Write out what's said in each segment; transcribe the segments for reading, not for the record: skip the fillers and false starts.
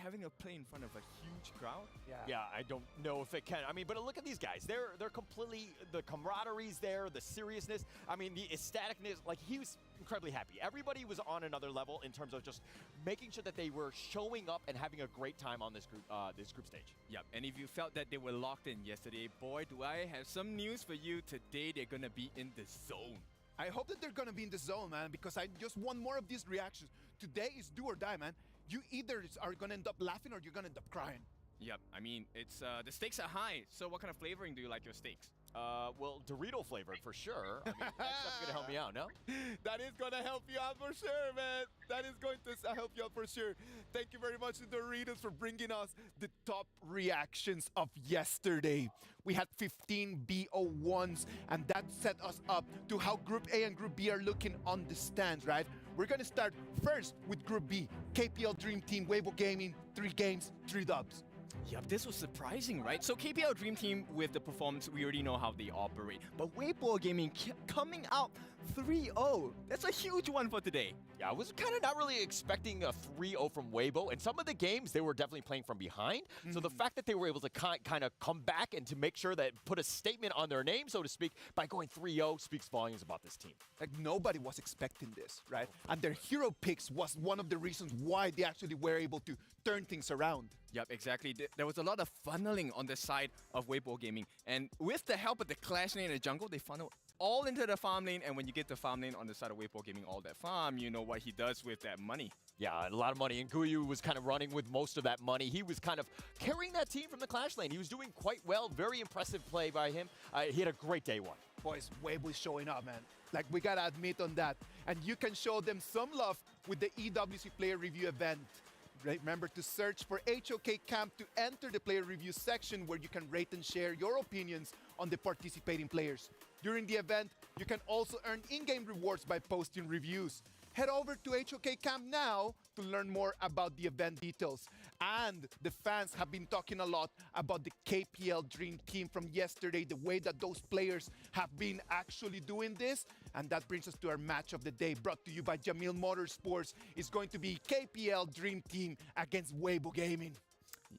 having to play in front of a huge crowd? Yeah, I don't know if it can. I mean, but look at these guys. They're completely, the camaraderie's there, the seriousness. I mean, the ecstaticness. Like, he was incredibly happy. Everybody was on another level in terms of just making sure that they were showing up and having a great time on this group stage. Yep, and if you felt that they were locked in yesterday, boy, do I have some news for you. Today, they're gonna be in the zone. I hope that they're gonna be in the zone, man, because I just want more of these reactions. Today is do or die, man. You either are gonna end up laughing or you're gonna end up crying. Yep, I mean, it's the stakes are high. So what kind of flavoring do you like your steaks? Well, Dorito flavored for sure. I mean, that's definitely gonna help me out, no? That is gonna help you out for sure, man. That is going to help you out for sure. Thank you very much to Doritos for bringing us the top reactions of yesterday. We had 15 BO1s, and that set us up to how Group A and Group B are looking on the stands, right? We're gonna start first with Group B. KPL Dream Team, Weibo Gaming, 3 games, 3 dubs. Yep, this was surprising, right? So KPL Dream Team, with the performance, we already know how they operate. But Weibo Gaming coming out 3-0. That's a huge one for today. Yeah, I was kind of not really expecting a 3-0 from Weibo. In some of the games, they were definitely playing from behind. So the fact that they were able to kind of come back and to make sure that put a statement on their name, so to speak, by going 3-0 speaks volumes about this team. Like, nobody was expecting this, right? And their hero picks was one of the reasons why they actually were able to turn things around. Yep, exactly. There was a lot of funneling on the side of Weibo Gaming. And with the help of the Clash lane in the jungle, they funneled all into the farm lane. And when you get the farm lane on the side of Weibo Gaming, all that farm, you know what he does with that money. Yeah, a lot of money. And Guyu was kind of running with most of that money. He was kind of carrying that team from the Clash lane. He was doing quite well. Very impressive play by him. He had a great day one. Boys, Weibo is showing up, man. Like, we gotta admit on that. And you can show them some love with the EWC Player Review event. Remember to search for HOK Camp to enter the player review section where you can rate and share your opinions on the participating players. During the event, you can also earn in-game rewards by posting reviews. Head over to HOK Camp now to learn more about the event details. And the fans have been talking a lot about the KPL Dream Team from yesterday, the way that those players have been actually doing this. And that brings us to our match of the day, brought to you by Jamil Motorsports. It's going to be KPL Dream Team against Weibo Gaming.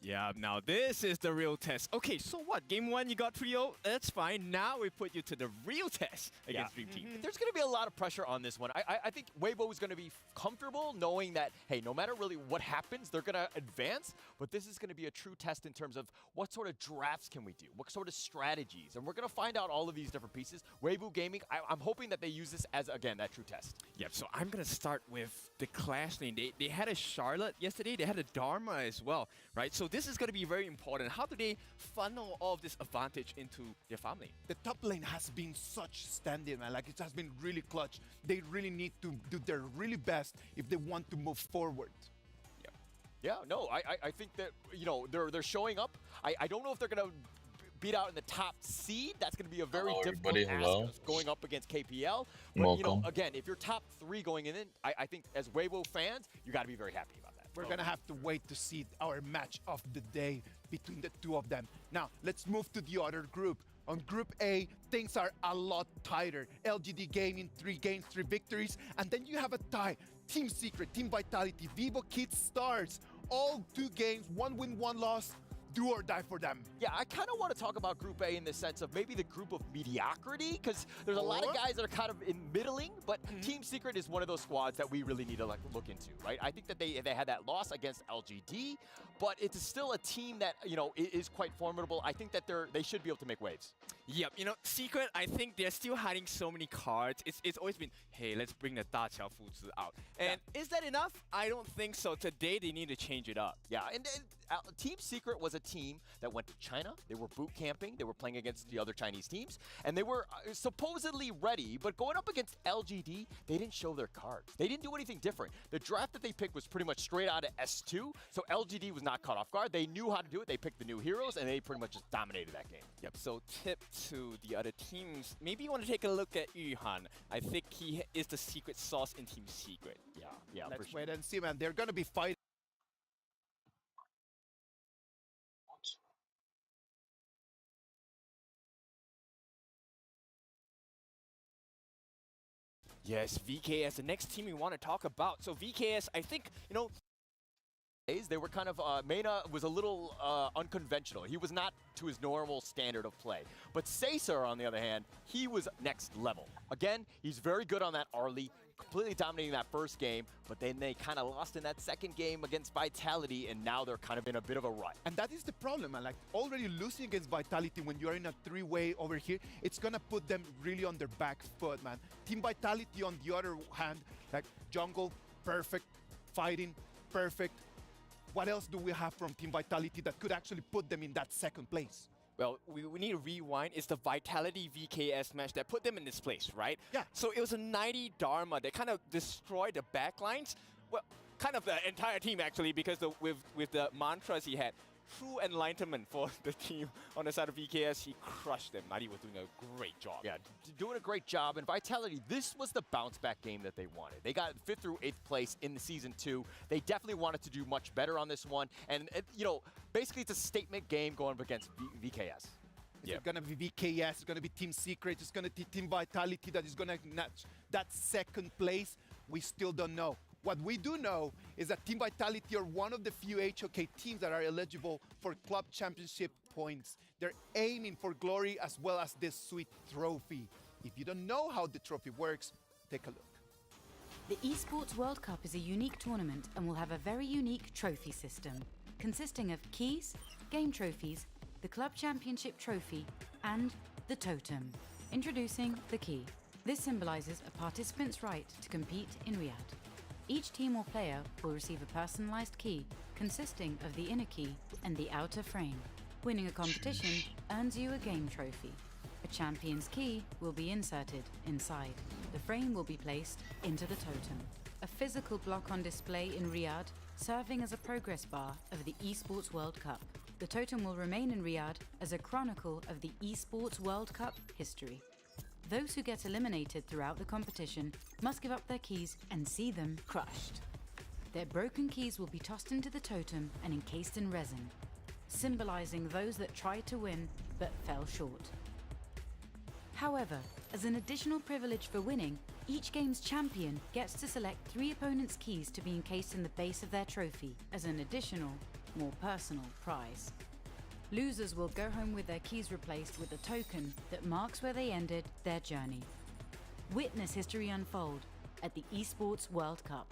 Yeah, now this is the real test. Okay, so what? Game 1, you got 3-0. That's fine. Now we put you to the real test against Dream Team. There's going to be a lot of pressure on this one. I think Weibo is going to be comfortable knowing that, hey, no matter really what happens, they're going to advance. But this is going to be a true test in terms of what sort of drafts can we do? What sort of strategies? And we're going to find out all of these different pieces. Weibo Gaming, I'm hoping that they use this as, again, that true test. Yep, so I'm going to start with the Clash lane. They had a Charlotte yesterday. They had a Dharma as well, right? So this is going to be very important. How do they funnel all of this advantage into their farm lane? The top lane has been such stand-in, man. Like, it has been really clutch. They really need to do their really best if they want to move forward. Yeah, no, I think that, you know, they're showing up. I don't know if they're going to beat out in the top seed. That's going to be a very difficult ask going up against KPL. But, you know, again, if you're top 3 going in, I think as Weibo fans, you got to be very happy about that. We're going to have to wait to see our match of the day between the two of them. Now, let's move to the other group. On Group A, things are a lot tighter. LGD Gaming, 3 games, 3 victories. And then you have a tie. Team Secret, Team Vitality, Vivo Kids Stars. All 2 games, 1 win, 1 loss. Do or die for them. Yeah, I kind of want to talk about Group A in the sense of maybe the group of mediocrity, because there's a lot of guys that are kind of in middling, but Team Secret is one of those squads that we really need to look into, right? I think that they had that loss against LGD, but it's still a team that, you know, is quite formidable. I think that they should be able to make waves. Yep, you know, Secret, I think they're still hiding so many cards. It's always been, hey, let's bring the Da Qiao Fuzi out. And is that enough? I don't think so. Today, they need to change it up. Yeah, and Team Secret was a team that went to China. They were boot camping. They were playing against the other Chinese teams, and they were supposedly ready, but going up against LGD, they didn't show their cards. They didn't do anything different. The draft that they picked was pretty much straight out of S2, so LGD was not caught off guard. They knew how to do it. They picked the new heroes, and they pretty much just dominated that game. Yep, so tip to the other teams, maybe you want to take a look at Yuhan. I think he is the secret sauce in Team Secret. Yeah, let's wait and see, man. They're going to be fighting. Yes, VKS, the next team we want to talk about. So VKS, I think, you know, They were kind of, Mena was a little unconventional. He was not to his normal standard of play. But Caesar, on the other hand, he was next level. Again, he's very good on that early, completely dominating that first game, but then they kind of lost in that second game against Vitality, and now they're kind of in a bit of a rut. And that is the problem, man. Like, already losing against Vitality when you're in a three-way over here, it's gonna put them really on their back foot, man. Team Vitality, on the other hand, like, jungle, perfect, fighting, perfect. What else do we have from Team Vitality that could actually put them in that second place? Well, we need to rewind. It's the Vitality VKS match that put them in this place, right? Yeah. So it was a 90 Dharma that kind of destroyed the backlines. Well, kind of the entire team, actually, because with the mantras he had. True enlightenment for the team on the side of VKS. He crushed them. Nadi was doing a great job. Yeah, doing a great job. And Vitality, this was the bounce back game that they wanted. They got 5th through 8th place in the Season 2. They definitely wanted to do much better on this one. And, you know, basically it's a statement game going up against VKS. It's gonna be VKS, it's gonna be Team Secret, it's gonna be Team Vitality that is gonna snatch that second place. We still don't know. What we do know is that Team Vitality are one of the few HOK teams that are eligible for club championship points. They're aiming for glory as well as this sweet trophy. If you don't know how the trophy works, take a look. The Esports World Cup is a unique tournament and will have a very unique trophy system, consisting of keys, game trophies, the club championship trophy, and the totem. Introducing the key. This symbolizes a participant's right to compete in Riyadh. Each team or player will receive a personalized key consisting of the inner key and the outer frame. Winning a competition earns you a game trophy. A champion's key will be inserted inside. The frame will be placed into the totem. A physical block on display in Riyadh, serving as a progress bar of the Esports World Cup. The totem will remain in Riyadh as a chronicle of the Esports World Cup history. Those who get eliminated throughout the competition must give up their keys and see them crushed. Their broken keys will be tossed into the totem and encased in resin, symbolizing those that tried to win but fell short. However, as an additional privilege for winning, each game's champion gets to select 3 opponents' keys to be encased in the base of their trophy as an additional, more personal prize. Losers will go home with their keys replaced with a token that marks where they ended their journey. Witness history unfold at the Esports World Cup.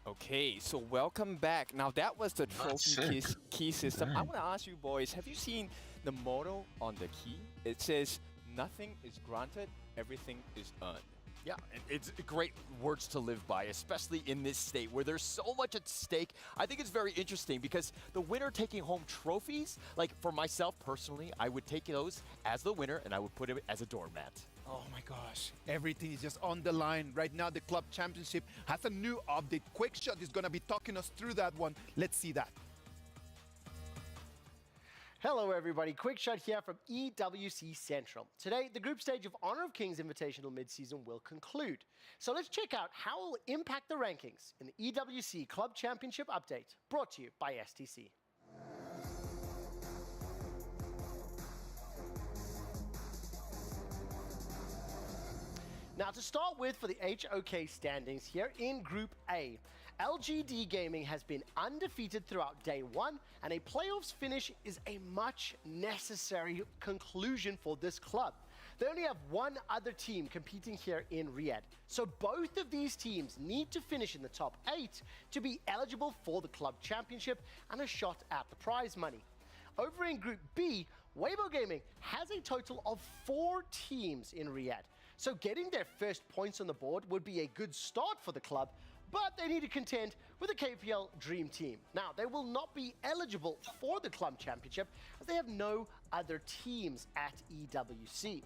Okay, so welcome back. Now that was the trophy key system. I want to ask you boys, have you seen the motto on the key? It says, "Nothing is granted, everything is earned." Yeah, it's great words to live by, especially in this state where there's so much at stake. I think it's very interesting because the winner taking home trophies, like for myself personally, I would take those as the winner and I would put it as a doormat. Oh my gosh, everything is just on the line. Right now, the club championship has a new update. Quickshot is gonna be talking us through that one. Let's see that. Hello everybody, Quickshot here from EWC Central. Today, the group stage of Honor of Kings Invitational Midseason will conclude. So let's check out how it will impact the rankings in the EWC Club Championship Update, brought to you by STC. Now to start with for the HOK standings here in Group A, LGD Gaming has been undefeated throughout day 1, and a playoffs finish is a much necessary conclusion for this club. They only have one other team competing here in Riyadh, so both of these teams need to finish in the top 8 to be eligible for the club championship and a shot at the prize money. Over in Group B, Weibo Gaming has a total of 4 teams in Riyadh, so getting their first points on the board would be a good start for the club, but they need to contend with the KPL Dream Team. Now, they will not be eligible for the club championship as they have no other teams at EWC.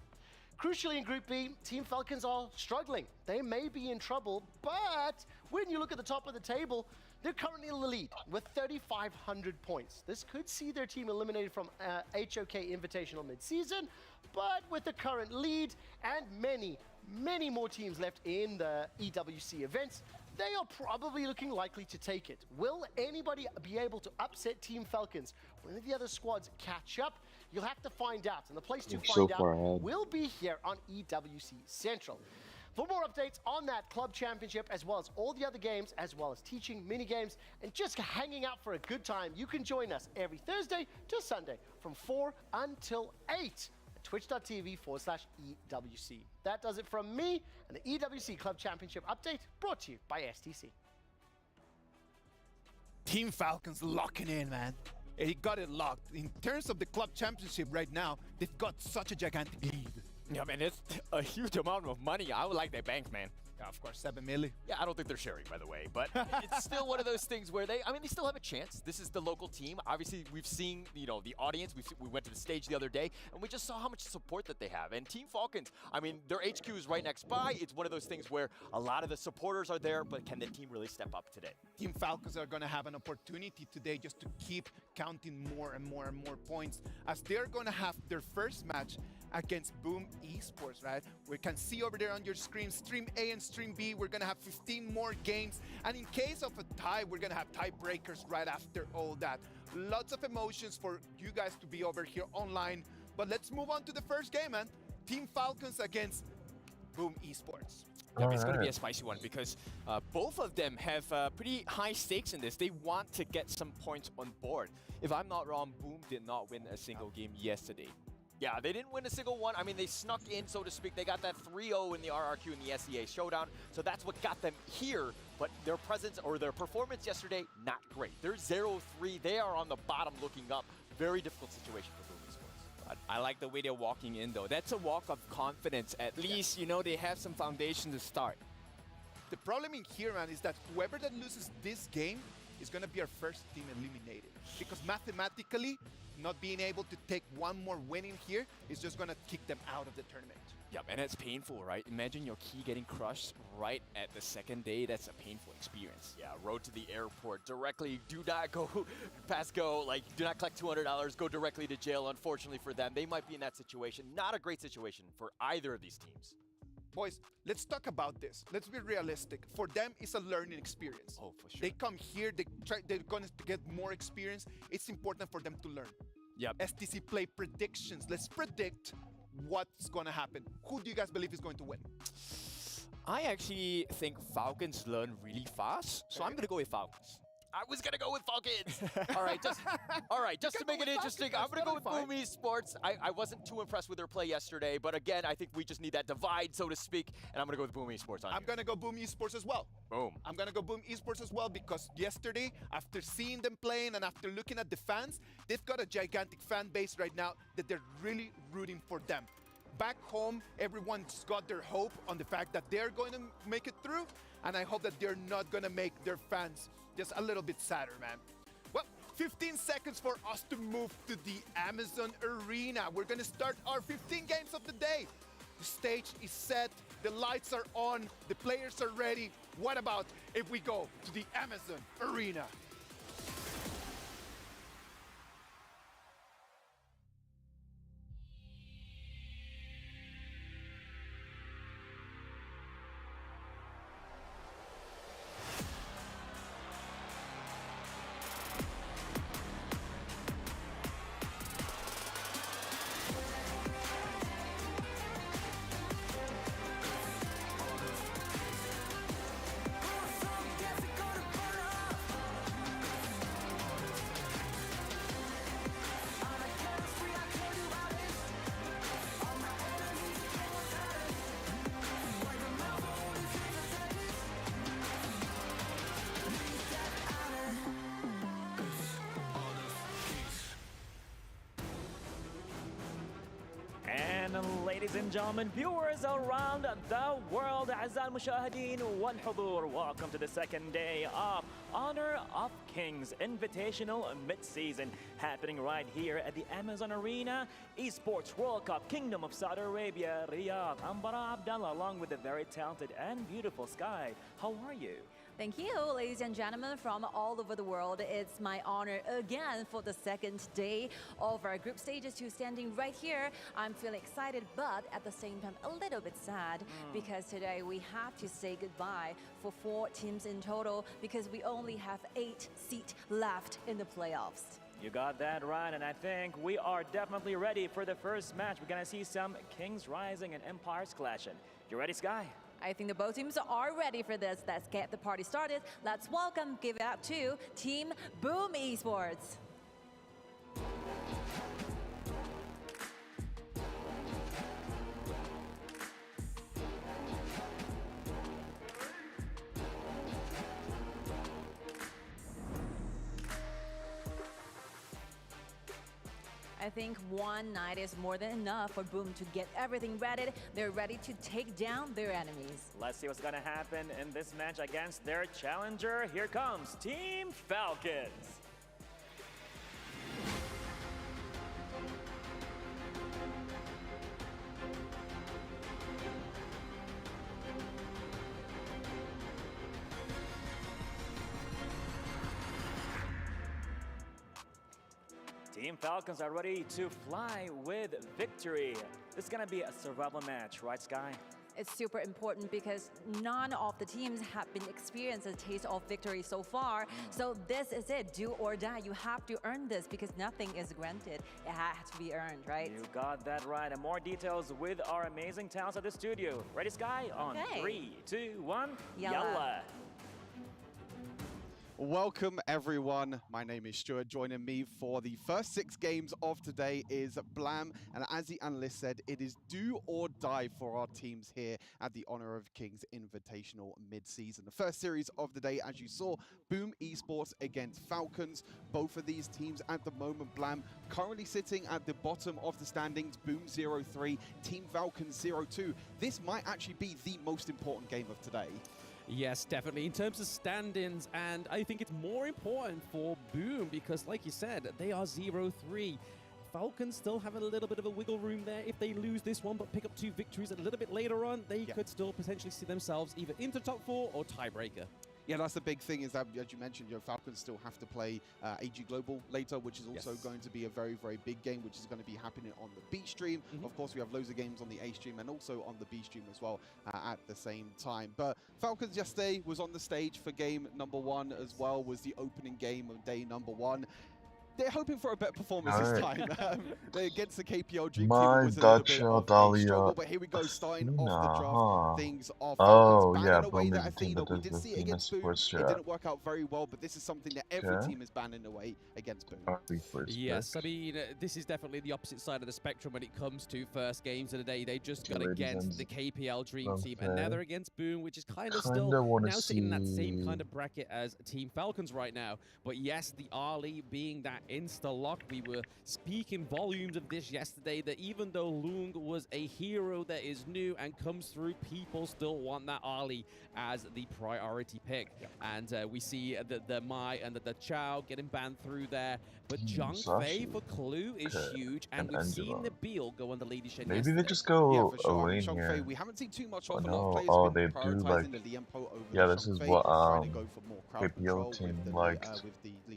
Crucially in Group B, Team Falcons are struggling. They may be in trouble, but when you look at the top of the table, they're currently in the lead with 3,500 points. This could see their team eliminated from HOK Invitational mid-season, but with the current lead and many more teams left in the EWC events, they are probably looking likely to take it. Will anybody be able to upset Team Falcons when the other squads catch up? You'll have to find out, and the place to find out will be here on EWC Central. For more updates on that club championship, as well as all the other games, as well as teaching mini games, and just hanging out for a good time, you can join us every Thursday to Sunday from 4 until 8 at twitch.tv/EWC. That does it from me and the EWC Club Championship update brought to you by STC. Team Falcons locking in, man. He got it locked. In terms of the club championship right now, they've got such a gigantic lead. Yeah, man, it's a huge amount of money. I would like that bank, man. Yeah, of course, 7 million. Yeah, I don't think they're sharing, by the way, but it's still one of those things where they still have a chance. This is the local team. Obviously, we've seen, the audience. We went to the stage the other day, and we just saw how much support that they have. And Team Falcons, their HQ is right next by. It's one of those things where a lot of the supporters are there, but can the team really step up today? Team Falcons are going to have an opportunity today just to keep counting more and more and more points, as they're going to have their first match against Boom Esports, right? We can see over there on your screen, Stream A and Stream B, we're gonna have 15 more games. And in case of a tie, we're gonna have tiebreakers right after all that. Lots of emotions for you guys to be over here online. But let's move on to the first game, man. Team Falcons against Boom Esports. Yeah, it's going to be a spicy one because both of them have pretty high stakes in this. They want to get some points on board. If I'm not wrong, Boom did not win a single game yesterday. Yeah, they didn't win a single one. They snuck in, so to speak. They got that 3-0 in the RRQ and the SEA showdown, so that's what got them here. But their presence or their performance yesterday, not great. They're 0-3. They are on the bottom looking up. Very difficult situation for Boom Esports. I like the way they're walking in, though. That's a walk of confidence. At least, they have some foundation to start. The problem in here, man, is that whoever that loses this game is going to be our first team eliminated. Because mathematically, not being able to take one more win in here is just going to kick them out of the tournament. Yep, and it's painful, right? Imagine your key getting crushed right at the second day. That's a painful experience. Yeah, road to the airport directly. Do not go past go. Do not collect $200. Go directly to jail. Unfortunately for them, they might be in that situation. Not a great situation for either of these teams. Boys, let's talk about this. Let's be realistic. For them, it's a learning experience. Oh, for sure. They come here, they're going to get more experience. It's important for them to learn. Yep. STC play predictions. Let's predict what's going to happen. Who do you guys believe is going to win? I actually think Falcons learn really fast, so I'm going to go with Falcons. I was gonna go with Falcons. All right, just to make it interesting, I'm gonna go with Boom Esports. I wasn't too impressed with their play yesterday, but again, I think we just need that divide, so to speak, and I'm gonna go with Boom Esports. I'm gonna go Boom Esports as well. Boom. I'm gonna go Boom Esports as well because yesterday, after seeing them playing and after looking at the fans, they've got a gigantic fan base right now that they're really rooting for them. Back home, everyone's got their hope on the fact that they're going to make it through, and I hope that they're not gonna make their fans just a little bit sadder, man. Well, 15 seconds for us to move to the Amazon Arena. We're gonna start our 15 games of the day. The stage is set, the lights are on, the players are ready. What about if we go to the Amazon Arena? Ladies and gentlemen, viewers around the world, أعزائي المشاهدين والحضور, welcome to the second day of Honor of Kings Invitational Mid-Season, happening right here at the Amazon Arena, Esports World Cup, Kingdom of Saudi Arabia, Riyadh. I'm Bara Abdallah, along with the very talented and beautiful Sky. How are you? Thank you, ladies and gentlemen from all over the world. It's my honor again for the second day of our group stages to standing right here. I'm feeling excited, but at the same time a little bit sad because today we have to say goodbye for 4 teams in total because we only have 8 seats left in the playoffs. You got that right, and I think we are definitely ready for the first match. We're gonna see some Kings rising and Empires clashing. You ready, Sky? I think the both teams are ready for this. Let's get the party started. Let's welcome, give it up to Team Boom Esports. I think one night is more than enough for Boom to get everything ready. They're ready to take down their enemies. Let's see what's gonna happen in this match against their challenger. Here comes Team Falcons. Team Falcons are ready to fly with victory. This is gonna be a survival match, right, Sky? It's super important because none of the teams have been experienced a taste of victory so far. So this is it, do or die. You have to earn this because nothing is granted. It has to be earned, right? You got that right. And more details with our amazing talents at the studio. Ready, Sky? On Okay. 3, 2, 1, Yalla. yalla. Welcome everyone, my name is Stuart. Joining me for the first 6 games of today is Blam, and as the analyst said, it is do or die for our teams here at the Honor of Kings Invitational mid-season. The first series of the day, as you saw, Boom Esports against Falcons. Both of these teams at the moment, Blam, currently sitting at the bottom of the standings, Boom 0-3, Team Falcons 0-2. This might actually be the most important game of today. Yes, definitely. In terms of stand-ins, and I think it's more important for Boom because, like you said, they are 0-3. Falcons still have a little bit of a wiggle room there. If they lose this one but pick up 2 victories a little bit later on, they could still potentially see themselves either into top 4 or tiebreaker. Yeah, that's the big thing is that, as you mentioned, Falcons still have to play AG Global later, which is also going to be a very, very big game, which is going to be happening on the B stream. Of course, we have loads of games on the A stream and also on the B stream as well at the same time. But Falcons yesterday was on the stage for game number 1 as well, was the opening game of day number 1. They're hoping for a better performance this time. Against the KPL Dream Team, it was a little bit of a struggle, but here we go, starting off the draft things off. Banning away that Athena. We did see it against Boom. It didn't work out very well, but this is something that every team is banning away against Boom. Yes, I mean, this is definitely the opposite side of the spectrum when it comes to first games of the day. They just got against the KPL Dream Team, and now they're against Boom, which is kind of still now sitting in that same kind of bracket as Team Falcons right now. But yes, the Ali being that insta-lock, we were speaking volumes of this yesterday, that even though Lung was a hero that is new and comes through, people still want that Ali as the priority pick. And we see the Mai and the Chow getting banned through there. But Zhang Fei for Clue is huge, and we've seen the Beal go on the Lady Shen. Maybe they just go for sure. away here. We haven't seen too much of They do like, this is what KPL team liked,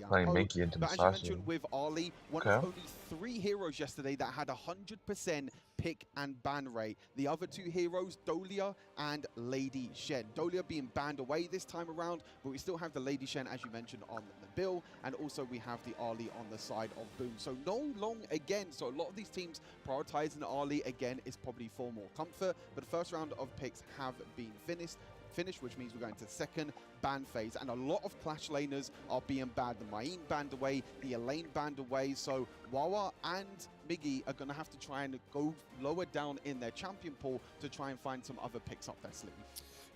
playing Mickey into the But as you mentioned with Ali, one of only 3 heroes yesterday that had 100% pick and ban rate. The other 2 heroes, Dolia and Lady Shen. Dolia being banned away this time around, but we still have the Lady Shen, as you mentioned, on the bill, and also we have the Ali on the side of Boom. So no long again. So a lot of these teams prioritizing Ali again is probably for more comfort, but the first round of picks have been finished, which means we're going to the second ban phase, and a lot of Clash laners are being banned. The Main banned away, the Elaine banned away, so Wawa and Miggy are going to have to try and go lower down in their champion pool to try and find some other picks up their sleeve.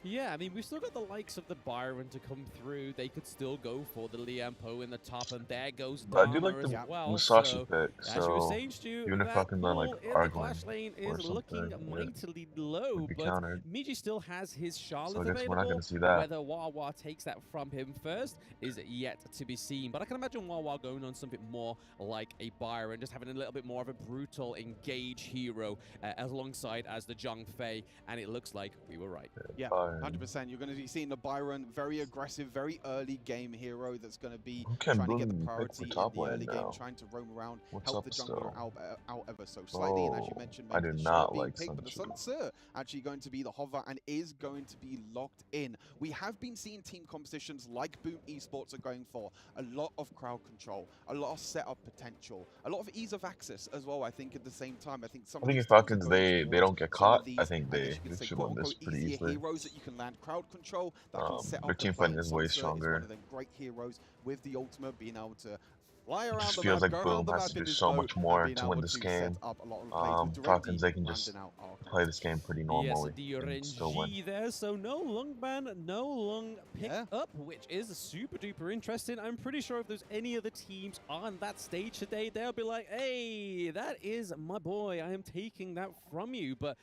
Yeah, I mean, we've still got the likes of the Byron to come through. They could still go for the Liam Poe in the top, and there goes Dharma I do like the as well. Musashi pick, as you were saying, Stu, even if that I can learn like pull in the Clash lane is looking mightily low, but Miji still has his Charlotte so I guess available. we're not going to see that. Whether Wawa takes that from him first is yet to be seen, but I can imagine Wawa going on something more like a Byron, just having a little bit more of a brutal, engage hero alongside as the Zhang Fei, and it looks like we were right. Yeah, Byron. 100%. You're going to be seeing the Byron, very aggressive, very early game hero that's going to be Okay, trying to get the Boom, priority pick in for top the lane early game, now. trying to roam around, What's help up the jungler still? out ever so slightly. And as you Oh, mentioned, I maybe do the not Shaw being like picked, but the Sun Tzu. Sun actually going to be the hover and is going to be locked in. We have been seeing team competitions like Boom Esports are going for a lot of crowd control, a lot of setup potential, a lot of ease of access as well. I think at the same time, I think some I of think these if teams are Falcons going they don't get towards some caught, of these, I think I guess they you could say, should quote win this unquote, pretty easier easily. heroes that you can land crowd control, that can set Their up team the play. fighting And is way Sansa is one stronger. of them great heroes with the ultimate, being able to fly It around just the feels map, like go Boom around the has map to in do his so boat, much and more being to able win this to game. set up a lot of plays with Falcons, Durendi they can just landing out our play this game pretty normally Yes, the and still win. RNG there, so no long ban, no long pick Yeah. up, which is super duper interesting. I'm pretty sure if there's any other teams on that stage today, they'll be like, hey, that is my boy, I am taking that from you. But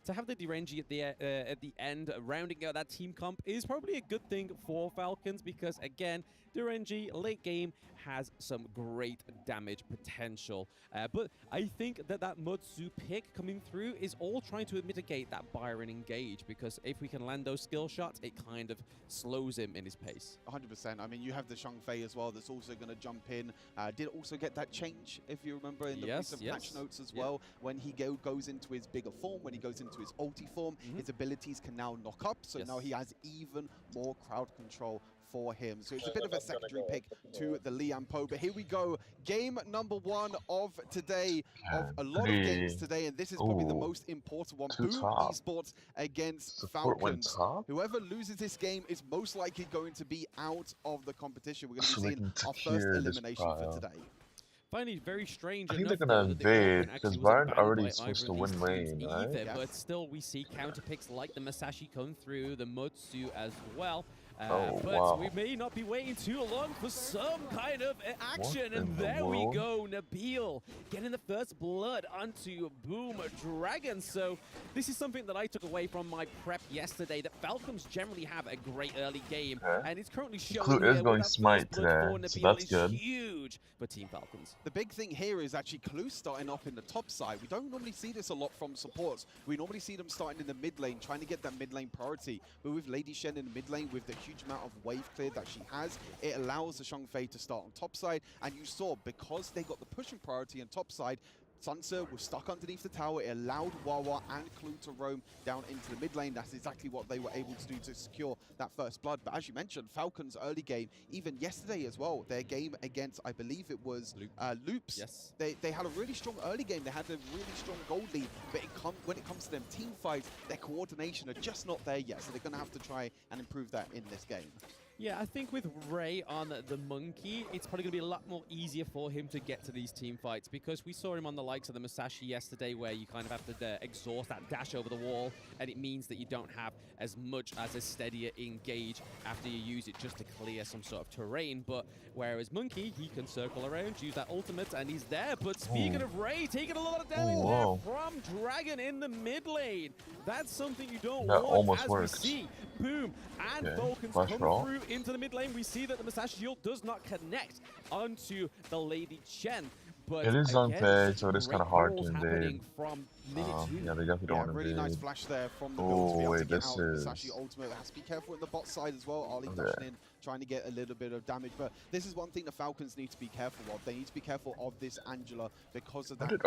to have the Durenji at the end, rounding out that team comp is probably a good thing for Falcons because, again, Durenji late game has some great damage potential. But I think that Mutsu pick coming through is all trying to mitigate that Byron engage, because if we can land those skill shots, it kind of slows him in his pace. 100%. I mean, you have the Shang Fei as well that's also going to jump in. Did also get that change, if you remember, in the recent patch notes as well. When he goes into his bigger form, when he goes into his ulti form, his abilities can now knock up. So now he has even more crowd control for him. So it's a bit of a secondary pick to the Liam Poe. But here we go. Game number 1 of today, of a lot of games today. And this is probably the most important one. Boom Esports against Falcons. Whoever loses this game is most likely going to be out of the competition. We're going to be seeing our first elimination for today. Find it very strange. I think they're gonna invade because Byron already supposed to win lane, right? Either, but still, we see counter picks like the Masashi come through, the Mutsu as well. But we may not be waiting too long for some kind of action. And there we go, Nabil getting the first blood onto Boom Dragon. So this is something that I took away from my prep yesterday, that Falcons generally have a great early game. And it's currently showing Clue is going Smite today, so that's good. Huge for Team Falcons. The big thing here is actually Clue starting off in the top side. We don't normally see this a lot from supports. We normally see them starting in the mid lane, trying to get that mid lane priority. But with Lady Shen in the mid lane, with the huge amount of wave clear that she has, it allows the Shang Fei to start on top side. And you saw, because they got the pushing priority on top side, Sansa was stuck underneath the tower. It allowed Wawa and Clue to roam down into the mid lane. That's exactly what they were able to do to secure that first blood. But as you mentioned, Falcons' early game, even yesterday as well, their game against, I believe it was Loops, they had a really strong early game. They had a really strong gold lead, but when it comes to them team fights, their coordination are just not there yet. So they're going to have to try and improve that in this game. Yeah, I think with Ray on the Monkey, it's probably going to be a lot more easier for him to get to these team fights, because we saw him on the likes of the Masashi yesterday, where you kind of have to exhaust that dash over the wall, and it means that you don't have as much as a steadier engage after you use it just to clear some sort of terrain. But whereas Monkey, he can circle around, use that ultimate, and he's there. But speaking of Ray, taking a lot of damage there from Dragon in the mid lane. That's something you don't want, as we see Boom and Falcons come through into the mid lane. We see that the Masashi shield does not connect onto the Lady Chen. But it is unfair, so it is kind of hard to invade. Yeah, they definitely don't want to really invade. nice flash there from the build to be able to get out. Is... Masashi ultimate. Has to be careful in the bot side as well. Ali dashing in, trying to get a little bit of damage. But this is one thing the Falcons need to be careful of. They need to be careful of this Angela because of that.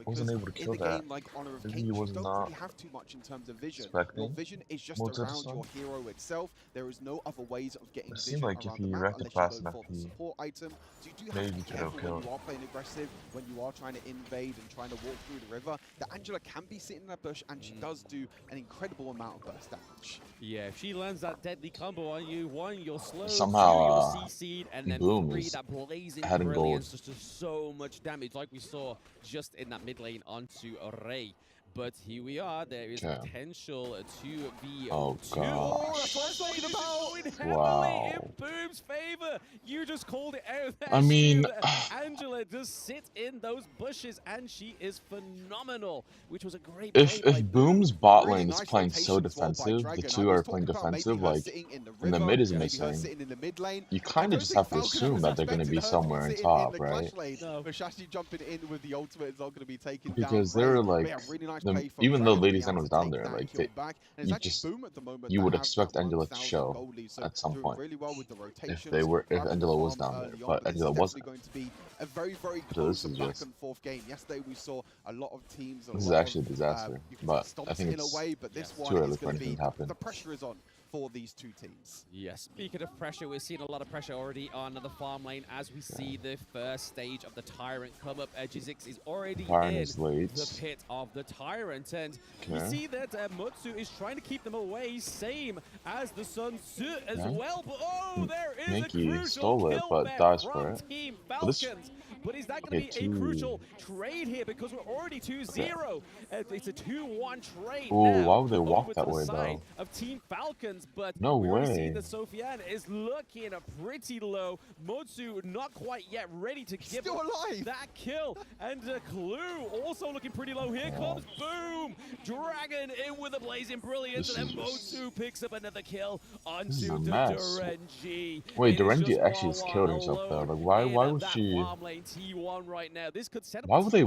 Wasn't able to kill in the game like Honor of Kings, you don't really have too much in terms of vision. Your vision is just around your hero itself. There is no other ways of getting vision like around if the map unless you go for the support item. So you do have to be careful when you are playing aggressive, when you are trying to invade and trying to walk through the river. The Angela can be sitting in that bush, and she does do an incredible amount of burst damage. Yeah, if she lands that deadly combo on you, 1, you're slow, somehow 2, you're CC'd, and then Boom 3, that blazing brilliance just does so much damage, like we saw just in that mid lane onto Ray. But here we are. There is potential to be 2. Heavily in Boom's favor. You just called it out there. I mean, Angela does sit in those bushes, and she is phenomenal, which was a great If Boom's bot lane is playing so defensive, the two are playing defensive, like, and the mid is missing, you kind of just have to assume that they're going to be somewhere in top, right? Masashi jumping in with the ultimate is not going to be taken because down. they're like, even though Lady Zen was down there, like you would expect Angela to show at some point if Angela was down there, but Angela wasn't. A very, very So close this is back just, and forth game. Yesterday we saw a lot of teams. This is actually a disaster, but I think it's away, but this too early for anything to happen. The pressure is on for these two teams. Yes, speaking of pressure, we're seeing a lot of pressure already on the farm lane as we see the first stage of the Tyrant come up. Jizix is already in the pit of the Tyrant, and we see that Mutsu is trying to keep them away, same as the Sun Tzu as well. But oh, there is a crucial kill there from Team Falcons. But is that going to be a crucial trade here? Because we're already 2-0. It's a 2-1 trade now. Why would they walk that way, though? Of Team Falcons, but no we way. see that Sofiane is looking pretty low. Motsu not quite yet ready to give that kill. And Clue also looking pretty low. Here comes Boom! Dragon in with a blazing brilliance, and then Motsu picks up another kill onto the Durenji. Wait, Durenji actually has killed herself though. Like why would she? T1 right now. This could set up Why would they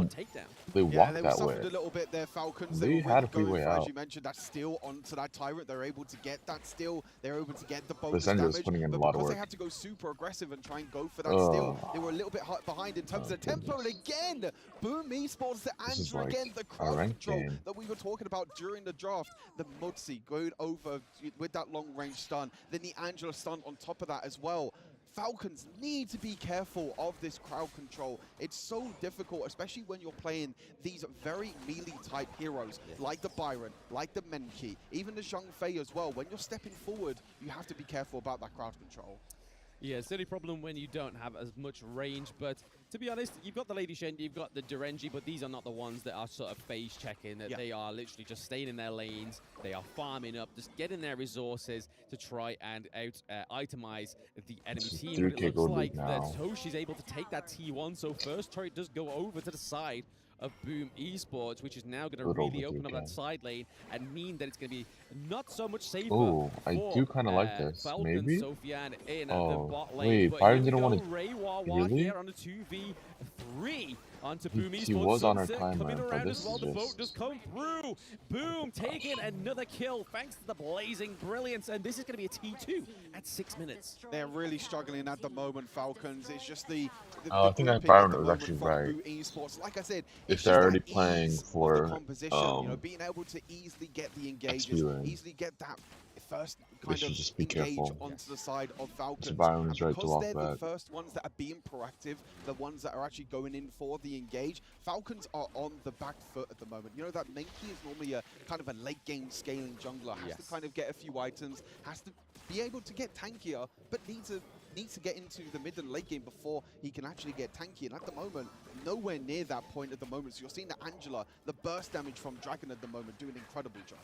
they walk that way? A little bit there, Falcons. They had a free way out. As you mentioned, that steal onto that Tyrant. They're able to get that steal. They're able to get the bonus damage. Putting in a lot of work. They had to go super aggressive and try and go for that steal, they were a little bit behind in terms of the tempo. And again, Boom Esports to Andrew again. The crowd control that we were talking about during the draft. The Mutsi going over with that long range stun. Then the Angela stun on top of that as well. Falcons need to be careful of this crowd control. It's so difficult, especially when you're playing these very melee-type heroes, like the Byron, like the Menki, even the Zhang Fei as well. When you're stepping forward, you have to be careful about that crowd control. Yeah, it's the only problem when you don't have as much range, but to be honest, you've got the Lady Shen, you've got the Durenji, but these are not the ones that are sort of phase checking, that they are literally just staying in their lanes, they are farming up, just getting their resources to try and itemize the enemy team. But it looks like that Toshi's able to take that T1, so first turret does go over to the side of Boom Esports, which is now going to really open up that side lane and mean that it's going to be not so much safer. Oh, I do kind of like this. Falcon, Maybe. Sofiane in the bot lane. Wait, Byron didn't want to. Really? Here on a 2v3 onto Boom Esports. He was on our timer, coming around but as well. The boat does come through. Boom taking another kill thanks to the blazing brilliance, and this is going to be a T2 at 6 minutes. They're really struggling at the moment, Falcons. It's just the I think Byron was actually right. Esports. Like I said, if they're already playing for you know, being able to easily get the engages, easily get that first kind of just be engage careful. onto the side of Falcons. Byron is right to because walk they're back. the first ones that are being proactive, the ones that are actually going in for the engage, Falcons are on the back foot at the moment. You know that Menki is normally a kind of a late game scaling jungler, has to kind of get a few items, has to be able to get tankier, but needs to get into the mid and late game before he can actually get tanky. And at the moment, nowhere near that point at the moment. So you're seeing that Angela, the burst damage from Dragon at the moment, do an incredible job.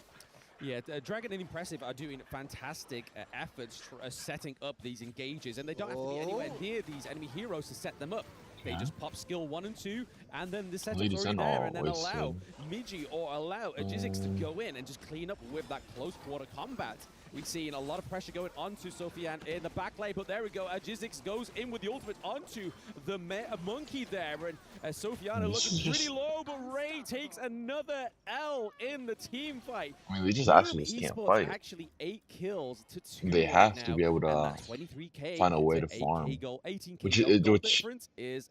Yeah, Dragon and Impressive are doing fantastic efforts setting up these engages, and they don't have to be anywhere near these enemy heroes to set them up. They just pop skill 1 and 2, and then the setup's already there, and then allow Miji or allow Jizix to go in and just clean up with that close quarter combat. We've seen a lot of pressure going onto Sofiane in the back lane, but there we go. Jizix goes in with the ultimate onto the monkey there, and Sofiane looking pretty low, but Ray takes another L in the team fight. I mean, they just actually can't fight. Actually 8 kills to 2. They have to be able to find a way to farm. Which is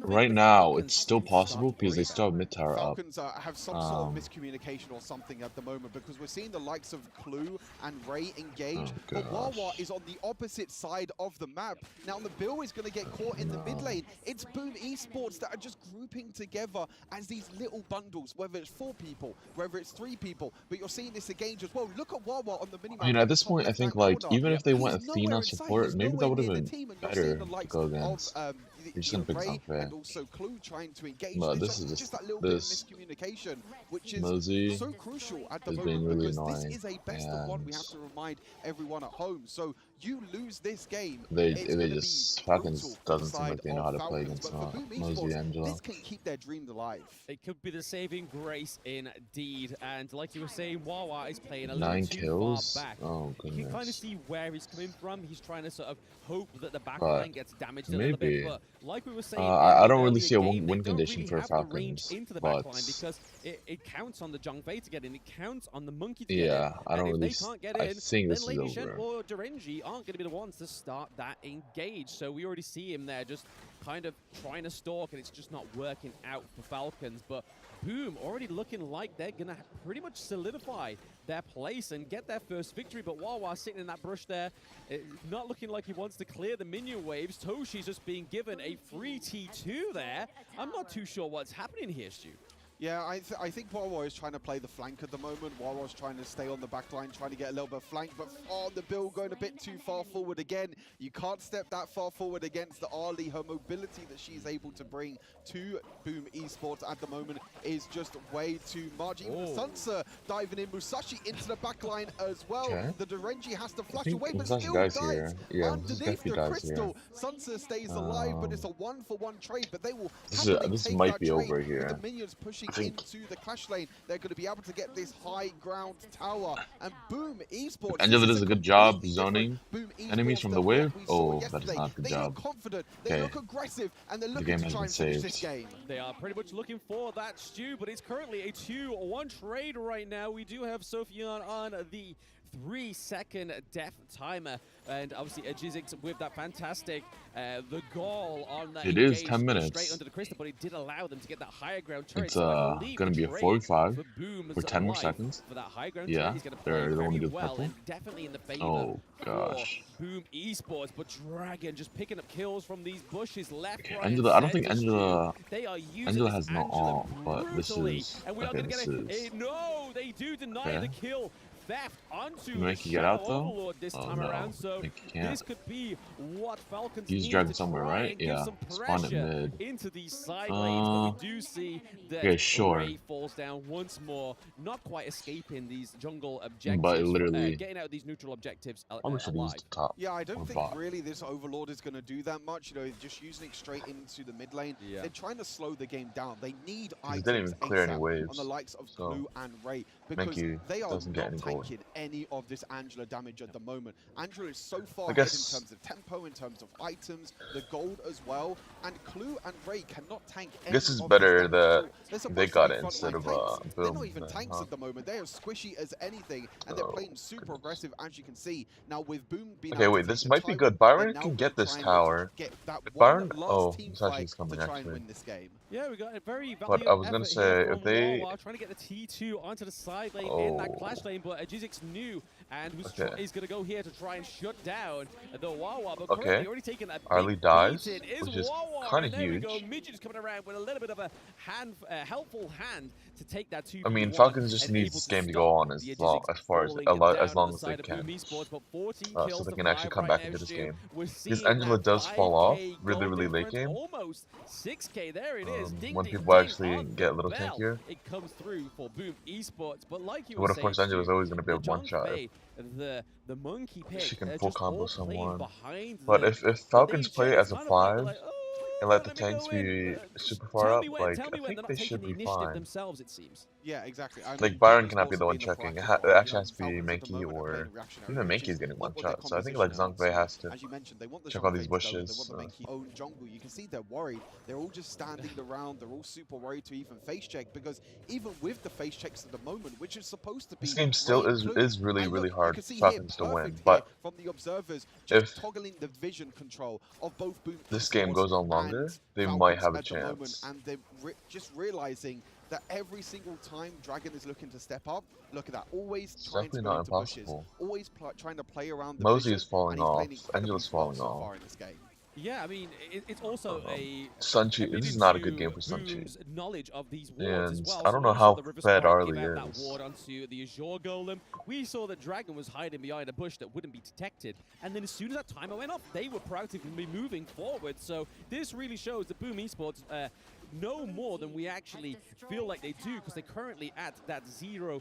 right now, it's still possible because they still have mid tower up. Falcons have some sort of miscommunication or something at the moment, because we're seeing the likes of Clue and Ray engage, but Wawa is on the opposite side of the map. Now the Bill is going to get caught in the mid lane. It's Boom Esports that are just grouping together as these little bundles, whether it's 4 people, whether it's 3 people, but you're seeing this engage as well. Look at Wawa on the minimap. I mean, at this point, I think, like, even if they went Athena support, maybe that would have been better to go against. You're just gonna pick something. And also Clue trying to engage. But this is just that little bit of miscommunication, which is so crucial at the moment, really because annoying. this is a best of one. We have to remind everyone at home. So you lose this game, They it's going to just be Falcons brutal doesn't on the seem like side they know of how to play Falcons. against But for Boom Mosey Esports, Angela. this can keep their dreams alive. It could be the saving grace indeed. And like you were saying, Wawa is playing a 9 little too kills? far back. Oh, You can kind of goodness. see where he's coming from. He's trying to sort of hope that the back But line gets damaged a little maybe. bit. But like we were saying, I don't really earlier see a game, win they don't condition really for have the range Falcons, into the back but line because it counts on the Zhongfei to get in. It counts on the Monkey to get in. yeah, I don't And if really. they can't get I in, think then this is Lady Shen over. or Durenji aren't going to be the ones to start that engage. So we already see him there just kind of trying to stalk, and it's just not working out for Falcons. But Boom already looking like they're going to pretty much solidify their place and get their first victory. But Wawa sitting in that brush there, not looking like he wants to clear the minion waves. Toshi's just being given a free T2 there. I'm not too sure what's happening here, Stu. Yeah, I think Wawa is trying to play the flank at the moment. Wawa's trying to stay on the back line, trying to get a little bit of flank, but the build going a bit too far forward again. You can't step that far forward against the Ali. Her mobility that she's able to bring to Boom Esports at the moment is just way too much. Even Sansa diving in, Musashi into the back line as well. Okay. The Durenji has to flash think away, but Musashi still dies dies here. Yeah, underneath Musashi the dies crystal. Sansa stays alive, but it's a 1-for-1 trade, but they will This take might that be trade over with here. the minions pushing into the clash lane. They're going to be able to get this high ground tower, and Boom Esports. Angela does a good job completely zoning Boom enemies Esports from the than wave. what we saw Oh, that is yesterday. not a good They job. look confident, they Okay. look aggressive, and they're The looking game to has try been and finish saved. this game. They are pretty much looking for that, Stu, but it's currently a 2-1 trade right now. We do have Sophian on the 3-second death timer, and obviously Jizzix with that fantastic the goal on that It is engage 10 minutes. straight under the crystal, but it did allow them to get that higher ground turret. It's So I believe gonna the be a trade 45 for Boom for 10 more life seconds. for that high ground Yeah, turret. He's going to play they're the one very who does well purple. and definitely in the favor Oh, for gosh. Boom Esports, but Dragon just picking up kills from these bushes left, Okay, right, Angela, and I don't think center, Stu. Angela. They are using Angela this has no Angela arm, but this brutally, is. and we are Okay, going to this get it. is. No, they do deny Okay. the kill. Theft onto Can the Mikey get Shadow out, though? Overlord this Oh, time no. around. So Mikey can't. this could be what Falcons He's need dragging to somewhere, try right? and give Yeah. some Spawn at pressure mid. into these side lanes. But we do see that okay, sure. Ray falls down once more, not quite escaping these jungle objectives, But literally, getting out these neutral objectives probably should alive. use the top. Yeah, I don't or think bot. really this Overlord is going to do that much. You know, just using it straight into the mid lane. Yeah. They're trying to slow the game down. They need He items didn't even clear any ASAP waves, on the likes of so Clue and Ray, because Menki they are doesn't get not any gold. tanking any of this Angela damage at the moment. Angela is so far I ahead in guess- terms of tempo, in terms of items, the gold as well, and Clue and Ray cannot tank any Guess it's of better this damage. that So they're supposed they to got be it frontline instead of tanks. They're Boom. not even then, tanks huh? at the moment. They are squishy as anything, and they're playing super aggressive, as you can see. Now with Boom being Okay, able to wait, take this the might be Tyrant, good. they're Byron now can gonna get this try and look to tower. get that If one Byron, last team Musashi's fight coming to try and actually. win this game. Yeah, we got a very But valiant I was gonna effort say, here if from they- Wawa, trying to get the T2 onto the side lane in that clash lane, but Jizzix knew and was Okay. is going to go here to try and shut down the Wawa. But Okay. currently already taken a Arlie big dies, beating is which is Wawa, kinda and there we go. huge. Midget's coming around with a little bit of a helpful hand to take that 2v1. I mean, Falcons just and needs able this to game to stop go on the as Jizzix long as falling long down as on the they side of can, Boom Esports, but 14 so kills they to can actually 5 come right back now, into this Stu. game. We're Because seeing Angela that does fall off 5K really, goal really late difference, game. almost 6K. There it is. Ding, When ding, people ding actually on get a the little bell. tankier. It comes through for Boom Esports, but like you But were of course, saying, Angela's always going to be a the one-shot. Zhongfei, the monkey She pick, can they're full just combo all playing someone. behind But them. if Falcons Lady play Chen as is a kind of like, 5 like, oh, and let the let me go tanks in. be super far Tell up, me when, like, tell me I when. think They're not they taking should the be initiative fine. themselves, it seems. Yeah, exactly. I mean, Like, Byron Boom cannot be Esports the one being checking. proactive It role, actually you know, has to be Falcons at the Menki moment are or playing reactionary, even which Menki's is getting what one their shot. So I think like composition Zhongfei wants. has to As you mentioned, they want the check all Zhongfei these to go, they bushes. want the Menki own jungle. You can see they're worried. They're all just standing around. They're all super worried to even face check, because even with the face checks at the moment, which is supposed to be This game still Ray is Clue, really, and really look, hard you can see for here, Falcons to win. perfect here But from the observers, just if toggling the vision control of both Boom this game Esports goes on longer, and they Falcons might have a at the moment, chance. and they're just realizing that every single time Dragon is looking to step up, look at that, always It's trying to definitely go not into bushes, impossible. always trying to play around the Mosey vision, is falling and he's playing off. incredibly Angela's well falling so off. far in this game. Yeah, I mean, it's also a Sunchi, this is not a good game for Sunchi. Boom's knowledge of these wards as And well. I don't So know we how saw the River fed Sprite Arlie give out that is. ward onto the Azure Golem. We saw that Dragon was hiding behind a bush that wouldn't be detected. And then as soon as that timer went off, they were proactively moving forward. So this really shows that Boom Esports know more than we actually feel like they do, because they're currently at that 0-3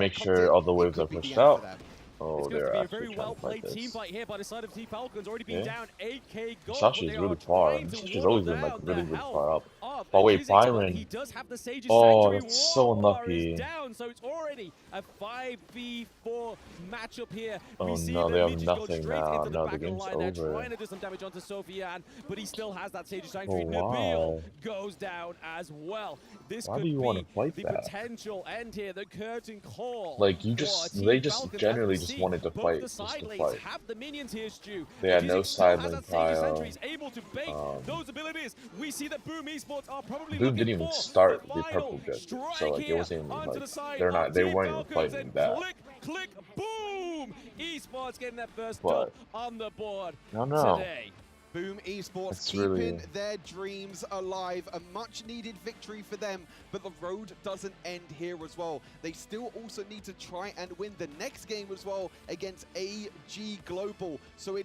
make sure all the waves are pushed out. Oh, It's going to they're be a actually very trying to fight well-played team this. fight here by the side of Team Falcons. Already been Yeah. down 8k gold, Sashi but is they really are far. trying to Sashi's water always been like down really, the really health far up. of Oh wait, Kizzy, but Byron. he does have the Sage's Oh, Sanctuary. that's so War is unlucky. down, so it's already a 5v4 matchup here. Oh We see no, the they have Midges go nothing straight now. into the No, back the of the game's line. They're over. trying to do some damage onto Sofian, but he still has that Sage's Oh Sanctuary. Nabil wow. goes down as well. This Why could do you want be to fight the that? potential end here, the curtain call. Like you for just, Team they just Falcons, as generally we just see wanted to both fight, the just side to lanes fight. have the minions here, Stu. They had no Jizik still side has lane that Sage's prio. Sanctuary, is able to bait those abilities. We see that Boom Esports are probably Boom looking didn't even for start the the final purple objective, strike so like it here wasn't even onto like the side they're not, of they Team weren't even Falcons, fighting and that. click, boom! Esports getting their first But dub on the board no, no. today. Boom Esports It's keeping really- their dreams alive. A much needed victory for them, but the road doesn't end here as well. They still also need to try and win the next game as well against AG Global. So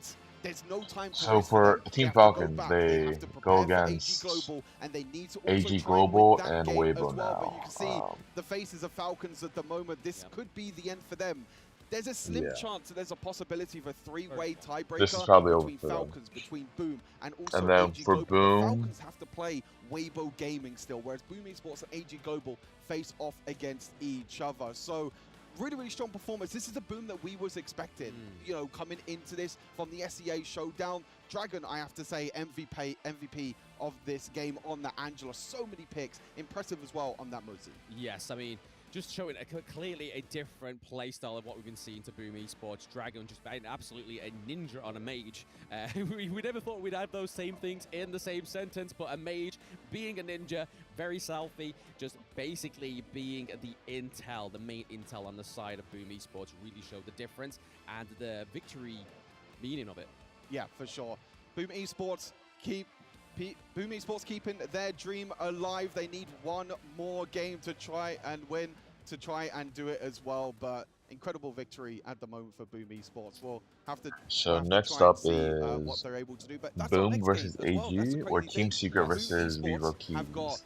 there's no time to So rest for them. They Team have to go Falcons, back. they have to go prepare for against AG Global, and they need to also AG try and Global win that and game Weibo as well. But you now. can see the faces of Falcons at the moment. This could be the end for them. There's a slim Yeah. chance that there's a possibility of a three-way tiebreaker This is probably over between for them. Falcons, between Boom, and also And then AG for Global. Boom- The Falcons have to play Weibo Gaming still, whereas Boom Esports and AG Global face off against each other. So really, really strong performance. This is the Boom that we was expecting, you know, coming into this from the SEA showdown. Dragon, I have to say, MVP of this game on that Angela. So many picks. Impressive as well on that Mozi. Yes, I mean, just showing clearly a different playstyle of what we've been seeing to Boom Esports. Dragon just being absolutely a ninja on a mage. We never thought we'd have those same things in the same sentence, but a mage being a ninja, very selfie, just basically being the intel, the main intel on the side of Boom Esports really showed the difference and the victory meaning of it. Yeah, for sure. Boom Esports keeping their dream alive. They need one more game to try and win, to try and do it as well. But incredible victory at the moment for Boom Esports. We'll have to. So have next to try and up see, is what they're able to do. But that's our Boom next versus game as well. That's the AG or crazy Team thing. Secret Boom versus Esports Vivo have got Keys.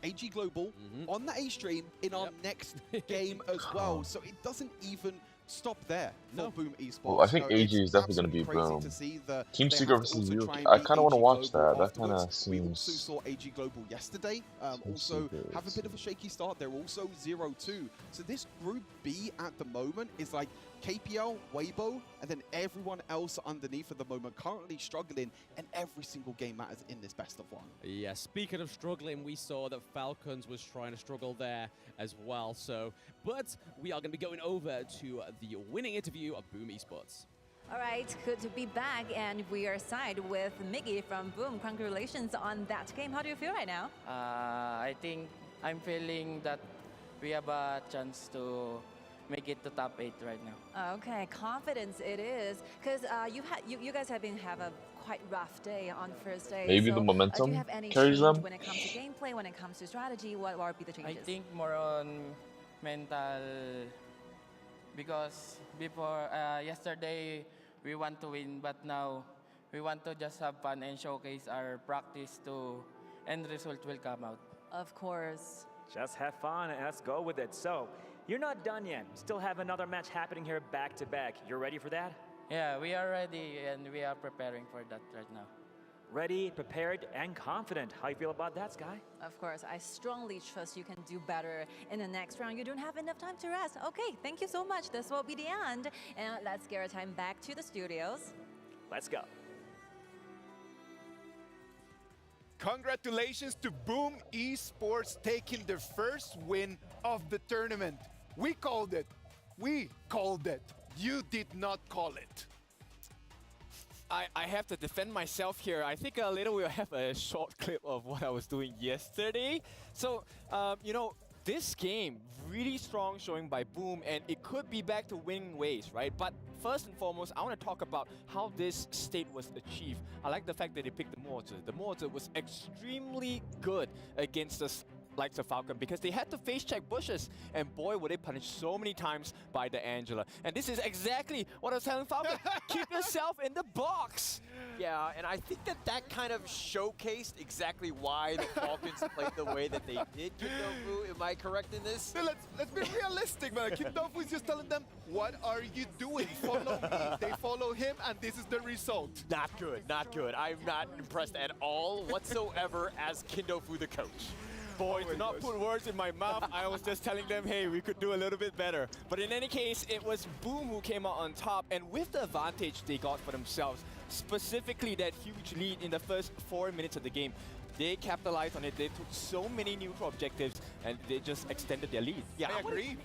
AG Global on the A stream in our next game as well. So it doesn't even stop there for Boom Esports. Well, I think So AG it's is definitely going to be absolutely Boom. crazy to see that Team they Secret have to versus also Vivo try Keys. and I beat kind of want to AG watch Global that. That kind of afterwards. We also seems. saw AG Global yesterday. Team Also Secret. have a bit of a shaky start. They're also 0-2. So this Group B at the moment is like KPL, Weibo, and then everyone else underneath at the moment currently struggling, and every single game matters in this best of one. Yeah, speaking of struggling, we saw that Falcons was trying to struggle there as well. So, but we are going to be going over to the winning interview of Boom Esports. All right, good to be back, and we are side with Miggy from Boom. Congratulations on that game. How do you feel right now? I think I'm feeling that we have a chance to make it to top 8 right now. Okay, confidence it is, because you guys have a quite rough day on first day. Maybe so, the do momentum you have any carries change them? when it comes to gameplay, when it comes to strategy? What would be the changes? I think more on mental, because before yesterday we want to win, but now we want to just have fun and showcase our practice to end result will come out. Of course. Just have fun and let's go with it. So, you're not done yet. Still have another match happening here back to back. You're ready for that? Yeah, we are ready and we are preparing for that right now. Ready, prepared, and confident. How you feel about that, Sky? Of course, I strongly trust you can do better in the next round. You don't have enough time to rest. Okay, thank you so much. This will be the end. And let's get our time back to the studios. Let's go. Congratulations to Boom Esports taking their first win of the tournament. We called it. We called it. You did not call it. I have to defend myself here. I think later we'll have a short clip of what I was doing yesterday. So, you know, this game, really strong showing by Boom, and it could be back to winning ways, right? But first and foremost, I want to talk about how this state was achieved. I like the fact that they picked the Mortar. The Mortar was extremely good against the likes of Falcon because they had to face check bushes, and boy, were they punished so many times by the Angela. And this is exactly what I was telling Falcon. Keep yourself in the box. Yeah, and I think that kind of showcased exactly why the Falcons played the way that they did. Kim Do-fu, am I correct in this? So let's be realistic, man. Kim Do-fu is just telling them, what are you doing? Follow me. They follow him, and this is the result. Not good, not good. I'm not impressed at all whatsoever as Kim Do-fu, the coach. Boys, do not put words in my mouth. I was just telling them, hey, we could do a little bit better. But in any case, it was Boom who came out on top, and with the advantage they got for themselves, specifically that huge lead in the first 4 minutes of the game, they capitalized on it. They took so many neutral objectives, and they just extended their lead. Yeah, I agree.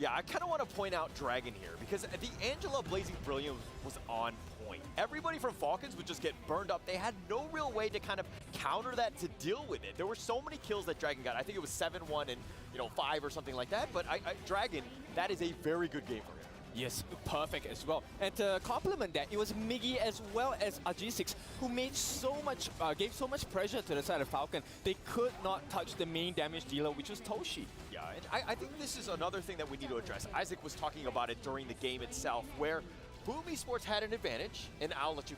Yeah, I kind of want to point out Dragon here, because the Angela Blazing Brilliance was on point. Everybody from Falcons would just get burned up. They had no real way to kind of counter that, to deal with it. There were so many kills that Dragon got. I think it was 7-1 and 5 or something like that. But Dragon, that is a very good game for him. Yes, perfect as well. And to complement that, it was Miggy as well as RG6 who made so much, gave so much pressure to the side of Falcon. They could not touch the main damage dealer, which was Toshi. Yeah, and I think this is another thing that we need to address. Isaac was talking about it during the game itself, where Boom Esports had an advantage, and I'll let you.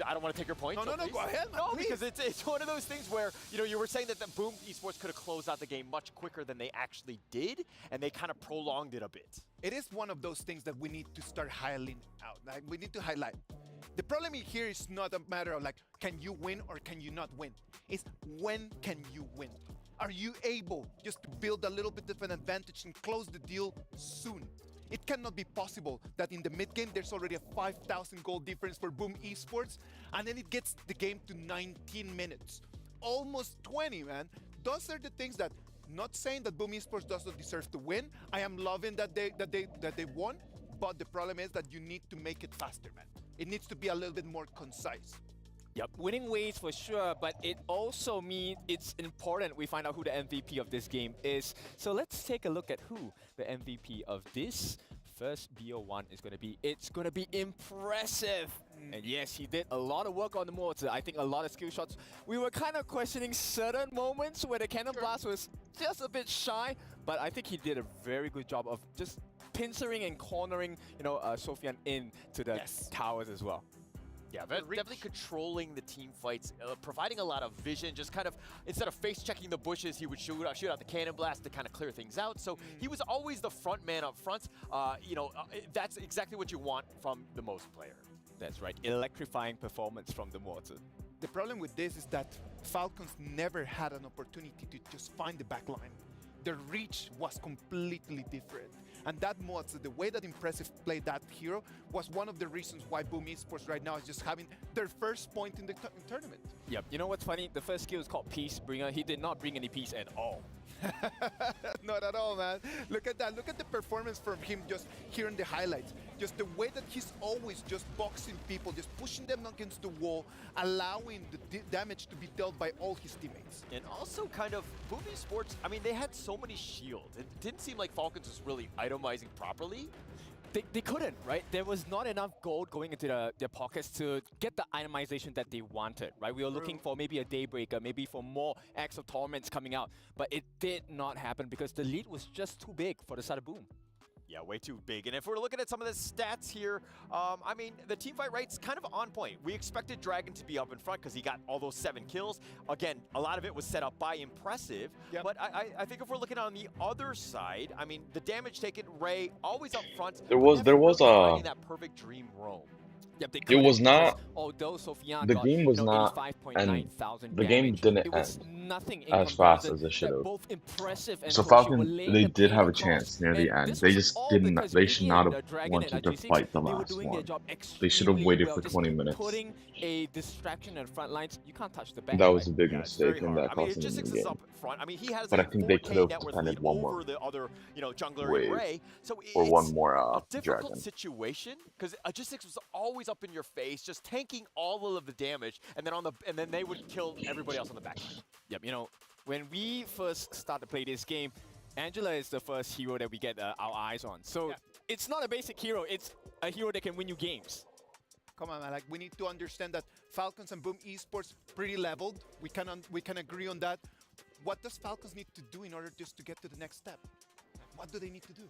I don't want to take your point. No, go ahead. No, please. because it's one of those things where you were saying that the Boom Esports could have closed out the game much quicker than they actually did, and they kind of prolonged it a bit. It is one of those things that we need to start highlighting out. Like, we need to highlight. The problem here is not a matter of like, can you win or can you not win? It's when can you win? Are you able just to build a little bit of an advantage and close the deal soon? It cannot be possible that in the mid-game there's already a 5,000 goal difference for Boom Esports, and then it gets the game to 19 minutes. Almost 20, man. Those are the things that, not saying that Boom Esports doesn't deserve to win. I am loving that they won, but the problem is that you need to make it faster, man. It needs to be a little bit more concise. Yep, winning ways for sure, but it also means it's important we find out who the MVP of this game is. So let's take a look at who the MVP of this first BO1 is going to be. It's going to be impressive. And yes, he did a lot of work on the mortar. I think a lot of skill shots. We were kind of questioning certain moments where the cannon blast was just a bit shy, but I think he did a very good job of just pincering and cornering, Sofian into the towers as well. Yeah, definitely controlling the team fights, providing a lot of vision, just kind of, instead of face-checking the bushes, he would shoot out the cannon blast to kind of clear things out. So he was always the front man up front. That's exactly what you want from the most player. That's right, electrifying performance from the mortar. The problem with this is that Falcons never had an opportunity to just find the backline. The reach was completely different. And that mods, the way that Impressive played that hero was one of the reasons why Boom Esports right now is just having their first point in the tournament. Yep, you know what's funny? The first skill is called Peace Bringer. He did not bring any peace at all. Not at all, man. Look at that. Look at the performance from him just here in the highlights. Just the way that he's always just boxing people, just pushing them against the wall, allowing the damage to be dealt by all his teammates. And also kind of, Boom Esports, I mean, they had so many shields. It didn't seem like Falcons was really itemizing properly. They couldn't, right? There was not enough gold going into their pockets to get the itemization that they wanted, right? We were looking for maybe a Daybreaker, maybe for more Acts of Torments coming out, but it did not happen because the lead was just too big for the side of Boom. Yeah, way too big. And if we're looking at some of the stats here, I mean, the teamfight rate's kind of on point. We expected Dragon to be up in front because he got all those 7 kills. Again, a lot of it was set up by Impressive. Yep. But I think if we're looking on the other side, I mean, the damage taken, Ray, always up front. There was a that perfect dream roam. Yep, it was not. Although Sofian the game was not, and the game didn't end as fast as it should have. So Falcon, they did have a chance near the end. They just didn't. They should not have wanted to fight the last one. They should have waited for 20 minutes. Putting a distraction in front lines, you can't touch the back. That was a big mistake, and that cost them the game. I mean, he has but I think they could have defended one more the other, jungler wave, Ray. So or one more a difficult dragon. Situation because Logistics was always up in your face, just tanking all of the damage, and then they would kill everybody else on the back. Yep, when we first started to play this game, Angela is the first hero that we get our eyes on. So it's not a basic hero; it's a hero that can win you games. Come on, man. Like, we need to understand that Falcons and Boom Esports pretty leveled. We can agree on that. what does Falcons need to do in order just to get to the next step? What do they need to do?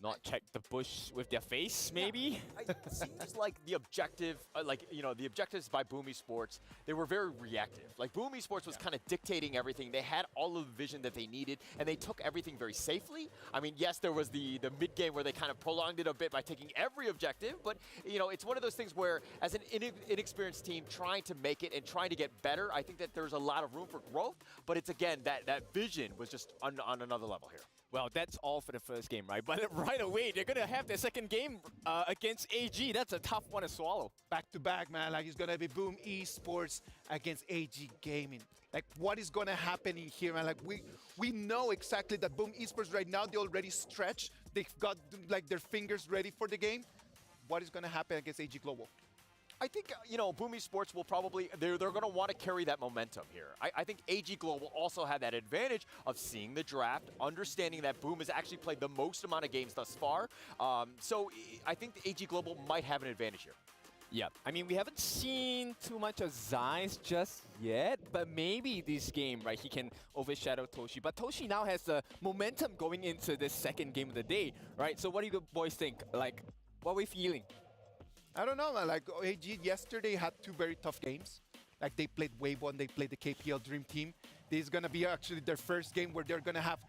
Not check the bush with their face, maybe? Yeah, it seems like the objective, the objectives by Boom Esports, they were very reactive. Like, Boom Esports was kind of dictating everything. They had all of the vision that they needed, and they took everything very safely. I mean, yes, there was the mid-game where they kind of prolonged it a bit by taking every objective, but, it's one of those things where, as an inexperienced team trying to make it and trying to get better, I think that there's a lot of room for growth, but it's, again, that vision was just on another level here. Well, that's all for the first game, right? But right away, they're going to have their second game against AG. That's a tough one to swallow. Back to back, man. Like, it's going to be Boom Esports against AG Gaming. Like, what is going to happen in here, man? Like, we know exactly that Boom Esports right now, they already stretched. They've got, like, their fingers ready for the game. What is going to happen against AG Global? I think, Boom Esports will probably, they're going to want to carry that momentum here. I think AG Global also had that advantage of seeing the draft, understanding that Boom has actually played the most amount of games thus far. So I think the AG Global might have an advantage here. Yeah, I mean, we haven't seen too much of Zeiss just yet, but maybe this game, right, he can overshadow Toshi. But Toshi now has the momentum going into this second game of the day, right? So what do you boys think? Like, what are we feeling? I don't know, man. Like, AG yesterday had two very tough games. Like, they played Weibo and they played the KPL Dream Team. This is going to be actually their first game where they're going to have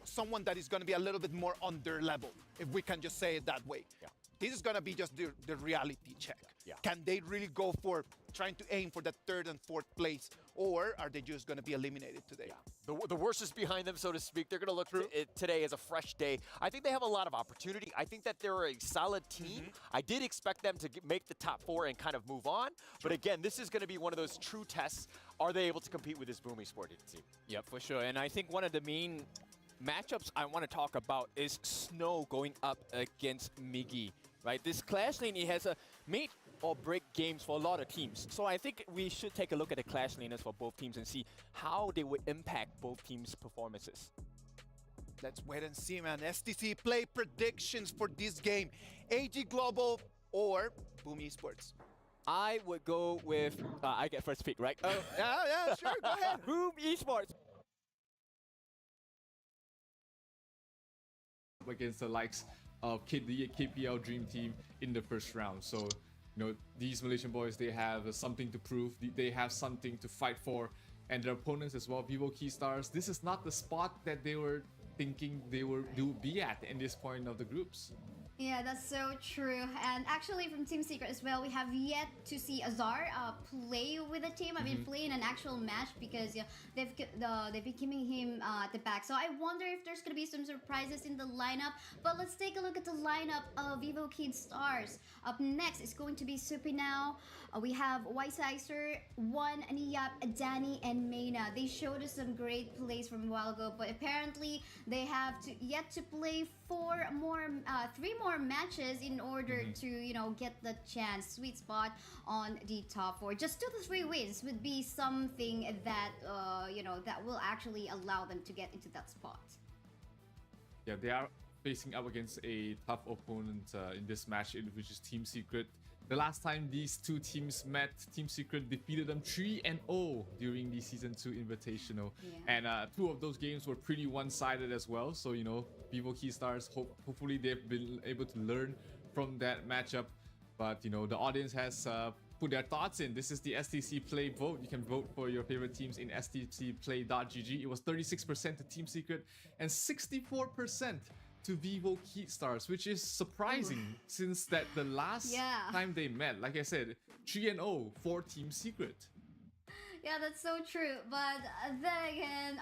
someone that is going to be a little bit more on their level, if we can just say it that way. Yeah. This is going to be just the reality check. Yeah. Can they really go for trying to aim for that third and fourth place, or are they just going to be eliminated today? Yeah. The worst is behind them, so to speak. They're going to look at today as a fresh day. I think they have a lot of opportunity. I think that they're a solid team. I did expect them to make the top 4 and kind of move on. But again, this is going to be one of those true tests. Are they able to compete with this Boom Esports team? Yeah, for sure. And I think one of the main matchups I want to talk about is Snow going up against Miggy. Right, this Clash lane, it has a make or break games for a lot of teams. So I think we should take a look at the Clash laners for both teams and see how they would impact both teams' performances. Let's wait and see, man. STC play predictions for this game. AG Global or Boom Esports? I would go with, I get first pick, right? Yeah, sure, go ahead. Boom Esports. Against the likes of the KPL Dream Team in the first round. So, these Malaysian boys, they have something to prove. They have something to fight for. And their opponents as well, Vivo Keystars, this is not the spot that they were thinking they would be at in this point of the groups. Yeah, that's so true. And actually from Team Secret as well, we have yet to see Azar play with the team. I mean, play in an actual match because they've been keeping him at the back. So I wonder if there's going to be some surprises in the lineup. But let's take a look at the lineup of Vivo Keystars. Up next is going to be Supinao. We have Weisizer, One, Niyap, Danny, and Mayna. They showed us some great plays from a while ago, but apparently they have yet to play 3 more matches in order to, get the chance, sweet spot on the top 4. Just 2 to 3 wins would be something that, that will actually allow them to get into that spot. Yeah, they are facing up against a tough opponent in this match, which is Team Secret. The last time these two teams met, Team Secret defeated them 3-0 during the Season 2 Invitational. Yeah. And 2 of those games were pretty one-sided as well. So, Vivo Keystars, hopefully they've been able to learn from that matchup. But, the audience has put their thoughts in. This is the STC Play vote. You can vote for your favorite teams in stcplay.gg. It was 36% to Team Secret and 64% to Vivo Keystars, which is surprising since that the last time they met, like I said, 3-0 for Team Secret. Yeah, that's so true. But then again,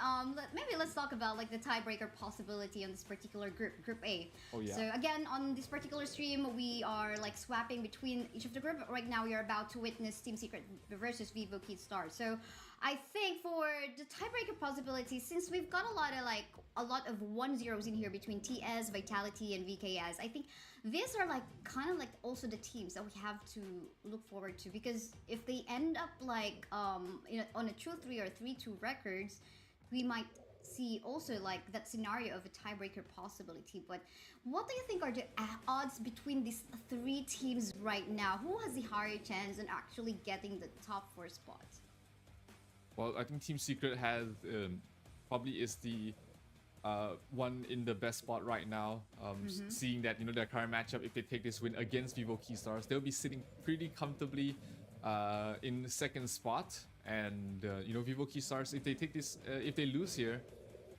maybe let's talk about like the tiebreaker possibility on this particular Group A. Oh yeah. So again, on this particular stream, we are like swapping between each of the group. Right now, we are about to witness Team Secret versus Vivo Keystars. So I think for the tiebreaker possibility, since we've got a lot of 1-0s in here between TS, Vitality, and VKS, I think these are like kind of like also the teams that we have to look forward to, because if they end up like on a 2-3 or 3-2 records, we might see also like that scenario of a tiebreaker possibility. But what do you think are the odds between these 3 teams right now? Who has the higher chance in actually getting the top 4 spots? Well, I think Team Secret has probably is the one in the best spot right now. Seeing that, you know, their current matchup, if they take this win against Vivo Keystars, they'll be sitting pretty comfortably in the second spot. And you know, Vivo Keystars, if they take this, if they lose here,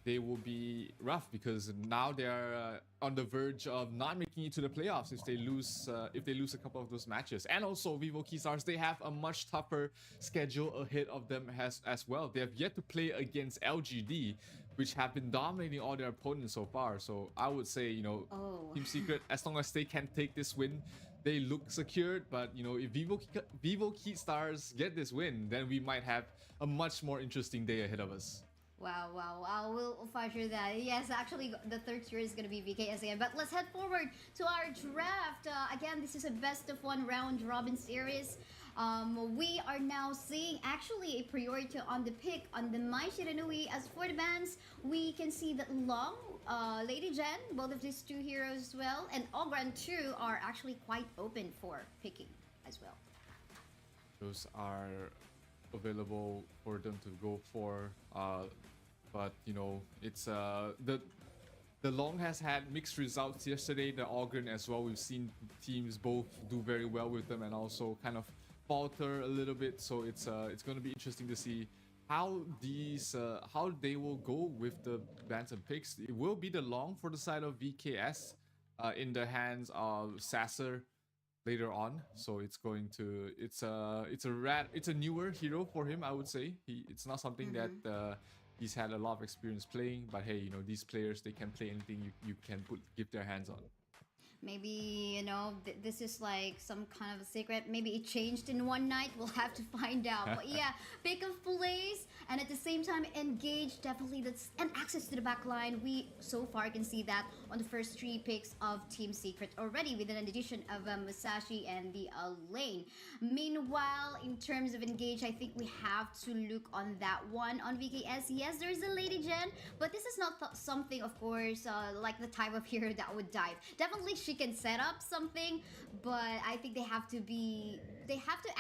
they will be rough, because now they are on the verge of not making it to the playoffs if they lose a couple of those matches. And also Vivo Keystars, they have a much tougher schedule ahead of them as well. They have yet to play against LGD, which have been dominating all their opponents so far. So I would say, you know, Team Secret, as long as they can take this win, they look secured. But you know, if Vivo Keystars get this win, then we might have a much more interesting day ahead of us. Wow, wow, wow. We'll feature that. Yes, actually, the third tier is going to be VKS again. But let's head forward to our draft. Again, this is a best of one round robin series. We are now seeing actually a priority on the pick on the Mai Shiranui. As for the bans, we can see that Long, Lady Jen, both of these two heroes as well, and Ogran too are actually quite open for picking as well. Those are available for them to go for. But you know, it's the Long has had mixed results yesterday, the Ogren as well. We've seen teams both do very well with them and also kind of falter a little bit. So it's going to be interesting to see how these how they will go with the bans and picks. It will be the Long for the side of VKS in the hands of Sasser later on. So it's going to it's a newer hero for him, I would say. It's not something that he's had a lot of experience playing, but hey, you know, these players, they can play anything you can give their hands on. Maybe, you know, this is like some kind of a secret. Maybe it changed in one night. We'll have to find out. But yeah, pick of plays and at the same time engage. Definitely that's and access to the back line. We so far can see that on the first three picks of Team Secret already, with an addition of Musashi and the lane. Meanwhile, in terms of engage, I think we have to look on that one on VKS. Yes, there's a Lady Jen, but this is not something, of course, like the type of hero that would dive. Definitely she can set up something, but I think they have to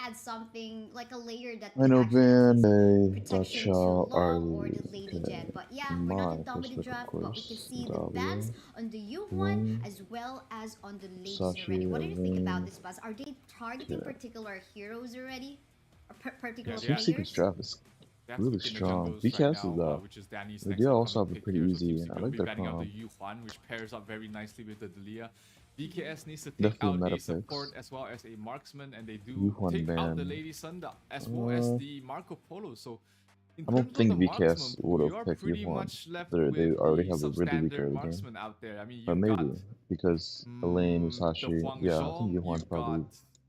add something like a layer that I know Van protection to Long or the Lady Jen. But yeah, we're not done with the draft, but we can see the bans on the Yuhuan as well as on the ladies already. What do you think about this buzz? Are they targeting particular heroes already? Or particular Team Secret's draft is really strong. VKS is they also have a pretty easy, and I like their comp. The Yuhuan, which pairs up very nicely with the Delia. VKS needs to take out a support as well as a marksman, and they do take out the Lady Sunda as well as the Marco Polo. So I don't think VKS would have picked Yuhuan. They already have a really weak early game. Out there. I mean, but maybe because Elaine, Musashi, yeah, I think Yuhuan's probably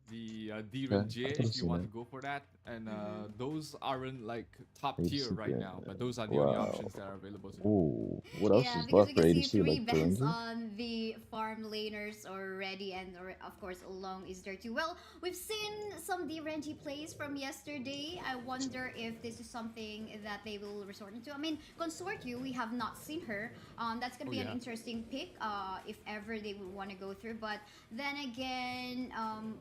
the D-J if you want to go for that, and those aren't like top tier right now, but those are the only options that are available. Ooh, what else is buff for ADC? Like bans on the farm laners already, and of course Long is there too. Well, we've seen some D-Renji plays from yesterday. I wonder if this is something that they will resort into. I mean, Consortio, we have not seen her. That's gonna be an interesting pick if ever they would want to go through. But then again,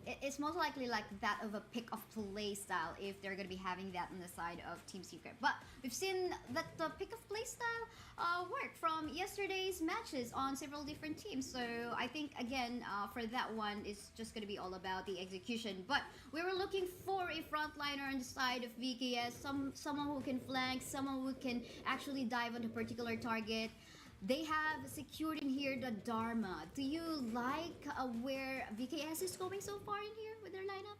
it's most likely like that of a pick of play style if they're going to be having that on the side of Team Secret. But we've seen that the pick of play style work from yesterday's matches on several different teams. So I think again for that one, it's just going to be all about the execution. But we were looking for a frontliner on the side of VKS, someone who can flank, someone who can actually dive on a particular target. They have secured in here the Dharma. Do you like where VKS is going so far in here with their lineup?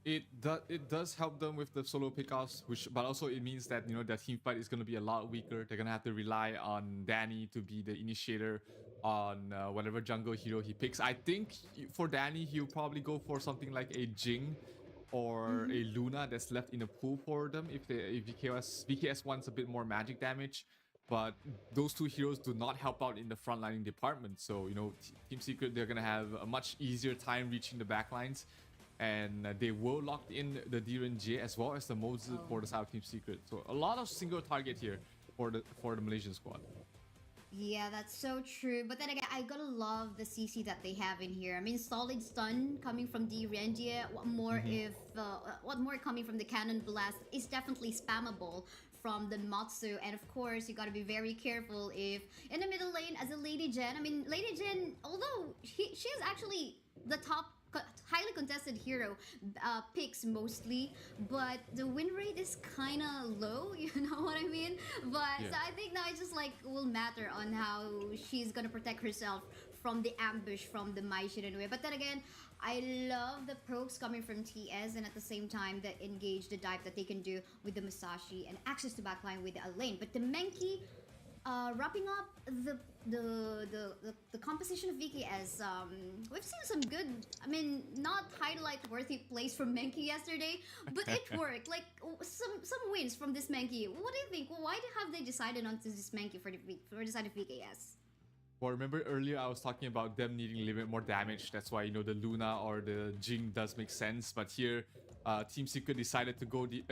It does help them with the solo pickoffs, but also it means that, you know, their team fight is going to be a lot weaker. They're going to have to rely on Danny to be the initiator on whatever jungle hero he picks. I think for Danny, he'll probably go for something like a Jing or a Luna that's left in a pool for them if VKS wants a bit more magic damage. But those two heroes do not help out in the frontlining department. So, you know, Team Secret, they're going to have a much easier time reaching the backlines. And they will lock in the D-J as well as the Moses for the South Team Secret. So a lot of single target here for the Malaysian squad. Yeah, that's so true. But then again, I gotta love the CC that they have in here. I mean, solid stun coming from D-Renji. What more coming from the Cannon Blast is definitely spammable from the Matsu. And of course, you got to be very careful if in the middle lane as a Lady Jen. I mean, Lady Jen, although she is actually the top highly contested hero picks mostly, but the win rate is kind of low, you know what I mean? But so I think now it just like will matter on how she's gonna protect herself from the ambush from the Mai Shiranui. But then again, I love the pokes coming from TS, and at the same time the engage, the dive that they can do with the Musashi and access to backline with the Elaine. But the Menki, wrapping up the composition of VKS, we've seen some good, I mean, not highlight worthy plays from Menki yesterday, but it worked. Like some wins from this Menki. What do you think? Why have they decided on this Menki for the side of VKS? Well, remember earlier I was talking about them needing a little bit more damage. That's why, you know, the Luna or the Jing does make sense. But here, Team Secret decided to go the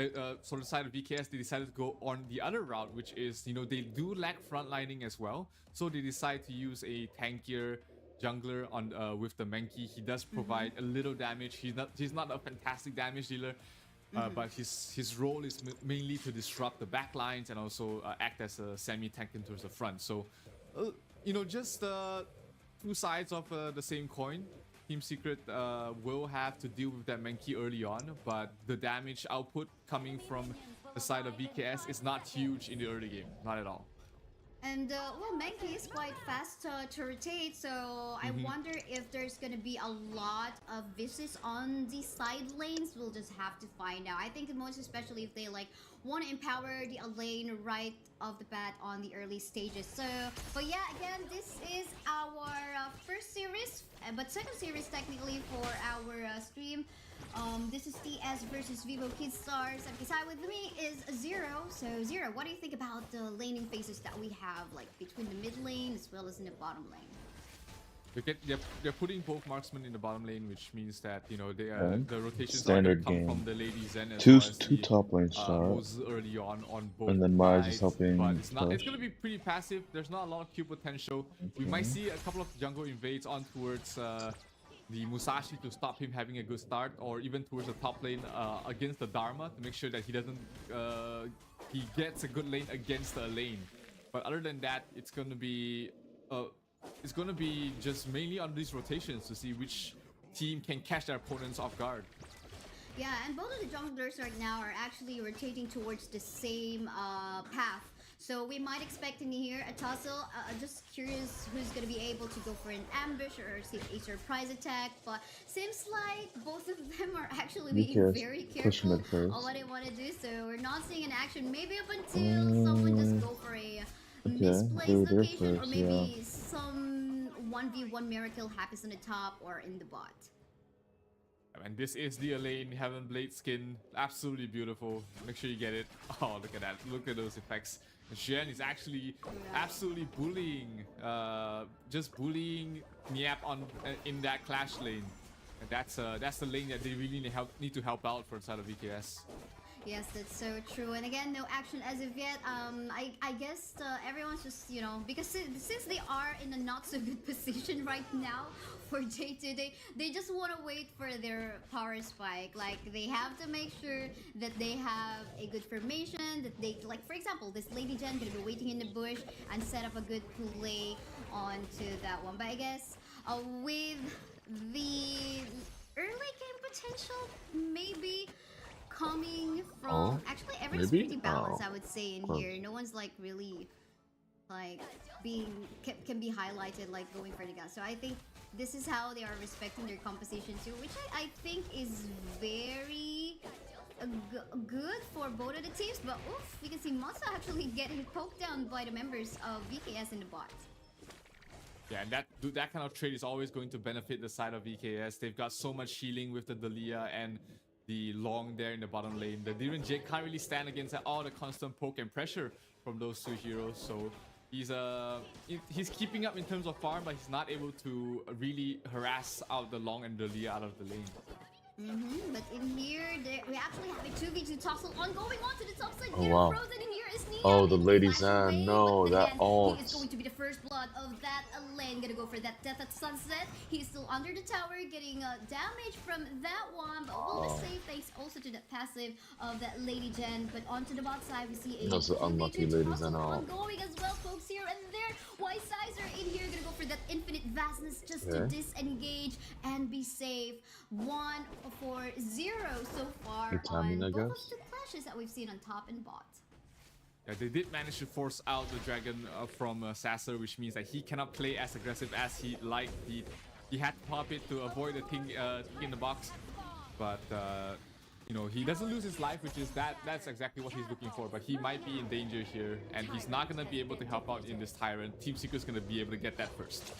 side of VKS. They decided to go on the other route, which is, you know, they do lack frontlining as well. So they decide to use a tankier jungler on with the Menki. He does provide a little damage. He's not a fantastic damage dealer. But his role is mainly to disrupt the backlines and also act as a semi-tank towards the front. So, you know, just two sides of the same coin. Team Secret will have to deal with that Menki early on, but the damage output coming from the side of VKS is not huge in the early game, not at all. And well, Menki is quite fast to rotate, so I wonder if there's gonna be a lot of visits on the side lanes. We'll just have to find out. I think most especially if they like want to empower the lane right off the bat on the early stages. So, but yeah, again, this is our first series, but second series technically for our stream. This is TS versus Vivo Kid Stars, and beside with me is Zero. So Zero, what do you think about the laning phases that we have, like between the mid lane as well as in the bottom lane? They're putting both marksmen in the bottom lane, which means that, you know, the rotations standard come game. from the Lady Zen as Two well as two the, top lane start, moves early on both and then Mars sides, is helping. but it's going to be pretty passive. There's not a lot of Q potential. We might see a couple of jungle invades on towards the Musashi to stop him having a good start, or even towards the top lane against the Dharma to make sure that he doesn't he gets a good lane against the lane. But other than that, it's going to be just mainly on these rotations to see which team can catch their opponents off guard. Yeah, and both of the junglers right now are actually rotating towards the same path. So we might expect in here a tussle. Just curious who's going to be able to go for an ambush or see a surprise attack. But seems like both of them are actually being very careful on what they want to do. So we're not seeing an action. Maybe up until someone just go for a misplaced location, or maybe some 1v1 miracle happens on the top or in the bot. And this is the Elaine Heaven Blade skin. Absolutely beautiful. Make sure you get it. Oh, look at that. Look at those effects. Shen is actually absolutely bullying, just bullying Niap on in that clash lane. And that's the lane that they really need to help out for the side of VKS. Yes, that's so true. And again, no action as of yet. I guess everyone's just, you know, because since they are in a not so good position right now for J2, they just want to wait for their power spike. Like, they have to make sure that they have a good formation, that they, like, for example, this Lady Jen gonna be waiting in the bush and set up a good play onto that one. But I guess with the early game potential, maybe coming from actually everyone's pretty balanced, I would say, in here. No one's like really like being can be highlighted like going for the gun. So I think this is how they are respecting their composition too, which I think is very good for both of the teams. But oof, you can see Masa actually getting poked down by the members of VKS in the bot. Yeah, and that kind of trade is always going to benefit the side of VKS. They've got so much healing with the Dalia and the Long there in the bottom lane. The Diren Jake can't really stand against all the constant poke and pressure from those two heroes. So he's keeping up in terms of farm, but he's not able to really harass out the Long and the Dalia out of the lane. But in here, we actually have a 2v2 tussle ongoing onto the top side. Oh, Here, wow. Frozen in here is Nia. Oh, the Able to ladies, flash away, no, but that again, ult. he is going to be the first blood of that lane. Gonna go for that death at sunset. He's still under the tower, getting damage from that one, but will be safe thanks also to that passive of that Lady Jen. But onto the bot side, we see a Those are unlucky ladies and all. ongoing as well, folks, here and there. Wise Sizer in here, gonna go for that infinite vastness just to disengage and be safe. 1-4-0 so far timing, on I both guess. of the clashes that we've seen on top and bot. Yeah, they did manage to force out the dragon from Sasser, which means that he cannot play as aggressive as he liked. He had to pop it to avoid the thing in the box, but you know, he doesn't lose his life, which is that's exactly what he's looking for. But he might be in danger here, and he's not gonna be able to help out in this Tyrant. Team Secret's gonna be able to get that first.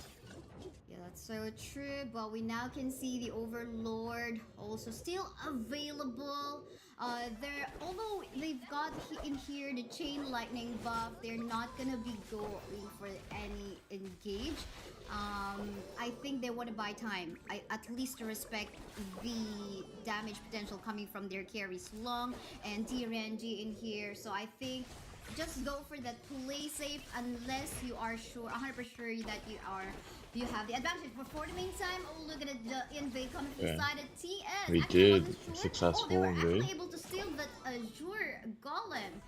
Yeah, that's so true, but we now can see the Overlord also still available. Although they've got in here the Chain Lightning buff, they're not gonna be going for any engage. I think they want to buy time, at least to respect the damage potential coming from their carries Long and TRNG in here. So I think just go for that play safe unless you are sure, 100% sure that you have the advantage. But for the meantime, oh, look at it, the invade coming from the side of TS. We did successful they were invade. actually able to steal that Azure Golem.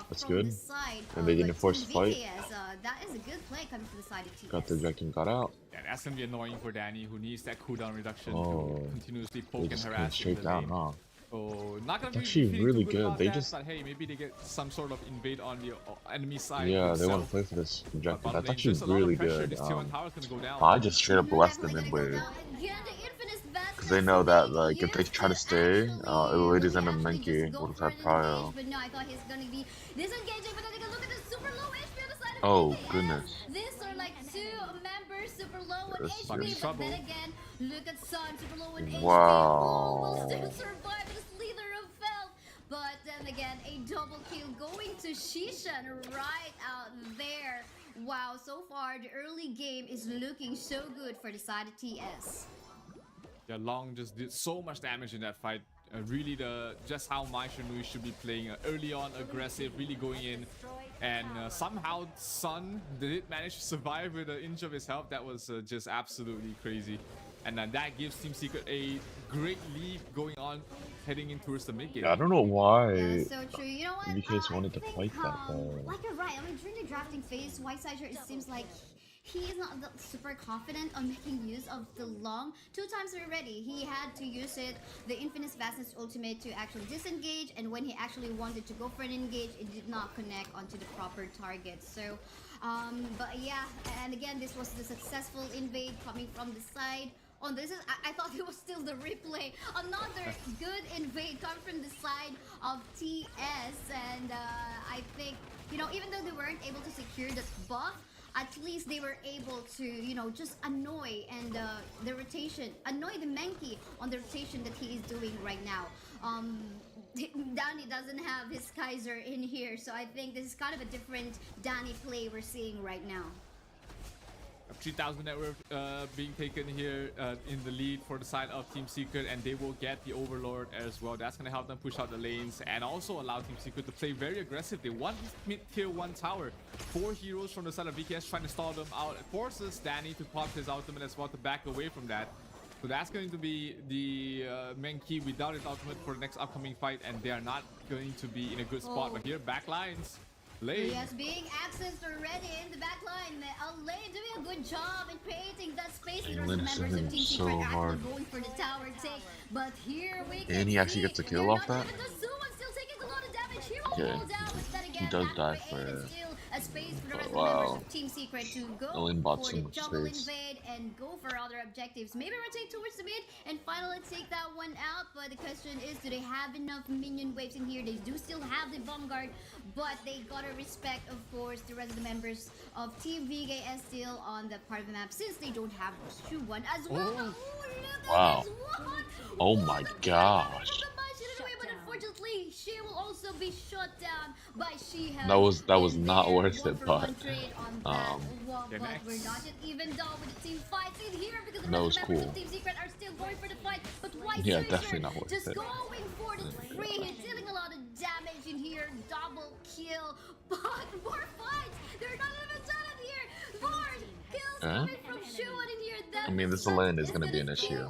That's from good. The side And they didn't force the fight. That is a good play coming from the side of TS. Got the Jack and got out. Yeah, that's gonna be annoying for Danny, who needs that cooldown reduction Oh, to continuously they poke and just came harass in straight the down, lane. huh? So not gonna be Actually feeling really too good. about They that, just but hey, maybe they get some sort of invade on the enemy side. yeah, they want themselves. to play for this objective. But That's lane, actually there's a lot of really pressure. good. This tier 1 tower's gonna go down. I just straight up blessed them in wave. Because they know that like if they try to stay, the ladies and the Menki would have had prio. But no, I thought he's gonna be disengaging, but then take a look at the super low HP on the side of Oh TS. goodness. These are like two members super low on This HP, is but then again, look at Sun super low on HP. Wow. Will still survive the Slither of Felt. But then again, a double kill going to Shishan right out there. Wow, so far the early game is looking so good for the side of TS. Yeah, Long just did so much damage in that fight. Really, just how Mai Shanui should be playing early on, aggressive, really going in. And somehow Sun did manage to survive with an inch of his health. That was just absolutely crazy. And that gives Team Secret a great lead going on, heading in towards the mid game. Yeah, I don't know why Yeah, so true. You know what? BKs wanted to I think, fight that though. like you're right. I mean, during the drafting phase, Whitesider, it seems like he is not super confident on making use of the Long. 2 times already, he had to use it, the Infinite Vastness ultimate, to actually disengage, and when he actually wanted to go for an engage, it did not connect onto the proper target. So, but yeah, and again, this was the successful invade coming from the side. Oh, this is, I thought it was still the replay. Another good invade coming from the side of TS, and I think, you know, even though they weren't able to secure the buff, at least they were able to, you know, just annoy and the rotation, annoy the Menki on the rotation that he is doing right now. Danny doesn't have his Kaiser in here, so I think this is kind of a different Danny play we're seeing right now. 3,000 network being taken here in the lead for the side of Team Secret, and they will get the Overlord as well. That's going to help them push out the lanes and also allow Team Secret to play very aggressive. They want this mid-tier 1 tower. 4 heroes from the side of BKS trying to stall them out. It forces Danny to pop his ultimate as well to back away from that. So that's going to be the Menki without his ultimate for the next upcoming fight, and they are not going to be in a good spot. But here, back lines. Lane. Yes, being accessed already in the back line. Lane doing a good job in creating that space. There's the members of Team Secret actually going for the tower take. But here we can And he actually gets a kill off that? Still taking a lot of damage. He will Okay. fall down, but then again, He does that die created for still a space for the rest wow. of the members of Team Secret to go Lane bought for so the much jungle space. invade and go for other objectives. Maybe rotate towards the mid and finally take that one out. But the question is, do they have enough minion waves in here? They do still have the Vanguard, but they gotta respect, of course, the rest of the members of Team VKS still on the part of the map, since they don't have Shu1 as well. Oh. Look Wow. at this one. Oh my gosh. But unfortunately, she will also be shot down by She-Hell. That was not worth it, but but we're not yet even done with the team fights in here, because the that rest was of the members cool. of Team Secret are still going for the fight. But Yeah, Suisher definitely not worth just it. going for the three. He's dealing a lot of damage in here. Double kill. But more fights. They're not even done in here. More kills coming from Shuan in here. I mean, this lane is going to be an issue.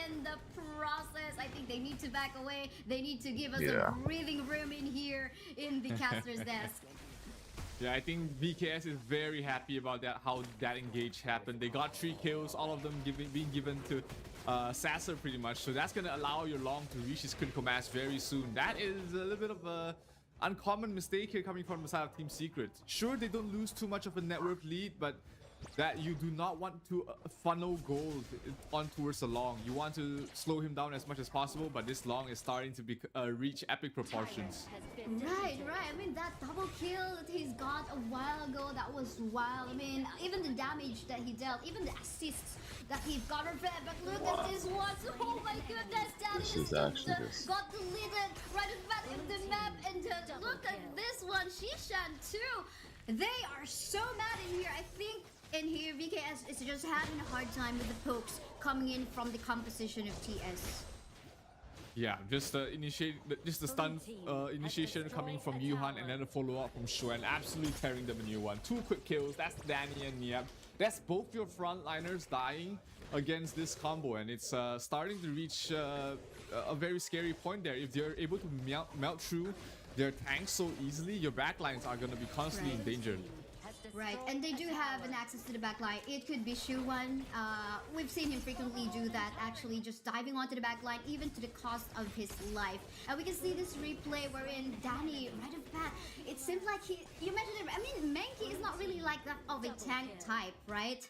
In the process, I think they need to back away. They need to give us Yeah. a breathing room in here in the caster's desk. Yeah, I think VKS is very happy about that, how that engage happened. They got 3 kills, all of them being given to Sasser pretty much. So that's going to allow your Long to reach his critical mass very soon. That is a little bit of a uncommon mistake here coming from the side of Team Secret. Sure, they don't lose too much of a network lead, but that you do not want to funnel gold on towards the Long. You want to slow him down as much as possible, but this Long is starting to reach epic proportions. Right. I mean, that double kill that he's got a while ago, that was wild. I mean, even the damage that he dealt, even the assists that he got her back. But look at this one. Oh my goodness, This is actually just... got deleted right at the back of the map. And look at this one, Shishan too. They are so mad in here. I think in here, VKS is just having a hard time with the pokes coming in from the composition of TS. Yeah, just the stun initiation coming from Yuhan and then a follow-up from Shuan, absolutely tearing them a new one. 2 quick kills, that's Danny and Niab. That's both your frontliners dying against this combo, and it's starting to reach a very scary point there. If they're able to melt through their tanks so easily, your backlines are going to be constantly in danger. Right, and they do have an access to the backline. It could be Shuwan. We've seen him frequently do that, actually just diving onto the backline, even to the cost of his life. And we can see this replay wherein Danny, right off the bat, it seems like you mentioned it, I mean, Menki is not really like that of a tank type, right?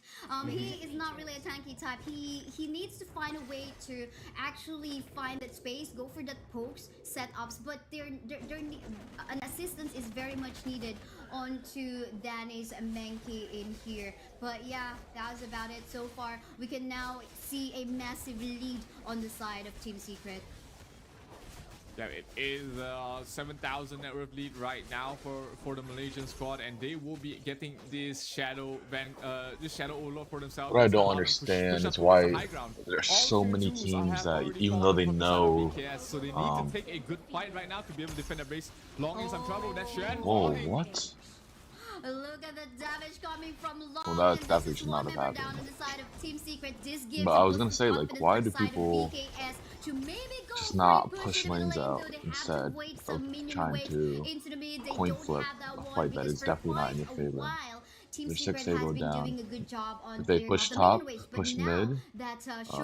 He is not really a tanky type. He needs to find a way to actually find that space, go for that pokes, setups, but an assistance is very much needed onto Danny's Menki in here. But yeah, that was about it so far. We can now see a massive lead on the side of Team Secret. Yeah, it is 7,000 net worth lead right now for the Malaysian squad, and they will be getting this Shadow Overlord for themselves. What I don't understand is why there's so many teams that, even though they know, so they need to take a good fight right now to be able to defend their base. Long in some trouble. That's Shen. Whoa, what? Look at the damage coming from Long. Well, that's definitely not a bad thing. But I was gonna say, like, why do people just not push lanes out instead of trying to coin flip a fight that is definitely not in your favor? There's 6 they go down. If they push top, push mid,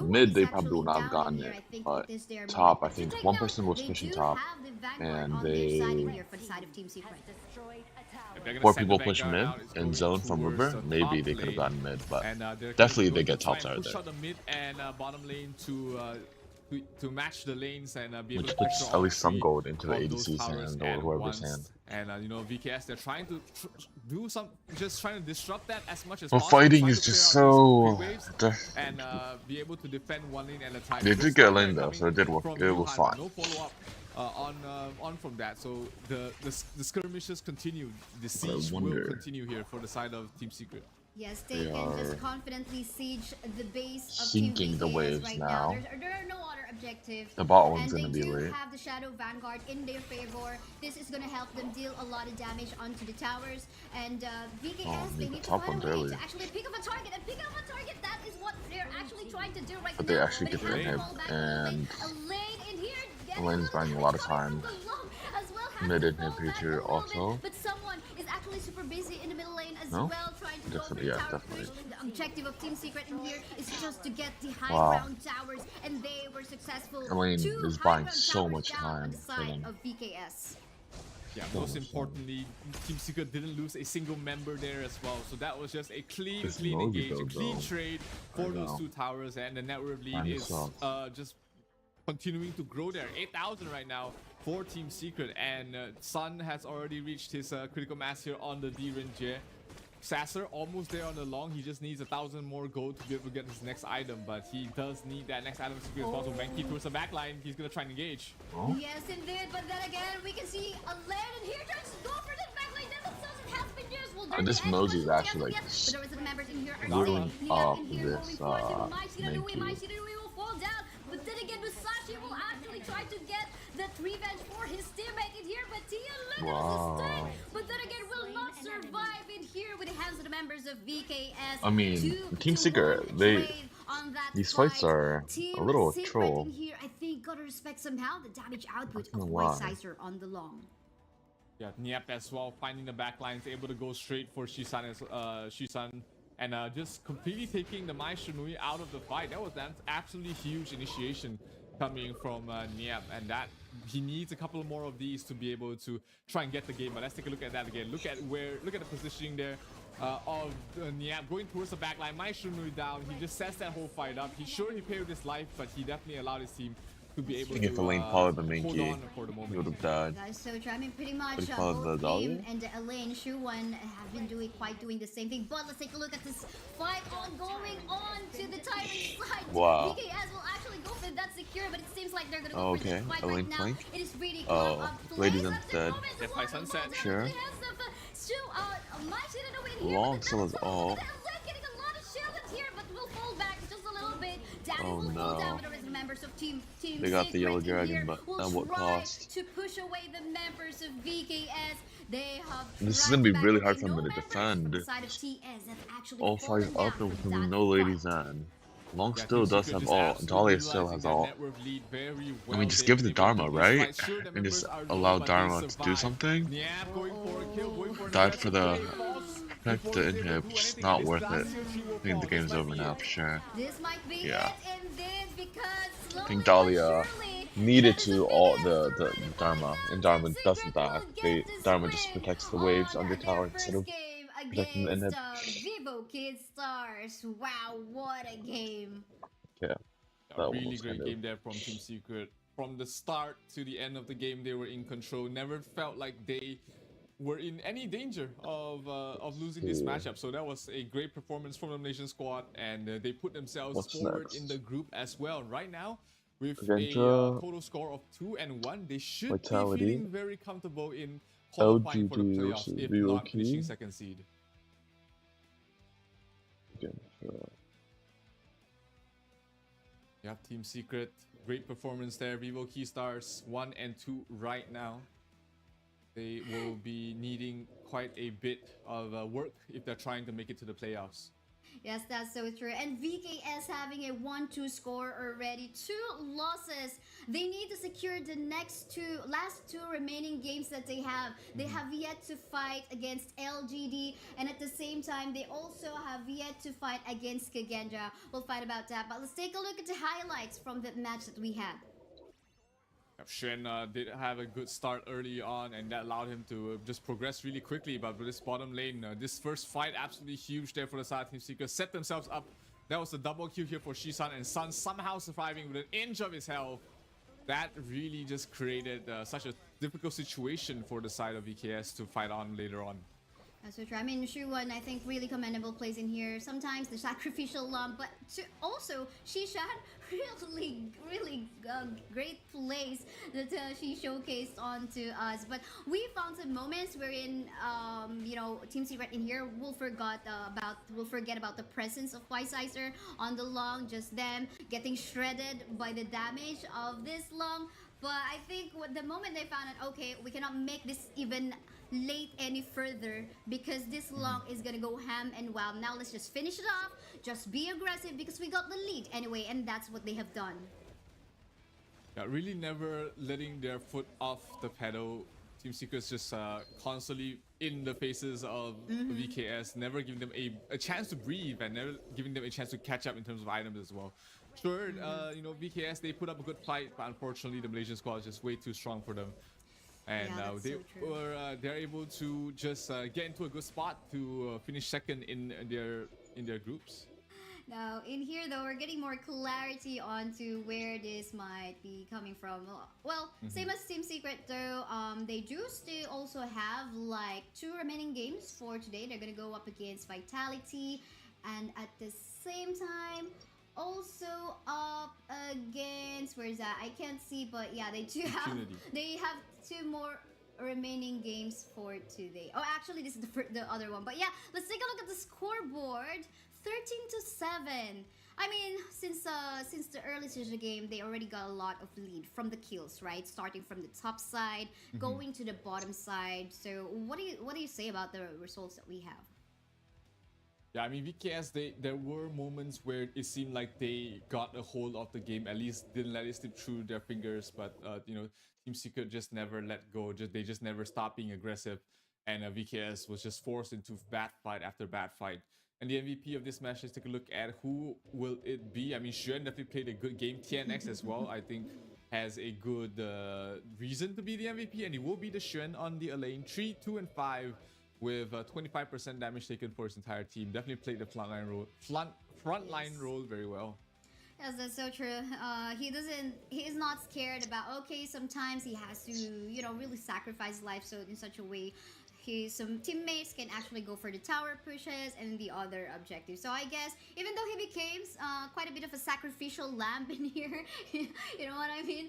mid they probably would not have gotten it. But top, I think one person was pushing top, and they... 4 people push mid and zone from river, maybe they could have gotten mid, but definitely they get top side there. The mid and bottom lane to match the lanes and be able Which to puts at least some gold into the ADC's hand or whoever's hand. And you know, VKS, they're trying to trying to disrupt that as much as well, possible. Fighting is just so... and be able to defend one lane at a time. They did get a lane though, so it did work. It was fine. No follow-up on from that, so the skirmishes continue. The siege will continue here for the side of Team Secret. Yes, they can just confidently siege the base of Team Sinking the waves right now. There are no other objectives. The bot one's and gonna be they do late. have the Shadow Vanguard in their favor. This is going to help them deal a lot of damage onto the towers. And VKS, they need to find a way to actually pick up a target. And pick up a target, that is what they're actually trying to do right now. But they actually get the hit, and the lane's buying a lot of time. Mid inhibitor also. But someone is actually super busy in the middle lane as No? well, trying to go for the tower push. The objective of Team Secret in here is just to get the high ground towers, and they were successful. The lane is buying so much time on the for side them. of VKS. Yeah, most importantly, Team Secret didn't lose a single member there as well. So that was just a clean engage, a clean trade for those 2 towers, and the network lead is just continuing to grow there. 8,000 right now for Team Secret, and Sun has already reached his critical mass here on the D-Ringe. Sasser almost there on the long. He just needs 1,000 more gold to be able to get his next item, but he does need that next item as well. So Menki towards the back line, he's gonna try and engage. Yes, indeed, but then again, we can see a lane, and here tries to go for the back line. That doesn't have been used. Well, this Mosey is actually like but there was a member in here blowing up this Menki. will fall down. But then again, Musashi will actually try to get that revenge for his teammate in here, but Tia, look at his stun. But then again, will not survive in here with the hands of the members of VKS. I mean, Team Secret, these fights are a little troll. In here, I think gotta respect somehow the damage output of why. Sizer on the long. Yeah, Niep as well, finding the backlines, able to go straight for Shisan and just completely taking the Mai Shinui out of the fight. That was an absolutely huge initiation coming from Niep, and that he needs a couple more of these to be able to try and get the game. But let's take a look at that again. Look at the positioning there of Niep going towards the backline. Mai Shinui down. He just sets that whole fight up. He's sure he paid with his life, but he definitely allowed his team to be able to if the lane followed the main hold key, on for the moment. he would have died. Guys, so I mean, pretty much But he followed the both him Dahlia? and Elaine Shuwon have been doing the same thing. But let's take a look at this fight ongoing on to the Tyrant side. Wow. VKS will actually go for that secure, but it seems like they're gonna go Oh, for this okay. fight Elaine right now. flank. It is really Ladies instead. Death by Sunset. Sure. Long still has all. Getting a lot of shield here, but will fall back just a little bit. Danny Oh, will fall no. down with the rest of the members of Team They got the Secret Yellow in Dragon, here. but Will at what try cost? to push away the members of VKS. They have This is tried gonna be back really away. hard for No them to members defend. from the side of TS have actually All fallen five down up and from with that no fight. ladies on. Long Yeah, still Team does Secret have just all. absolutely Dahlia still utilizing has that all. network lead very I mean, just well. give They've the been able to Dharma, win this right? fight. Sure, the And just members are allow low, but they Dharma to do survive. something. Niep going for a kill, going for Died an for the protect the inhib. Just not worth it. I think the game's over now for sure. This might be Yeah. it, and then because I think Dahlia needed to all the Dharma, and Dharma doesn't die. Dharma just protects the waves under tower instead of protecting the inhib. Vivo Kid Stars. Wow, what a game. Yeah. A That really was great kind of- game there from Team Secret. From the start to the end of the game, they were in control. Never felt like they were in any danger of losing this matchup. So that was a great performance from the Malaysian squad, and they put themselves What's forward next? in the group as well. Right now, with Kendra, a total score of 2-1, they should Vitality, be feeling very comfortable in qualifying for the LGD playoffs, if versus not VOK. finishing second seed. Again, You have Team Secret, great performance there. Vivo Key Stars 1 and 2 right now. They will be needing quite a bit of work if they're trying to make it to the playoffs. Yes, that's so true. And VKS having a 1-2 score already. 2 losses. They need to secure the last two remaining games that they have. They have yet to fight against LGD, and at the same time, they also have yet to fight against Kagendra. We'll fight about that, but let's take a look at the highlights from the match that we had. Shen did have a good start early on, and that allowed him to just progress really quickly. But with this bottom lane, this first fight absolutely huge there for the side of Team Secret. Set themselves up. That was the double kill here for Shisan, and Sun somehow surviving with an inch of his health. That really just created such a difficult situation for the side of VKS to fight on later on. That's so true. I mean, Shuwon, I think, really commendable plays in here. Sometimes the sacrificial lamb, but also Shishan, really great plays that she showcased onto us. But we found some moments wherein, Team Secret in here will forget about the presence of Weissizer on the long, just them getting shredded by the damage of this long. But I think the moment they found out, okay, we cannot make this even late any further because this long is gonna go ham and wow. Now let's just finish it off, just be aggressive because we got the lead anyway, and that's what they have done. Yeah, really never letting their foot off the pedal. Team Secret's just constantly in the faces of VKS, never giving them a chance to breathe and never giving them a chance to catch up in terms of items as well. Sure, VKS, they put up a good fight, but unfortunately the Malaysian squad is just way too strong for them. And they're able to just get into a good spot to finish second in their groups. Now, in here, though, we're getting more clarity onto where this might be coming from. Well, same as Team Secret, though, they do still also have, like, 2 remaining games for today. They're going to go up against Vitality, and at the same time, also up against, where is that? I can't see, but yeah, they do have, they have 2 more remaining games for today. Oh, actually, this is the other one. But yeah, let's take a look at the scoreboard 13-7. I mean, since the early stage of the game, they already got a lot of lead from the kills, right? Starting from the top side, going to the bottom side. So what do you say about the results that we have? Yeah, I mean, VKS, there were moments where it seemed like they got a hold of the game, at least didn't let it slip through their fingers, but you know, Team Secret just never let go. They just never stopped being aggressive, and VKS was just forced into bad fight after bad fight. And the MVP of this match, let's take a look at who will it be. I mean, Xuan definitely played a good game. TNX as well, I think, has a good reason to be the MVP, and it will be the Xuan on the lane. 3, 2, and 5 with 25% damage taken for his entire team. Definitely played the frontline role very well. Yes, that's so true. He is not scared about, okay, sometimes he has to, you know, really sacrifice life so in such a way some teammates can actually go for the tower pushes and the other objectives. So I guess even though he became quite a bit of a sacrificial lamb in here, you know what I mean?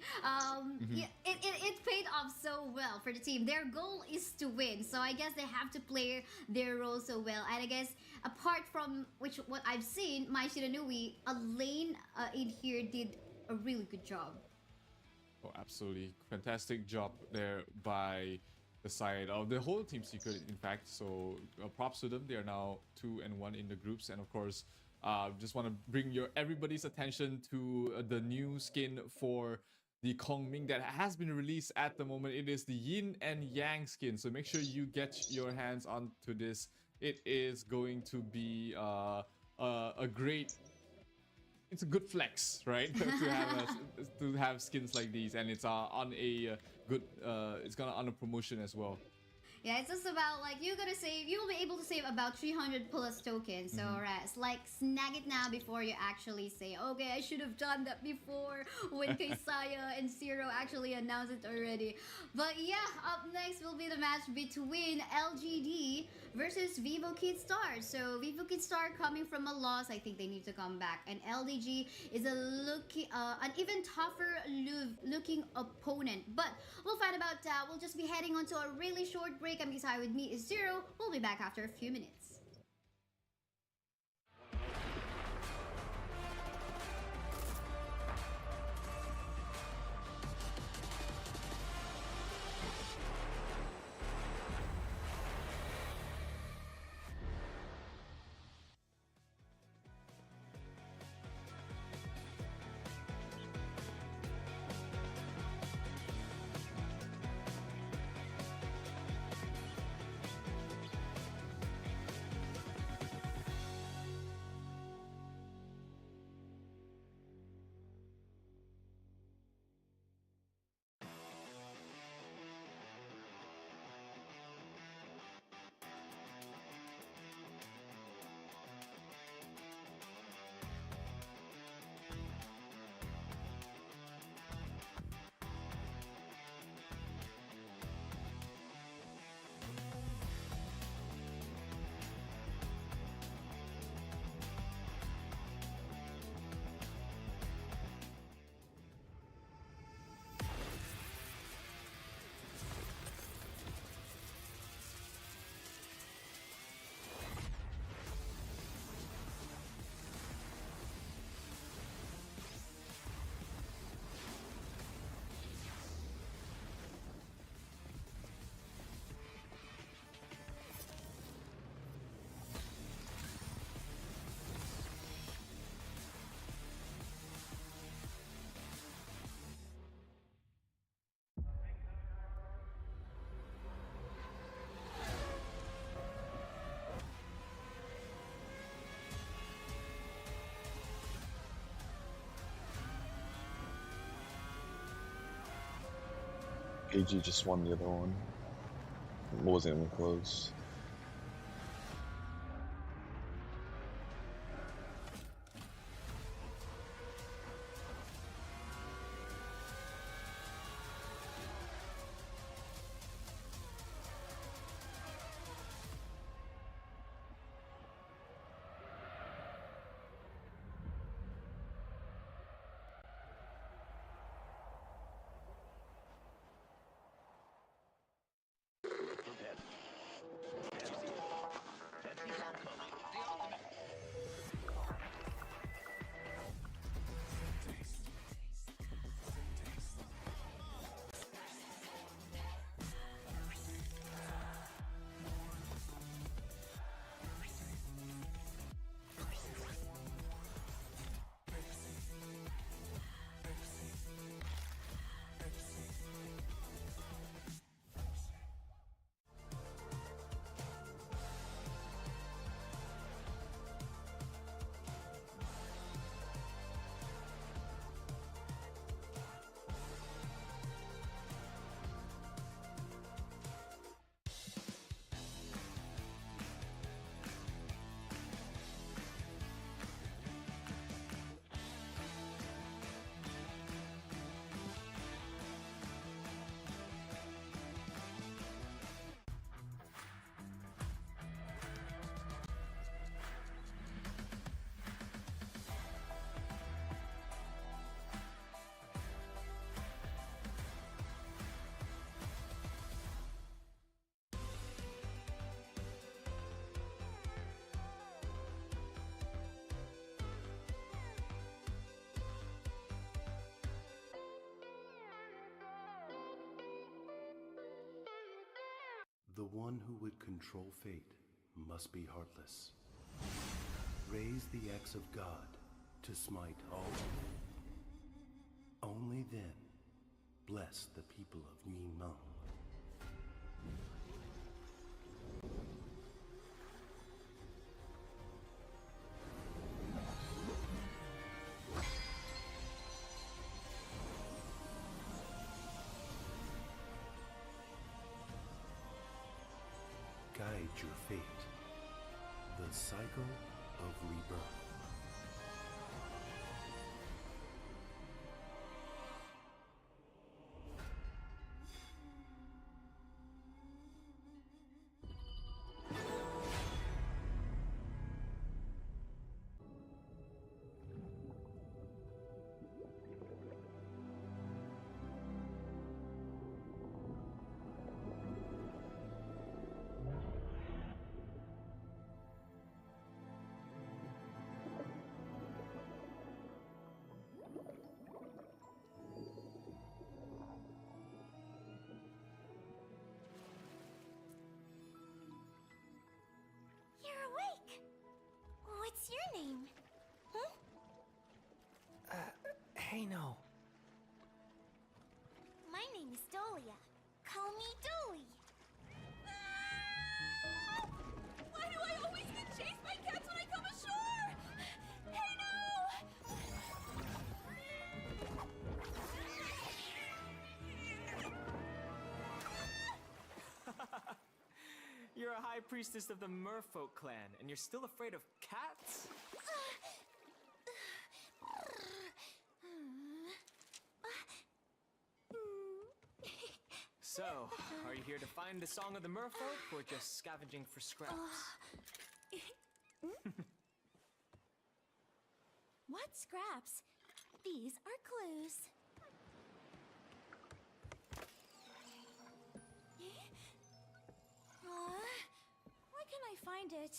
It paid off so well for the team. Their goal is to win, so I guess they have to play their role so well. And I guess apart from what I've seen, my Shiranui, a lane in here did a really good job. Oh, absolutely. Fantastic job there by the side of the whole Team Secret, in fact. So props to them. They are now 2-1 in the groups. And of course, just want to bring everybody's attention to the new skin for the Kongming that has been released at the moment. It is the Yin and Yang skin. So make sure you get your hands onto this. It is going to be a great... It's a good flex, right? to have skins like these, and it's on a good. It's gonna on a promotion as well. Yeah, it's just about like you'll be able to save about 300 plus tokens. So it's like snag it now before you actually say, okay, I should have done that before when Kaysaya and Zero actually announced it already. But yeah, up next will be the match between LGD versus Vivo Kid Star. So Vivo Kid Star coming from a loss, I think they need to come back. And LDG is an even tougher looking opponent. But we'll find about that. We'll just be heading on to a really short break. I'm Isai, with me is Zero. We'll be back after a few minutes. AG just won the other one. It wasn't even close. one who would control fate must be heartless. Raise the axe of God to smite all. Only then bless the people of Yingmeng. Guide your fate. The cycle of rebirth. What's your name? Hey, no. My name is Dolia. Call me Dolly. Why do I always get chased by cats when I come ashore? Hey, no! You're a high priestess of the Merfolk clan, and you're still afraid of cats? So, are you here to find the Song of the Merfolk, or just scavenging for scraps? What scraps? These are clues. Why can't I find it?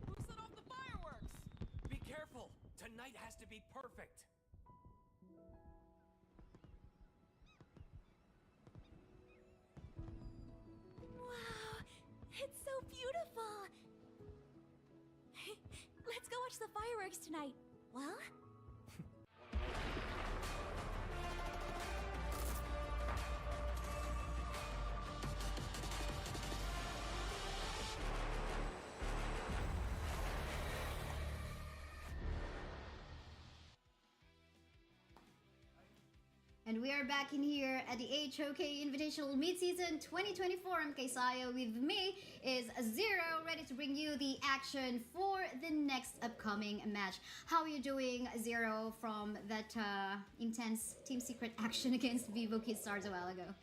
Who set off the fireworks? Be careful! Tonight has to be perfect! Wow, it's so beautiful! Let's go watch the fireworks tonight. Well? And we are back in here at the HOK Invitational Mid-Season 2024. I'm Kaysaya. With me is Zero, ready to bring you the action for the next upcoming match. How are you doing, Zero, from that intense Team Secret action against Vivo Stars a while ago?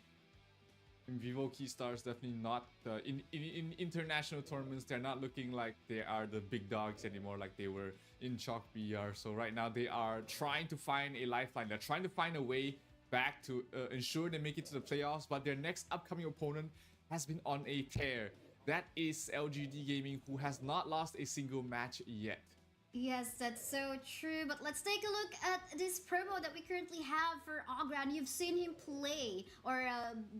Vivo Stars definitely not in international tournaments. They're not looking like they are the big dogs anymore, like they were in CHOK BR. So right now they are trying to find a lifeline. They're trying to find a way back to ensure they make it to the playoffs, but their next upcoming opponent has been on a tear. That is LGD Gaming, who has not lost a single match yet. Yes, that's so true. But let's take a look at this promo that we currently have for Ogran. You've seen him play or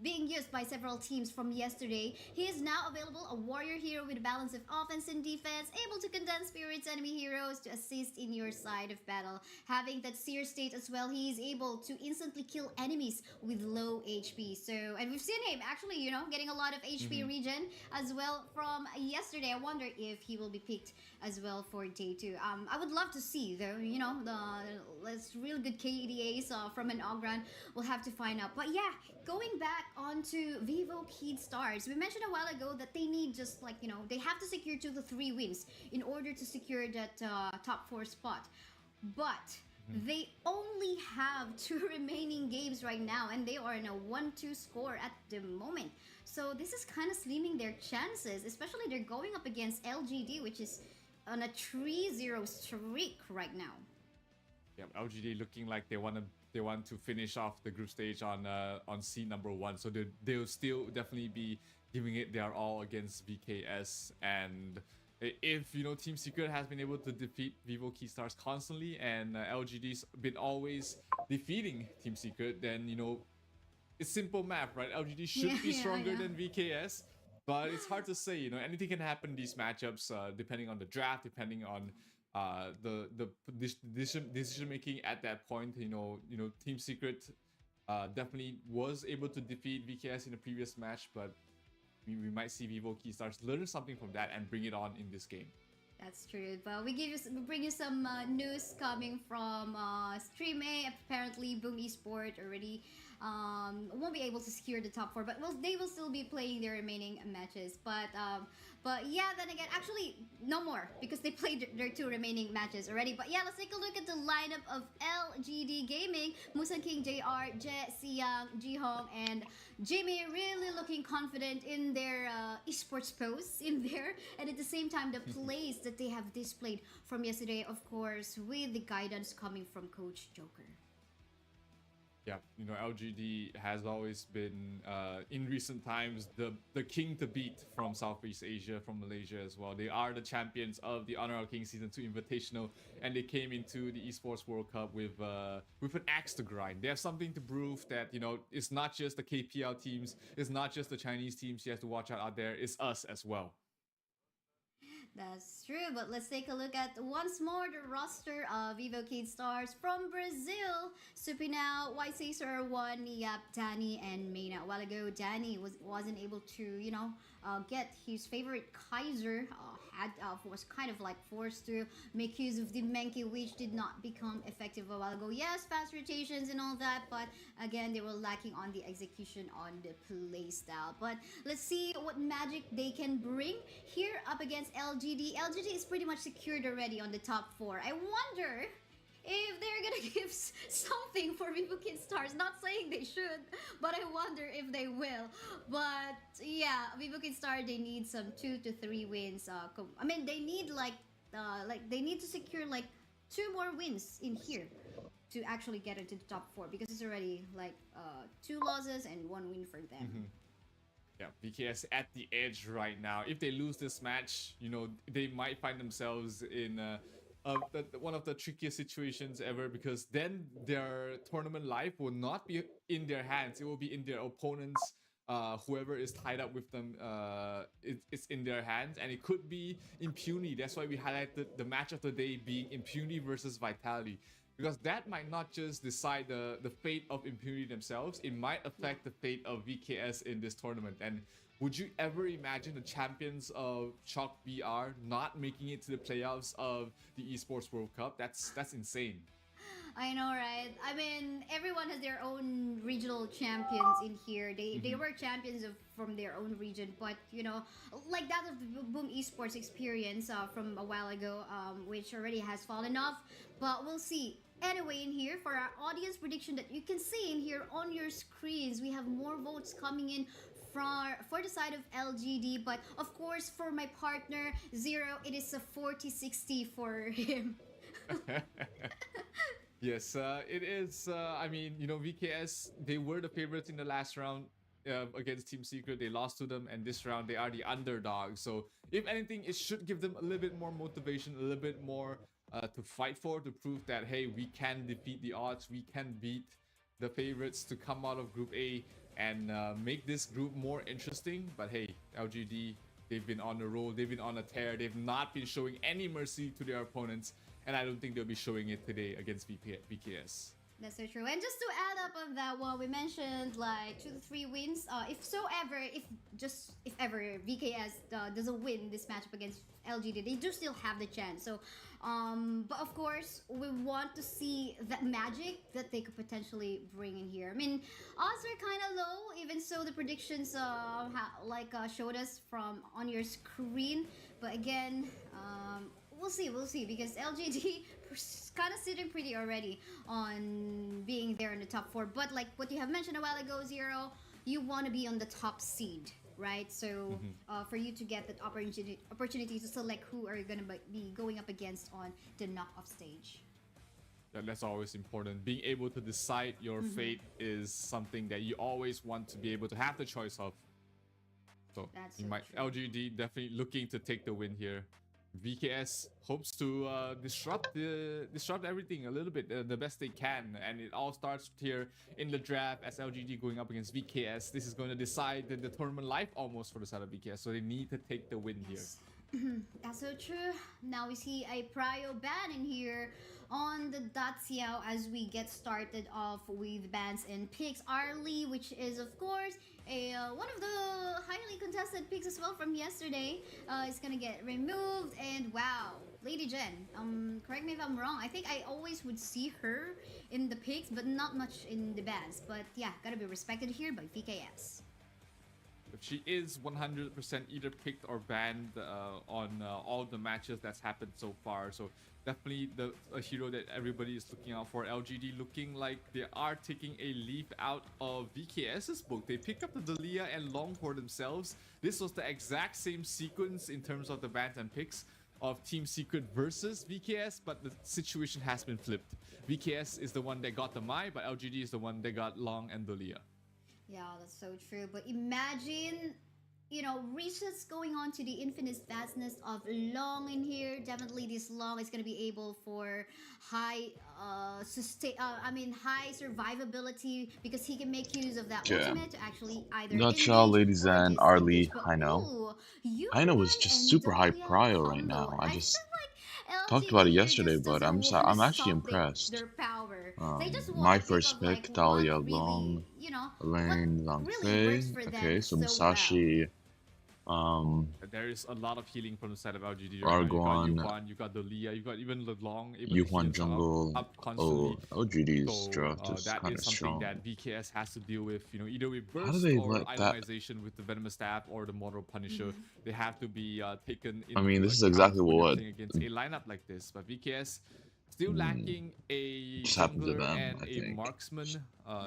being used by several teams from yesterday. He is now available, a warrior hero with a balance of offense and defense, able to condense spirits enemy heroes to assist in your side of battle. Having that seer state as well, he is able to instantly kill enemies with low HP. So, and we've seen him actually, you know, getting a lot of HP regen as well from yesterday. I wonder if he will be picked as well for day 2. I would love to see though, you know, the real good KDAs from an Ogran. We'll have to find out. But yeah, going back onto Vivo Stars, we mentioned a while ago that they need just like, you know, they have to secure 2 to 3 wins in order to secure that top 4 spot. But they only have 2 remaining games right now, and they are in a 1-2 score at the moment. So this is kind of slimming their chances, especially they're going up against LGD, which is on a 3-0 streak right now. Yeah, LGD looking like they want to finish off the group stage on seed number 1, so they'll still definitely be giving it their all against VKS. And if you know Team Secret has been able to defeat Vivo Stars constantly, and LGD's been always defeating Team Secret, then it's simple math, right? LGD should be stronger than VKS, but it's hard to say. Anything can happen in these matchups, depending on the draft, depending on the decision making at that point. Team Secret definitely was able to defeat VKS in the previous match, but we might see Vivo Keystars learn something from that and bring it on in this game. That's true, but we bring you some news coming from Stream A. Apparently, Boom Esports already won't be able to secure the top 4, but they will still be playing their remaining matches. But yeah, then again, actually no more because they played their 2 remaining matches already. But yeah, let's take a look at the lineup of LGD Gaming. Musan King, JR, Je, Siyang, Jihong, and Jimmy really looking confident in their esports posts in there, and at the same time the plays that they have displayed from yesterday, of course, with the guidance coming from Coach Joker. Yeah, LGD has always been, in recent times, the king to beat from Southeast Asia, from Malaysia as well. They are the champions of the Honor of Kings Season 2 Invitational, and they came into the Esports World Cup with an axe to grind. They have something to prove that, it's not just the KPL teams, it's not just the Chinese teams you have to watch out there, it's us as well. That's true, but let's take a look at once more the roster of Vivo Keystars from Brazil. Supinao, White Caesar, One, Yap, Danny, and Mayna. A while ago, Danny wasn't able to, get his favorite Kaiser. Was kind of like forced to make use of the Menki, which did not become effective a while ago. Yes, fast rotations and all that, but again, they were lacking on the execution on the play style. But let's see what magic they can bring here up against LGD. LGD is pretty much secured already on the top 4. I wonder if they're gonna give something for Vivo Keystars. Not saying they should, but I wonder if they will. But yeah, Vivo Keystars, they need some 2 to 3 wins. They need they need to secure like 2 more wins in here to actually get into the top 4, because it's already like 2 losses and 1 win for them. Yeah, VKS at the edge right now. If they lose this match, they might find themselves in one of the trickiest situations ever, because then their tournament life will not be in their hands. It will be in their opponents. Whoever is tied up with them, it's in their hands, and it could be Impunity. That's why we highlighted the match of the day being Impunity versus Vitality, because that might not just decide the fate of Impunity themselves, it might affect the fate of VKS in this tournament. And would you ever imagine the champions of HOK BR not making it to the playoffs of the Esports World Cup? That's insane. I know, right? Everyone has their own regional champions in here. They were champions from their own region, but like that of the Boom Esports experience from a while ago, which already has fallen off. But we'll see. Anyway, in here, for our audience prediction that you can see in here on your screens, we have more votes coming in for the side of LGD, but of course for my partner Zero, it is a 40-60 for him. Yes, it is. VKS, they were the favorites in the last round against Team Secret. They lost to them, and this round they are the underdog. So if anything, it should give them a little bit more motivation, a little bit more to fight for, to prove that, hey, we can defeat the odds, we can beat the favorites to come out of Group A and make this group more interesting. But hey, LGD, they've been on the roll, they've been on a tear, they've not been showing any mercy to their opponents, and I don't think they'll be showing it today against VKS. That's so true. And just to add up on that one, we mentioned like 2 to 3 wins. If ever VKS doesn't win this matchup against LGD, they do still have the chance. So, but of course, we want to see that magic that they could potentially bring in here. Odds are kind of low, even so the predictions showed us from on your screen. But again, we'll see, because LGD kind of sitting pretty already on being there in the top 4. But like what you have mentioned a while ago, Zero, you want to be on the top seed, right? So for you to get that opportunity to select who are you going to be going up against on the knockoff stage. That's always important. Being able to decide your fate is something that you always want to be able to have the choice of. So LGD definitely looking to take the win here. VKS hopes to disrupt everything a little bit, the best they can, and it all starts here in the draft as LGD going up against VKS. This is going to decide the tournament life almost for the side of VKS, so they need to take the win here. That's so true. Now we see a prio ban in here on the Daciao as we get started off with bans and picks. Arlie, which is of course one of the highly contested picks as well from yesterday, is gonna get removed. And wow, Lady Jen, correct me if I'm wrong, I think I always would see her in the picks but not much in the bans. But yeah, gotta be respected here by VKS. She is 100% either picked or banned on all the matches that's happened so far. So definitely a hero that everybody is looking out for. LGD looking like they are taking a leaf out of VKS's book. They pick up the Dalia and Long for themselves. This was the exact same sequence in terms of the bans and picks of Team Secret versus VKS, but the situation has been flipped. VKS is the one that got the Mai, but LGD is the one that got Long and Dalia. Yeah, that's so true. But imagine, you know, resets going on to the infinite vastness of Long in here. Definitely this Long is going to be able for high high survivability, because he can make use of that ultimate to actually either Gotcha, ladies and Arlie. I know is just super high prio right now. I just talked about it yesterday, but I'm actually impressed. My first pick, Dahlia Long, Elaine Zhangfei. Okay, so Musashi. There is a lot of healing from the side of LGD. Argon, you got Dalia, you got even the Long. Yuhuan Jungle. LGD's draft is that kind is of strong. That VKS has to deal with, you know, either with How do burst they or let itemization with the Venomous Staff or the Mortal Punisher. They have to be taken into I mean, this is exactly what against a lineup like this, but VKS still lacking a just happened to jungler them, and I a think. marksman.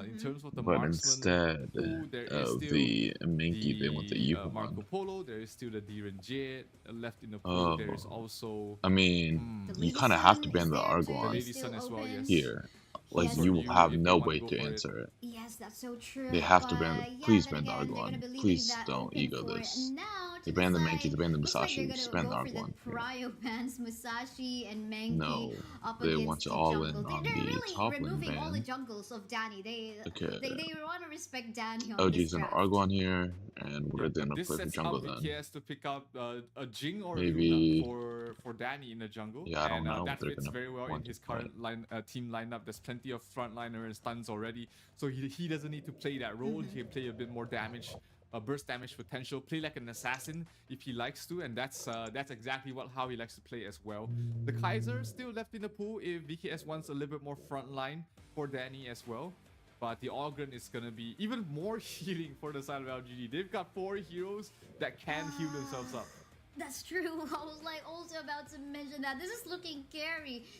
In terms of the But marksman, instead there is of still the Minky, they went the Yuhuan. Marco Polo. There is still the Diren Jade left in the pool. There is also. I mean, you kind of have to ban the Argon as well, yes. here. Like, Yes. you will have no way to answer it. Yes, that's so true. They have to ban. But, Please yeah, ban the then again, they're Argon. gonna be leaving Please that don't open ego for this. now They to ban the decide. Mankey, they ban the Looks like Musashi, they're just gonna ban the go for the Argon. prio bans, Musashi and Mankey No, up they against want to the all jungle. in on They're the really top lane removing all the ban. jungles of Danny. They want to respect Danny on OG's this an draft. Argon here, and what are they gonna This play for sets jungle up then? VKS to pick up a Jing or Maybe- Luna for Danny in the jungle. Yeah, I don't and know that what they're fits gonna very well in want his to play. current team lineup. There's plenty of frontliner and stuns already, so he doesn't need to play that role. He can play a bit more damage, burst damage potential, play like an assassin if he likes to, and that's exactly how he likes to play as well. The Kaiser still left in the pool if VKS wants a little bit more frontline for Danny as well. But the Ogren is going to be even more healing for the side of LGD. They've got 4 heroes that can heal themselves up. That's true. I was like also about to mention that this is looking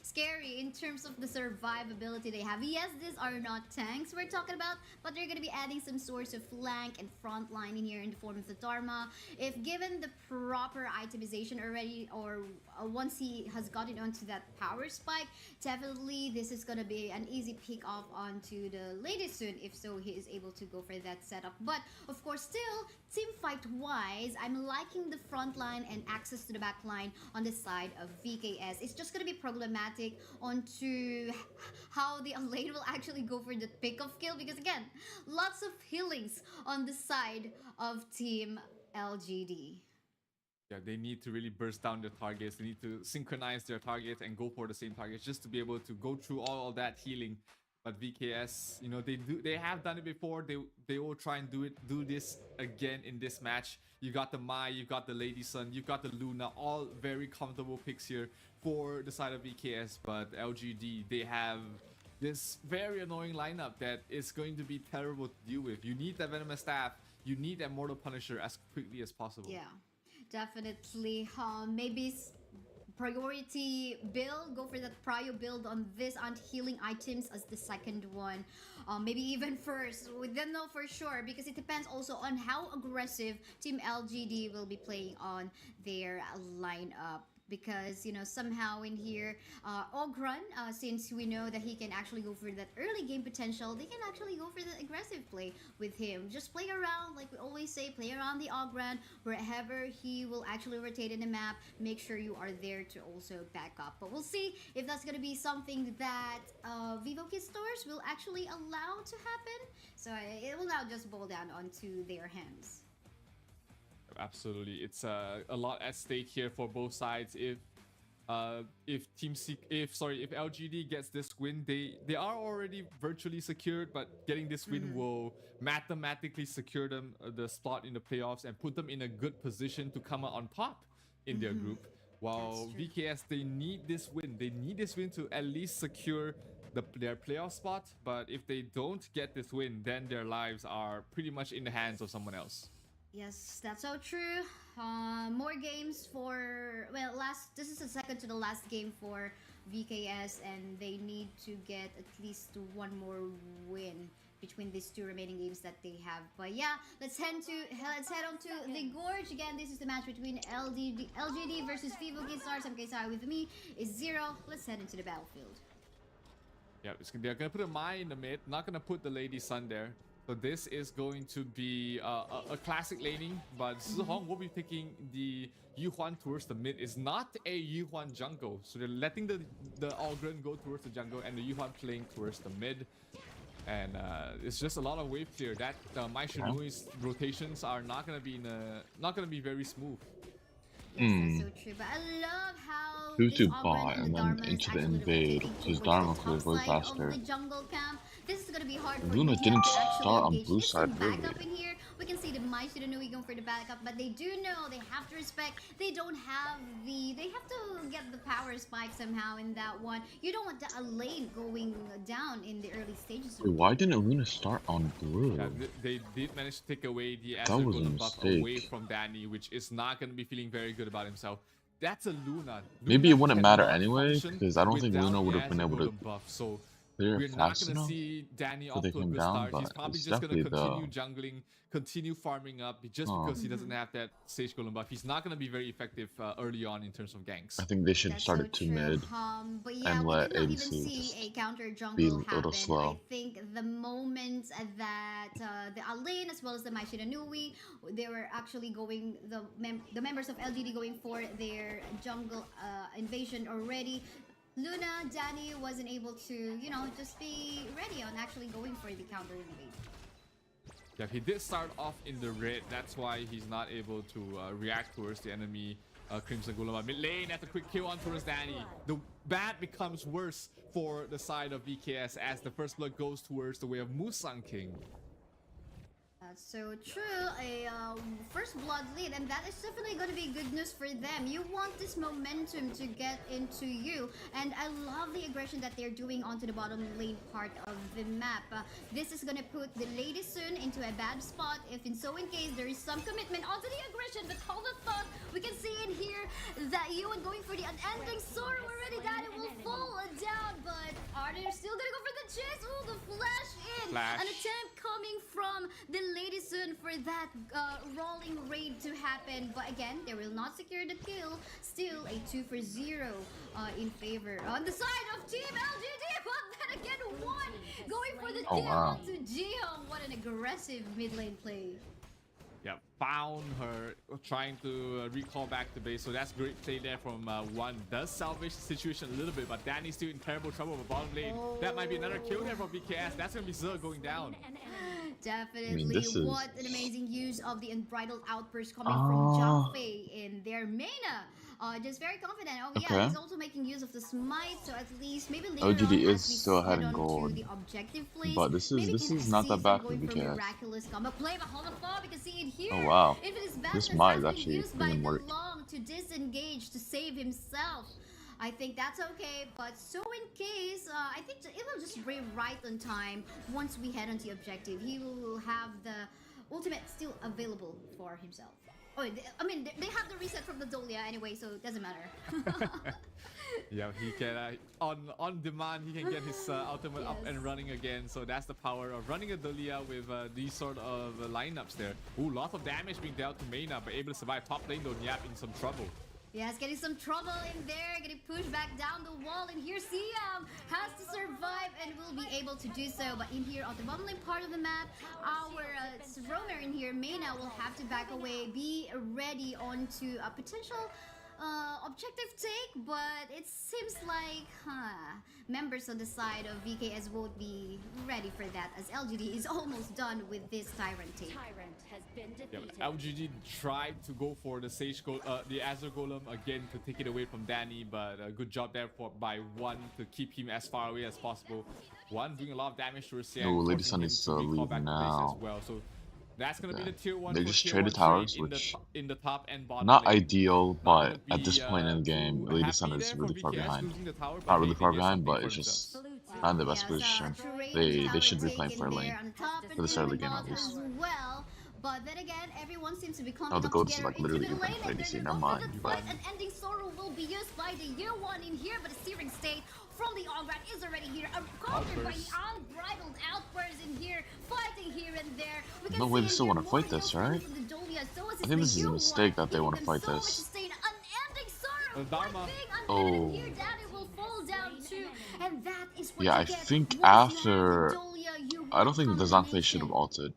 scary in terms of the survivability they have. Yes, these are not tanks we're talking about, but they're going to be adding some sorts of flank and front line in here in the form of the Dharma. If given the proper itemization already, or once he has gotten onto that power spike, definitely this is going to be an easy pick off onto the lady soon, if so he is able to go for that setup. But of course, still team fight wise, I'm liking the front line and access to the back line on the side of VKS. It's just going to be problematic onto how the lane will actually go for the pick of kill, because again, lots of healings on the side of team LGD. Yeah, they need to really burst down their targets. They need to synchronize their targets and go for the same targets just to be able to go through all of that healing. But VKS, you know, they have done it before. They will try and do this again in this match. You got the Mai, you got the Lady Sun, you got the Luna, all very comfortable picks here for the side of VKS. But LGD, they have this very annoying lineup that is going to be terrible to deal with. You need that Venomous Staff, you need that Mortal Punisher as quickly as possible. Yeah, definitely. Maybe priority build, go for that prio build on this healing items as the second one. Maybe even first, we don't know for sure, because it depends also on how aggressive team LGD will be playing on their lineup. because somehow in here Ogron, since we know that he can actually go for that early game potential, they can actually go for the aggressive play with him. Just play around, like we always say, play around the Ogron. Wherever he will actually rotate in the map, make sure you are there to also back up. But we'll see if that's going to be something that Vivo Kids stores will actually allow to happen. So it will now just boil down onto their hands. Absolutely, it's a lot at stake here for both sides. If LGD gets this win, they are already virtually secured, but getting this win will mathematically secure them the spot in the playoffs and put them in a good position to come out on top in their group. While VKS, they need this win. They need this win to at least secure their playoff spot. But if they don't get this win, then their lives are pretty much in the hands of someone else. Yes, that's so true. More games for, well, this is the second to the last game for VKS, and they need to get at least one more win between these two remaining games that they have. But yeah, let's head on to the Gorge. Again, this is the match between LGD versus Vivo Kids Stars. MKSI with me is Zero. Let's head into the battlefield. Yeah, they're gonna put a Mai in the mid, not gonna put the Lady Sun there. So this is going to be a classic laning, but Zihong will be picking the Yuhuan towards the mid. It's not a Yuhuan jungle, so they're letting the Ogren go towards the jungle and the Yuhuan playing towards the mid. And it's just a lot of wave clear. That Mai Shinui's rotations are not gonna be very smooth. Yes, that's so true. But I love how Who this to Ogren buy and and the then Dharma into is the actually invade, rotating because towards Dharma the plays top way side faster. of the jungle camp. This is gonna be hard for Luna Yuhuan didn't to actually start on engage. blue There's some side, really. backup in here. We can see the Mai Shiranui going for the backup, but they do know they have to respect. They don't have they have to get the power spike somehow in that one. You don't want a lane going down in the early stages. Wait, why didn't Luna start on blue? Yeah, they did manage to take away the That Azure was a Golem buff mistake. away from Danny, which is not going to be feeling very good about himself. That's a Luna. Maybe it Luna wouldn't matter cannot anyway, function because I don't think without Luna would the have been Azure able to Golem buff. So clear we're it not fast going to enough see Danny so off they to a came good down, start. He's but probably it's just going to definitely continue jungling, continue farming up just because he doesn't have that Sage Golem buff. He's not going to be very effective early on in terms of ganks. I think they should have started so to mid but yeah, and we let did not even ADC see just a counter be jungle a little happen. slow. I think the moment that the Alain as well as the Mai Shiranui, they were actually going, the members of LGD going for their jungle invasion already. Luna, Danny wasn't able to, just be ready on actually going for the counter invade. Yeah, he did start off in the red. That's why he's not able to react towards the enemy Crimson Golem. Mid lane, that's a quick kill on towards Danny. The bad becomes worse for the side of VKS as the first blood goes towards the way of Musang King. That's so true. A first blood lead, and that is definitely going to be good news for them. You want this momentum to get into you, and I love the aggression that they're doing onto the bottom lane part of the map. This is going to put the Lady Sun into a bad spot if in case there is some commitment onto the aggression. But hold the thought, we can see in here that Yuan going for the unending sword already. That it will fall down, but are they still going to go for the chase? Oh, the flash in! Flash. An attempt coming from the Lady Sun for that rolling raid to happen, but again, they will not secure the kill. Still a 2 for 0 in favor on the side of Team LGD, but then again, one going for the kill onto Jihyung. What an aggressive mid lane play. Yeah, found her trying to recall back to base. So that's great play there from One. Does salvage the situation a little bit, but Danny's still in terrible trouble with bottom lane. That might be another kill there from VKS. That's going to be Zilla going down. Definitely. What an amazing use of the unbridled outburst coming from Jiangfei in their Mena. Just very confident. Oh yeah, he's also making use of the smite, so at least maybe later OGD on, is still ahead in gold, the objective plays, but this is not that bad for BKS. Miraculous combo play, but hold the thought, we can see it here. Oh wow, this might actually even work. Long to disengage to save himself. I think that's okay, but so in case, I think it will just be right on time once we head on the objective. He will have the ultimate still available for himself. Oh, I mean, they have the reset from the Dolia anyway, so it doesn't matter. Yeah, he can, on demand, he can get his ultimate up and running again. So that's the power of running a Dolia with these sort of lineups there. Ooh, lots of damage being dealt to Mena, but able to survive top lane though. Nyap in some trouble. Yeah, it's getting some trouble in there, getting pushed back down the wall, and here Siam has to survive and will be able to do so. But in here, on the bottom lane part of the map, our roamer in here, Mayna, will have to back away, be ready onto a potential objective take, but it seems like members on the side of VKS won't be ready for that, as LGD is almost done with this Tyrant take. Yeah, but LGD tried to go for the the Azure Golem again to take it away from Danny, but a good job there by One to keep him as far away as possible. One doing a lot of damage to Rusian, Oh, Lady forcing Sun him is to recall leave back to base now. as well. So that's gonna be the tier 1. They for just tier traded 1 towers, trade which in the top and bottom not lane. ideal, but Not at this gonna point in the be, game, too Lady Sun happy is there for really far VKS behind. losing the tower, but Not hey, really they far did behind, something but for it's just themselves. not in the best position. They should be playing for a lane for this early game at least. Well, but then again, everyone seems to be Oh, clumping the up gold is together like into literally the even lane, for and ADC. they're Never gonna go for mind. the fight. An ending sorrow will be used by the year 1 in here, but a searing state from the Ograd is already here. Countered by the unbridled outbursts in here, fighting here and there. We can No way see they still in want to here fight this, more right? heals coming from the Dolia, so I think this is a mistake that they want to fight this. sustain unending sorrow. Dharma. Oh. Here, Danny will fall down too, and that is what Yeah, you I get think once you have after... the Dolia, you I don't think want the Zante should have combination. ulted.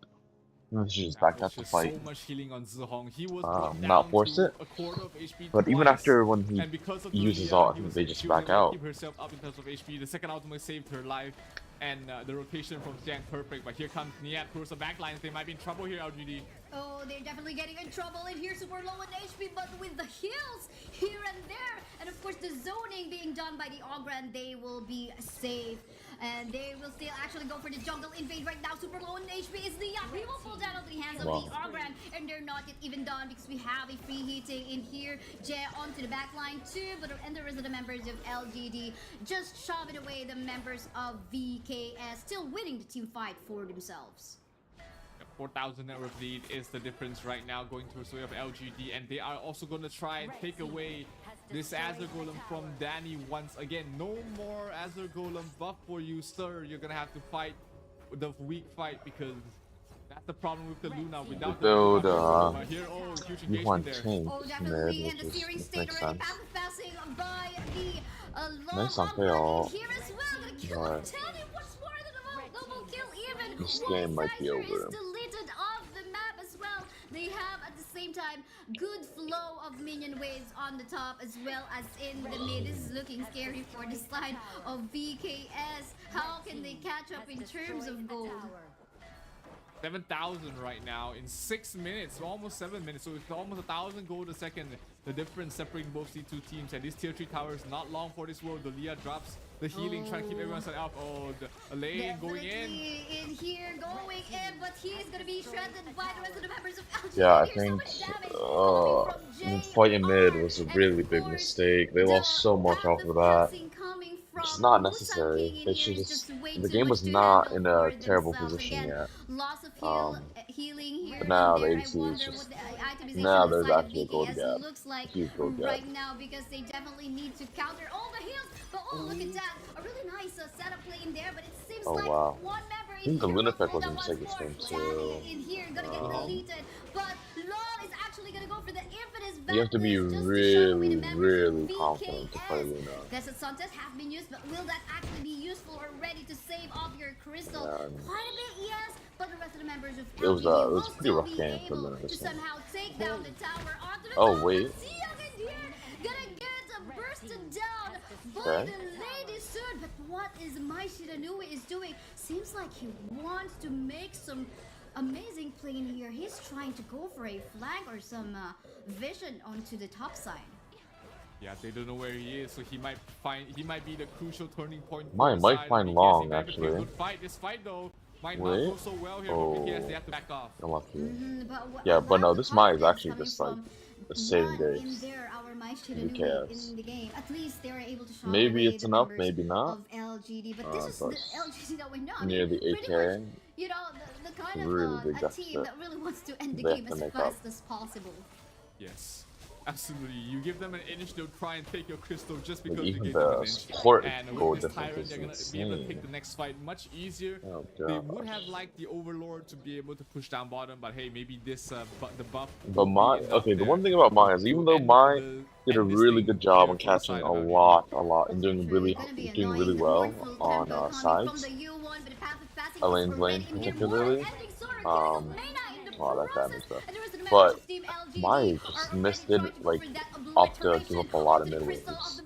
They should just back out the Just fight. so much healing on Zihong. He was brought Not down force to it. a quarter of HP But even twice, after when he and because of uses Dolia, ult, I he think was- they just she was back able to out. keep herself up in terms of HP. The second ultimate saved her life, and the rotation from Jiang perfect. But here comes Niat towards the backlines. They might be in trouble here, LGD. Oh, they're definitely getting in trouble in here, super low in HP, but with the heals here and there, and of course the zoning being done by the Ograd, they will be safe. And they will still actually go for the jungle invade right now. Super low in HP is the He will fall down onto the hands of the Ograd, and they're not yet even done because we have a free hitting in here. Jay onto the back line too, but and the rest of the members of LGD just shoving away the members of VKS, still winning the team fight for themselves. 4,000 net worth lead is the difference right now going towards the way of LGD, and they are also going to try and take away this Azure Golem from Danny once again. No more Azure Golem buff for you, sir. You're going to have to fight the weak fight, because that's the problem with the Luna. Without the Build, Luna, here, huge you want engagement there. tank Definitely, mid, and the which searing is, state makes already sense. passing by the Nice on Ograd kill. here as well. Gonna kill him. Tell you what's more than a double kill even. This One game might be Sizer over. is deleted off the map as well. They have at the same time good flow of minion waves on the top as well as in the mid. This is looking scary for the side of VKS. How can they catch up in terms of gold? 7,000 right now in 6 minutes, almost 7 minutes, so it's almost 1,000 gold a second. The difference separating both these two teams, and this tier 3 tower is not long for this world. The Leah drops the healing, trying to keep everyone set up. Oh, the lane going in. In here, going in, but he's gonna be shredded by the rest of the members of LGD. Yeah, I think fighting mid was a really big mistake. They lost so much off of that. Which is not necessary. They should just... The game was not in a terrible position yet. Healing here. But now the ADC is just... Now there's actually a gold gap. Like Huge gold gap. right now, because they definitely need to counter all the heals. But oh, look at that. A really nice setup play in there, but it seems like one member I think the Luna effect was a mistake this game too. in here, gonna get deleted. But Law is actually gonna go for the infinite. You have to be really, really confident to play Luna. Desert Sunset has been used, but will that actually be useful or ready to save off your crystal? Quite a bit, yes, but the rest of the members of It was a pretty rough game for Luna to this one. somehow take down the tower onto the Oh wait. Gonna get bursted down by the lady soon. But what is Mai Shiranui is doing? Seems like he wants to make some amazing play in here. He's trying to go for a flank or some vision onto the top side. Yeah, they don't know where he is, so he might be the crucial turning point. Might find long actually. Good fight. This fight though might not go so well here. BKS, they have to back off. Unlucky. Yeah, but no, this Mai is actually just like a saving grace. BKS. In the game. At least they were able to show Maybe it's enough, maybe not. Of LGD, but this is the LGD that we know. Near the 8K. You know, the kind really of big a team that really wants to end the They game have as to make fast up. as possible. Yes. Absolutely. You give them an inch, they'll try and take your crystal just because Even they gave them the an inch. support And goal with this difference Tyrant, is they're going to be able to take insane. the next fight much easier. Oh, They gosh. would have liked the Overlord to be able to push down bottom, but hey, maybe this the buff But will my be enough okay, the there one thing about Mai is to even though end Mai did a end this really thing good job here on for the catching side a of LGD. lot, and doing really well on sides, Elaine's lane particularly. Wow, that damage though. But Mai just missed it, like, off to give up a lot of mid waves.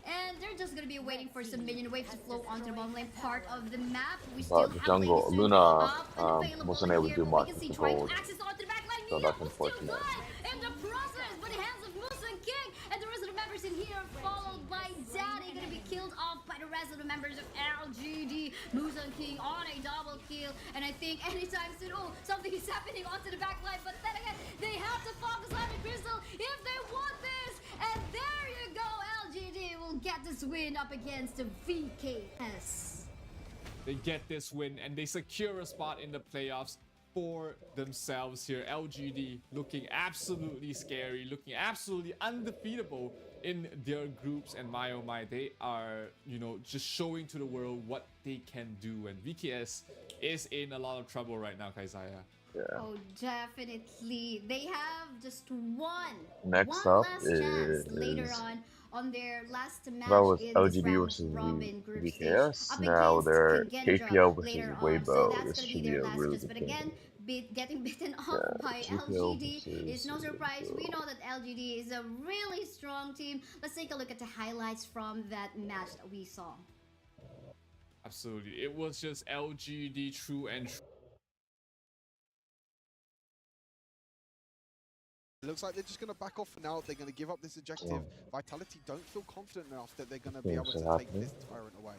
And they're just gonna be waiting for some minion waves to flow onto the bottom lane part of the map. We still But the have jungle, ladies Luna unavailable wasn't able to here, do but much we can with see the trying gold, access onto the back line. so Mia that's will still unfortunate. die in the process, by the hands of Musa and King, and the rest of the members in here, followed by Daddy, gonna be killed off by the rest of the members of LGD. Musa and King on a double kill, and I think anytime soon, oh, something is happening onto the back line, but then again, they have to focus on the crystal if they want this, and there you go, LGD will get this win up against the VKS. They get this win and they secure a spot in the playoffs for themselves here. LGD looking absolutely scary, looking absolutely undefeatable in their groups, and my oh my, they are, you know, just showing to the world what they can do, and VKS is in a lot of trouble right now, Kaizaya. Yeah. Oh, definitely. They have just one Next one up last chance later is on their last match that was in this LGD round versus robin group stage VKS. up Now against they're Kingendra KPL versus later on. So Weibo. that's This gonna should be be their a last really chance. good But game. again, getting bitten off Yeah, by KPL LGD is no surprise. We know that LGD is a really strong team. Let's take a look at the highlights from that match that we saw. Absolutely. It was just LGD true and true. It looks like they're just going to back off for now. They're going to give up this objective. Vitality don't feel confident enough that they're going to be able to take this Tyrant away.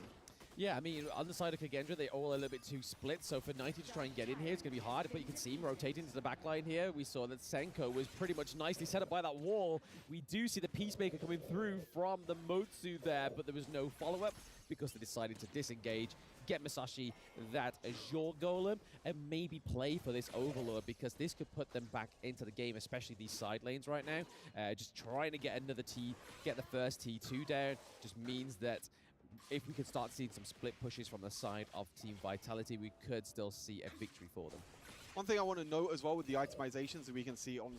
Yeah, I mean, on the side of Kagendra, they're all a little bit too split, so for 90 to try and get in here, it's going to be hard, but you can see him rotating to the back line here. We saw that Senko was pretty much nicely set up by that wall. We do see the Peacemaker coming through from the Motsu there, but there was no follow-up because they decided to disengage, get Masashi that Azure Golem, and maybe play for this Overlord, because this could put them back into the game, especially these side lanes right now. Just trying to get another T, get the first T2 down, just means that if we could start seeing some split pushes from the side of Team Vitality, we could still see a victory for them. One thing I want to note as well with the itemizations that we can see on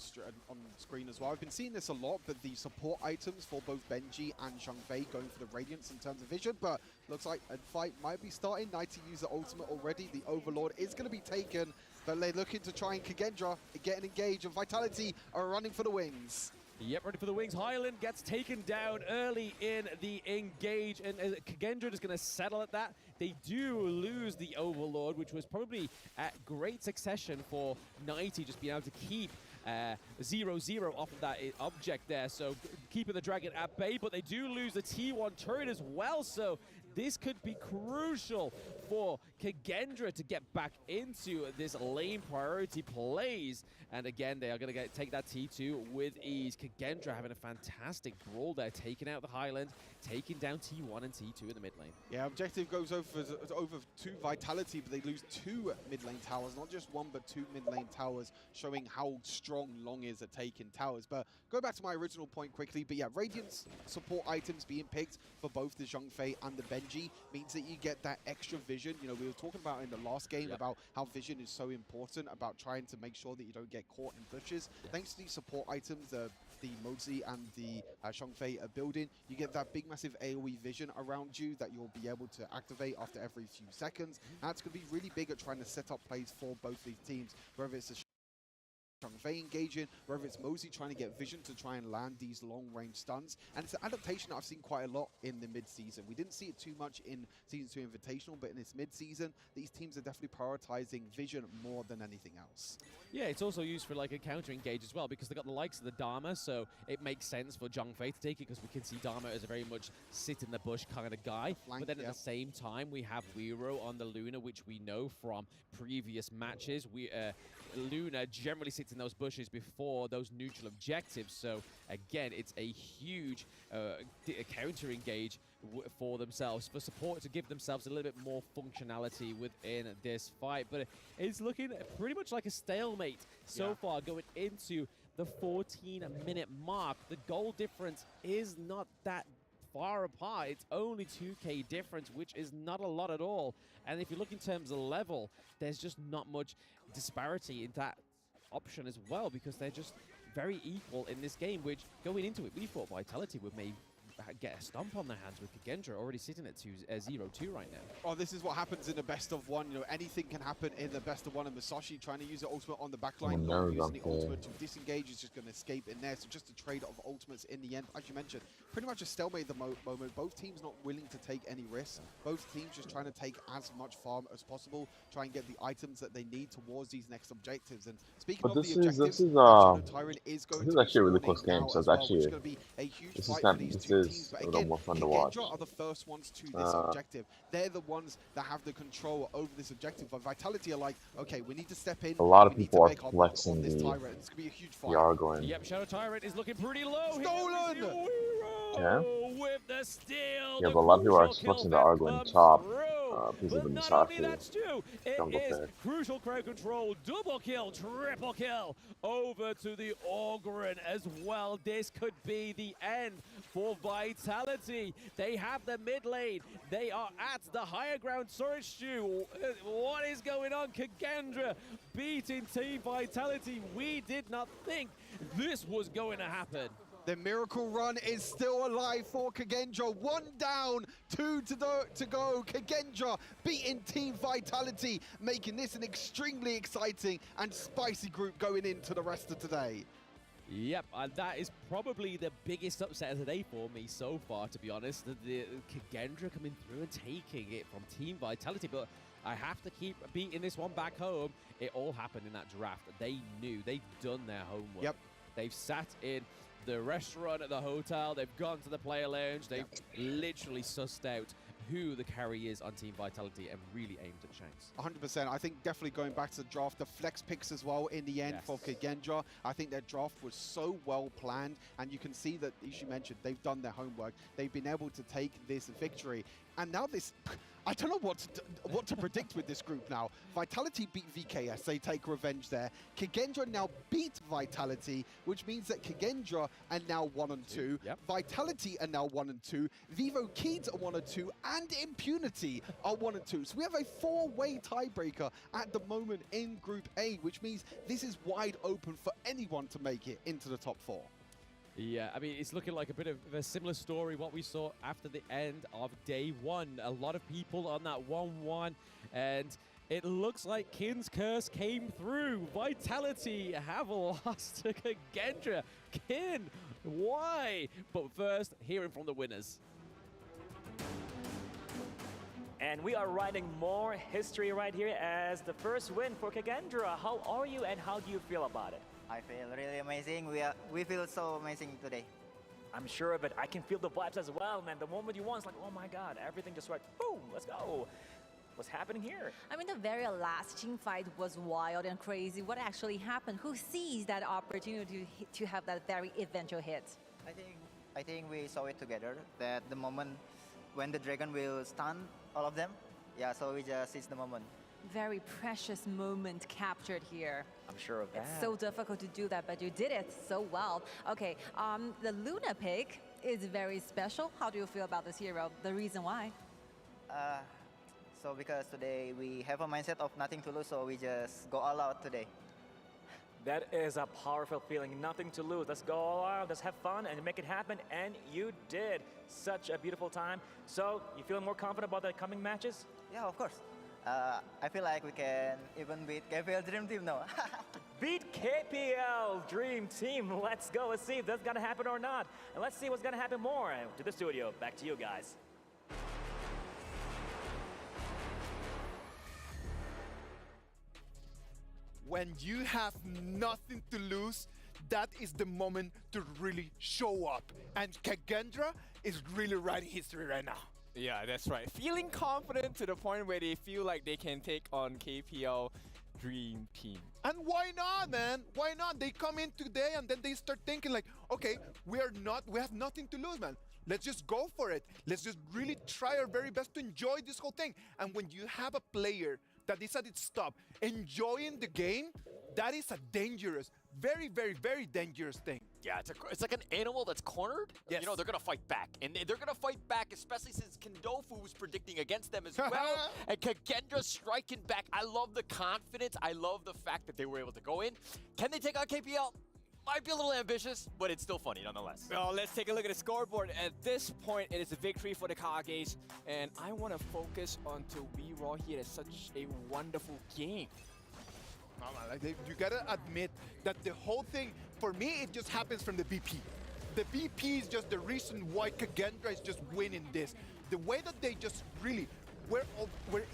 screen as well. I've been seeing this a lot, but the support items for both Benji and Zhongfei going for the Radiance in terms of vision, but looks like a fight might be starting. 90 use the ultimate already. The Overlord is going to be taken, but they're looking to try and Kagendra getting engaged, and Vitality are running for the wings. Yep, ready for the wings. Highland gets taken down early in the engage, and Kagendra is going to settle at that. They do lose the Overlord, which was probably at great succession for 90, just being able to keep 0-0 off of that object there. So keeping the Dragon at bay, but they do lose the T1 turret as well. So this could be crucial for Kagendra to get back into this lane priority plays. And again, they are going to take that T2 with ease. Kagendra having a fantastic brawl there, taking out the Highland, taking down T1 and T2 in the mid lane. Yeah, objective goes over to Vitality, but they lose 2 mid lane towers. Not just 1, but 2 mid lane towers, showing how strong Long is at taking towers. But go back to my original point quickly. But yeah, Radiance support items being picked for both the Zhongfei and the Benji means that you get that extra vision. You know, we were talking about in the last game about how vision is so important, about trying to make sure that you don't get caught in bushes. Thanks to these support items, the Mozi and the Zhongfei are building, you get that big massive AoE vision around you that you'll be able to activate after every few seconds. And that's going to be really big at trying to set up plays for both these teams, whether it's a Zhongfei engaging, whether it's Mozi trying to get vision to try and land these long-range stuns. And it's an adaptation that I've seen quite a lot in the mid-season. We didn't see it too much in Season 2 Invitational, but in this mid-season, these teams are definitely prioritizing vision more than anything else. Yeah, it's also used for like a counter-engage as well, because they've got the likes of the Dharma, so it makes sense for Zhongfei to take it, because we can see Dharma as a very much sit-in-the-bush kind of guy. But then at the same time, we have Wero on the Luna, which we know from previous matches. Luna generally sits in those bushes before those neutral objectives, so again, it's a huge counter-engage for themselves, for support to give themselves a little bit more functionality within this fight. But it's looking pretty much like a stalemate so far going into the 14-minute mark. The goal difference is not that far apart. It's only 2K difference, which is not a lot at all. And if you look in terms of level, there's just not much disparity in that option as well, because they're just very equal in this game, which going into it, we thought Vitality would maybe get a stomp on their hands with Kagendra already sitting at 0-2 right now. Oh, this is what happens in the best of one. You know, anything can happen in the best of one. And Masashi trying to use the ultimate on the backline, not using the ultimate to disengage, is just going to escape in there. So just a trade of ultimates in the end. As you mentioned, pretty much a stalemate at the moment. Both teams not willing to take any risks. Both teams just trying to take as much farm as possible, try and get the items that they need towards these next objectives. And speaking of the objectives, this is actually a really close game. So it's actually going to be a huge fight for these two teams. But again, Kagendra are the first ones to this objective. They're the ones that have the control over this objective. But Vitality are like, okay, we need to step in. A lot of people are flexing the Argon. Yep, Shadow Tyrant is looking pretty low. Stolen! Yeah. With the steal. Yeah, but a lot of people are flexing the Argon top. Because of the Not only that, Stu, it is crucial crowd control, double kill, triple kill, over to the Ogren as well. This could be the end for Vitality. They have the mid lane. They are at the higher ground. Sorry, Stu, what is going on? Kagendra beating Team Vitality. We did not think this was going to happen. The miracle run is still alive for Kagendra. 1 down, 2 to go. Kagendra beating Team Vitality, making this an extremely exciting and spicy group going into the rest of today. Yep, and that is probably the biggest upset of the day for me so far, to be honest. The Kagendra coming through and taking it from Team Vitality, but I have to keep beating this one back home. It all happened in that draft. They knew. They've done their homework. Yep. They've sat in the restaurant at the hotel. They've gone to the player lounge. They've literally sussed out who the carry is on Team Vitality and really aimed at Shanks. 100%. I think definitely going back to the draft, the flex picks as well in the end for Kagendra. I think their draft was so well planned, and you can see that, as you mentioned, they've done their homework. They've been able to take this victory. And now this, I don't know what to predict with this group now. Vitality beat VKS, they take revenge there. Kagendra now beat Vitality, which means that Kagendra are now 1-2. Yep. Vitality are now 1-2. Vivo Kids are 1-2, and Impunity are 1-2. So we have a 4-way tiebreaker at the moment in Group A, which means this is wide open for anyone to make it into the top 4. Yeah, I mean, it's looking like a bit of a similar story what we saw after the end of day one. A lot of people on that 1-1, and it looks like Kin's curse came through. Vitality have lost to Kagendra. Kin, why? But first, hearing from the winners. And we are writing more history right here as the first win for Kagendra. How are you and how do you feel about it? I feel really amazing. We feel so amazing today. I'm sure of it. I can feel the vibes as well, man. The moment you won, it's like, oh my God, everything just went, boom, let's go. What's happening here? I mean, the very last team fight was wild and crazy. What actually happened? Who seized that opportunity to have that very eventual hit? I think we saw it together, that the moment when the dragon will stun all of them. Yeah, so we just seized the moment. Very precious moment captured here. I'm sure of that. It's so difficult to do that, but you did it so well. Okay, the Luna pick is very special. How do you feel about this hero? The reason why? So because today we have a mindset of nothing to lose, so we just go all out today. That is a powerful feeling. Nothing to lose. Let's go all out. Let's have fun and make it happen. And you did. Such a beautiful time. So, you feeling more confident about the coming matches? Yeah, of course. I feel like we can even beat KPL Dream Team now. Beat KPL Dream Team. Let's go. Let's see if that's going to happen or not. And let's see what's going to happen more. To the studio. Back to you guys. When you have nothing to lose, that is the moment to really show up. And Kagendra is really writing history right now. Yeah, that's right. Feeling confident to the point where they feel like they can take on KPL Dream Team. And why not, man? Why not? They come in today and then they start thinking like, okay, we have nothing to lose, man. Let's just go for it. Let's just really try our very best to enjoy this whole thing. And when you have a player that is at its top, enjoying the game, that is a dangerous, very, very, very dangerous thing. Yeah, it's like an animal that's cornered. Yes. You know, they're going to fight back. And they're going to fight back, especially since Kendofu was predicting against them as well. And Kagendra striking back. I love the confidence. I love the fact that they were able to go in. Can they take on KPL? Might be a little ambitious, but it's still funny nonetheless. Well, let's take a look at the scoreboard. At this point, it is a victory for the Kages. And I want to focus on to WeRaw here. It's such a wonderful game. You gotta admit that the whole thing, for me, it just happens from the BP. The BP is just the reason why Kagendra is just winning this. The way that they just really were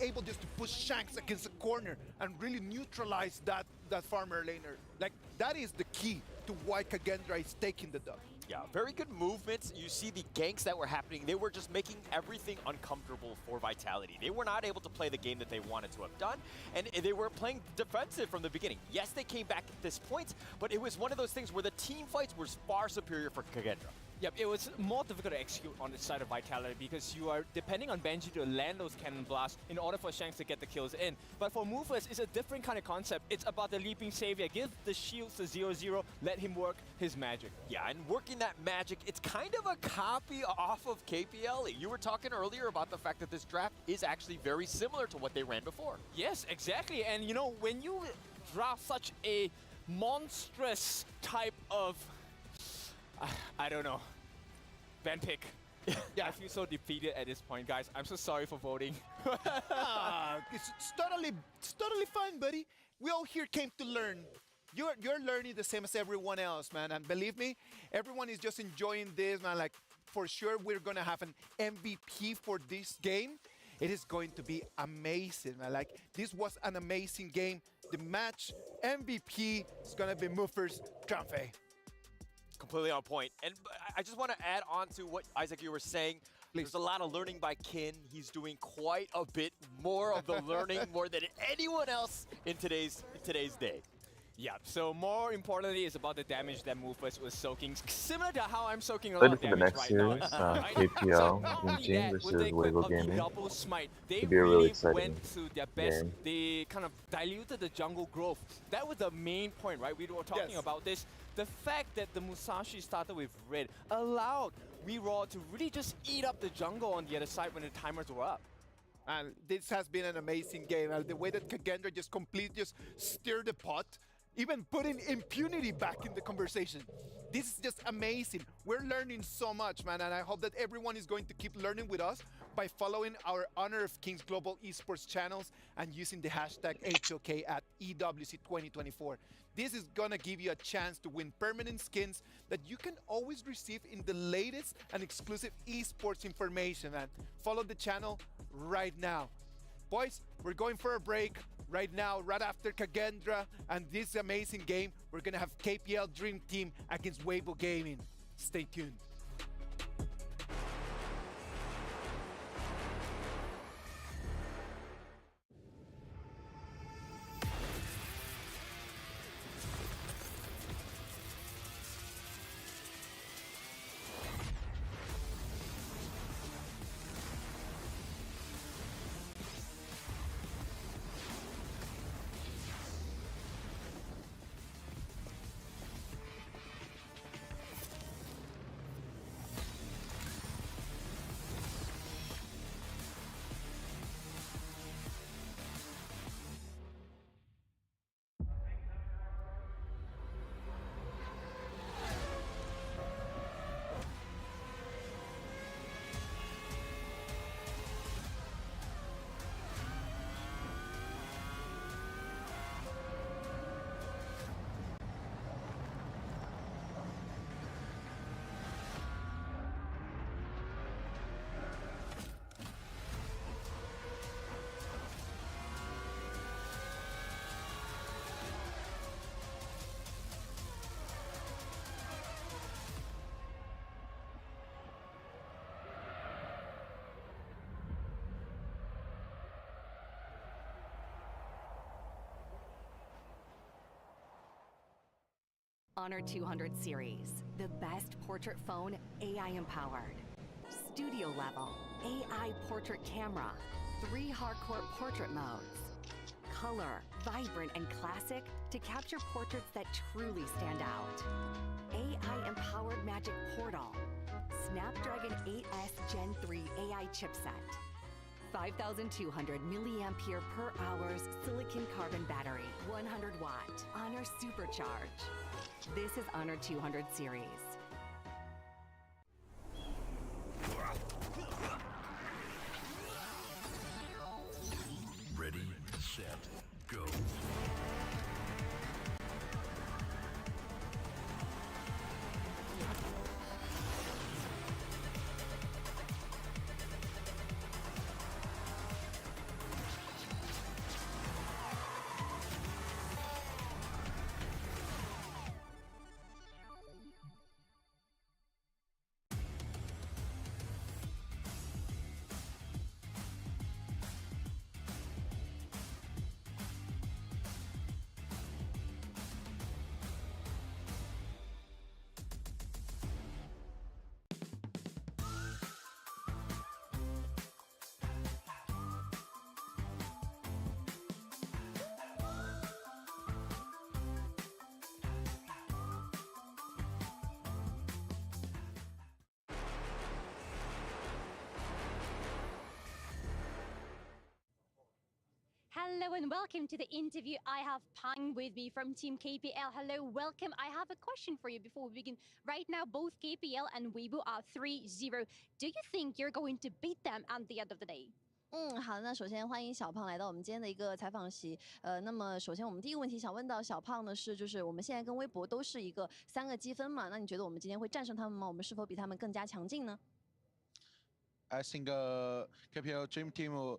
able just to push Shanks against the corner and really neutralize that farmer laner. Like, that is the key to why Kagendra is taking the dub. Yeah, very good movements. You see the ganks that were happening. They were just making everything uncomfortable for Vitality. They were not able to play the game that they wanted to have done, and they were playing defensive from the beginning. Yes, they came back at this point, but it was one of those things where the team fights were far superior for Kagendra. Yep, it was more difficult to execute on the side of Vitality because you are depending on Benji to land those cannon blasts in order for Shanks to get the kills in. But for Movers, it's a different kind of concept. It's about the Leaping Savior. Give the shields to 0-0, let him work his magic. Yeah, and working that magic, it's kind of a copy off of KPL. You were talking earlier about the fact that this draft is actually very similar to what they ran before. Yes, exactly. And you know, when you draft such a monstrous type of I don't know. Van pick. Yeah, I feel so defeated at this point, guys. I'm so sorry for voting. It's totally fine, buddy. We all here came to learn. You're learning the same as everyone else, man. And believe me, everyone is just enjoying this, man. Like, for sure, we're gonna have an MVP for this game. It is going to be amazing, man. Like, this was an amazing game. The match MVP is gonna be Muffers Tramfe. Completely on point. And I just want to add on to what, Isaac, you were saying. Please. There's a lot of learning by Kin. He's doing quite a bit more of the learning, more than anyone else in today's day. Yeah, so more importantly, it's about the damage that Movers was soaking, similar to how I'm soaking a lot of damage right now. KPL in team versus Weibo Gaming. Double smite, they be a really really exciting went to their best. game. They kind of diluted the jungle growth. That was the main point, right? We were talking about this. The fact that the Musashi started with red allowed WeRaw to really just eat up the jungle on the other side when the timers were up. And this has been an amazing game. The way that Kagendra just completely stirred the pot, even putting impunity back in the conversation. This is just amazing. We're learning so much, man, and I hope that everyone is going to keep learning with us by following our Honor of Kings Global Esports channels and using the hashtag HOK at EWC 2024. This is gonna give you a chance to win permanent skins that you can always receive in the latest and exclusive esports information, man. Follow the channel right now. Boys, we're going for a break. Right now, right after Kagendra and this amazing game, we're gonna have KPL Dream Team against Weibo Gaming. Stay tuned. Honor 200 series, the best portrait phone AI empowered. Studio level, AI portrait camera, 3 hardcore portrait modes. color, vibrant and classic to capture portraits that truly stand out. AI-empowered Magic Portal. Snapdragon 8S Gen 3 AI chipset. 5,200 milliampere per hour's silicon carbon battery. 100 watt. Honor Supercharge. This is Honor 200 series. Ready, set, go. Hello and welcome to the interview. I have Pang with me from Team KPL. Hello, welcome. I have a question for you before we begin. Right now, both KPL and Weibo are 3-0. Do you think you're going to beat them at the end of the day? 好，那首先欢迎小胖来到我们今天的一个采访席。那么首先我们第一个问题想问到小胖呢是，就是我们现在跟微博都是一个3个积分嘛，那你觉得我们今天会战胜他们吗？我们是否比他们更加强劲呢？ I think KPL Dream Team,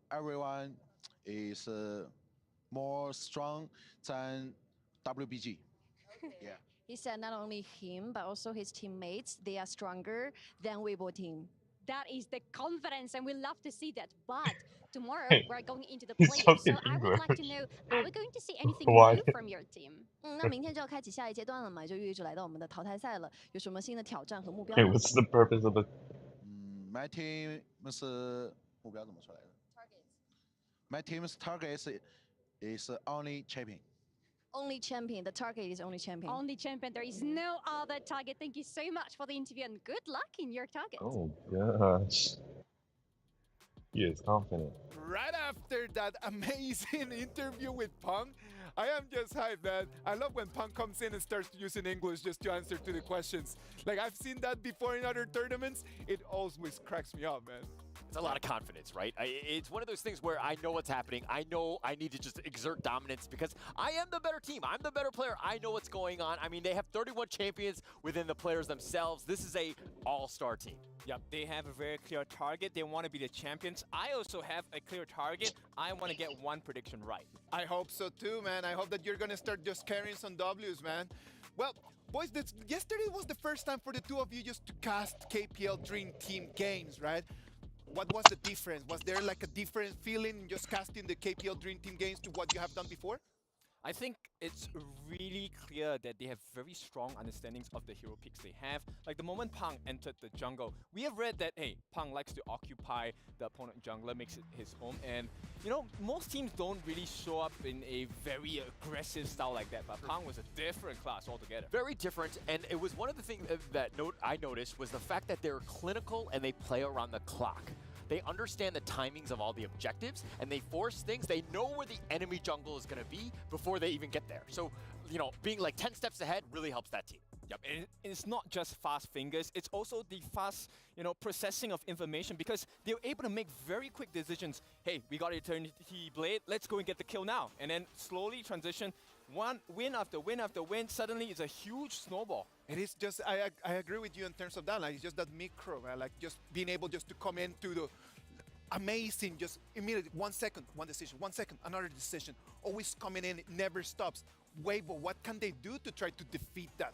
everyone is more strong than WBG. Yeah. He said not only him, but also his teammates, they are stronger than Weibo team. That is the confidence, and we love to see that. But tomorrow we're going into the He's playoffs, so talking I would like to English. know: Are we going to see anything Why? new from your team? 那明天就要开启下一阶段了嘛，就预计来到我们的淘汰赛了，有什么新的挑战和目标 Hey, 呢？ what's the purpose of it? My team 是目标怎么说来着？ My team's target is only champion. Only champion. The target is only champion. Only champion. There is no other target. Thank you so much for the interview and good luck in your target. Oh gosh. He is confident. Right after that amazing interview with Pang, I am just hyped, man. I love when Pang comes in and starts using English just to answer to the questions. Like, I've seen that before in other tournaments. It always cracks me up, man. It's a lot of confidence, right? It's one of those things where I know what's happening. I know I need to just exert dominance because I am the better team. I'm the better player. I know what's going on. I mean, they have 31 champions within the players themselves. This is a all-star team. Yep, they have a very clear target. They want to be the champions. I also have a clear target. I want to get one prediction right. I hope so too, man. I hope that you're going to start just carrying some W's, man. Well, boys, yesterday was the first time for the two of you just to cast KPL Dream Team games, right? What was the difference? Was there like a different feeling in just casting the KPL Dream Team games to what you have done before? I think it's really clear that they have very strong understandings of the hero picks they have. Like the moment Pang entered the jungle, we have read that, hey, Pang likes to occupy the opponent jungler, makes it his home. And, you know, most teams don't really show up in a very aggressive style like that. But Pang was a different class altogether. Very different. And it was one of the things that I noticed was the fact that they're clinical and they play around the clock. They understand the timings of all the objectives, and they force things. They know where the enemy jungle is going to be before they even get there. So, you know, being like 10 steps ahead really helps that team. Yep, and it's not just fast fingers, it's also the fast, you know, processing of information because they're able to make very quick decisions. Hey, we got Eternity Blade, let's go and get the kill now. And then slowly transition, one win after win after win, suddenly it's a huge snowball. It is just, I agree with you in terms of that. Like, it's just that micro, man. Like, just being able just to come into the amazing, just immediately, 1 second, one decision, 1 second, another decision. Always coming in, it never stops. Weibo, what can they do to try to defeat that?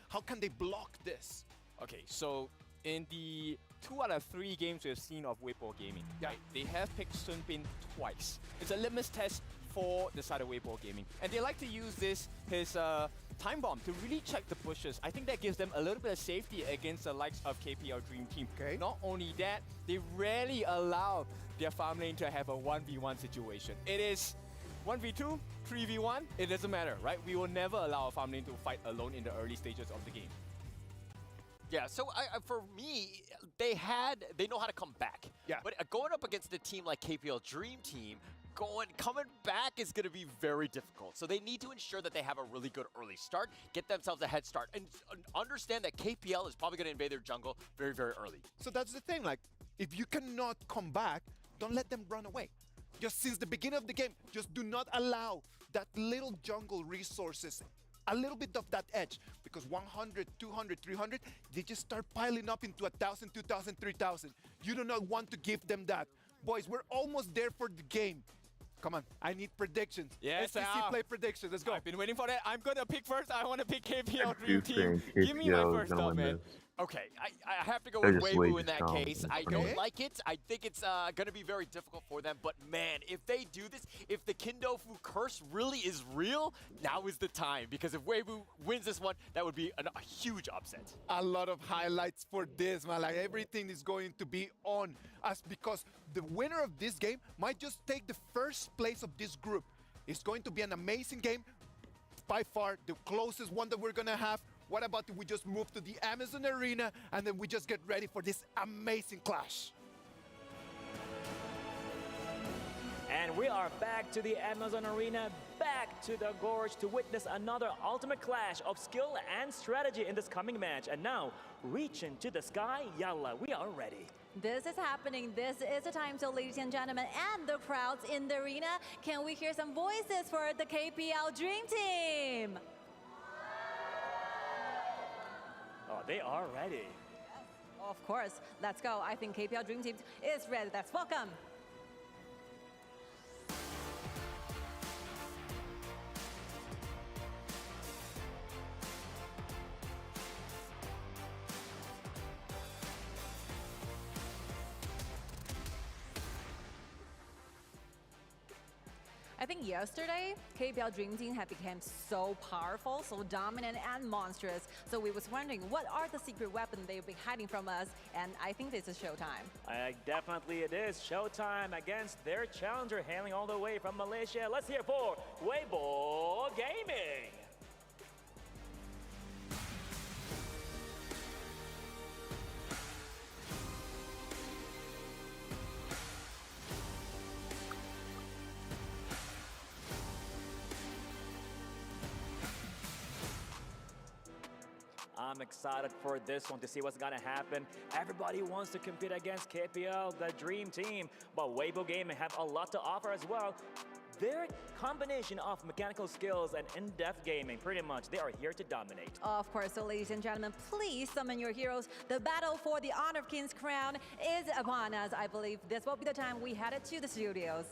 How can they block this? Okay, so in the 2 out of 3 games we've seen of Weibo Gaming, right, they have picked Sun Bin twice. It's a litmus test for the side of Weibo Gaming. And they like to use this, his Time Bomb to really check the bushes. I think that gives them a little bit of safety against the likes of KPL Dream Team. Okay. Not only that, they rarely allow their farm lane to have a 1v1 situation. It is 1v2, 3v1, it doesn't matter, right? We will never allow a farm lane to fight alone in the early stages of the game. Yeah, so for me, they know how to come back. Yeah. But going up against a team like KPL Dream Team, coming back is going to be very difficult. So they need to ensure that they have a really good early start, get themselves a head start, and understand that KPL is probably going to invade their jungle very, very early. So that's the thing, like, if you cannot come back, don't let them run away. Just since the beginning of the game, just do not allow that little jungle resources, a little bit of that edge, because 100, 200, 300, they just start piling up into 1,000, 2,000, 3,000. You do not want to give them that. Boys, we're almost there for the game. Come on, I need predictions. Yes, STC play predictions. Let's go. I've been waiting for that. I'm gonna pick first. I want to pick KPL Dream Team. Give me my first thought, man. Okay, I have to go They're with just Weibo way in that strong. case. I don't like it. I think it's going to be very difficult for them. But man, if they do this, if the Kindofu curse really is real, now is the time. Because if Weibo wins this one, that would be a huge upset. A lot of highlights for this, man. Like, everything is going to be on us because the winner of this game might just take the first place of this group. It's going to be an amazing game. By far, the closest one that we're going to have. What about if we just move to the Amazon Arena and then we just get ready for this amazing clash? And we are back to the Amazon Arena, back to the Gorge to witness another ultimate clash of skill and strategy in this coming match. And now, reach into the sky, yalla, we are ready. This is happening. This is the time. So, ladies and gentlemen, and the crowds in the arena, can we hear some voices for the KPL Dream Team? Oh, they are ready. Yes, of course. Let's go. I think KPL Dream Team is ready. Let's welcome. I think yesterday, KPL Dream Team had become so powerful, so dominant and monstrous. So we was wondering, what are the secret weapons they've been hiding from us? And I think this is showtime. Definitely it is showtime against their challenger hailing all the way from Malaysia. Let's hear for Weibo Gaming. I'm excited for this one to see what's gonna happen. Everybody wants to compete against KPL, the Dream Team, but Weibo Gaming have a lot to offer as well. Their combination of mechanical skills and in-depth gaming, pretty much, they are here to dominate. Of course, so ladies and gentlemen, please summon your heroes. The battle for the Honor of Kings crown is upon us. I believe this will be the time we headed to the studios.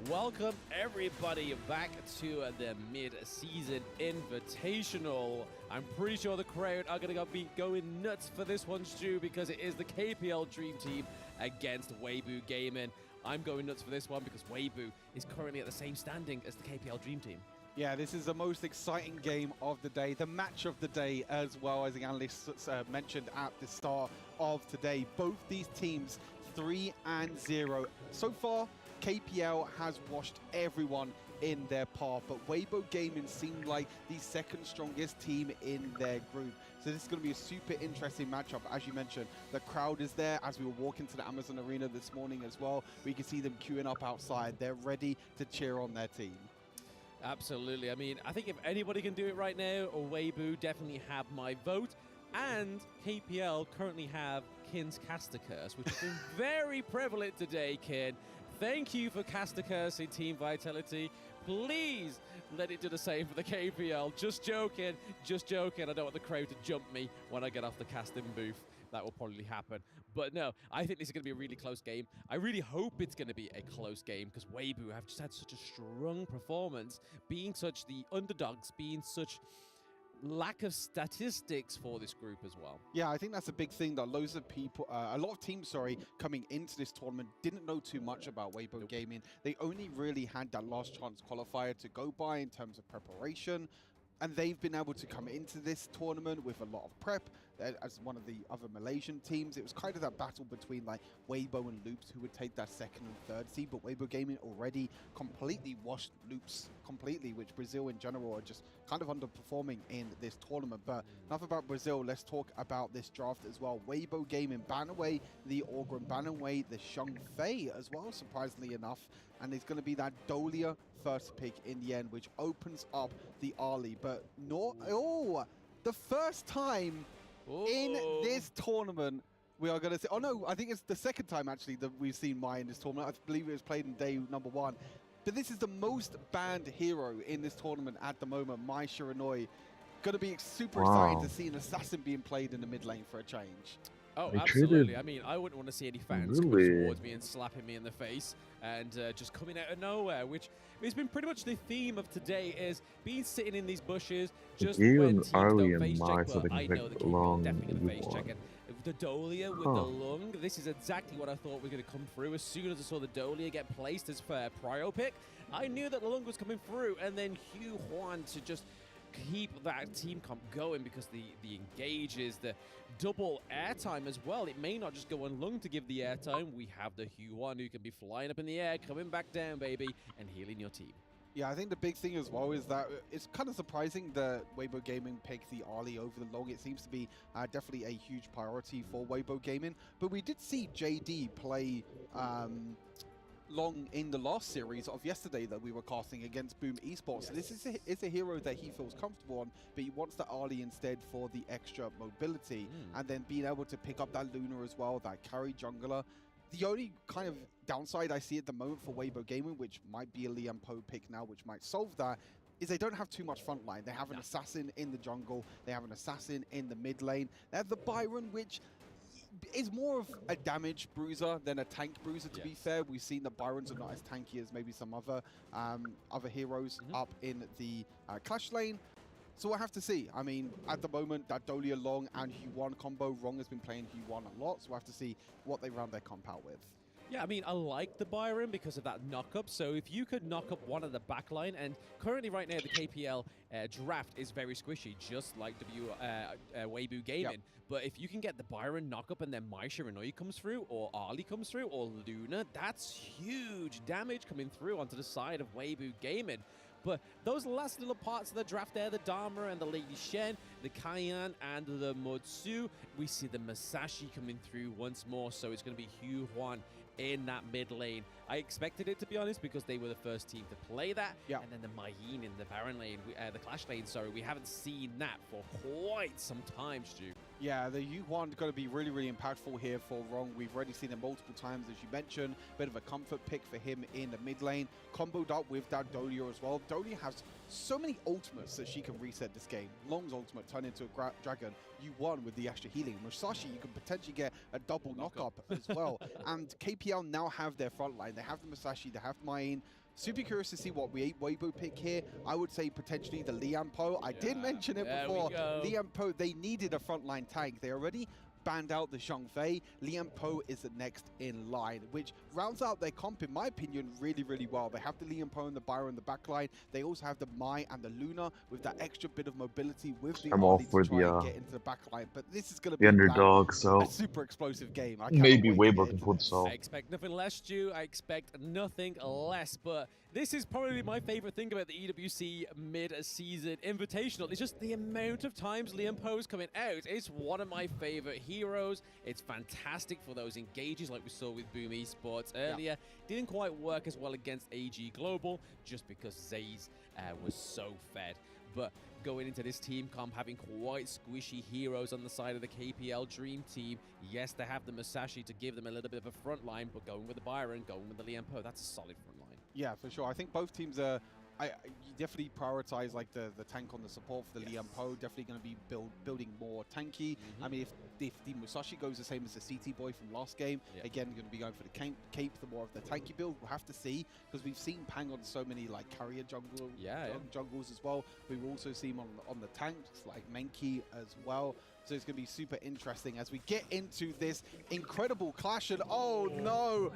Welcome everybody back to the mid-season invitational. I'm pretty sure the crowd are going to be going nuts for this one, Stu, because it is the KPL Dream Team against Weibo Gaming. I'm going nuts for this one because Weibo is currently at the same standing as the KPL Dream Team. Yeah, this is the most exciting game of the day, the match of the day as well, as the analysts mentioned at the start of today. Both these teams 3-0. So far, KPL has washed everyone in their path, but Weibo Gaming seemed like the second strongest team in their group. So this is going to be a super interesting matchup. As you mentioned, the crowd is there as we were walking to the Amazon Arena this morning as well. We can see them queuing up outside. They're ready to cheer on their team. Absolutely. I mean, I think if anybody can do it right now, Weibo definitely have my vote. And KPL currently have Kin's Caster Curse, which has been very prevalent today, Kin. Thank you for Caster Curse in Team Vitality. Please let it do the same for the KPL. Just joking, just joking. I don't want the crowd to jump me when I get off the casting booth. That will probably happen. But no, I think this is going to be a really close game. I really hope it's going to be a close game because Weibo have just had such a strong performance, being such the underdogs, being such lack of statistics for this group as well. Yeah, I think that's a big thing that loads of people, a lot of teams, coming into this tournament didn't know too much about Weibo Gaming. They only really had that last chance qualifier to go by in terms of preparation. And they've been able to come into this tournament with a lot of prep. As one of the other Malaysian teams, it was kind of that battle between like Weibo and Loops who would take that second and third seed, but Weibo Gaming already completely washed Loops completely, which Brazil in general are just kind of underperforming in this tournament. But enough about Brazil, let's talk about this draft as well. Weibo Gaming ban away the Orgrim, ban away the Shang Fei as well, surprisingly enough. And it's going to be that Dolia first pick in the end, which opens up the Ali. But the first time in this tournament we are going to see, oh no, I think it's the second time actually that we've seen Mai in this tournament. I believe it was played in day number 1. But this is the most banned hero in this tournament at the moment, Mai Shiranui. Going to be super excited to see an assassin being played in the mid lane for a change. Oh, absolutely. I mean, I wouldn't want to see any fans coming towards me and slapping me in the face and just coming out of nowhere, which has been pretty much the theme of today, is being sitting in these bushes just when teams don't face check. But I know the KPL definitely going to face check. And the Dolia with the lung, this is exactly what I thought was going to come through. As soon as I saw the Dolia get placed as for prio pick, I knew that the lung was coming through, and then Hugh Huan to just keep that team comp going, because the engages, the double airtime as well. It may not just go on lung to give the airtime. We have the Hugh Huan who can be flying up in the air, coming back down, baby, and healing your team. Yeah, I think the big thing as well is that it's kind of surprising that Weibo Gaming picked the Ali over the long. It seems to be definitely a huge priority for Weibo Gaming. But we did see JD play long in the last series of yesterday that we were casting against Boom Esports. So this is a hero that he feels comfortable on, but he wants the Ali instead for the extra mobility, and then being able to pick up that Luna as well, that carry jungler. The only kind of downside I see at the moment for Weibo Gaming, which might be a Liam Poe pick now, which might solve that, is they don't have too much front line. They have an assassin in the jungle, they have an assassin in the mid lane, they have the Byron, which is more of a damage bruiser than a tank bruiser, to be fair. We've seen that Byrons are not as tanky as maybe some other heroes up in the Clash lane. So we'll have to see. I mean, at the moment, that Dolia Long and Hugh Huan combo, Rong has been playing Hugh Huan a lot, so we'll have to see what they round their comp out with. Yeah, I mean, I like the Byron because of that knock-up. So if you could knock up one of the backline, and currently right now the KPL draft is very squishy, just like Weibo Gaming. Yep. But if you can get the Byron knock-up and then Mai Shiranui comes through, or Ali comes through, or Luna, that's huge damage coming through onto the side of Weibo Gaming. But those last little parts of the draft there, the Dharma and the Lady Shen, the Cayenne and the Motsu, we see the Masashi coming through once more. So it's going to be Hugh Huan in that mid lane. I expected it, to be honest, because they were the first team to play that. And then the Mayin in the Baron lane, the Clash lane, sorry, we haven't seen that for quite some time, Stu. Yeah, the Hugh Huan going to be really, really impactful here for Rong. We've already seen him multiple times, as you mentioned. Bit of a comfort pick for him in the mid lane. Comboed up with that Dolia as well. Dolia has so many ultimates that she can reset this game. Long's ultimate turned into a dragon. You won with the extra healing. Musashi, you can potentially get a double knock-up as well. And KPL now have their front line. They have the Musashi, they have Mayin. Super curious to see what Weibo pick here. I would say potentially the Liam Poe. I did mention it before. Liam Poe, they needed a frontline tank. They already banned out the Shang Fei. Liam Poe is the next in line, which rounds out their comp, in my opinion, really, really well. They have the Liam Poe and the Byron in the back line. They also have the Mai and the Luna with that extra bit of mobility with the Ali to try and get into the back line. But this is going to be the underdog, so a super explosive game. Maybe Weibo can pull this off. I expect nothing less, Stu. I expect nothing less, but this is probably my favorite thing about the EWC mid-season invitational. It's just the amount of times Liam Poe's coming out. It's one of my favorite heroes. It's fantastic for those engages like we saw with Boom Esports earlier. Didn't quite work as well against AG Global just because Zaze was so fed. But going into this team comp, having quite squishy heroes on the side of the KPL Dream Team. Yes, they have the Musashi to give them a little bit of a front line, but going with the Byron, going with the Liam Poe, that's a solid front line. Yeah, for sure. I think both teams are you definitely prioritize like the tank on the support for the Liam Poe. Definitely going to be building more tanky. I mean, if the Musashi goes the same as the CT boy from last game, again, going to be going for the cape, the more of the tanky build. We'll have to see, because we've seen Pang on so many like carrier jungles as well. We've also seen him on the tanks like Menki as well. So it's going to be super interesting as we get into this incredible clash. And oh no,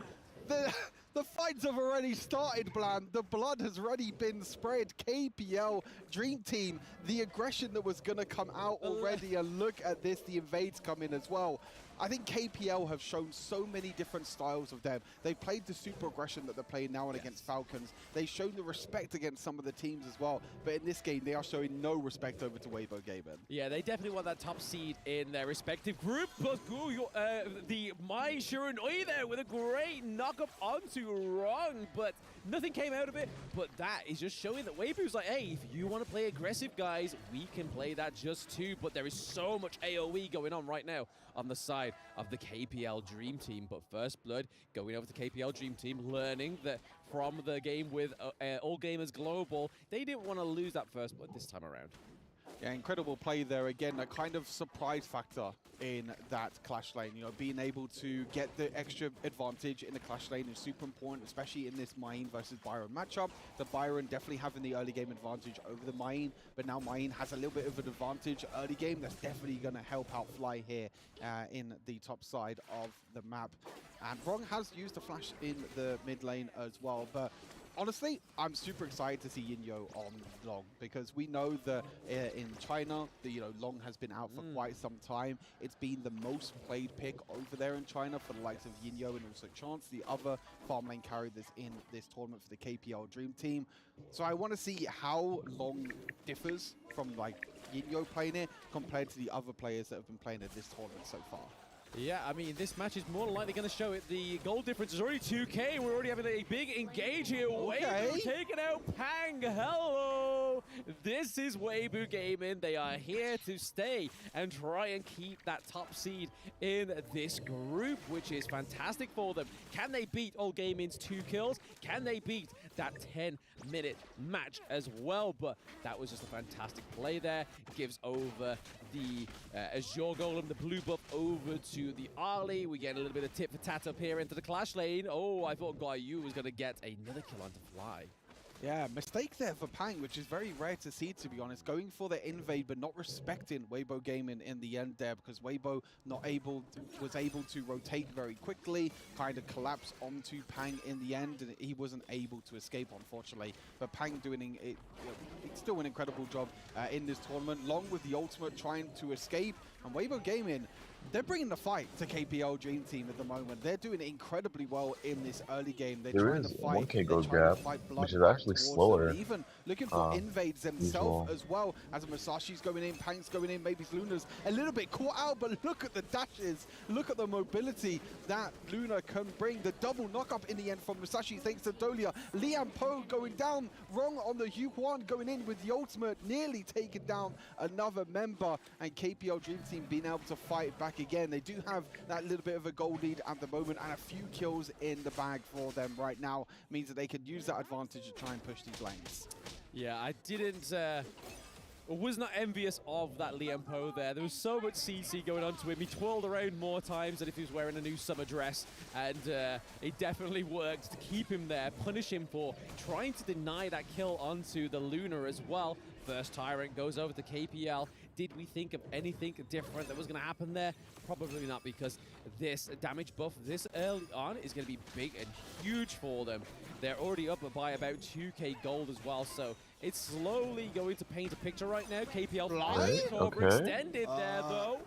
the fights have already started, Bland. The blood has already been spread. KPL Dream Team, the aggression that was going to come out already. And look at this, the invades come in as well. I think KPL have shown so many different styles of them. They've played the super aggression that they're playing now and against Falcons. They've shown the respect against some of the teams as well. But in this game, they are showing no respect over to Weibo Gaming. Yeah, they definitely want that top seed in their respective group. But the Mai Shiranui there with a great knock-up onto Wrong. But nothing came out of it. But that is just showing that Weibo's like, hey, if you want to play aggressive, guys, we can play that just too. But there is so much AoE going on right now on the side of the KPL Dream Team. But First Blood going over to KPL Dream Team, learning that from the game with All Gamers Global, they didn't want to lose that First Blood this time around. Yeah, incredible play there. Again, a kind of surprise factor in that clash lane. You know, being able to get the extra advantage in the clash lane is super important, especially in this Main versus Byron matchup. The Byron definitely having the early game advantage over the Main, but now Main has a little bit of an advantage early game. That's definitely going to help out Fly here in the top side of the map. And Wrong has used the flash in the mid lane as well, but honestly, I'm super excited to see Yinyo on Long, because we know that in China, Long has been out for quite some time. It's been the most played pick over there in China for the likes of Yinyo and also Chance, the other farm lane carry that's in this tournament for the KPL Dream Team. So I want to see how Long differs from like Yinyo playing it compared to the other players that have been playing at this tournament so far. Yeah, I mean, this match is more than likely going to show it. The goal difference is already 2K. We're already having a big engage here. Okay. Weibo taking out Pang. Hello. This is Weibo Gaming. They are here to stay and try and keep that top seed in this group, which is fantastic for them. Can they beat All Gaming's 2 kills? Can they beat that 10-minute match as well? But that was just a fantastic play there. Gives over the Azure Golem, the blue buff, over to the Ali. We get a little bit of tit for tat up here into the clash lane. Oh, I thought Guayu was going to get another kill onto Fly. Yeah, mistake there for Pang, which is very rare to see, to be honest. Going for the invade, but not respecting Weibo Gaming in the end there, because Weibo was able to rotate very quickly, kind of collapse onto Pang in the end, and he wasn't able to escape, unfortunately. But Pang doing still an incredible job in this tournament, Long with the ultimate trying to escape, and Weibo Gaming, they're bringing the fight to KPL Dream Team at the moment. They're doing incredibly well in this early game. They're trying to fight. 1K gold gap, which is actually slower. Even looking for invades themselves as well. As Musashi's going in, Pang's going in, maybe Luna's a little bit caught out, but look at the dashes. Look at the mobility that Luna can bring. The double knock-up in the end from Musashi thanks to Dolia. Liam Poe going down, Wrong on the Yu-Huan going in with the ultimate, nearly taking down another member, and KPL Dream Team being able to fight back again. They do have that little bit of a goal lead at the moment, and a few kills in the bag for them right now means that they could use that advantage to try and push these lanes. Yeah, I was not envious of that Liam Poe there. There was so much CC going on to him. He twirled around more times than if he was wearing a new summer dress, and it definitely worked to keep him there, punish him for trying to deny that kill onto the Luna as well. First Tyrant goes over to KPL. Did we think of anything different that was going to happen there? Probably not, because this damage buff this early on is going to be big and huge for them. They're already up by about 2K gold as well, so it's slowly going to paint a picture right now. KPL overextended there, though.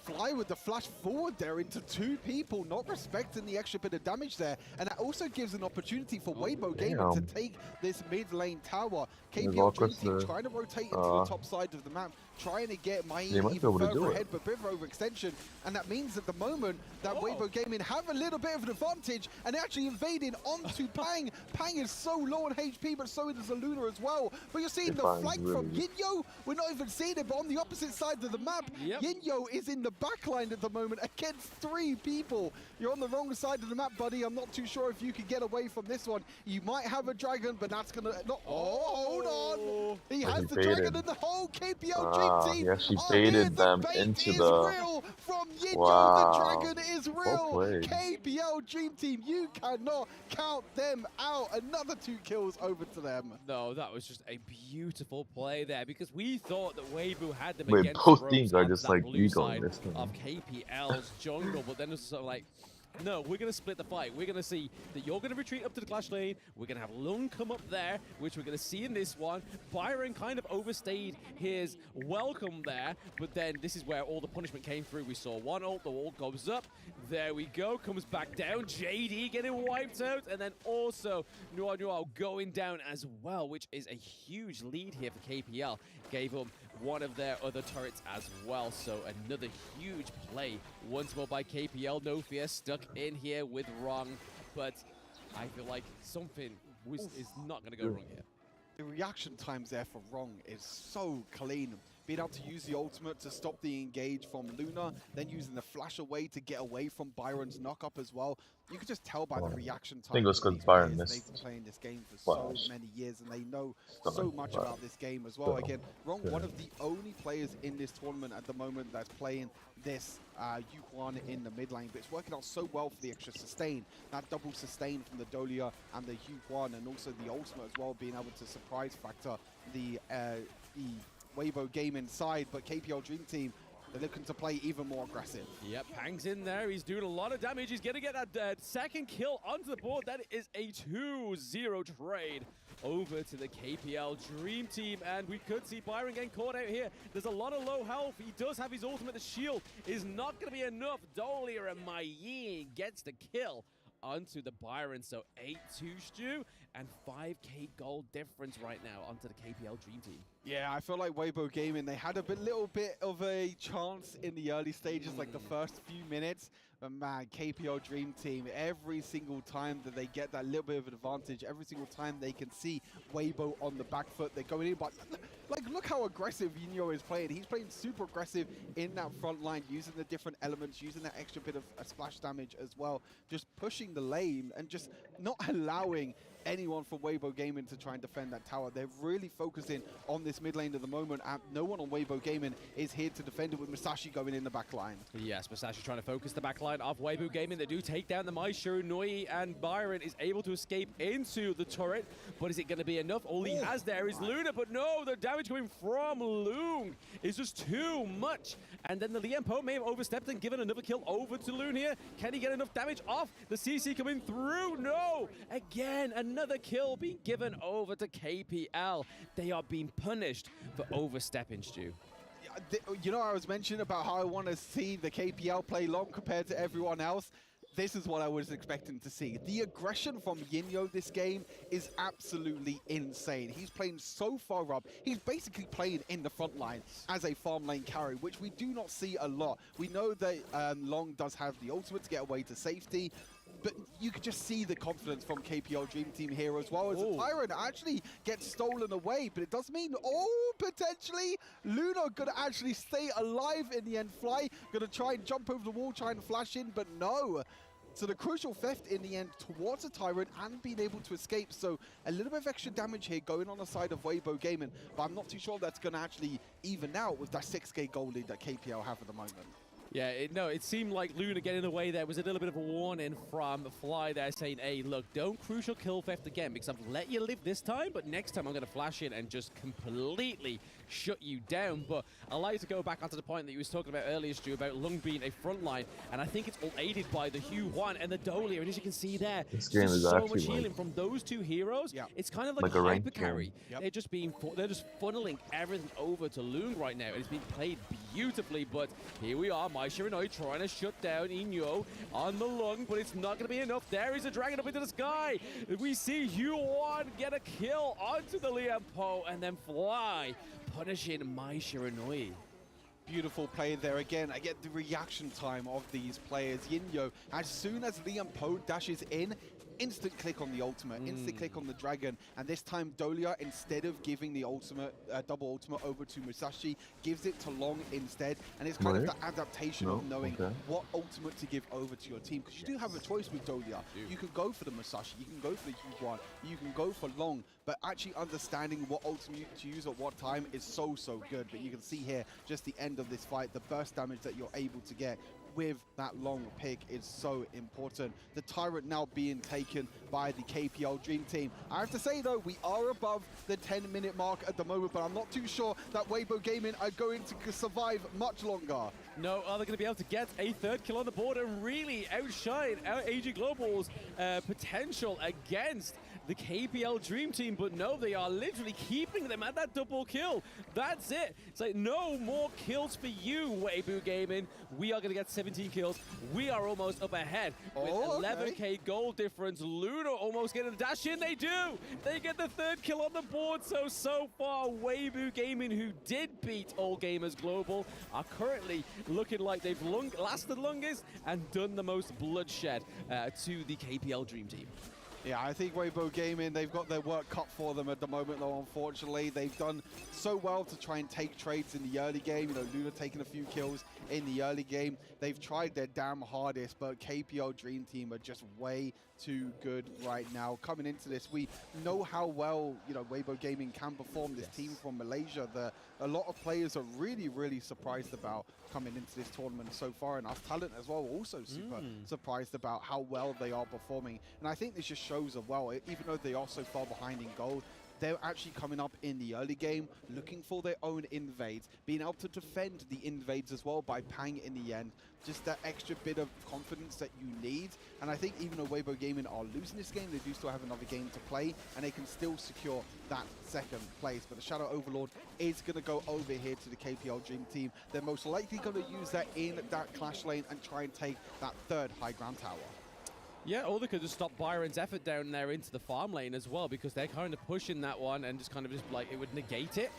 Fly with the flash forward there into 2 people, not respecting the extra bit of damage there. And that also gives an opportunity for Weibo Gaming to take this mid lane tower. KPL Dream Team trying to rotate into the top side of the map. trying to get my They might be even able to further do it. ahead, but bit of overextension, and that means at the moment that Weibo Gaming have a little bit of an advantage and actually invading onto Pang. Pang is so low on HP, but so is the Luna as well. But you're seeing the flank from Yinyo. We're not even seeing it, but on the opposite side of the map, Yinyo is in the backline at the moment against 3 people. You're on the wrong side of the map, buddy. I'm not too sure if you can get away from this one. You might have a dragon, but that's gonna not. Oh, hold on. He has the dragon and the whole KPL Dream Team. Yeah, she baited them into the. Real from Yinyo. Wow. The dragon is real. KPL Dream Team, you cannot count them out. Another 2 kills over to them. No, that was just a beautiful play there because we thought that Weibo had them Wait, against both the teams ropes are at just that like blue egoing side this thing. of KPL's jungle, but then it's sort of like, no, we're going to split the fight. We're going to see that you're going to retreat up to the clash lane. We're going to have Lung come up there, which we're going to see in this one. Byron kind of overstayed his welcome there, but then this is where all the punishment came through. We saw one ult, the ult goes up. There we go, comes back down. JD getting wiped out, and then also Noir going down as well, which is a huge lead here for KPL. Gave them one of their other turrets as well, so another huge play once more by KPL. No Fear stuck in here with Wrong, but I feel like something is not going to go wrong here. The reaction times there for Wrong is so clean. Being able to use the ultimate to stop the engage from Luna, then using the flash away to get away from Byron's knock-up as well. You could just tell by the reaction time. I think it was because Byron missed. They've been playing this game for so many years, and they know so much about this game as well. Again, Wrong, one of the only players in this tournament at the moment that's playing this Yuhuan in the mid lane, but it's working out so well for the extra sustain. That double sustain from the Dolia and the Yuhuan, and also the ultimate as well, being able to surprise factor the Weibo game inside, but KPL Dream Team, they're looking to play even more aggressive. Yep, Pang's in there. He's doing a lot of damage. He's going to get that second kill onto the board. That is a 2-0 trade over to the KPL Dream Team, and we could see Byron getting caught out here. There's a lot of low health. He does have his ultimate. The shield is not going to be enough. Dolia and Mai Yi gets the kill onto the Byron, so 8-2 Stu, and 5k gold difference right now onto the KPL Dream Team. Yeah, I feel like Weibo Gaming, they had a little bit of a chance in the early stages, like the first few minutes. But man, KPL Dream Team, every single time that they get that little bit of an advantage, every single time they can see Weibo on the back foot, they're going in. But like, look how aggressive Yinyo is playing. He's playing super aggressive in that front line, using the different elements, using that extra bit of splash damage as well, just pushing the lane and just not allowing anyone from Weibo Gaming to try and defend that tower. They're really focusing on this mid lane at the moment, and no one on Weibo Gaming is here to defend it, with Musashi going in the back line. Yes, Musashi trying to focus the back line of Weibo Gaming. They do take down the Maestro. Noi and Byron is able to escape into the turret, but is it going to be enough? All he has there is Luna, but no, the damage coming from Loon is just too much. And then the Liam Poe may have overstepped and given another kill over to Loon here. Can he get enough damage off? The CC coming through. No! Again, another kill being given over to KPL. They are being punished for overstepping, Stu. You know, I was mentioning about how I want to see the KPL play long compared to everyone else. This is what I was expecting to see. The aggression from Yinyo this game is absolutely insane. He's playing so far up. He's basically playing in the front line as a farm lane carry, which we do not see a lot. We know that Long does have the ultimate to get away to safety, but you could just see the confidence from KPL Dream Team here as well, as the Tyrant actually gets stolen away, but it does mean, potentially, Luna gonna actually stay alive in the end. Fly gonna try and jump over the wall, try and flash in, but no. So the crucial theft in the end towards a Tyrant and being able to escape. So a little bit of extra damage here going on the side of Weibo Gaming, but I'm not too sure that's gonna actually even out with that 6k gold lead that KPL have at the moment. Yeah, it seemed like Luna getting away there was a little bit of a warning from Fly there saying, hey, look, don't crucial kill theft again because I've let you live this time, but next time I'm going to flash in and just completely shut you down. But I'd like to go back onto the point that you was talking about earlier, Stu, about Lung being a front line, and I think it's all aided by the Yuhuan and the Dolia, and as you can see there, this game is so actually much healing from those two heroes. Yeah. It's kind of like a hyper carry. They're just funneling everything over to Lung right now, and it's being played beautifully, but here we are, Mai Shiranui trying to shut down Inyo on the Lung, but it's not going to be enough. There is a dragon up into the sky. We see Yuhuan get a kill onto the Liam Po, and then Fly punishing my Shiranui. Beautiful play there again. I get the reaction time of these players. Yinyo, as soon as Liam Po dashes in, instant click on the ultimate, instant click on the dragon, and this time Dolia, instead of giving the ultimate, double ultimate over to Musashi, gives it to Long instead, and it's kind of the adaptation of knowing what ultimate to give over to your team, because you do have a choice with Dolia. You can go for the Musashi, you can go for the huge one, you can go for Long, but actually understanding what ultimate to use at what time is so good. But you can see here, just the end of this fight, the burst damage that you're able to get with that Long pick is so important. The Tyrant now being taken by the KPL Dream Team. I have to say though, we are above the 10-minute mark at the moment, but I'm not too sure that Weibo Gaming are going to survive much longer. No, are they going to be able to get a third kill on the board and really outshine our AG Global's potential against the KPL Dream Team? But no, they are literally keeping them at that double kill. That's it. It's like, no more kills for you, Weibo Gaming. We are going to get 17 kills. We are almost up ahead with 11k gold difference. Luna almost getting a dash in. They do. They get the third kill on the board. So far, Weibo Gaming, who did beat All Gamers Global, are currently looking like they've lasted longest and done the most bloodshed to the KPL Dream Team. Yeah, I think Weibo Gaming, they've got their work cut for them at the moment, though, unfortunately. They've done so well to try and take trades in the early game. You know, Luna taking a few kills in the early game. They've tried their damn hardest, but KPL Dream Team are just way too good right now. Coming into this, we know how well, you know, Weibo Gaming can perform. This team from Malaysia, a lot of players are really surprised about coming into this tournament so far, and us talent as well also super surprised about how well they are performing. And I think this just shows as well, even though they are so far behind in gold, they're actually coming up in the early game, looking for their own invades, being able to defend the invades as well by Pang in the end. Just that extra bit of confidence that you need. And I think even though Weibo Gaming are losing this game, they do still have another game to play, and they can still secure that second place. But the Shadow Overlord is going to go over here to the KPL Dream Team. They're most likely going to use that in that clash lane and try and take that third high ground tower. Yeah, or they could just stop Byron's effort down there into the farm lane as well, because they're kind of pushing that one and just like it would negate it.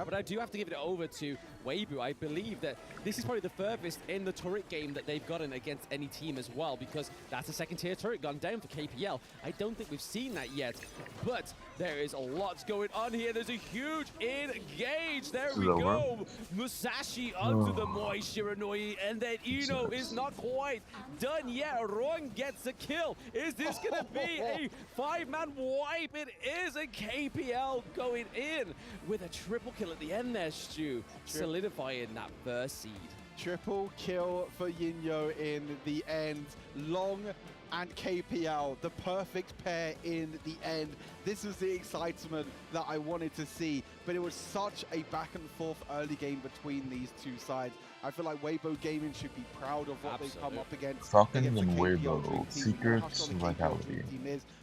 But I do have to give it over to Weibo. I believe that this is probably the furthest in the turret game that they've gotten against any team as well, because that's a second tier turret gone down for KPL. I don't think we've seen that yet, but there is a lot going on here. There's a huge engage. There we go. Musashi onto the Moi Shiranui, and then Ino is not quite done yet. Ron gets a kill. Is this going to be a 5-man wipe? It is a KPL going in with a triple kill at the end there, Stu, solidifying that first seed. Triple kill for Yinyo in the end. Long and KPL, the perfect pair in the end. This was the excitement that I wanted to see, but it was such a back and forth early game between these two sides. I feel like Weibo Gaming should be proud of what they've come up against. Falcon and Weibo, Secrets, Vitality.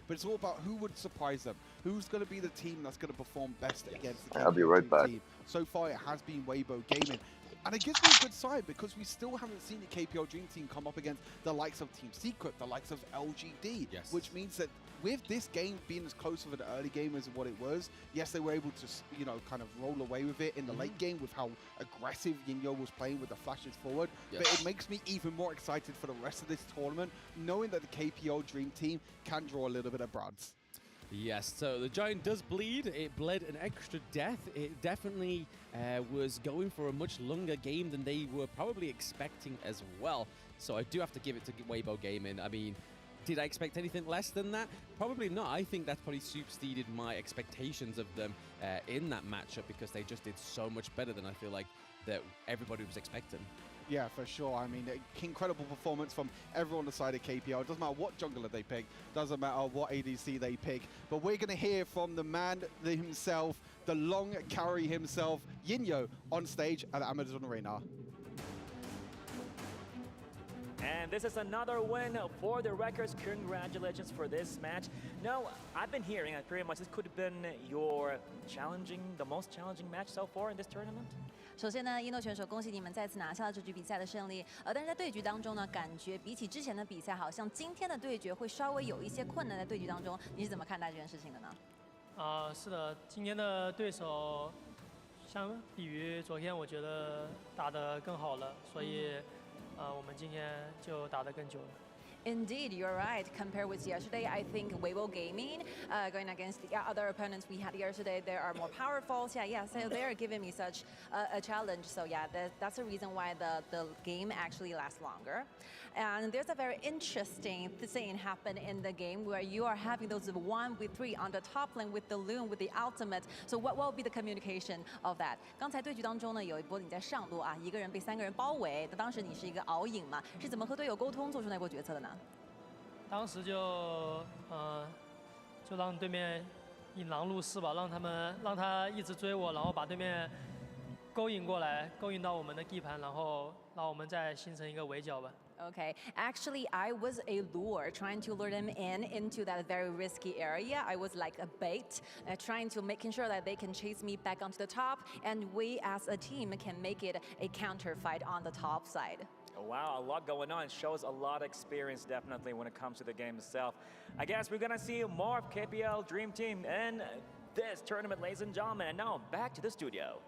But it's all about who would surprise them. Who's going to be the team that's going to perform best against the I'll be right back. team. So far, it has been Weibo Gaming. And it gives me a good sign, because we still haven't seen the KPL Dream Team come up against the likes of Team Secret, the likes of LGD, which means that with this game being as close of an early game as what it was, yes, they were able to, you know, kind of roll away with it in the late game with how aggressive Yinyo was playing with the flashes forward. But it makes me even more excited for the rest of this tournament, knowing that the KPL Dream Team can draw a little bit of broads. Yes, so the Giant does bleed. It bled an extra death. It definitely was going for a much longer game than they were probably expecting as well. So I do have to give it to Weibo Gaming. I mean, did I expect anything less than that? Probably not. I think that's probably superseded my expectations of them in that matchup, because they just did so much better than I feel like that everybody was expecting. Yeah, for sure. I mean, incredible performance from everyone on the side of KPL. It doesn't matter what jungler they pick, doesn't matter what ADC they pick. But we're going to hear from the man himself, the long carry himself, Yinyo, on stage at the Amazon Arena. And this is another win for the Wreckers. Congratulations for this match. Now, I've been hearing that pretty much this could have been the most challenging match so far in this tournament. 首先呢，一诺选手，恭喜你们再次拿下了这局比赛的胜利。但是在对局当中呢，感觉比起之前的比赛，好像今天的对决会稍微有一些困难。在对局当中，你是怎么看待这件事情的呢？是的，今天的对手相比于昨天，我觉得打得更好了，所以我们今天就打得更久了。 Indeed, you're right. Compared with yesterday, I think Weibo Gaming, going against the other opponents we had yesterday, they are more powerful. So yeah, so they are giving me such a challenge. So yeah, that's the reason why the game actually lasts longer. And there's a very interesting thing happen in the game where you are having those 1v3 on the top lane with the Loon, with the ultimate. So what will be the communication of that? 刚才对局当中呢，有一波你在上路啊，一个人被3个人包围，那当时你是一个熬影嘛，是怎么和队友沟通做出那波决策的呢？ 当时就让对面引狼入室吧，让他一直追我，然后把对面勾引过来，勾引到我们的地盘，然后我们再形成一个围剿吧。 Okay, actually, I was a lure, trying to lure them into that very risky area. I was like a bait, trying to making sure that they can chase me back onto the top, and we as a team can make it a counter fight on the top side. Oh, wow, a lot going on. Shows a lot of experience, definitely, when it comes to the game itself. I guess we're gonna see more of KPL Dream Team in this tournament, ladies and gentlemen. And now back to the studio.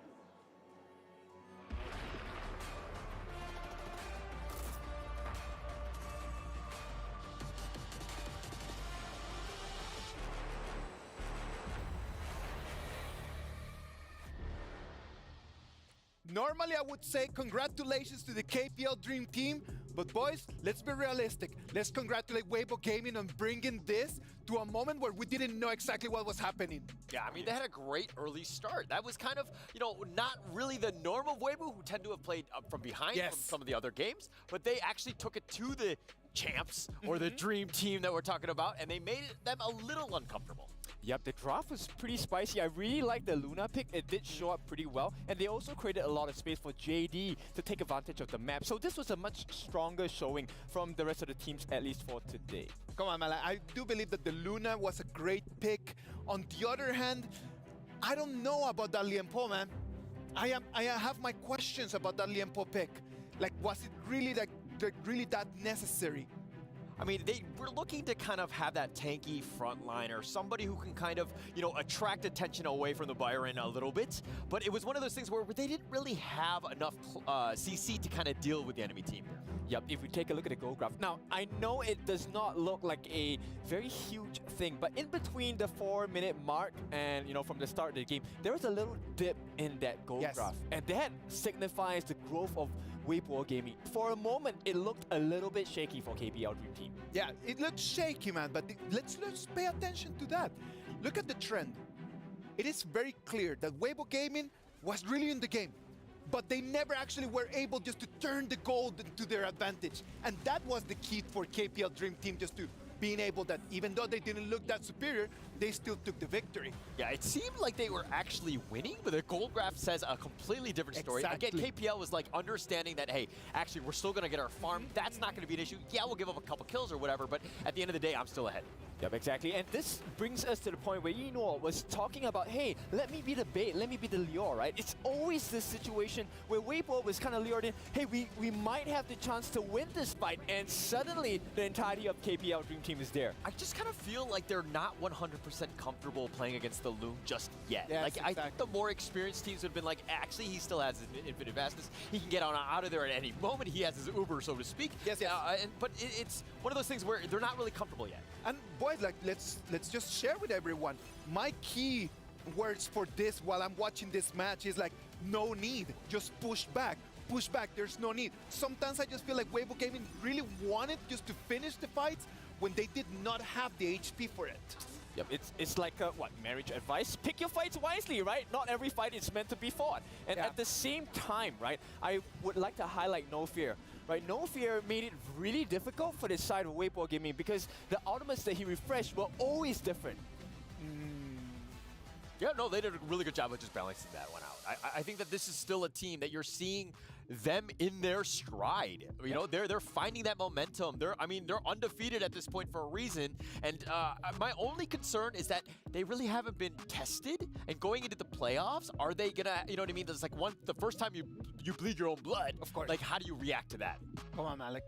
Normally, I would say congratulations to the KPL Dream Team, but boys, let's be realistic. Let's congratulate Weibo Gaming on bringing this to a moment where we didn't know exactly what was happening. Yeah, I mean, they had a great early start. That was kind of, you know, not really the norm of Weibo, who tend to have played from behind from some of the other games, but they actually took it to the champs, or the Dream Team that we're talking about, and they made them a little uncomfortable. Yep, the draft was pretty spicy. I really like the Luna pick. It did show up pretty well. And they also created a lot of space for JD to take advantage of the map. So this was a much stronger showing from the rest of the teams, at least for today. Come on, man. I do believe that the Luna was a great pick. On the other hand, I don't know about that Lienpo, man. I have my questions about that Lienpo pick. Like, was it really really that necessary? I mean, they were looking to kind of have that tanky frontliner, somebody who can kind of, you know, attract attention away from the Byron a little bit. But it was one of those things where they didn't really have enough CC to kind of deal with the enemy team. Yep, if we take a look at the goal graph. Now, I know it does not look like a very huge thing, but in between the 4-minute mark and, you know, from the start of the game, there was a little dip in that goal graph. And that signifies the growth of Weibo Gaming. For a moment, it looked a little bit shaky for KPL Dream Team. Yeah, it looked shaky, man, but let's pay attention to that. Look at the trend. It is very clear that Weibo Gaming was really in the game, but they never actually were able just to turn the goal to their advantage. And that was the key for KPL Dream Team, just to being able that even though they didn't look that superior, they still took the victory. Yeah, it seemed like they were actually winning, but the goal graph says a completely different story. Exactly. Again, KPL was like understanding that, hey, actually, we're still going to get our farm. That's not going to be an issue. Yeah, we'll give up a couple kills or whatever, but at the end of the day, I'm still ahead. Yep, exactly. And this brings us to the point where Eno was talking about, hey, let me be the bait, let me be the lure, right? It's always this situation where Weibo was kind of lured in, hey, we might have the chance to win this fight, and suddenly the entirety of KPL Dream Team is there. I just kind of feel like they're not 100% comfortable playing against the Loon just yet. Yes, like, I think the more experienced teams would have been like, actually, he still has his infinite vastness. He can get out of there at any moment. He has his Uber, so to speak. Yes, yes. But it's one of those things where they're not really comfortable yet. And boys, like, let's just share with everyone. My key words for this while I'm watching this match is like, no need, just push back. Push back, there's no need. Sometimes I just feel like Weibo Gaming really wanted just to finish the fights when they did not have the HP for it. Yep, it's like, marriage advice? Pick your fights wisely, right? Not every fight is meant to be fought. And at the same time, right, I would like to highlight No Fear. Right, No Fear made it really difficult for this side of Weibo Gaming because the ultimates that he refreshed were always different. Yeah, no, they did a really good job of just balancing that one out. I think that this is still a team that you're seeing them in their stride. You know, they're finding that momentum. They're undefeated at this point for a reason. And my only concern is that they really haven't been tested. And going into the playoffs, are they gonna, you know what I mean? There's like the first time you bleed your own blood. Of course. Like, how do you react to that? Come on, man. Like,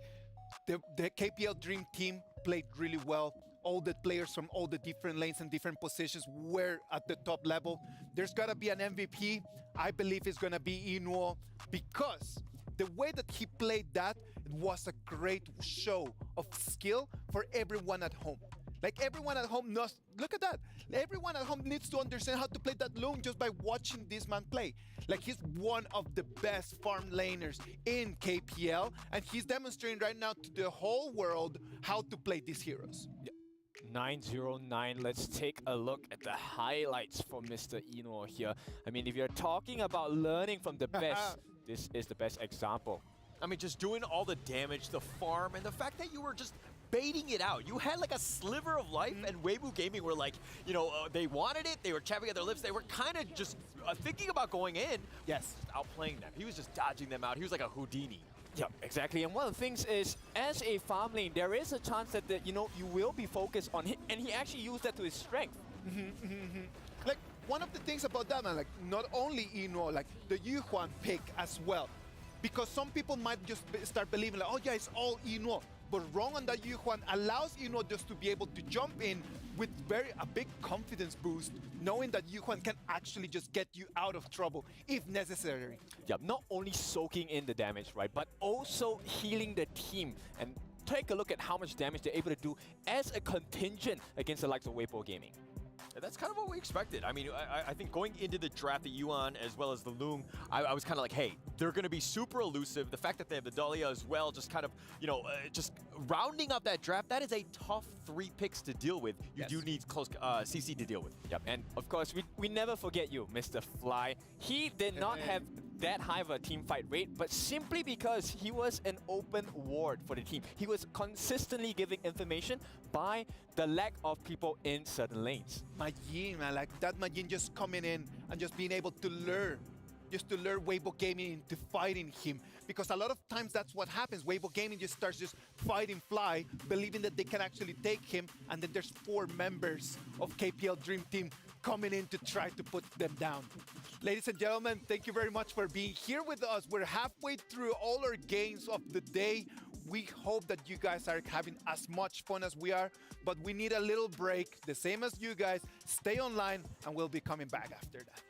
the KPL Dream Team played really well all the players from all the different lanes and different positions were at the top level. There's got to be an MVP. I believe it's going to be Inuo, because the way that he played that, it was a great show of skill for everyone at home. Like, everyone at home knows, look at that. Everyone at home needs to understand how to play that Loon just by watching this man play. Like, he's one of the best farm laners in KPL, and he's demonstrating right now to the whole world how to play these heroes. 909, let's take a look at the highlights for Mr. Inuo here. I mean, if you're talking about learning from the best, this is the best example. I mean, just doing all the damage, the farm, and the fact that you were just baiting it out. You had like a sliver of life, and Weibo Gaming were like, you know, they wanted it, they were chapping at their lips, they were kind of just thinking about going in. Yes. Just outplaying them. He was just dodging them out. He was like a Houdini. Yeah, exactly. And one of the things is, as a farm lane, there is a chance that, you know, you will be focused on him, and he actually used that to his strength. Like, one of the things about that, man, like, not only Inuo, like the Yuhuan pick as well. Because some people might just start believing, like, oh yeah, it's all Inuo. But wrong on that Yuhuan allows Inuo just to be able to jump in with a big confidence boost, knowing that Yuhuan can actually just get you out of trouble if necessary. Yeah, not only soaking in the damage, right, but also healing the team. And take a look at how much damage they're able to do as a contingent against the likes of Weibo Gaming. That's kind of what we expected. I mean, I think going into the draft, the Yuan as well as the Loom, I was kind of like, hey, they're going to be super elusive. The fact that they have the Dahlia as well, just kind of, you know, just rounding up that draft, that is a tough 3 picks to deal with. You do need close CC to deal with. Yep, and of course, we never forget you, Mr. Fly. He did not have that high of a team fight rate, but simply because he was an open ward for the team. He was consistently giving information by the lack of people in certain lanes. Majin, man, like that Majin just coming in and just being able to lure, just to lure Weibo Gaming into fighting him. Because a lot of times that's what happens. Weibo Gaming just starts just fighting Fly, believing that they can actually take him, and then there's 4 members of KPL Dream Team coming in to try to put them down. Ladies and gentlemen, thank you very much for being here with us. We're halfway through all our games of the day. We hope that you guys are having as much fun as we are, but we need a little break, the same as you guys. Stay online, and we'll be coming back after that.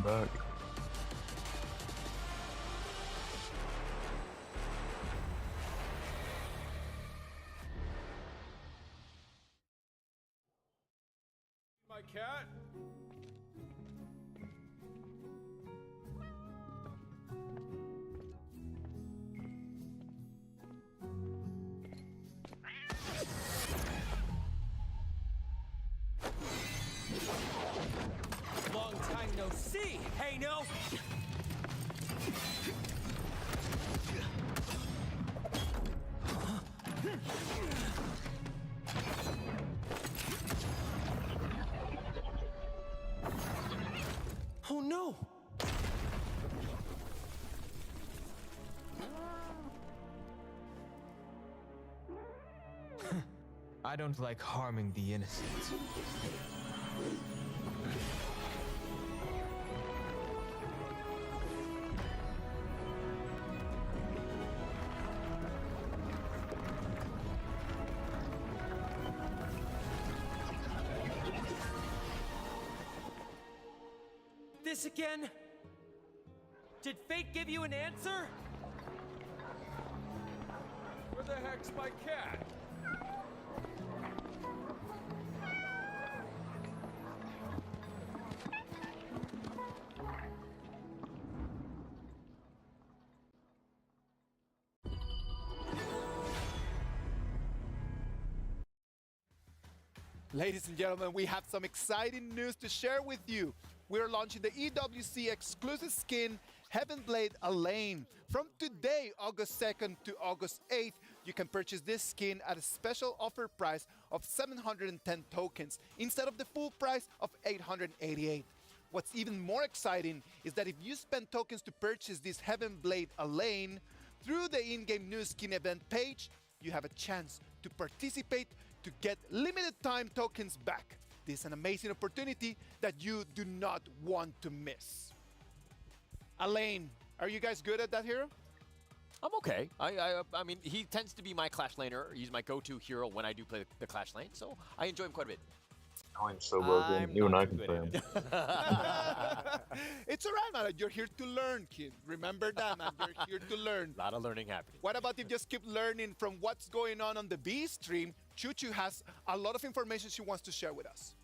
back. My cat. Long time no see. Hey, no. Oh no. I don't like harming the innocent. This again? Did fate give you an answer? Where the heck's my cat? Ladies and gentlemen, we have some exciting news to share with you. We're launching the EWC exclusive skin, Heavenblade Elaine. From today, August 2nd to August 8th, you can purchase this skin at a special offer price of 710 tokens instead of the full price of 888. What's even more exciting is that if you spend tokens to purchase this Heavenblade Elaine through the in-game new skin event page, you have a chance to participate to get limited time tokens back. This is an amazing opportunity that you do not want to miss. Elaine, are you guys good at that hero? I'm okay. I mean, he tends to be my Clash laner. He's my go-to hero when I do play the Clash lane, so I enjoy him quite a bit. I'm so broken. You and I can play him. It's alright, man. You're here to learn, kid. Remember that, man. You're here to learn. A lot of learning happening. What about if you just keep learning from what's going on the B stream? Chuchu has a lot of information she wants to share with us.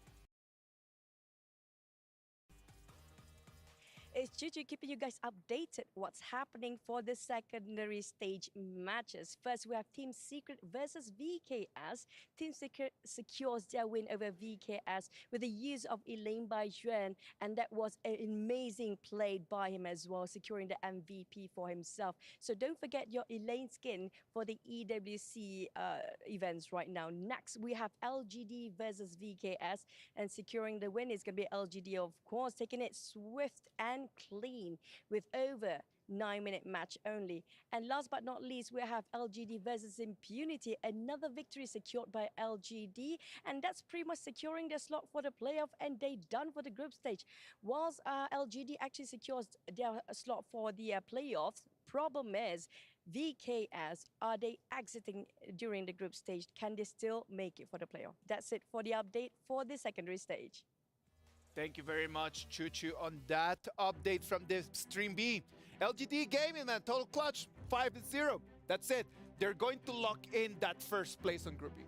It's Chuchu keeping you guys updated what's happening for the secondary stage matches. First, we have Team Secret versus VKS. Team Secret secures their win over VKS with the use of Elaine by Yuan, and that was an amazing play by him as well, securing the MVP for himself. So don't forget your Elaine skin for the EWC events right now. Next, we have LGD versus VKS, and securing the win is going to be LGD, of course, taking it swift and clean with over 9-minute match only. And last but not least, we have LGD versus Impunity, another victory secured by LGD, and that's pretty much securing their slot for the playoff, and they done for the group stage. Whilst LGD actually secures their slot for the playoffs, problem is VKS, are they exiting during the group stage? Can they still make it for the playoff? That's it for the update for the secondary stage. Thank you very much, Chuchu, on that update from the Stream B. LGD Gaming, man, total clutch, 5-0. That's it. They're going to lock in that first place on Group B.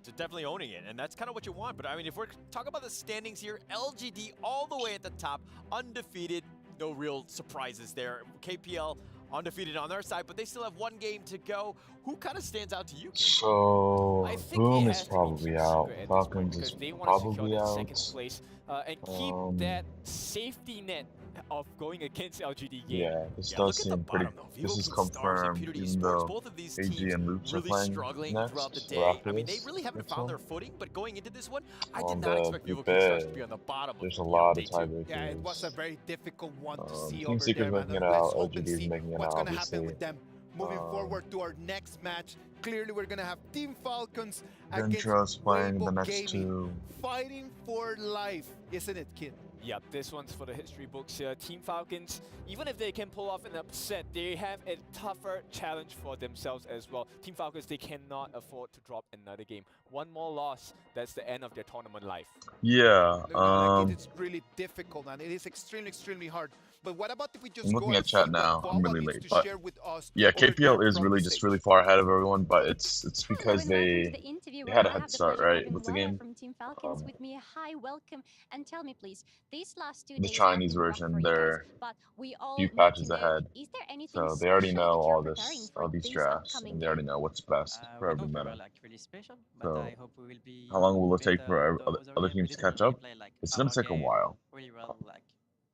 So definitely owning it, and that's kind of what you want. But I mean, if we're talking about the standings here, LGD all the way at the top, undefeated, no real surprises there. KPL undefeated on their side, but they still have one game to go. Who kind of stands out to you? So, Boom is probably out. Falcons is they want to secure probably that out. second place and keep that safety net of going against LGD game. Yeah, this does seem pretty. This is confirmed, even though AG and Loops are playing next or after I mean, they this. really haven't next found one. their footing, but going into this one, I On did not the expect Vivo bed, to be on the bottom there's a of lot of day two. tiebreakers. Yeah, it was a very difficult one to see Team over Secret's there, man. making it Let's out, hope and LGD is see making it what's out, going to happen with obviously. them moving forward to our next match. Clearly, we're going to have Team Falcons Ventra's against playing the Weibo next Gaming, two. fighting for life, isn't it, kid? Yep, this one's for the history books here. Team Falcons, even if they can pull off an upset, they have a tougher challenge for themselves as well. Team Falcons, they cannot afford to drop another game. One more loss, that's the end of their tournament life. Yeah. Like it is really difficult, and it is extremely hard. But what about if we just I'm go looking and at chat see now. what I'm Wawa really needs late, to but share with us yeah, over there KPL is from really the just stage? really far ahead of everyone. But it's because Hello and welcome to they the interview they where had a I head have the start, pleasure of right, having with the Wawa game. from Team Falcons with me. Hi, welcome, and tell me please, these last 2 The days have Chinese been rough version, for you guys, they're but we a all few need to patches know, ahead, is there anything so they already special know that you're all preparing this, for all these these drafts, upcoming and they already games? know what's best for We every don't meta. prepare like really special, but So, I hope we will be how long will it take better for those other game. We teams to didn't catch really up? play like It's gonna our take a game while. really well like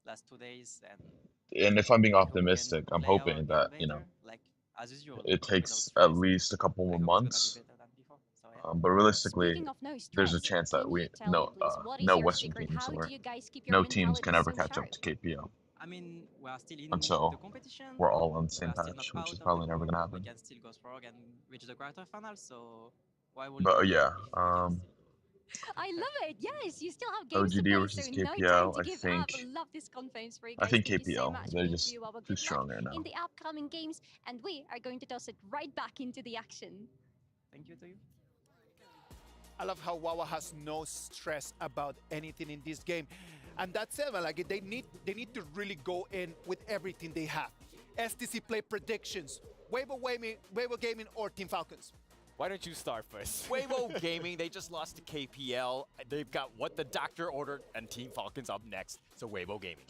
last 2 days, and And if I'm being we hope we can optimistic, I'm play our hoping game that, better, like as usual, it without takes stress. at least a couple I more hope it's gonna be months. better than before. So yeah. But realistically, Speaking of no there's a stress, chance that can you tell me please, what is no your Western secret? teams How or do you guys keep your no teams mentality can ever so catch sharp? up to KPL I mean, we are still in the until competition. we're all on the We same are still patch, not which out is of the probably never group. gonna We happen. can still go strong and reach the quarterfinals. So why would But we yeah, if we can still I love it. Yes, you still have games to OGD play, so versus no time KPL, to give up. Love this conference for you I guys. think Thank you so KPL, much. they're Both of just you, Wawa. too Good luck strong right now. in the upcoming games, and we are going to toss it right back into the action. Thank you to you. I love how Wawa has no stress about anything in this game. And that's it, man. Like they need to really go in with everything they have. STC play predictions. Weibo Gaming or Team Falcons? Why don't you start first? Weibo Gaming, they just lost to KPL. They've got what the doctor ordered and Team Falcons up next. So Weibo Gaming.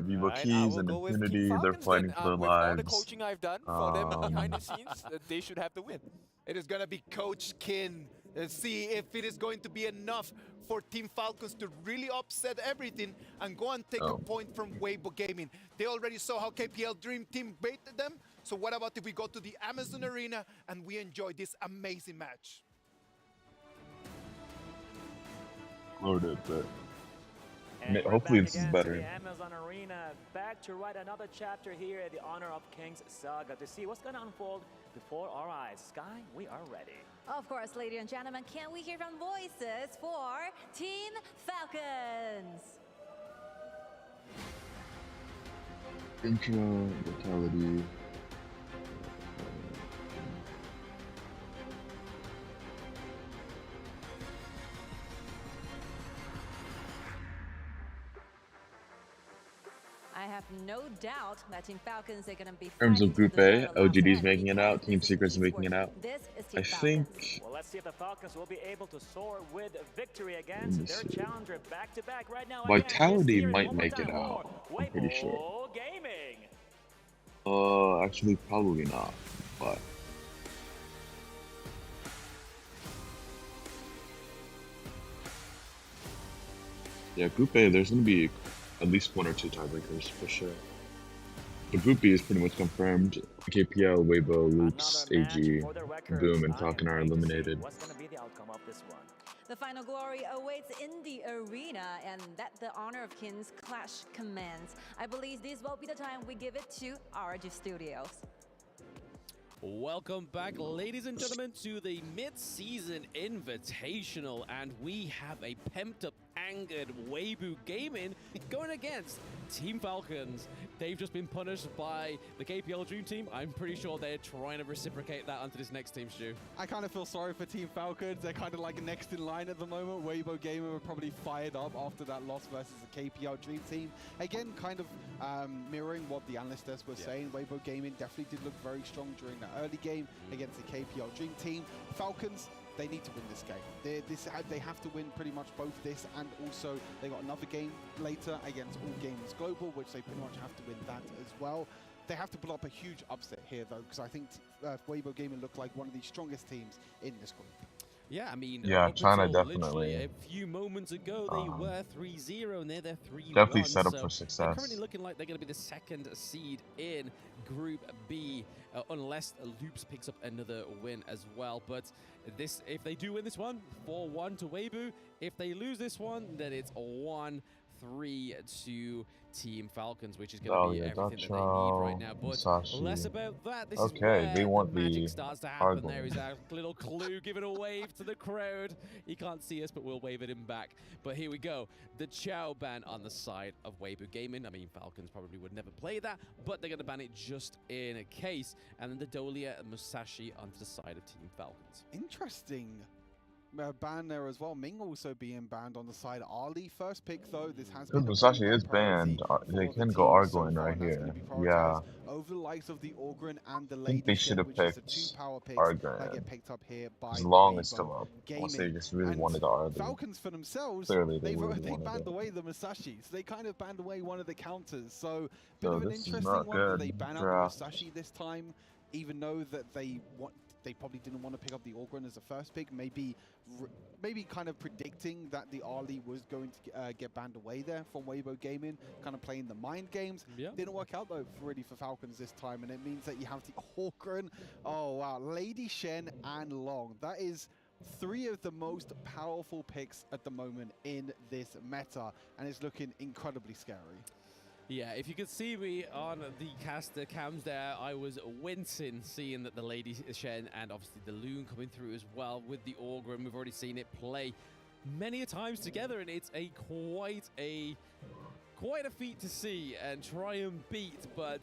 Vivo Keys and Infinity, they're fighting for their with lives. all the coaching I've done for them behind the scenes, they should have the win. It is going to be Coach Kin. Let's see if it is going to be enough for Team Falcons to really upset everything and go and take a point from Weibo Gaming. They already saw how KPL Dream Team baited them. So what about if we go to the Amazon Arena and we enjoy this amazing match? Loaded, but And hopefully back this is again better. to the Amazon Arena, back to write another chapter here at the Honor of Kings saga to see what's going to unfold before our eyes. Sky, we are ready. Of course, ladies and gentlemen, can we hear from voices for Team Falcons? Intro, Vitality. I have no doubt that Team Falcons are going to be In terms of Group A, OGD's making it out, Team this is Secret's making it Esports. out. This is I Team think Well, let's see if the Falcons will be able to soar with victory Let against me their see. challenger back-to-back right now. Vitality Again, might one more make it time out. for I'm pretty sure. Weibo Gaming. Actually, probably not. But yeah, Group A, there's gonna be at least 1 or 2 tiebreakers for sure. But Group B is pretty much confirmed. KPL, Weibo, Loops, AG, Boom, and Falcon are eliminated. What's going to be the outcome of this one? The final glory awaits in the arena, and that the Honor of Kings clash commands. I believe this will be the time we give it to RG Studios. Welcome back, ladies and gentlemen, to the mid-season invitational, and we have a pumped-up, angered Weibo Gaming going against Team Falcons. They've just been punished by the KPL Dream Team. I'm pretty sure they're trying to reciprocate that onto this next team, Stu. I kind of feel sorry for Team Falcons. They're kind of like next in line at the moment. Weibo Gaming were probably fired up after that loss versus the KPL Dream Team. Again, kind of mirroring what the analyst desk was saying. Weibo Gaming definitely did look very strong during the early game against the KPL Dream Team. Falcons, they need to win this game. They have to win pretty much both this and also they got another game later against All Gamers Global, which they pretty much have to win that as well. They have to pull up a huge upset here though, because I think Weibo Gaming look like one of the strongest teams in this group. Yeah, I mean, yeah, up China until definitely. literally a few moments ago, they were 3-0, and they're 3-1. Definitely set up so for they're success. currently looking like they're going to be the second seed in Group B, unless Loops picks up another win as well. But if they do win this one, 4-1 to Weibo. If they lose this one, then it's 1 3 to Team Falcons, which is going to be everything that they need right now. But less about that. This is where they want the magic the starts to happen. hard There is a little clue giving a wave to the crowd. He can't see us, but we'll wave at him back. But here we go. The Chow ban on the side of Weibo Gaming. I mean, Falcons probably would never play that, but they're going to ban it just in a case. And then the Dolia and Musashi onto the side of Team Falcons. Interesting. Ban there as well. Ming also being banned on the side. Ali first pick though. This has been Musashi is banned. They can go Argoin right here. Yeah. Over the likes of the Orgrin and the I think Lady they should have picked Argoin. picked up here by As long as still Weibo up. Gaming. Unless they just really wanted the Argoin. Falcons for themselves, Clearly they really banned away the Musashis. They kind of banned away one of the counters. So bit No, of an this is interesting not one good. that they ban out the Draft. Musashi this time, even though that they probably didn't want to pick up the Orgrin as a first pick. Maybe kind of predicting that the Ali was going to get banned away there from Weibo Gaming, kind of playing the mind games. Yeah. Didn't work out though really for Falcons this time, and it means that you have the Orgrin. Oh wow, Lady Shen and Long. That is 3 of the most powerful picks at the moment in this meta, and it's looking incredibly scary. Yeah, if you could see me on the caster cams there, I was wincing seeing that the Lady Shen and obviously the Loon coming through as well with the Orgrim. We've already seen it play many a times together, and it's quite a feat to see and try and beat. But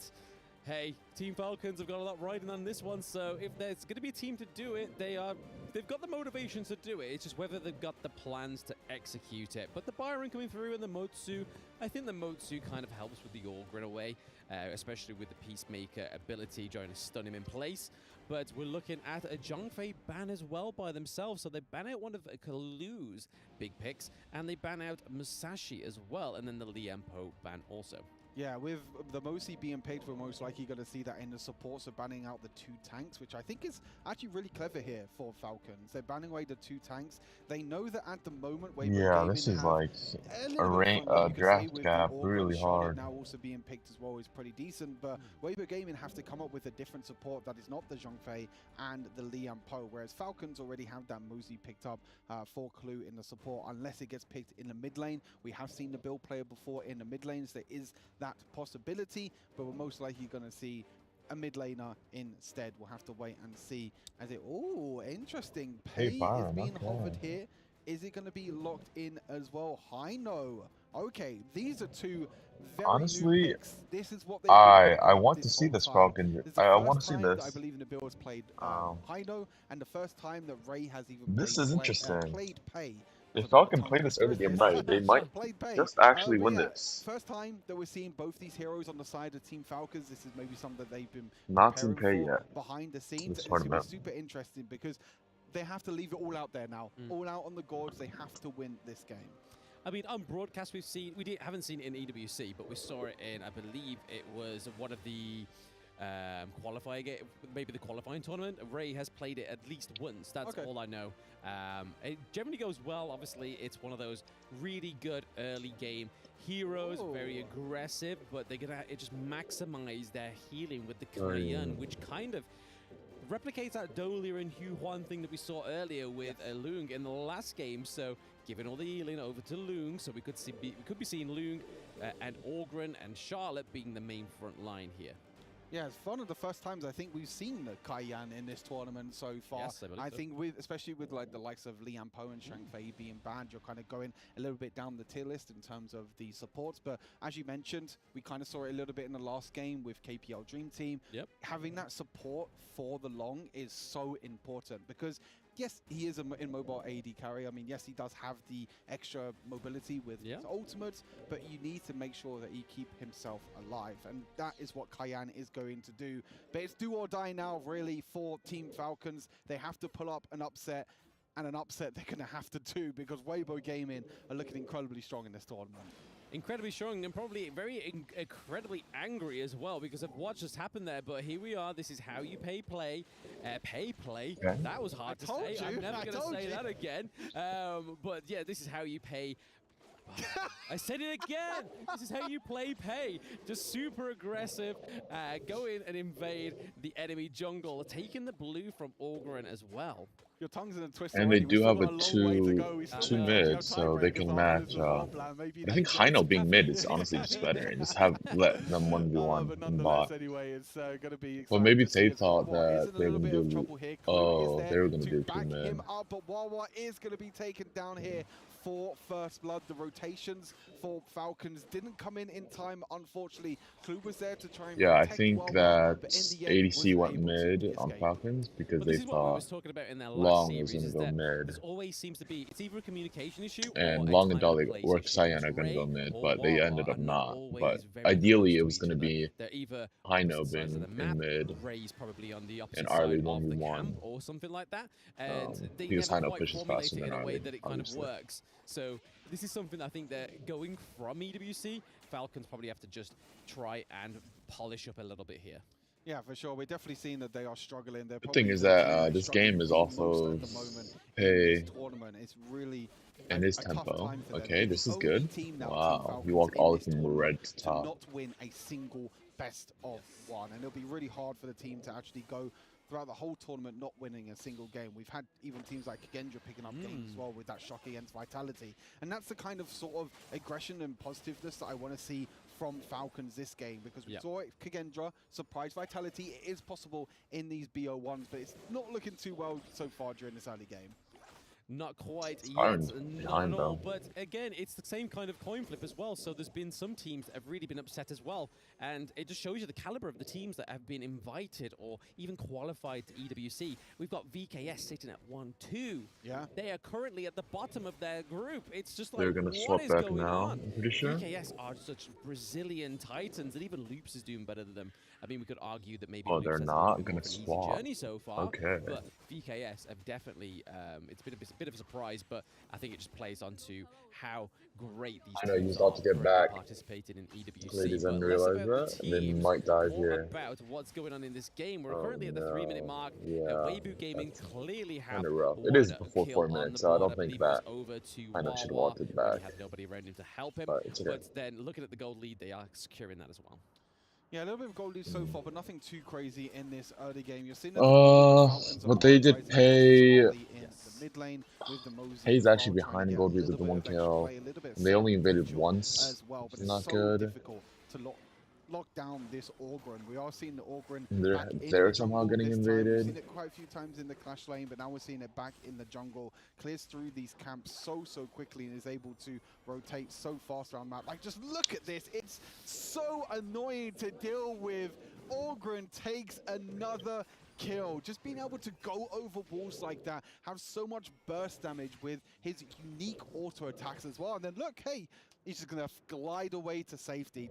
hey, Team Falcons have got a lot riding on this one, so if there's going to be a team to do it, they've got the motivation to do it. It's just whether they've got the plans to execute it. But the Byron coming through and the Motsu, I think the Motsu kind of helps with the Orgrin away, especially with the Peacemaker ability trying to stun him in place. But we're looking at a Zhongfei ban as well by themselves. So they ban out one of Kalu's big picks, and they ban out Musashi as well, and then the Liempo ban also. Yeah, with the Mosi being picked, we're most likely going to see that in the support, so banning out the 2 tanks, which I think is actually really clever here for Falcons. They're banning away the 2 tanks. They know that at the moment, yeah, this is like a draft gap, really hard. Now also being picked as well is pretty decent, but Weibo Gaming have to come up with a different support that is not the Zhongfei and the Liam Po, whereas Falcons already have that Mosi picked up for Clue in the support, unless it gets picked in the mid lane. We have seen the build player before in the mid lanes. There is that possibility, but we're most likely going to see a mid laner instead. We'll have to wait and see as it. Oh, interesting. Pei is being hovered here. Is it going to be locked in as well? Hino. Okay, these are 2 very honestly new picks. This is what I want to see this Falcon. I want to see this. I believe in the build has played Hino, and the first time that Ray has even this is interesting. Played Pei. If Falcon play this early game right, they might just actually win this. First time that we're seeing both these heroes on the side of Team Falcons. This is maybe something that they've been not seen Pei yet behind the scenes. It's going to be super interesting because they have to leave it all out there now. All out on the gourds. They have to win this game. I mean, on broadcast, haven't seen it in EWC, but we saw it in, I believe it was one of the maybe the qualifying tournament. Ray has played it at least once. That's all I know. It generally goes well. Obviously, it's one of those really good early game heroes, very aggressive, but they're gonna just maximize their healing with the Cayenne, which kind of replicates that Dolia and Hu Huan thing that we saw earlier with Lung in the last game. So giving all the healing over to Lung, so we could be seeing Lung and Orgrin and Charlotte being the main front line here. Yeah, it's one of the first times I think we've seen the Cayenne in this tournament so far. Yes, I think especially with like the likes of Liam Po and Shang Fei being banned, you're kind of going a little bit down the tier list in terms of the supports. But as you mentioned, we kind of saw it a little bit in the last game with KPL Dream Team. Having that support for the long is so important because yes, he is an immobile AD carry. I mean, yes, he does have the extra mobility with his ultimates, but you need to make sure that he keep himself alive. And that is what Cayenne is going to do. But it's do or die now, really, for Team Falcons. They have to pull up an upset, and an upset they're going to have to do because Weibo Gaming are looking incredibly strong in this tournament. Incredibly strong and probably very incredibly angry as well because of what just happened there. But here we are. This is how you pay play. That was hard to say. I'm never going to say that again. But yeah, this is how you pay I said it again. This is how you play Pei. Just super aggressive. Go in and invade the enemy jungle. Taking the blue from Orgren as well. Your tongue's in a twist And already. they do have a two mid, so they can match. I think Heino being mid is honestly just better, and just let them 1v1 in bot. Anyway, it's gonna be Well, maybe they thought that they were gonna do. Oh, they were gonna do two mid. him up, but Wawa is going to be taken down here for first blood. The rotations for Falcons didn't come in time, unfortunately. Clue was there to try and Yeah, I protect think Wawa, that but in the end ADC went wasn't able to mid on Falcons because But they this is what we thought was talking about in their last Long was series, gonna is go that mid, This always seems to be, it's either a communication issue and or a Long and time Dolly place or issue. Cyan are gonna Ray go mid, or but they Wawa ended up are not. always But very ideally, close it to was each gonna other. be They're either Heino opposite sides of being the in map, mid Ray's probably on the opposite and side Arlie of the 1v1. camp or something like that, and they Because never Heino quite pushes formulate faster it than in a way Arlie, that it kind of obviously. works. So this is something I think they're going from EWC. Falcons probably have to just try and polish up a little bit here. Yeah, for sure. We're definitely seeing that they are struggling. They're The thing is that this game is also Pei It's really and his tempo. Okay, this is good. Wow, he walked all the way from red to to top. not win a single best of one, and it'll be really hard for the team to actually go throughout the whole tournament not winning a single game. We've had even teams like Kagendra picking up games as well with that shock against Vitality, and that's the kind of sort of aggression and positiveness that I want to see from Falcons this game, because we saw it, Kagendra, surprise Vitality. It is possible in these BO1s, but it's not looking too well so far during this early game. Not quite Iron yet, not behind at all. though. But again, it's the same kind of coin flip as well. So there's been some teams that have really been upset as well. And it just shows you the caliber of the teams that have been invited or even qualified to EWC. We've got VKS sitting at 1-2. Yeah. They are currently at the bottom of their group. It's just like, They're gonna what swap is back going now, on? I'm pretty sure. VKS are such Brazilian titans, and even Loops is doing better than them. I mean, we could argue that maybe Oh, Loops they're has a not little bit gonna more of an easy swap. journey so far. Okay. But VKS have definitely, it's been a bit of a surprise, but I think it just plays onto how great these I know, teams he's about are to get currently back. participating in EWC. Ladies But didn't less realize about that, the and then teams, Mike died more here. about what's going on in this game. We're Oh, currently at the 3-minute no. mark. Yeah, Weibo Gaming clearly have Kinda rough. It one is before kill 4 on minutes, the so I board. don't I think believe it was that over to Heino should have Wawa walked it when he back. had nobody around him to help him. But it's okay. But then looking at the gold lead, they are securing that as well. Yeah, a little bit of gold lead so far, but nothing too crazy in this early game. You're seeing But they did pay. in the mid lane with the Mosey. Pei's actually behind in gold lead with the 1 kill. And they only invaded once, as well, which but is not it's so good. difficult to lock down this Orgren. We are seeing the Orgren They're- back in they're the somehow jungle getting this time. We've invaded. seen it quite a few times in the clash lane, but now we're seeing it back in the jungle. Clears through these camps so quickly and is able to rotate so fast around the map. Like, just look at this. It's so annoying to deal with. Orgren takes another kill. Just being able to go over walls like that, have so much burst damage with his unique auto attacks as well. And then look, hey, he's just gonna glide away to safety.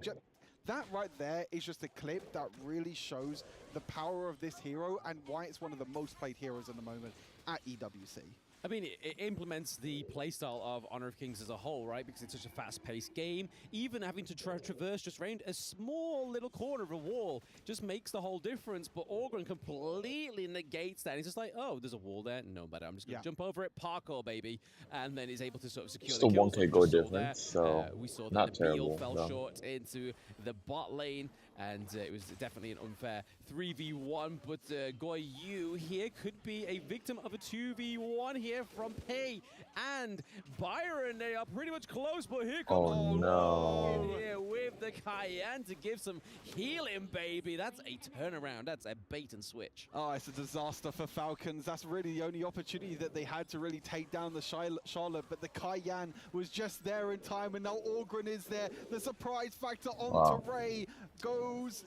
That right there is just a clip that really shows the power of this hero and why it's one of the most played heroes at the moment at EWC. I mean, it implements the playstyle of Honor of Kings as a whole, right? Because it's such a fast-paced game. Even having to traverse just around a small little corner of a wall just makes the whole difference. But Orgren completely negates that. He's just like, oh, there's a wall there. No matter. I'm just going to jump over it. Parkour, baby. And then is able to sort of secure Still the kills. 1K gold difference, so we saw that not the Beal terrible. fell No. short into the bot lane. And it was definitely an unfair 3v1, but Goy Yu here could be a victim of a 2v1 here from Pei and Byron. They are pretty much close, but here comes Oh, no. here with the Cayenne to give some healing, baby. That's a turnaround. That's a bait and switch. Oh, it's a disaster for Falcons. That's really the only opportunity that they had to really take down the Charlotte, but the Cayenne was just there in time, and now Orgren is there. The surprise factor onto Ray goes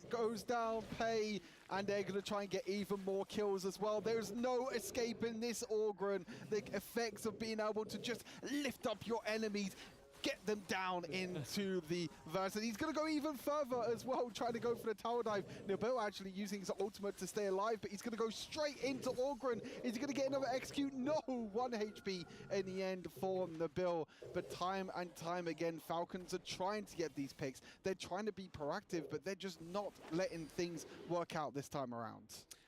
down, Pei, and they're going to try and get even more kills as well. There's no escaping this Orgren. The effects of being able to just lift up your enemies, get them down into the verse. And he's going to go even further as well, trying to go for the tower dive. Nabil actually using his ultimate to stay alive, but he's going to go straight into Orgren. Is he going to get another execute? No, 1 HP in the end for Nabil. But time and time again, Falcons are trying to get these picks. They're trying to be proactive, but they're just not letting things work out this time around.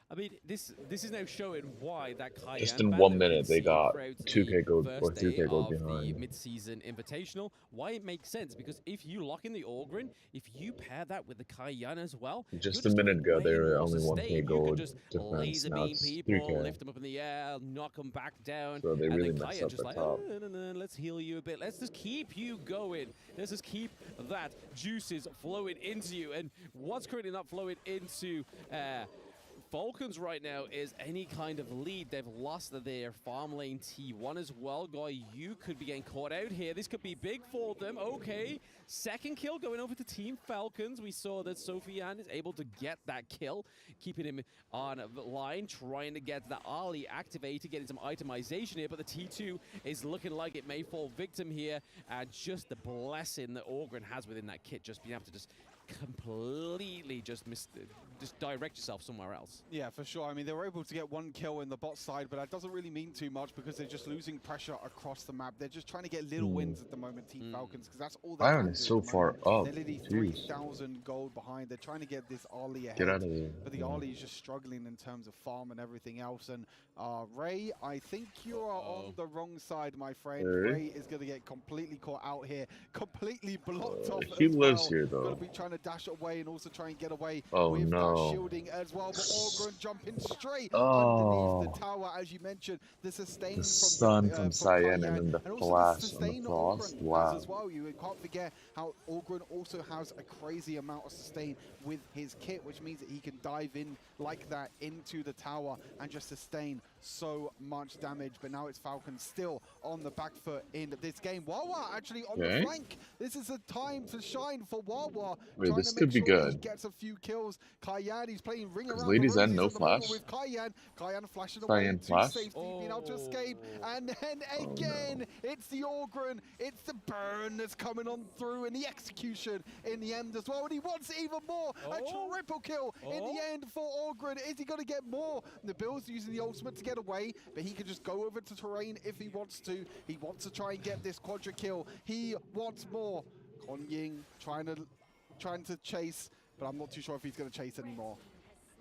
I mean, this is now showing why that Cayenne Just in ban 1 that we've minute, they seen got throughout 2K gold the or first day 2K gold of the behind. mid-season invitational. Why it makes sense, because if you lock in the Orgrin, if you pair that with the Cayenne as well, Just you're a just minute getting ago, they way were more only 1K sustain. You could gold just difference. laser Now beam it's people, 3K. lift them up in the air, knock them back down, So they and really then messed Cayenne up just at like, top. no, let's heal you a bit. Let's just keep you going. Let's just keep that juices flowing into you. And what's currently not flowing into Falcons right now is any kind of lead. They've lost their farm lane T1 as well. Guy, you could be getting caught out here. This could be big for them. Okay, second kill going over to Team Falcons. We saw that Sofian is able to get that kill, keeping him on the line, trying to get the Ali activated, getting some itemization here, but the T2 is looking like it may fall victim here. And just the blessing that Orgrin has within that kit, just being able to just completely just direct yourself somewhere else. Yeah, for sure. I mean, they were able to get 1 kill in the bot side, but that doesn't really mean too much because they're just losing pressure across the map. They're just trying to get little wins at the moment, Team Falcons, because that's all they Byron can is do so at the far moment. up. They're literally Jeez. 3,000 gold behind. They're trying to get this Ali ahead. Get out of there. But the Ali is just struggling in terms of farm and everything else. And Ray, I think you are on the wrong side, my friend. Ray is going to get completely caught out here, completely blocked off He as lives well. here, Going though. to be trying to dash away and also try and get away Oh, with that no. shielding as well. But Orgrin jumping straight Oh. underneath the tower, as you mentioned. The sustain The from sun from Cyan and then the and also flash the and the sustain frost. Orgrin Wow. has as well. You can't forget how Orgrin also has a crazy amount of sustain with his kit, which means that he can dive in like that into the tower and just sustain so much damage. But now it's Falcon still on the back foot in this game. Wawa actually on the flank. This is a time to shine for Wawa. Wait, trying this to could make be sure that he good. gets a few kills. Cayenne, he's playing ring around Ladies the End, roses no at the moment flash. with Cayenne. Cayenne flashing Cyan away to flash. safety, being able to escape. And then again, it's the Orgrin, it's the burn that's coming on through, and the execution in the end as well. And he wants even more. A triple kill in the end for Orgrin. Is he going to get more? The Bill's using the ultimate to get away, but he can just go over to terrain if he wants to. He wants to try and get this quadra kill. He wants more. Kon Ying trying to chase, but I'm not too sure if he's going to chase anymore.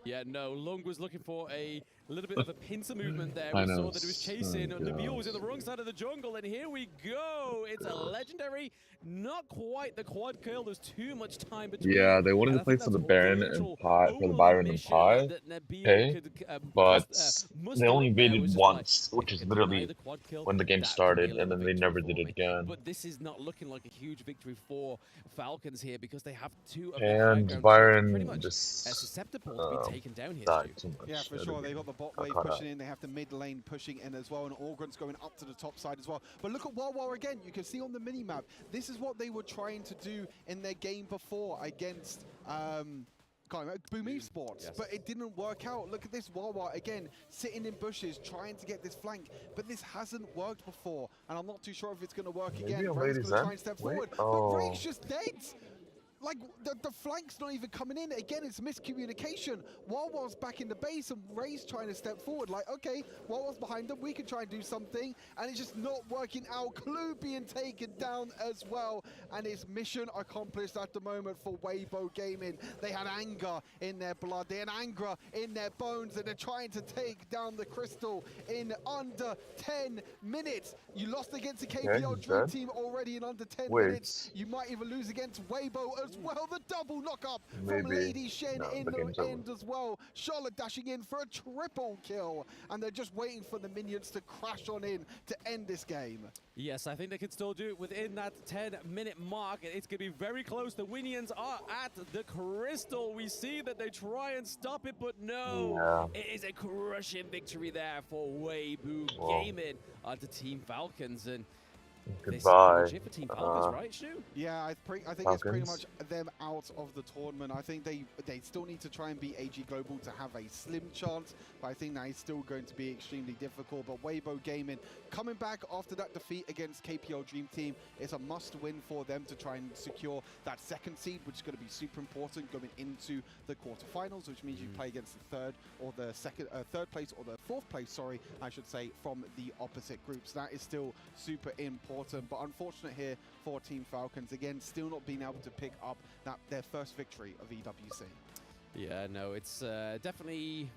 Yeah, no, Lung was looking for a little bit of a pincer movement there. I We know, saw that he was chasing. so Nabil was in the wrong side of the jungle, and here we go. It's a legendary, not quite the quad kill. There's too much time between. Yeah, they wanted to play for the Baron and Pi, for the Byron and Pi, okay, but they only invaded once, which is literally when the game started, and then they never did it again. But this is not looking like a huge victory for Falcons here because they have two of their high And ground Byron pretty much just susceptible to be taken down here. died Stu. too much. Yeah, for sure. They got the bot wave pushing in. They have the mid lane pushing in as well, and Orgrin's going up to the top side as well. But look at Wawa again. You can see on the mini map. This is what they were trying to do in their game before against Boom Esports, but it didn't work out. Look at this Wawa again, sitting in bushes, trying to get this flank, but this hasn't worked before, and I'm not too sure if it's going to work again. Ray's going to try and step forward, but Ray's just dead. Like, the flank's not even coming in. Again, it's miscommunication. Wawa's back in the base, and Ray's trying to step forward. Like, okay, Wawa's behind them. We can try and do something. And it's just not working out. Clue being taken down as well. And it's mission accomplished at the moment for Weibo Gaming. They had anger in their blood. They had anger in their bones. And they're trying to take down the Crystal in under 10 minutes. You lost against the KPL Dream Team already in under 10 minutes. You might even lose against Weibo as well. The double knock up from Lady Shen in the end as well. Charlotte dashing in for a triple kill, and they're just waiting for the minions to crash on in to end this game. Yes, I think they can still do it within that 10-minute mark. It's going to be very close. The Winions are at the Crystal. We see that they try and stop it, but no. It is a crushing victory there for Weibo Gaming onto Team Falcons. And goodbye. For Team Falcons, right, Stu? Yeah, I think it's pretty much them out of the tournament. I think they still need to try and beat AG Global to have a slim chance, but I think that is still going to be extremely difficult. But Weibo Gaming coming back after that defeat against KPL Dream Team is a must-win for them to try and secure that second seed, which is going to be super important going into the quarterfinals, which means you play against the third place or the fourth place, sorry, I should say, from the opposite groups. That is still super important. But unfortunate here for Team Falcons, again, still not being able to pick up their first victory of EWC. Yeah, no, it's definitely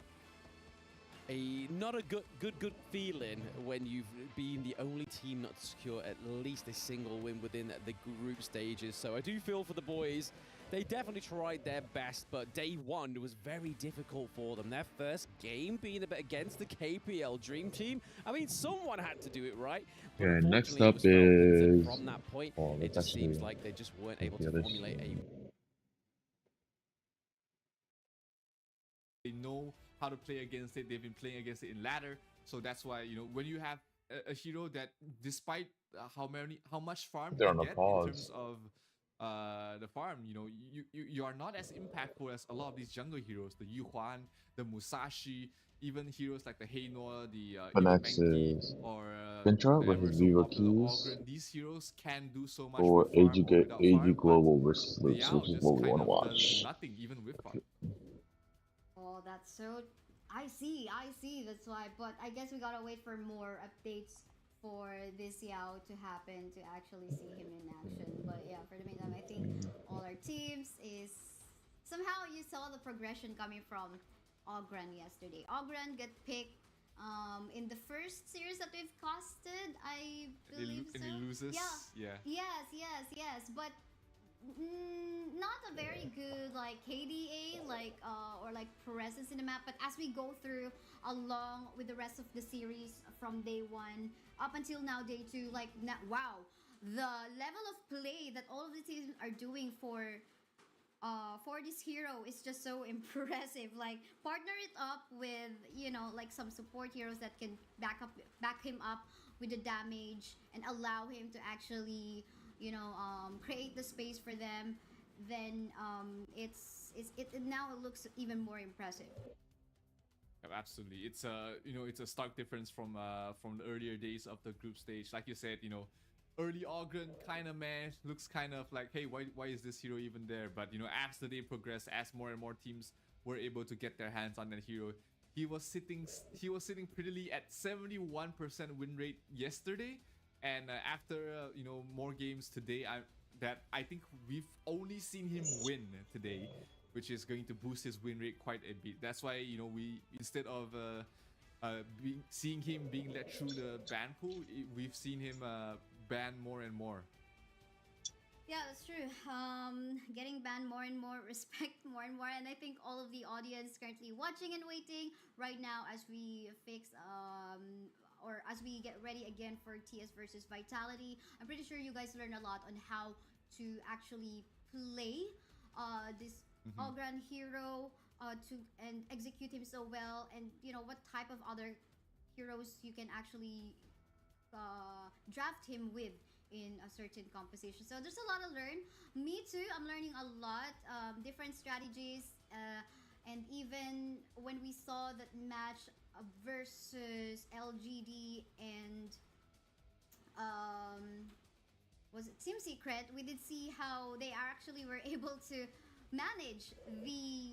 not a good feeling when you've been the only team not to secure at least a single win within the group stages. So I do feel for the boys. They definitely tried their best, but day one was very difficult for them. Their first game being against the KPL Dream Team. I mean, someone had to do it right. But Okay, next unfortunately, up it was felt is... from that point, Oh, it let's just seems actually like they just weren't able the to other formulate a... They know how to play against it. They've been playing against it in ladder. So that's why, you know, when you have a hero that, despite how much farm They're they on a get in pause. terms of the farm, you know, you are not as impactful as a lot of these jungle heroes, the Yuhuan, the Musashi, even heroes like the Heino, the Menki, Nexus or Fintra the ever versus so Viva popular Keys Ogren. These heroes can do so much for with farm or without AG farm, but Global versus the Lux, Yao which is just what we kind want to of does watch. nothing even with farm. Oh, that's so... I see, that's why. But I guess we gotta wait for more updates for this Yao to happen to actually see him in action. But yeah, for the meantime, I think all our teams is... Somehow you saw the progression coming from Ogren yesterday. Ogren get picked in the first series that we've casted, I believe And so. he loses? Yeah. Yes. But not a very good like KDA or like presence in the map, but as we go through along with the rest of the series from day one up until now day two, like wow, the level of play that all of the teams are doing for this hero is just so impressive. Like, partner it up with, you know, like some support heroes that can back him up with the damage and allow him to actually, you know, create the space for them. Then it now looks even more impressive. Yeah, absolutely. It's it's a stark difference from the earlier days of the group stage. Like you said, you know, early Ogren kind of meh, looks kind of like, hey, why is this hero even there? But you know, as the day progressed, as more and more teams were able to get their hands on that hero, he was sitting prettily at 71% win rate yesterday, and after you know, more games today, I think we've only seen him win today, which is going to boost his win rate quite a bit. That's why, you know, we, instead of seeing him being let through the ban pool, we've seen him ban more and more. Yeah, that's true. Getting banned more and more, respect more and more, and I think all of the audience currently watching and waiting right now as we fix or as we get ready again for TS versus Vitality. I'm pretty sure you guys learn a lot on how to actually play this Ogren hero and execute him so well, and you know what type of other heroes you can actually draft him with in a certain composition. So there's a lot to learn. Me too, I'm learning a lot, different strategies, and even when we saw that match versus LGD and was it Team Secret, we did see how they actually were able to manage the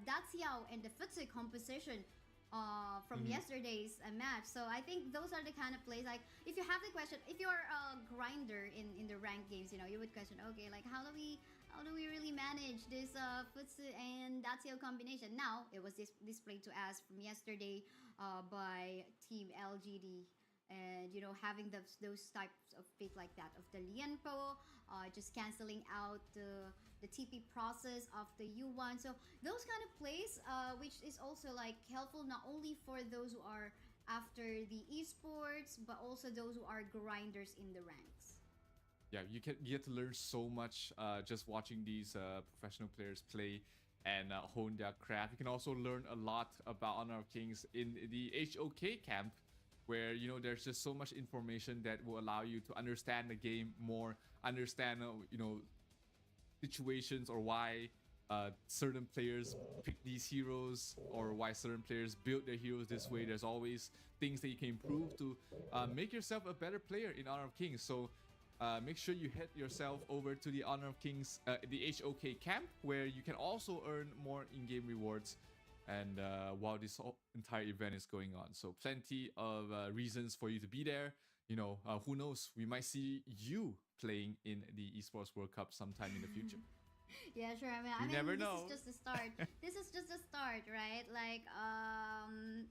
Daxiao and the Futsu composition from yesterday's match. So I think those are the kind of plays, like if you have the question, if you're a grinder in the ranked games, you know, you would question, okay, like how do we really manage this Futsu and Daxiao combination? Now it was displayed to us from yesterday by Team LGD. And you know, having those types of pick like that of the Lianpo, just canceling out the TP process of the U1. So those kind of plays, which is also like helpful not only for those who are after the esports, but also those who are grinders in the ranks. Yeah, you get to learn so much just watching these professional players play and hone their craft. You can also learn a lot about Honor of Kings in the HOK camp, where, you know, there's just so much information that will allow you to understand the game more, understand, you know, situations, or why certain players pick these heroes, or why certain players build their heroes this way. There's always things that you can improve to make yourself a better player in Honor of Kings. So make sure you head yourself over to the Honor of Kings, the HOK camp, where you can also earn more in-game rewards and while this entire event is going on. So plenty of reasons for you to be there. You know, who knows, we might see you playing in the Esports World Cup sometime in the future. Yeah, sure. I You mean, never this know. is just the start. This is just the start, right? Like,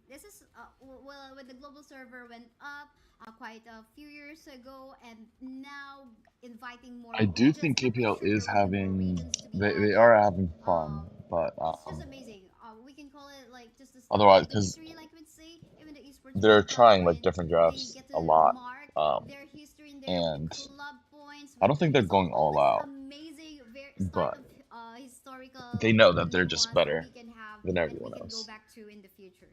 this is well, when the global server went up quite a few years ago, and now inviting more I do regions. think I'm pretty KPL sure is there will be more having regions to be they added. are having fun, but It's just amazing. We can call it like just the start otherwise, of the because history, like we'd say. Even the esports they're World Cup, trying like wherein different they drafts get a to lot, mark their history in their and club points I with don't think they're some going all always out, amazing start but of they historical know that they're just nuance that better we can have than and we everyone can go else. back to in the future.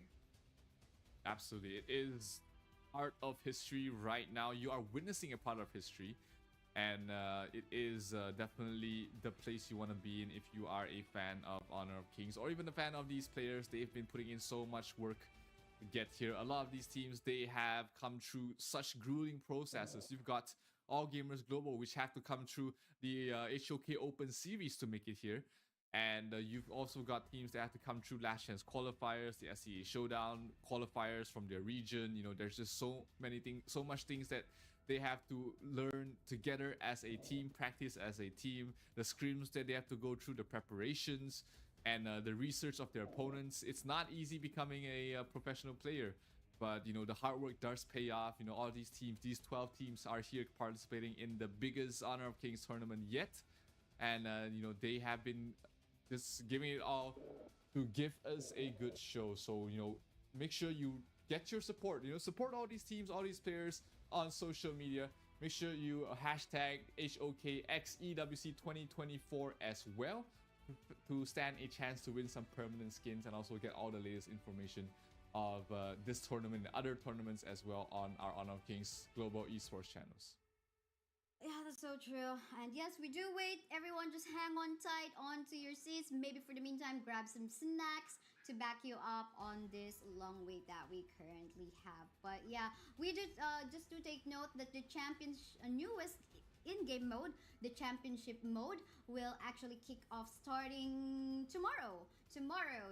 Absolutely. It is part of history right now. You are witnessing a part of history. And it is definitely the place you want to be in if you are a fan of Honor of Kings or even a fan of these players. They've been putting in so much work to get here. A lot of these teams, they have come through such grueling processes. You've got All Gamers Global, which have to come through the HOK Open Series to make it here. And you've also got teams that have to come through last chance qualifiers, the SEA Showdown qualifiers from their region. You know, there's just so many things, so much things that they have to learn together as a team, practice as a team, the scrims that they have to go through, the preparations, and the research of their opponents. It's not easy becoming a professional player, but you know, the hard work does pay off. You know, all these teams, these 12 teams are here participating in the biggest Honor of Kings tournament yet. And you know, they have been just giving it all to give us a good show. So, you know, make sure you get your support, you know, support all these teams, all these players on social media. Make sure you hashtag HOKXEWC 2024 as well to stand a chance to win some permanent skins and also get all the latest information of this tournament and other tournaments as well on our Honor of Kings Global Esports channels. Yeah, that's so true. And yes, we do wait. Everyone just hang on tight onto your seats. Maybe for the meantime, grab some snacks to back you up on this long wait that we currently have. But yeah, we did just to take note that the newest in-game mode, the championship mode, will actually kick off starting tomorrow.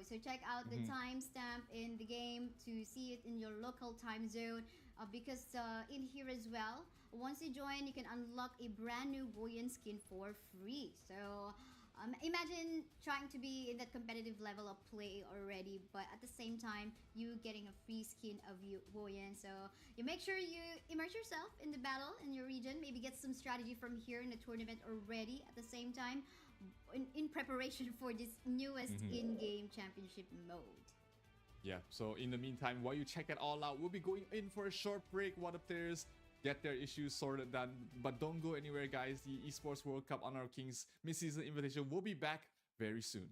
So check out the timestamp in the game to see it in your local time zone. Because in here as well, once you join, you can unlock a brand new Goyen skin for free. So imagine trying to be in that competitive level of play already, but at the same time, you getting a free skin of Goyen. So you make sure you immerse yourself in the battle in your region. Maybe get some strategy from here in the tournament already at the same time in preparation for this newest in-game championship mode. Yeah, so in the meantime, while you check it all out, we'll be going in for a short break while the players get their issues sorted out. But don't go anywhere, guys. The Esports World Cup Honor of Kings mid-season invitation will be back very soon.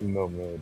emo mode.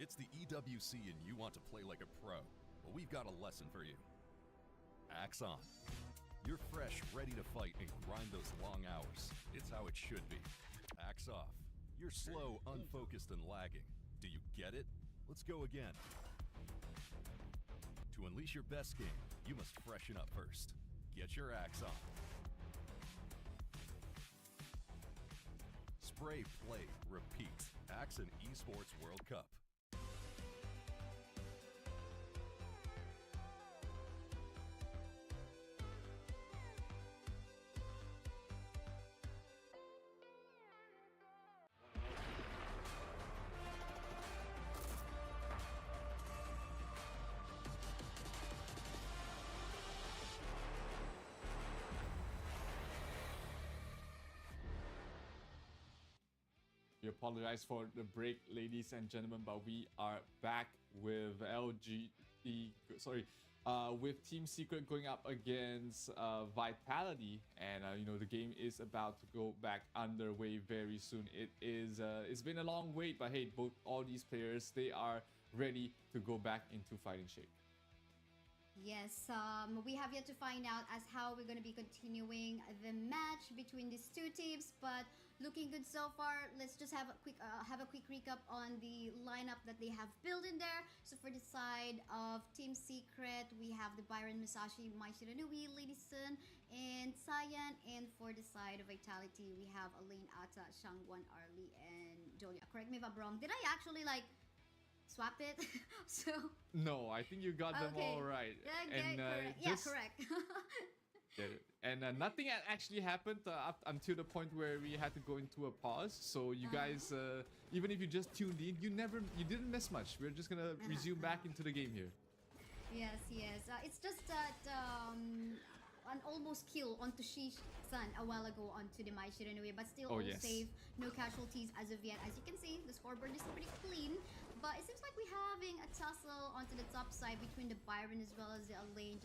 It's the EWC and you want to play like a pro. Well, we've got a lesson for you. Axe on. You're fresh, ready to fight and grind those long hours. It's how it should be. Axe off. You're slow, unfocused, and lagging. Do you get it? Let's go again. To unleash your best game, you must freshen up first. Get your axe on. Spray, play, repeat. Axe and Esports World Cup. We apologize for the break, ladies and gentlemen, but we are back with with Team Secret going up against Vitality, and the game is about to go back underway very soon. It's been a long wait, but hey, all these players, they are ready to go back into fighting shape. Yes, we have yet to find out as how we're going to be continuing the match between these two teams, but looking good so far. Let's just have a quick recap on the lineup that they have built in there. So for the side of Team Secret, we have the Byron Musashi, Mai Shiranui, Lady Sun, and Cyan. And for the side of Vitality, we have Elaine Ata, Shangwan Arlie, and Dolia. Correct me if I'm wrong. Did I actually like swap it? So No, I think you got them all right. Yeah, and correct. just, Yeah, correct. And nothing actually happened up until the point where we had to go into a pause. So you guys, even if you just tuned in, you didn't miss much. We're just gonna resume back into the game here. Yes. It's just that an almost kill onto Shi-san a while ago onto the Mai Shiranui, but still all safe. No casualties as of yet. As you can see, the scoreboard is pretty clean. But it seems like we're having a tussle onto the top side between the Byron as well as the Elaine.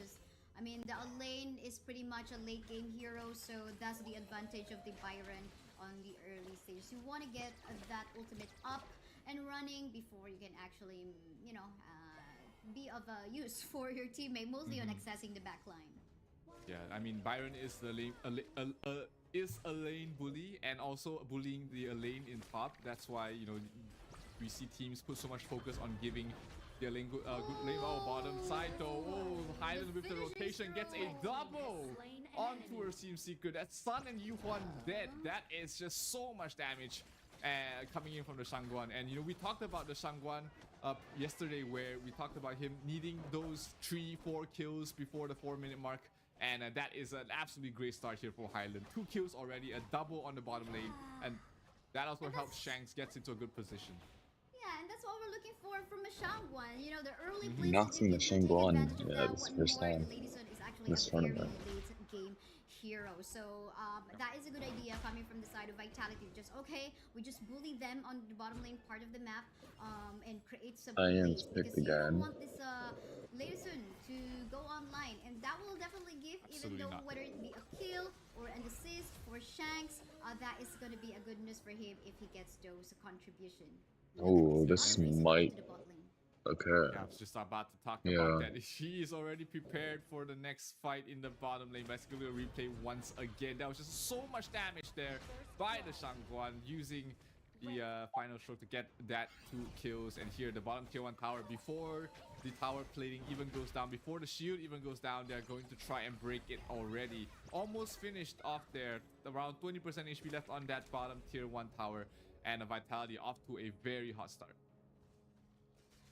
I mean, the Elaine is pretty much a late game hero, so that's the advantage of the Byron on the early stage. You want to get that ultimate up and running before you can actually, be of use for your teammate, mostly on accessing the backline. Yeah, I mean, Byron is the a lane bully and also bullying the lane in top. That's why, we see teams put so much focus on giving the lane good lane. Oh, bottom side though. Oh, Highland with the rotation gets a double onto her Team Secret. That's Sun and Yuhuan dead. That is just so much damage coming in from the Shangguan. And we talked about the Shangguan yesterday, where we talked about him needing those 3-4 kills before the 4-minute mark. And that is an absolutely great start here for Highland. 2 kills already, a double on the bottom lane. And that also helps Shanks gets into a good position. Yeah, and that's what we're looking for from a Shangguan. The early plays Not seeing the Shangguan this first time this tournament. Late game hero. So that is a good idea coming from the side of Vitality. We just bully them on the bottom lane part of the map and create some plays, because you don't want this Lady Sun to go online, and that will definitely give, whether it be a kill or an assist for Shanks, that is going to be a good news for him if he gets those contribution. Oh, this might. Okay. Yeah, I was just about to talk about that. She is already prepared for the next fight in the bottom lane. Basically, a replay once again. That was just so much damage there by the Shangguan, using the final stroke to get that 2 kills. And here, the bottom tier 1 tower, before the tower plating even goes down, before the shield even goes down, they're going to try and break it already. Almost finished off there. Around 20% HP left on that bottom tier 1 tower. And a Vitality off to a very hot start.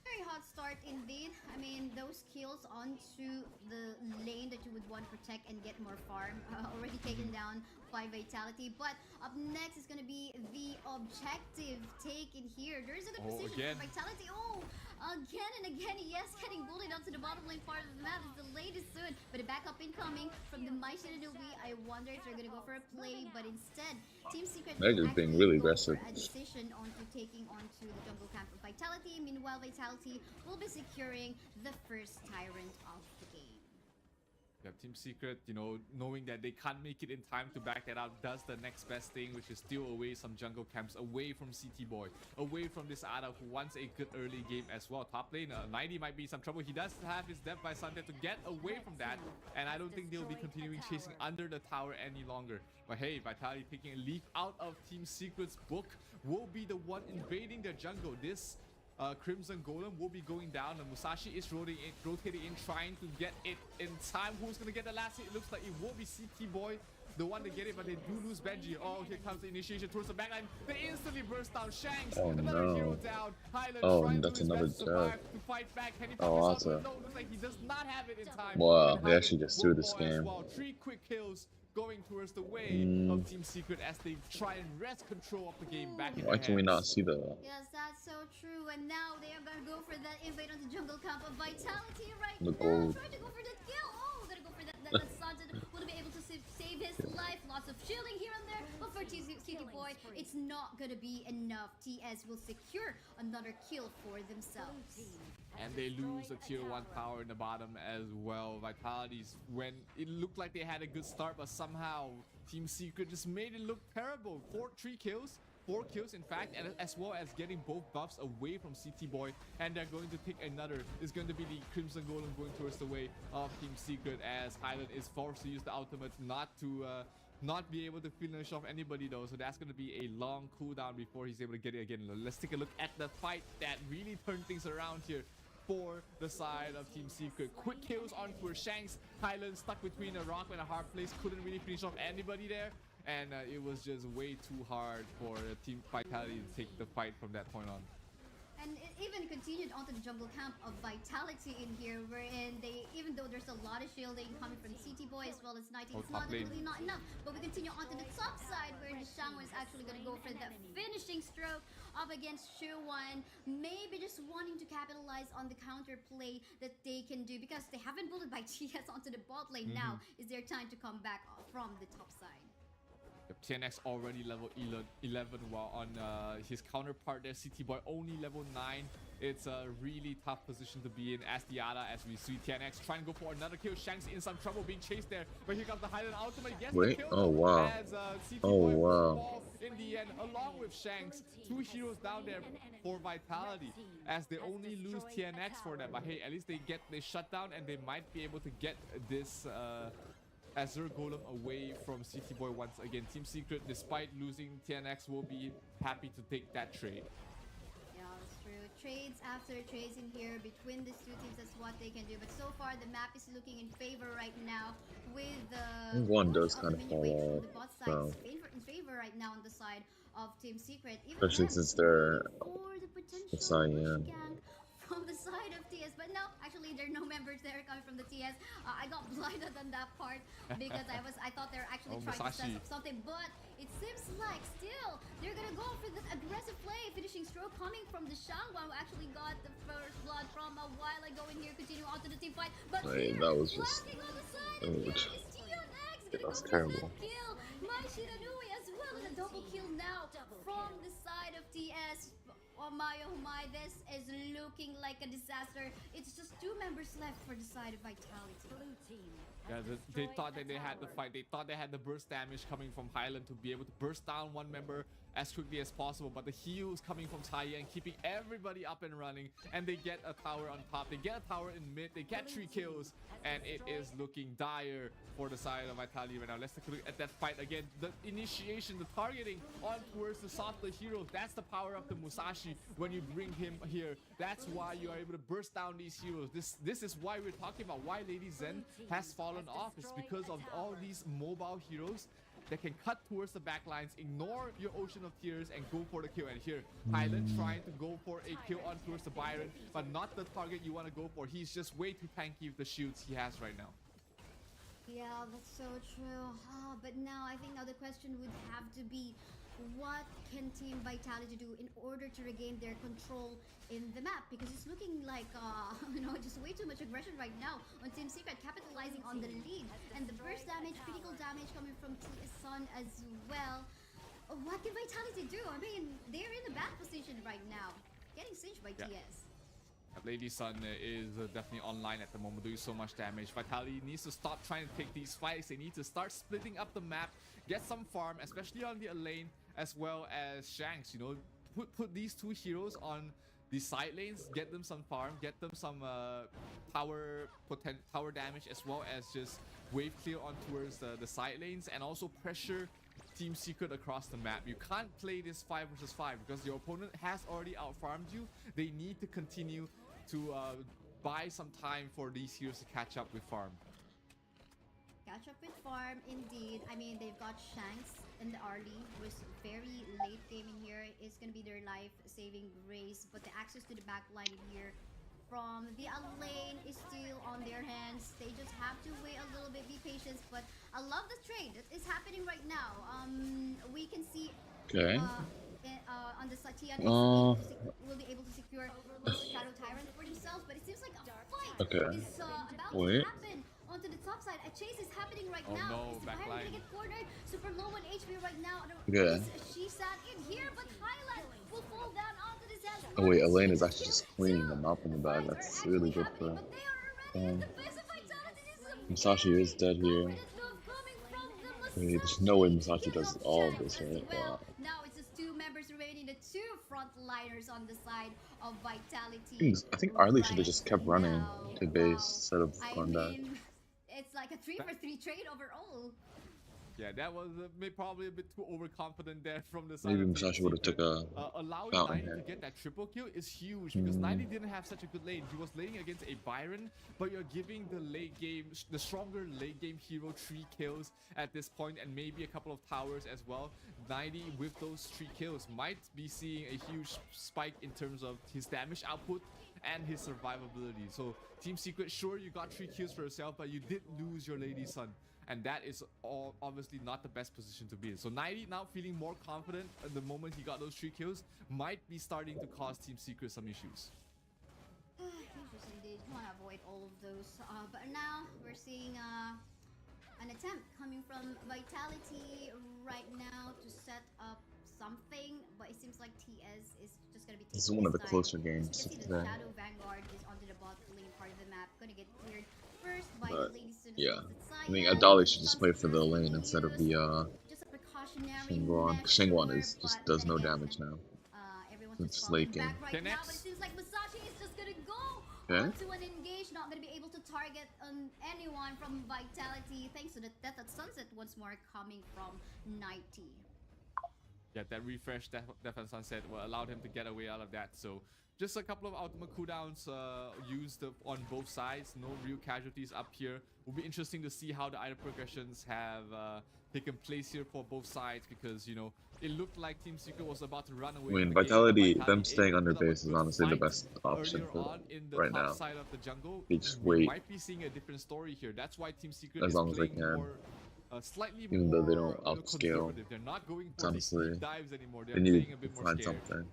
Very hot start indeed. I mean, those kills onto the lane that you would want to protect and get more farm already taken down by Vitality. But up next is going to be the objective taken here. There's a good position for Vitality. Again and again, yes, getting bullied onto the bottom lane part of the map is the latest soon. But a backup incoming from the Mai Shiranui. I wonder if they're going to go for a play, but instead, Team Secret they're just being really aggressive. A decision onto taking onto the jungle camp of Vitality. Meanwhile, Vitality will be securing the first Tyrant of the game. Yeah, Team Secret, knowing that they can't make it in time to back that out, does the next best thing, which is steal away some jungle camps, away from CT Boy, away from this Ada, who wants a good early game as well. Top lane, 90 might be some trouble. He does have his depth by Sunset to get away from that, and I don't think they'll be continuing chasing under the tower any longer. But hey, Vitality taking a leaf out of Team Secret's book, will be the one invading their jungle. This Crimson Golem will be going down, and Musashi is rotating in, trying to get it in time. Who's gonna get the last hit? It looks like it will be CT Boy, the one to get it, but they do lose Benji. Oh, here comes the initiation towards the backline. They instantly burst down. Shanks, another hero down. Highland trying to do his best to survive, to fight back. Can he no, looks like he does not have it in time. Wow, they actually just threw this game. Well. 3 quick kills going towards the way of Team Secret as they try and wrest control of the game back in Why can we not see the... Yes, that's so true. And now they are going to go for that invade on the jungle camp of Vitality right the now. gold. Trying to go for that kill. Oh, going to go for that Sanjay will be able to save his life. Lots of shielding here and there. But for CT Boy, it's not going to be enough. TS will secure another kill for themselves. And they lose a tier 1 power in the bottom as well. Vitality's, when it looked like they had a good start, but somehow Team Secret just made it look terrible. 3 kills, 4 kills in fact, and as well as getting both buffs away from CT Boy, and they're going to pick another. It's going to be the Crimson Golem going towards the way of Team Secret, as Highland is forced to use the ultimate not be able to finish off anybody though, so that's going to be a long cooldown before he's able to get it again. Let's take a look at the fight that really turned things around here for the side of Team Secret. Quick kills onto Shanks. Highland stuck between a rock and a hard place, couldn't really finish off anybody there, and it was just way too hard for Team Vitality to take the fight from that point on. And it even continued onto the jungle camp of Vitality in here, wherein they, even though there's a lot of shielding coming from CT Boy as well as 19, it's really not enough. But we continue onto the top side, where the Shangwon is actually going to go for the finishing stroke up against Shuwan. Maybe just wanting to capitalize on the counter play that they can do, because they haven't bullied by TS onto the bot lane. Now is their time to come back from the top side. TNX already level 11, while on his counterpart there, CT Boy only level 9. It's a really tough position to be in as Diada, as we see TNX trying to go for another kill. Shanks in some trouble being chased there, but here comes the Highland ultimate. Gets the kill. Oh wow. As, CT Boy fall in the end, along with Shanks. 2 heroes down there for Vitality, as they only lose TNX for them. But hey, at least they shut down, and they might be able to get this Azure Golem away from CT Boy once again. Team Secret, despite losing TNX, will be happy to take that trade. Yeah, that's true. Trades after trades in here between these two teams, that's what they can do. But so far, the map is looking in favor right now, with the one does kind of fall off, the bot side so. in favor right now on the side of Team Secret. Even Especially since they're Cyan. From the side of TS, but no, actually there are no members there coming from the TS. I got blinded on that part because I thought they were actually trying to set up something, but it seems like still they're gonna go for this aggressive play. Finishing stroke coming from the Shangwon, who actually got the first blood from a while ago in here. Continue on to the team fight, but Wait, that was just that's terrible. Kill my Shiranui as well as a double kill now from the side of TS. Oh my, this is looking like a disaster. It's just 2 members left for the side of Vitality. Blue team. Yeah, they thought that they had the fight. They thought they had the burst damage coming from Highland to be able to burst down one member as quickly as possible, but the heals coming from Taya and keeping everybody up and running, and they get a tower on top, they get a tower in mid, they get 3 kills, and it is looking dire for the side of Vitality right now. Let's take a look at that fight again. The initiation, the targeting on towards the softer heroes, that's the power of the Musashi when you bring him here. That's why you are able to burst down these heroes. This is why we're talking about why Lady Zen has fallen off. It's because of all these mobile heroes that can cut towards the backlines, ignore your Ocean of Tears, and go for the kill. And here, Highland trying to go for a kill on towards the Byron, but not the target you want to go for. He's just way too tanky with the shields he has right now. Yeah, that's so true. But now I think now the question would have to be, what can Team Vitality do in order to regain their control in the map? Because it's looking like, just way too much aggression right now on Team Secret, capitalizing on the lead. And the burst damage, critical damage coming from TS Sun as well. What can Vitality do? I mean, they're in a bad position right now, getting singed by TS. Lady Sun is definitely online at the moment, doing so much damage. Vitality needs to stop trying to take these fights. They need to start splitting up the map, get some farm, especially on the lane, as well as Shanks. You know, put these 2 heroes on the side lanes, get them some farm, get them some tower damage, as well as just wave clear on towards the side lanes, and also pressure Team Secret across the map. You can't play this 5 versus 5 because your opponent has already outfarmed you. They need to continue to buy some time for these heroes to catch up with farm. Catch up with farm, indeed. I mean, they've got Shanks in the early, was very late game in here. It's gonna be their life-saving grace, but the access to the back line in here from the lane is still on their hands. They just have to wait a little bit, be patient. But I love the trade that is happening right now. We can see on the Satya will be able to secure Shadow Tyrant for themselves, but it seems like a fight is about to happen onto the top side. A chase is happening right now. No, is the Byron gonna get cornered? Super low on HP right now. She sat in here, but Highland will fall down onto this hands. Oh wait, Elaine is actually just cleaning them up in the bag. That's really good for her. Musashi is dead here. Wait, there's no way Musashi does all of this, right? Wow. Now it's just 2 members between the two frontliners on the side of Vitality. I think Arlie should have just kept running to base instead of I going back. mean, it's like a 3-for-3 trade overall. Yeah, that was probably a bit too overconfident there from the side. Maybe of Musashi would have took a allowing fountain 90 here. to get that triple kill is huge because 90 didn't have such a good lane. He was laning against a Byron, but you're giving the late game, the stronger late game hero 3 kills at this point, and maybe a couple of towers as well. 90 with those 3 kills might be seeing a huge spike in terms of his damage output and his survivability. So Team Secret, sure, you got 3 kills for yourself, but you did lose your Lady Sun. And that is obviously not the best position to be in. So 90 now feeling more confident at the moment he got those 3 kills might be starting to cause Team Secret some issues. Issues indeed. You want to avoid all of those. But now we're seeing an attempt coming from Vitality right now to set up something, but it seems like TS is just going to be taking This is one of the time. closer games As you can see, today. the Shadow Vanguard is onto the bot lane part of the map, going to get cleared first by But the Lady Sun. yeah, I think Adali should just play for the lane instead of the Just a precautionary Shingguan. Shingguan just does no damage now. It's flaking. back right now, but it seems like Musashi is just gonna go Okay. onto an engage, not gonna be able to target anyone from Vitality, thanks to the Death at Sunset once more coming from 90. Yeah, that refresh, Death and Sunset, will allow him to get away out of that. So just a couple of ultimate cooldowns used on both sides. No real casualties up here. Will be interesting to see how the item progressions have taken place here for both sides, because, you know, it looked like Team Secret was about to run away. I mean, with the game, Vitality, but them staying under base is honestly the best option earlier for on in the right top now. side of the jungle. They just We wait might be seeing a different story here. That's why Team Secret as is long as they playing can. more, slightly Even more, though they don't upscale. conservative. They're not going It's for the honestly, deep dives anymore. They're they need playing a to bit more find scared. something.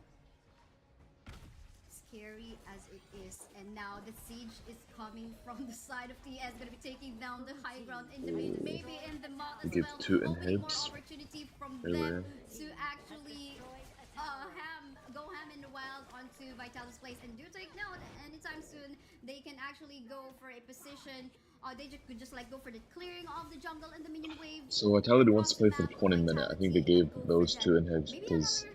Scary as it is, and now the siege is coming from the side of TS, gonna be taking down the high ground in the mid, maybe in the mod as Give well. 2 Opening more inhibs. opportunity from Very them rare. to actually go ham in the wild onto Vitality's place. And do take note, anytime soon they can actually go for a position. They could just like go for the clearing of the jungle and the minion wave. So Vitality wants to play for the 20 minute. I think they gave those 2 inhibs because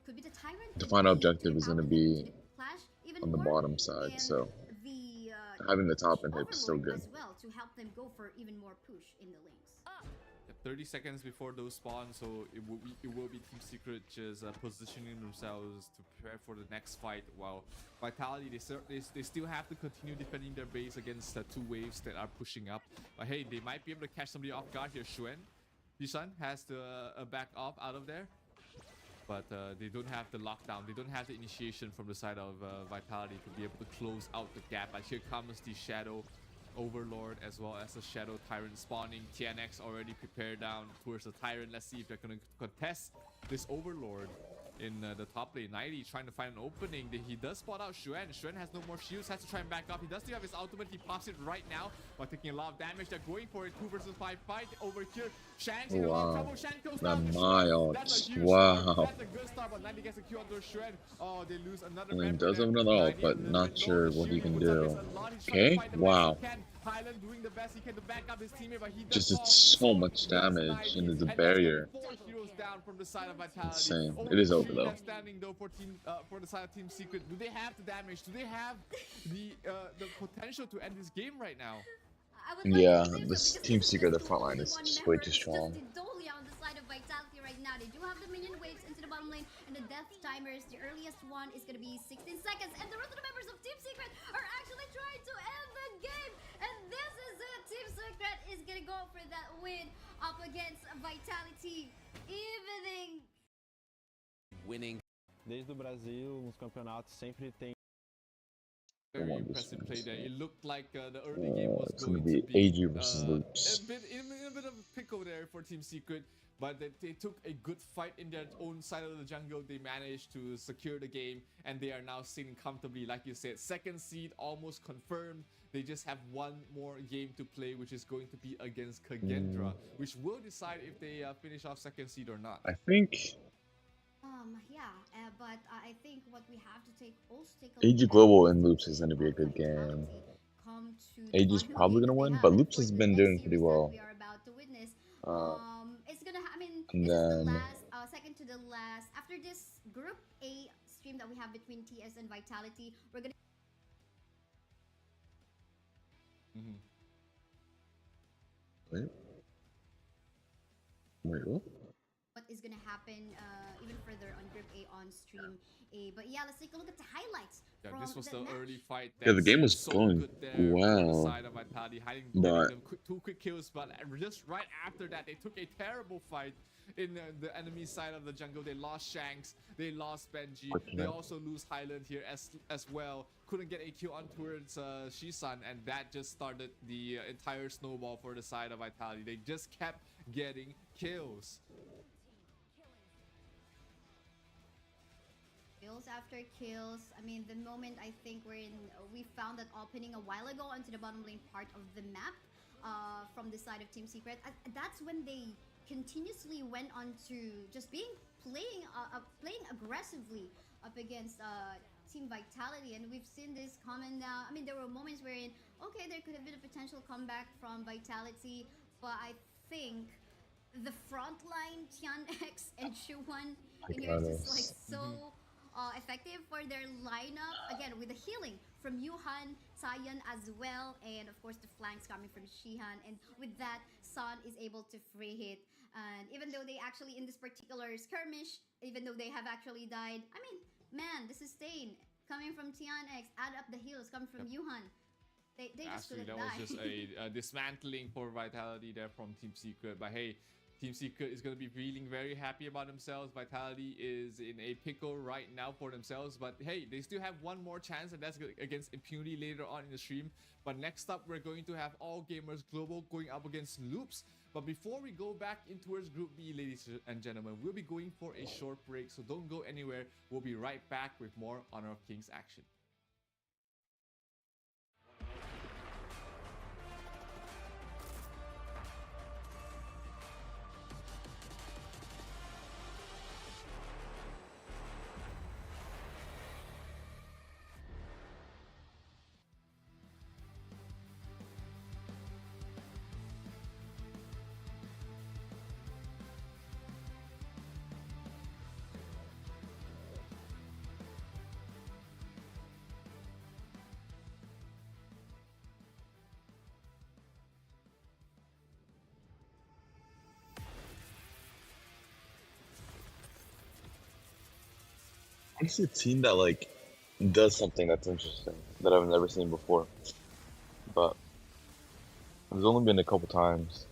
Could be the Tyrant. the final objective is going to be on the bottom side. So The having the top inhib is still good. as well to help them go for even more push in the lanes. 30 seconds before those spawn, so it will be Team Secret just positioning themselves to prepare for the next fight, while Vitality, they still have to continue defending their base against the 2 waves that are pushing up. But hey, they might be able to catch somebody off guard here. Yusan has to back off out of there, but they don't have the lockdown. They don't have the initiation from the side of Vitality to be able to close out the gap. And here comes the Shadow Overlord as well as the Shadow Tyrant spawning. TNX already prepared down towards the Tyrant. Let's see if they're going to contest this Overlord in the top lane. 90 trying to find an opening. He does spot out Xuan. Xuan has no more shields, has to try and back up. He does still have his ultimate. He pops it right now while taking a lot of damage. They're going for a 2 versus 5 fight over here. Shanks in a lot of trouble. Shank goes down to Xuan. That's a huge start. That's a good start, but 90 gets a Q onto Xuan. Oh, they lose another I mean, member does there. have another ult, but not sure what he can do. Okay, wow. Highland doing the best he can to back up his teammate, but he Just it's so much damage and it's a barrier. 4 heroes down from the side of Vitality. Insane. Only It is over 3 though. left standing though for the side of Team Secret. Do they have the damage? Do they have the potential to end this game right now? Yeah, this Team Secret, the front line is just way too strong. Dolia on the side of Vitality right now. They do have the minion waves into the bottom lane, and the death timers, the earliest one is going to be 16 seconds, and the rest of the members of Team Secret are actually trying to end the game, and this is it. Team Secret is going to go for that win up against Vitality, evening. Winning. Desde o Brasil, nos campeonatos sempre tem. Very impressive play there. It looked like the early game was It's going gonna to be be AG versus Loops. in a bit of a pickle there for Team Secret, but they took a good fight in their own side of the jungle. They managed to secure the game, and they are now sitting comfortably. Like you said, 2nd seed almost confirmed. They just have 1 more game to play, which is going to be against Kagendra, which will decide if they finish off 2nd seed or not. I think But I think what we have to take a AG look Global and Loops is going to be a good game. AG is probably going to win, but Loops has been doing pretty well. we are about to witness. It's gonna. I mean, And this is the then last, second to the this Group A stream that we have between TS and Vitality, we're gonna. Wait. Wait, what? What is gonna happen even further on Group A on stream A. But yeah, let's take a look at the highlights. Yeah, from this was the match. early fight. Yeah, the game seemed was so going good there for the well, side of Vitality, getting but them two quick kills. But just right after that, they took a terrible fight in the enemy side of the jungle. They lost Shanks, they lost Benji, they also lose Highland here as well. Couldn't get a kill on towards Shisan, and that just started the entire snowball for the side of Vitality. They just kept getting kills. Kills after kills. I mean, the moment I think we found that opening a while ago onto the bottom lane part of the map from the side of Team Secret, that's when they continuously went on to just playing aggressively up against Team Vitality, and we've seen this common down. I mean, there were moments wherein there could have been a potential comeback from Vitality, but I think the front line TianX and Shuwan in here is just like so effective for their lineup. Again, with the healing from Yuhan, Sayan as well, and of course the flanks coming from Shihan. And with that, San is able to free hit. And even though they actually, in this particular skirmish, even though they have actually died, I mean, man, the sustain coming from TianX, add up the heals coming from Yuhan. They just couldn't that die. was just a dismantling for Vitality there from Team Secret. But hey, Team Secret is going to be feeling very happy about themselves. Vitality is in a pickle right now for themselves. But hey, they still have one more chance, and that's against Impunity later on in the stream. But next up, we're going to have All Gamers Global going up against Loops. But before we go back in towards Group B, ladies and gentlemen, we'll be going for a short break. So don't go anywhere. We'll be right back with more Honor of Kings action. It's a team that like does something that's interesting that I've never seen before, but there's only been a couple times.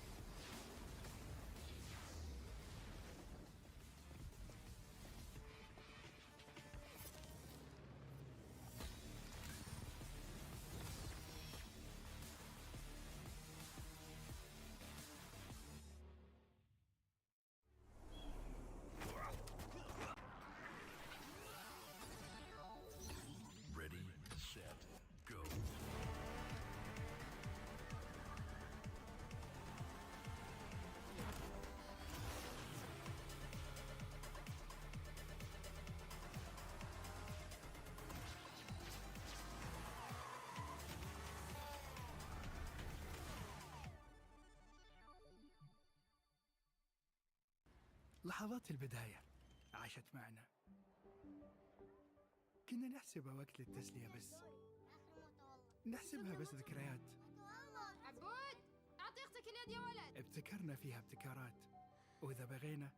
Ready, set, go. لحظات البداية عاشت معنا. كنا نحسبها وقت للتسلية بس. نحسبها بس ذكريات. عبود أعطي أختك اليد يا ولد. ابتكرنا فيها ابتكارات، وإذا بغينا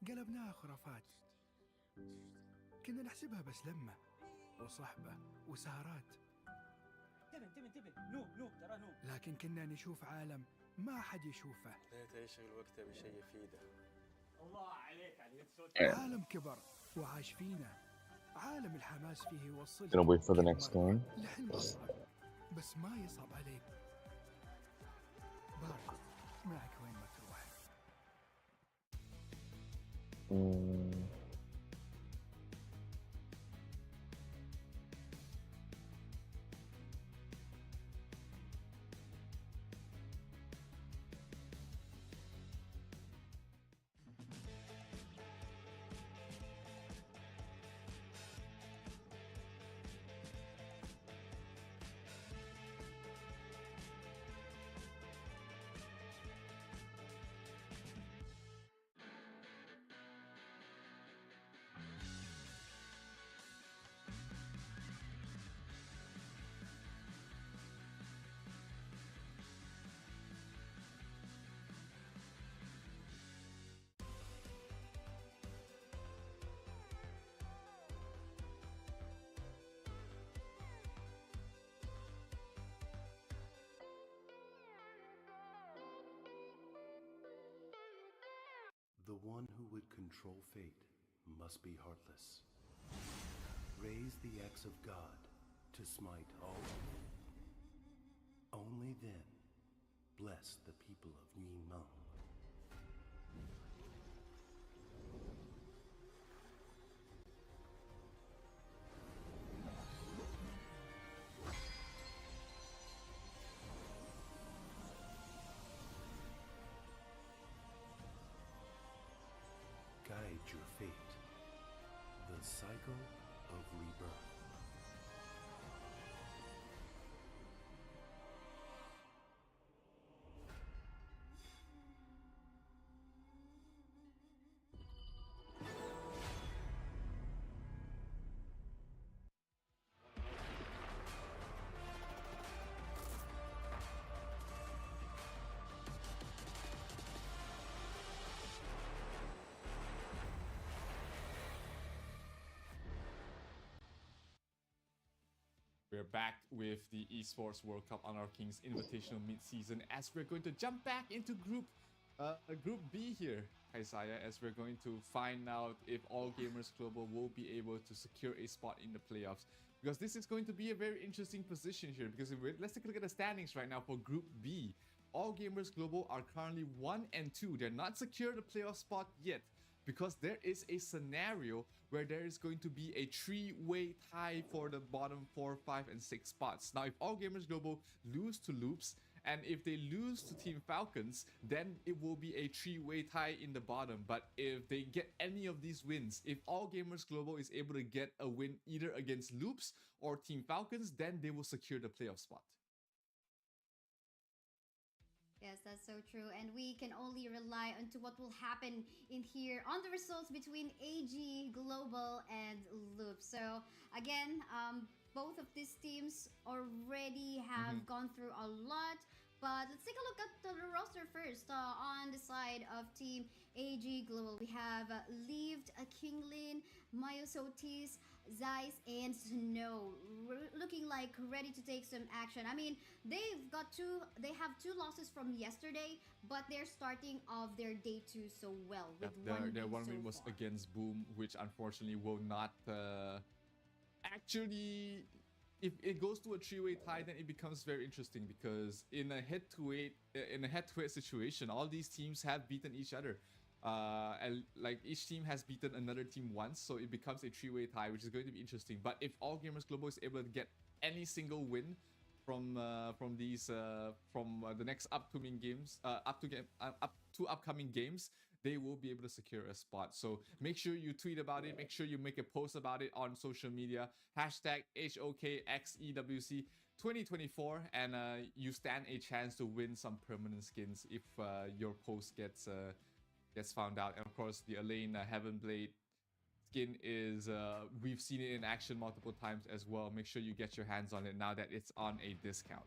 قلبناها خرافات. كنا نحسبها بس لمة وصحبة وسهرات. انتبه نوب ترى نوب. لكن كنا نشوف عالم ما حد يشوفه. ليت يشغل وقته بشيء يفيده. الله عليك علي. عالم كبر وعاش فينا. عالم الحماس فيه يوصل. Gonna wait for the next game. بس ما يصعب عليك. بارد معك وين ما تروح. one who would control fate must be heartless. Raise the axe of God to smite all evil. Only then bless the people of Yimeng. Guide your fate. The cycle of rebirth. We're back with the Esports World Cup Honor of Kings Invitational mid-season as we're going to jump back into Group B here, Isaiah, as we're going to find out if All Gamers Global will be able to secure a spot in the playoffs. Because this is going to be a very interesting position here, because let's take a look at the standings right now for Group B. All Gamers Global are currently 1 and 2. They're not secured a playoff spot yet, because there is a scenario where there is going to be a three-way tie for the bottom 4, 5, and 6 spots. Now, if All Gamers Global lose to Loops, and if they lose to Team Falcons, then it will be a three-way tie in the bottom. But if they get any of these wins, if All Gamers Global is able to get a win either against Loops or Team Falcons, then they will secure the playoff spot. Yes, that's so true. And we can only rely on to what will happen in here on the results between AG, Global, and Loop. So again, both of these teams already have gone through a lot. But let's take a look at the roster first. On the side of Team AG Global, we have Lived, Kinglin, Myosotis, Zeiss, and Snow, looking like ready to take some action. I mean, they have two losses from yesterday, but they're starting off their day 2 so well with their one win was against Boom, which unfortunately will not actually. If it goes to a three-way tie, then it becomes very interesting, because in a head-to-head situation, all these teams have beaten each other. And like each team has beaten another team once, so it becomes a three-way tie, which is going to be interesting. But if All Gamers Global is able to get any single win from the next upcoming games, up to upcoming games, they will be able to secure a spot. So make sure you tweet about it. Make sure you make a post about it on social media. Hashtag HOKXEWC 2024, and you stand a chance to win some permanent skins if your post gets found out. And of course, the Elaine Heavenblade skin is we've seen it in action multiple times as well. Make sure you get your hands on it now that it's on a discount.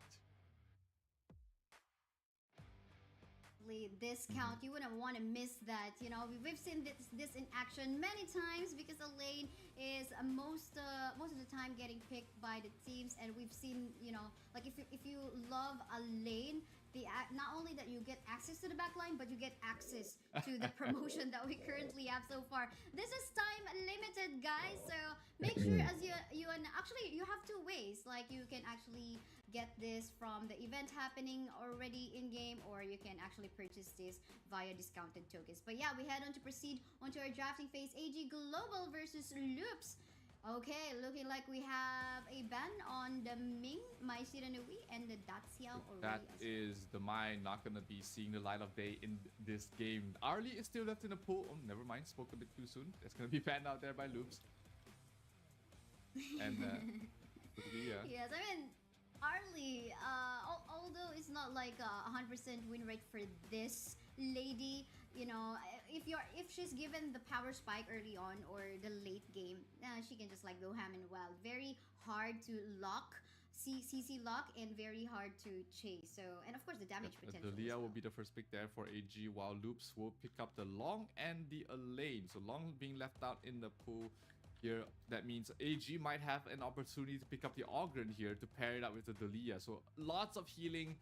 Discount, you wouldn't want to miss that. You know, we've seen this in action many times, because Elaine is most of the time getting picked by the teams, and we've seen, you know, like if you love Elaine, not only that you get access to the backline, but you get access to the promotion that we currently have so far. This is time limited, guys, so make sure as you actually you have 2 ways. Like, you can actually get this from the event happening already in game, or you can actually purchase this via discounted tokens. But yeah, we head on to proceed onto our drafting phase. AG Global versus Loops. Okay, looking like we have a ban on the Ming, Mai Shiranui, and the Daxiao already. That is the Mai not going to be seeing the light of day in this game. Arlie is still left in the pool. Oh, never mind, spoke a bit too soon. That's going to be banned out there by Loops. And yeah. Yes, I mean, Arlie, although it's not like a 100% win rate for this lady, you know, if she's given the power spike early on or the late game, she can just like go ham and wild. Very hard to lock, CC lock, and very hard to chase. So, and of course the damage potential. The Leah will be the first pick there for AG, while Loops will pick up the Long and the Elaine. So Long being left out in the pool here. That means AG might have an opportunity to pick up the Ogren here to pair it up with the Delia. So lots of healing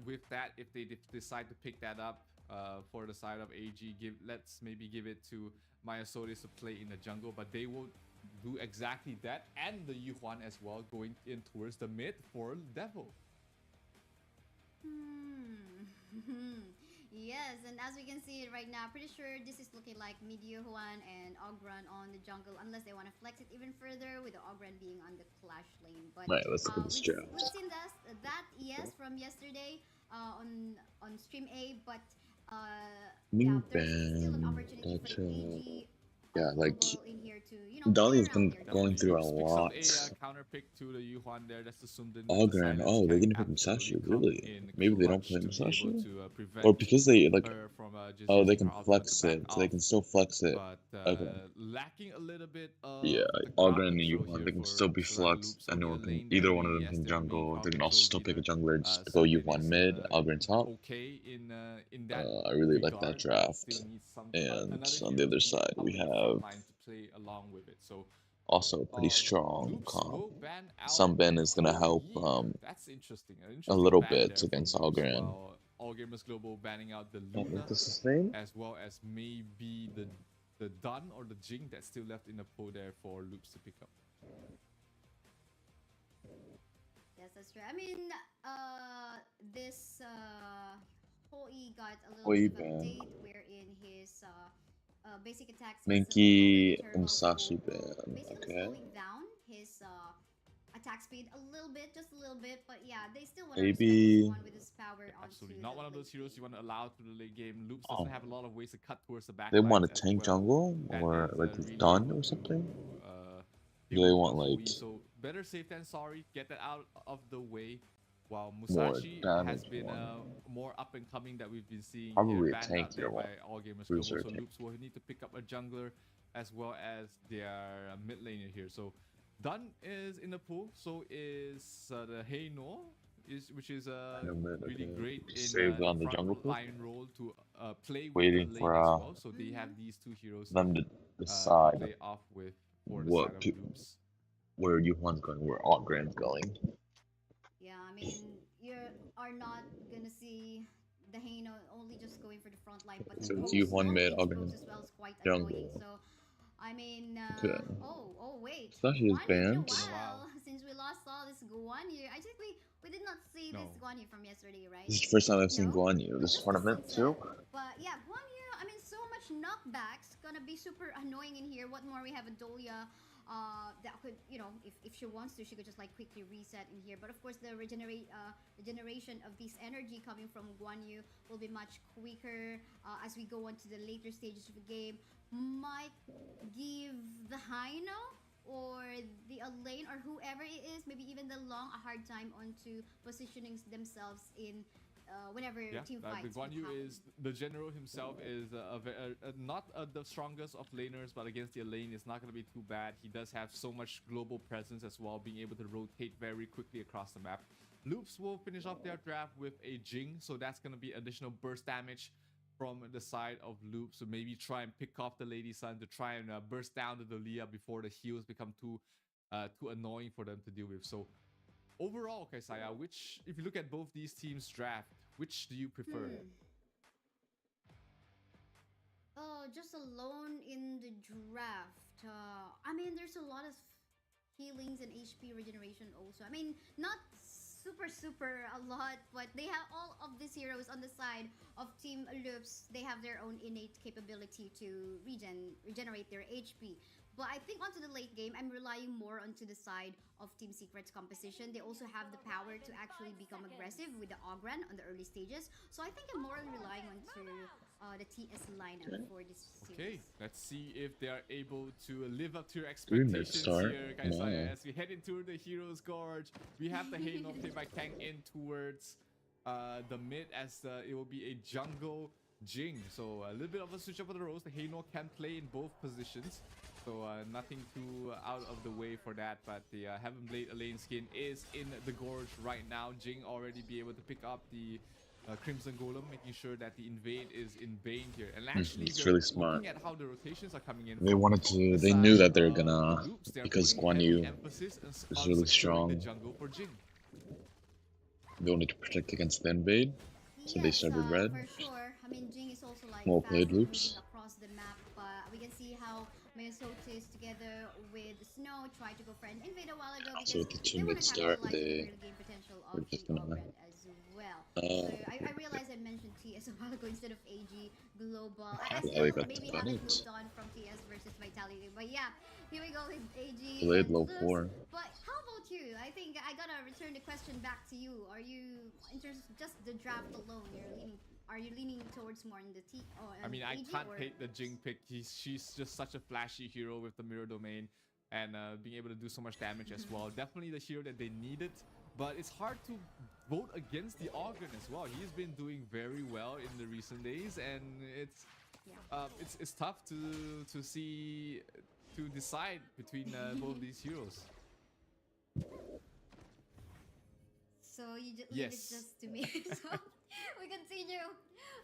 with that if they decide to pick that up. for the side of AG. Let's maybe give it to Myosotis to play in the jungle, but they will do exactly that, and the Yuhuan as well, going in towards the mid for Devil. Yes, and as we can see it right now, pretty sure this is looking like mid Yuhuan and Ogran on the jungle, unless they want to flex it even further with the Ogran being on the clash lane. But right, let's look at this draft. we've seen that yes from yesterday on stream A, but yeah, there's still an opportunity for AG. Yeah, like in here to, you know, Dali's been going through a lot. Counter pick to the Yuhuan there. That's the Sundin. Ogren, oh, they're gonna pick Musashi, really? Maybe they don't play Musashi? Or because they, like, oh, they can flex it, so they can still flex it. Okay. Lacking a little bit of Yeah, Ogren and Yuhuan, they can still be flexed, and either one of them can jungle. They can also still pick a jungler, just go Yuhuan mid, Ogren top. I really like that draft. And on the other side, we have also a pretty strong comp. Sunben is going to help a little bit against Ogren. All Gamers Global banning out the I Luna, think this is his name? as well as maybe the Dun or the Jing that's still left in the pool there for Loops to pick up. Yes, that's true. I mean, this Hoi got a little bit of update wherein his basic attacks Minky Musashi ban. Okay. slowing down his attack speed a little bit, just a little bit, but yeah, they still want to Maybe. one with his power. Absolutely not one of those heroes you want to allow through the late game. Loops doesn't have a lot of ways to cut towards the back. They want a tank jungle or like with Dun or something? Do they want like so better safe than sorry. Get that out of the way. While more Musashi has damage been one? more up and coming that we've been seeing. Probably a banned tank out there here, by one. All Gamers Bruiser Global. So tank. Loops will need to pick up a jungler as well as their mid laner here. So Dun is in the pool. So is the Heino, which is really great in Saved on the jungle pool? line role to play with Waiting the lane for as well. So they have these two heroes them to decide play off with for the what side of Loops. where Yuhuan's going, where Ogren's going. Yeah, I mean, you are not gonna see the Heino only just going for the front line, but So the it's Pose Yuhuan mid, as Ogren well is quite jungle. annoying. So, I mean, Okay. oh wait, Musashi is Guan Yu, been a banned. while since we last saw this Guan Yu. I think we did not see this Guan Yu from yesterday, right? This is the first time I've seen Guan Yu this tournament too. But yeah, Guan Yu, I mean, so much knockbacks, gonna be super annoying in here. What more, we have a Dolia that could, you know, if she wants to, she could just like quickly reset in here. But of course, the regeneration of this energy coming from Guan Yu will be much quicker as we go on to the later stages of the game. Might give the Heino or the lane or whoever it is, maybe even the Long, a hard time onto positioning themselves in whenever team fights. The Guan Yu is the general himself is not the strongest of laners, but against the lane it's not going to be too bad. He does have so much global presence as well, being able to rotate very quickly across the map. Loops will finish off their draft with a Jing, so that's going to be additional burst damage from the side of Loops. So maybe try and pick off the Lady Sun to try and burst down the Dolia before the heals become too annoying for them to deal with. So overall, Kaisaya, which, if you look at both these teams' draft, which do you prefer? Just alone in the draft. I mean, there's a lot of healings and HP regeneration also. I mean, not super a lot, but they have all of these heroes on the side of Team Loops. They have their own innate capability to regenerate their HP. But I think onto the late game, I'm relying more onto the side of Team Secret's composition. They also have the power to actually become aggressive with the Ogren on the early stages. So I think I'm more relying onto the TS lineup for this series. Okay, let's see if they are able to live up to your expectations here, guys. As we head into the Hero's Gorge, we have the Heino played by Kang in towards the mid, as it will be a jungle Jing. So a little bit of a switch up of the roles. The Heino can play in both positions. So nothing too out of the way for that, but the Heaven Blade Elaine skin is in the Gorge right now. Jing already be able to pick up the Crimson Golem, making sure that the invade is in vain here. And actually, it's really smart. Looking at how the rotations are coming in. They wanted to. They knew that they're gonna, because Guan Yu is really strong. They wanted to protect against the invade, so they started red. For sure. I mean, Jing is also like Well fast played, moving Loops. across the map, but we can see how Mayosotis together with Snow tried to go for an invade a while ago Also, because with the 2 they want mid to start, capitalize on the they early game potential were of just the gonna. Ogren as well. So I realized I mentioned TS a while ago instead of AG Global. I Well, still they got maybe the haven't Bennett. moved on from TS versus Vitality, but yeah, here we go with AG Delayed and low Luz. 4. But how about you? I think I gotta return the question back to you. Are you in terms of just the draft alone? Are you leaning towards more in the T? Or I mean, I AG can't or hate the Jing pick. She's just such a flashy hero with the mirror domain and being able to do so much damage as well. Definitely the hero that they needed, but it's hard to vote against the Ogren as well. He's been doing very well in the recent days, and it's tough to see to decide between both these heroes. So you just Yes. leave it just to me. So we continue.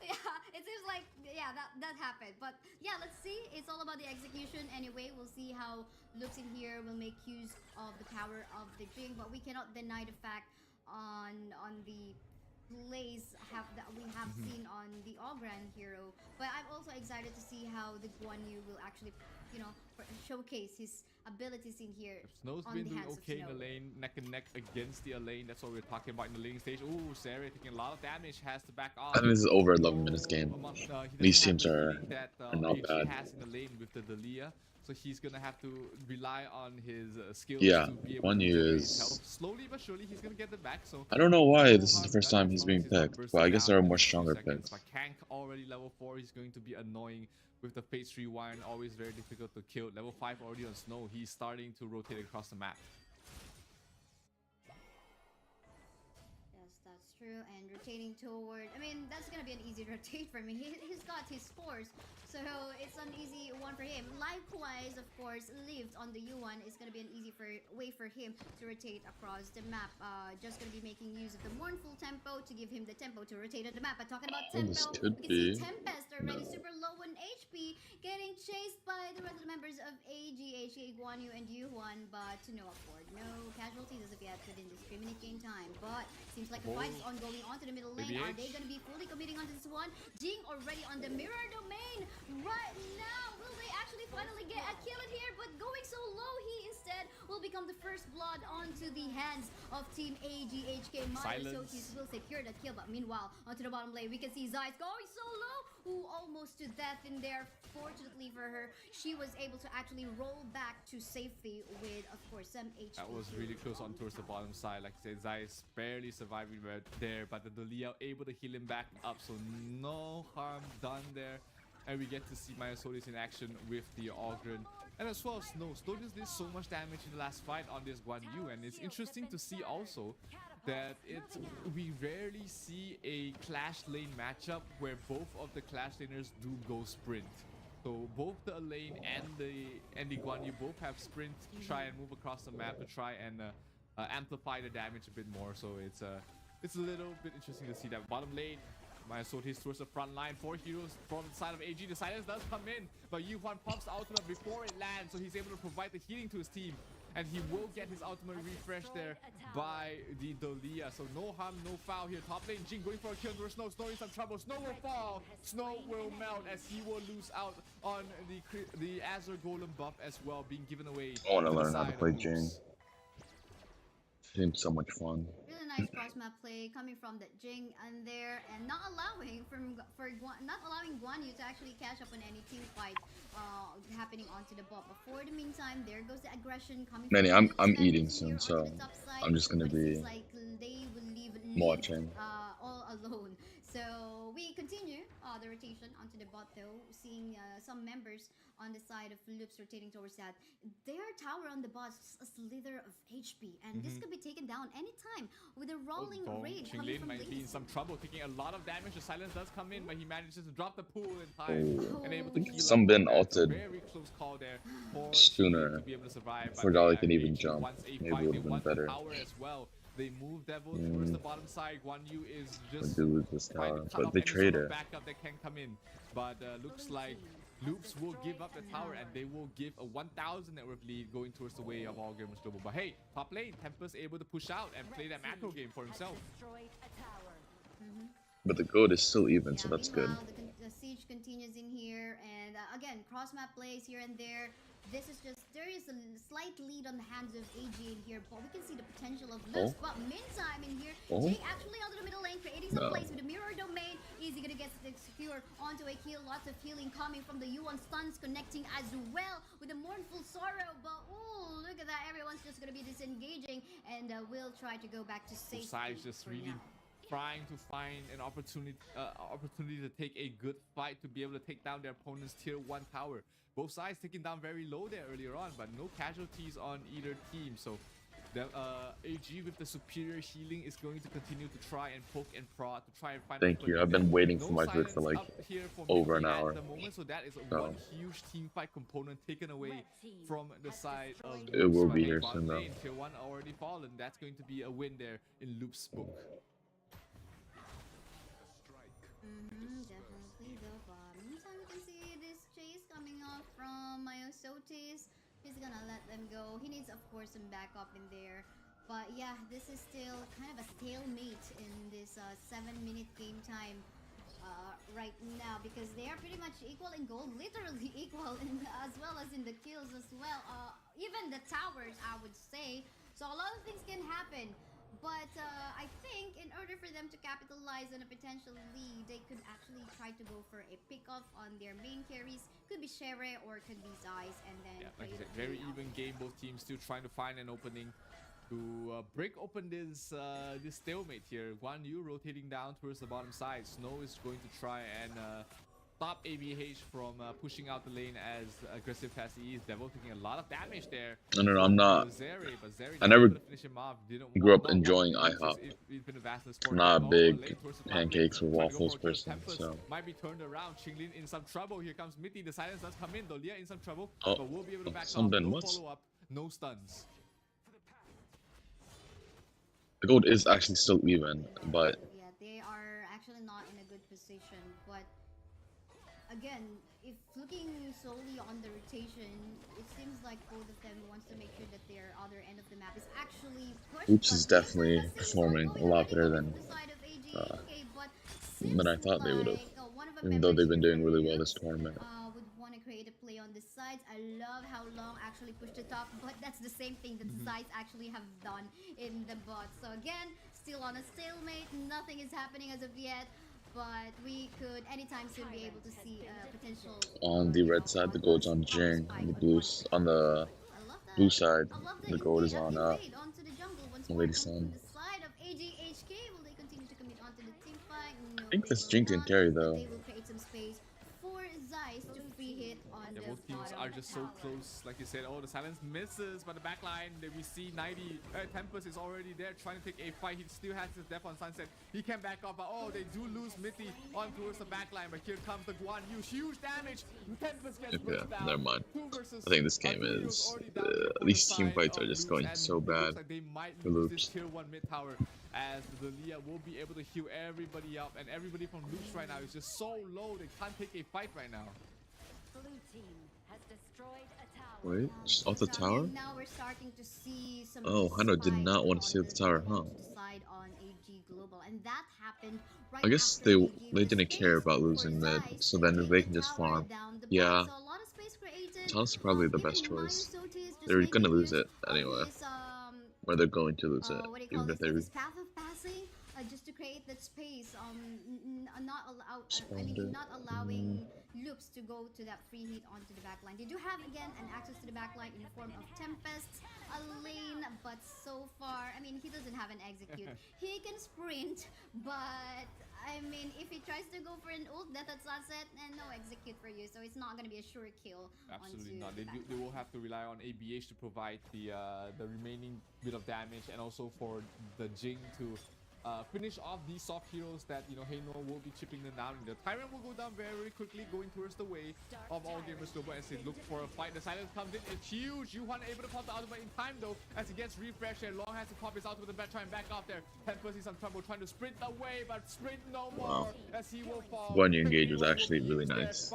Yeah, it seems like that happened. But yeah, let's see. It's all about the execution anyway. We'll see how Lux in here will make use of the power of the Jing, but we cannot deny the fact on the plays that we have seen on the Ogran hero. But I'm also excited to see how the Guan Yu will actually, showcase his abilities in here. Snow's on been the doing hands of okay in Snow. the lane, neck and neck against the lane. That's what we're talking about in the laning stage. Ooh, Sarah taking a lot of damage, has to back off. I think this is over 11 minutes game. These teams are not AG bad. has in the lane with the Dalia, so he's gonna have to rely on his skills Yeah, to be able Guan to Yu generate is. health. Slowly but surely, he's gonna get them back. So I don't know why no this is the harm first done time as he's long being as he's not picked, bursting but I guess down there are in more the few stronger seconds. picks. But Kank already level 4. He's going to be annoying with the Fates Rewind. Always very difficult to kill. Level 5 already on Snow. He's starting to rotate across the map. Yes, that's true. And rotating toward, I mean, that's gonna be an easy rotate for me. He's got his scores, so it's an easy one for him. Likewise, of course, Lived on the U1 is gonna be an easy way for him to rotate across the map. Just gonna be making use of the mournful tempo to give him the tempo to rotate on the map. But talking about Well, this tempo, could we can see be. Tempest already super low on HP, getting chased by the rest of the members of AG, HK, Guan Yu, and U1, but to no afford. No casualties as of yet within this 3-minute game time. But seems like the fight is ongoing onto the middle lane. Are they going to be fully committing onto this one? Jing already on the mirror domain right now. Will they actually finally get a kill in here? But going so low, he instead will become the first blood onto the hands of Team AGHK. Mayosotis will secure that kill, but meanwhile, onto the bottom lane, we can see Zeiss going so low. Ooh, almost to death in there. Fortunately for her, she was able to actually roll back to safety with, of course, some HP. That was really close on towards the bottom side. Like I said, Zeiss barely surviving right there, but the Dalia able to heal him back up, so no harm done there. And we get to see Mayosotis in action with the Ogren. And as well as Snow. Snow just did so much damage in the last fight on this Guan Yu, and it's interesting to see also that we rarely see a clash lane matchup where both of the clash laners do go sprint. So both the lane and the Guan Yu both have sprint to try and move across the map to try and amplify the damage a bit more. So it's a little bit interesting to see that. Bottom lane, Mayosotis towards the front line. 4 heroes from the side of AG. The silence does come in, but Yuhuan pumps the ultimate before it lands, so he's able to provide the healing to his team. And he will get his ultimate refresh there by the Dalia. So no harm, no foul here. Top lane, Jing going for a kill over Snow. Snow in some trouble. Snow will fall. Snow will melt as he will lose out on the Azure Golem buff as well, being given away. I want to learn how to play Jing. Seems so much fun. Really nice cross map play coming from the Jing and there, and not allowing Guan Yu to actually catch up on any team fight happening onto the bot. But for the meantime, there goes the aggression coming. Manny, from I'm eating soon, so I'm just gonna be like they will leave watching. all alone. So we continue the rotation onto the bot though, seeing some members on the side of Loops rotating towards that. Their tower on the bot is a slither of HP, and this could be taken down anytime with a rolling raid coming from might be in Lazy. some trouble, taking a lot of damage. The silence does come in, but he manages to drop the pool in time and able to heal Some up. been It's a ulted very close call there for sooner. to be able to survive. For Dolly can even jump. Maybe would have been better. Power as well. They move Devil towards the bottom side. Guan Yu is just do lose this trying tower, to cut but off they any sort trade of it. backup that can come in. But looks like Loops will give up the tower, and they will give a 1,000 network lead going towards the way of All Gamers Global. But hey, top lane, Tempest able to push out and play that macro game for himself. But the gold is still even, so that's good. The siege continues in here, and again, cross-map plays here and there. This is just, there is a slight lead on the hands of AG in here, but we can see the potential of Luz. But meantime in here, Jay actually onto the middle lane, creating some plays with the mirror domain. Easy gonna get secure onto a kill. Lots of healing coming from the Yuan stuns, connecting as well with a mournful sorrow. But oh, look at that, everyone's just gonna be disengaging, and we'll try to go back to safety. Sides just really trying to find an opportunity to take a good fight to be able to take down their opponent's tier 1 tower. Both sides taking down very low there earlier on, but no casualties on either team. So the AG with the superior healing is going to continue to try and poke and prod to try and find. Thank you. I've been waiting for my grid for like over an hour. At the moment, so that is one huge team fight component taken away from the side of. It will be here soon though. Tier 1 already fallen. That's going to be a win there in Loop's book. Definitely though. Meantime, you can see this chase coming off from Myosotis. He's gonna let them go. He needs, of course, some backup in there. But yeah, this is still kind of a stalemate in this 7-minute game time right now, because they are pretty much equal in gold, literally equal in, as well as in the kills as well. Even the towers, I would say. So a lot of things can happen. But I think in order for them to capitalize on a potential lead, they could actually try to go for a pick-off on their main carries. Could be Shere or could be Zeiss, and then like I said, very even game. Both teams still trying to find an opening to break open this this stalemate here. Guan Yu rotating down towards the bottom side. Snow is going to try and stop ABH from pushing out the lane as aggressive as he is. Devil taking a lot of damage there. No, I'm not. I never grew up enjoying IHOP. I'm not a big pancakes or waffles person, so. Might be turned around. Qinglin in some trouble. Here comes Mitty. The silence does come in. Dolia in some trouble, but we'll be able to back off. No follow-up, no stuns. The gold is actually still even, but. Yeah, they are actually not in a good position, but. Again, if looking solely on the rotation, it seems like both of them wants to make sure that their other end of the map is actually pushed. Oops is definitely performing a lot better than I thought they would have, even though they've been doing really well this tournament. Would want to create a play on the sides. I love how Long actually pushed the top, but that's the same thing that the sides actually have done in the bot. So again, still on a stalemate. Nothing is happening as of yet. But we could anytime soon be able to see potential. On the red side, the gold's on Jing. On the blue side, the gold is on Lady Sun. I think this Jing can carry though. They will create some space for Zeiss to free hit on the both teams are just so close. Like you said, oh, the silence misses, but the backline that we see 90 Tempest is already there trying to take a fight. He still has his death on Sunset. He can back up, but oh, they do lose Mitty on towards the backline. But here comes the Guan Yu, huge damage. Tempest gets pushed down. Never mind. I think this game is these team fights are just going so bad for Loops. Tier 1 mid tower, as the Leah will be able to heal everybody up, and everybody from Loops right now is just so low they can't take a fight right now. Blue team has destroyed a tower. Wait, just off the tower? Now we're starting to see some oh, Hano did not want to see the tower, huh? And that happened right I guess they didn't care about losing mid, so then they can just farm. Yeah, it's honestly probably the best choice. They're gonna lose it anyway. Or they're going to lose it, even if they path of passing, just to create that space, not allowing Loops to go to that free hit onto the backline. They do have again an access to the backline in the form of Tempest, a lane, but so far, I mean, he doesn't have an execute. He can sprint, but I mean, if he tries to go for an ult, death at sunset, and no execute for you, so it's not going to be a sure kill. Absolutely not. They will have to rely on ABH to provide the remaining bit of damage, and also for the Jing to finish off these soft heroes that, you know, Heino will be chipping them down. The Tyrant will go down very quickly, going towards the way of all gamers global as they look for a fight. The silence comes in, it's huge. Yuhan able to pop the ultimate in time though, as he gets refreshed, and Long has to pop his ultimate and try and back off there. Tempest is some trouble trying to sprint away, but sprint no more as he will fall. Guan Yu engage was actually really nice.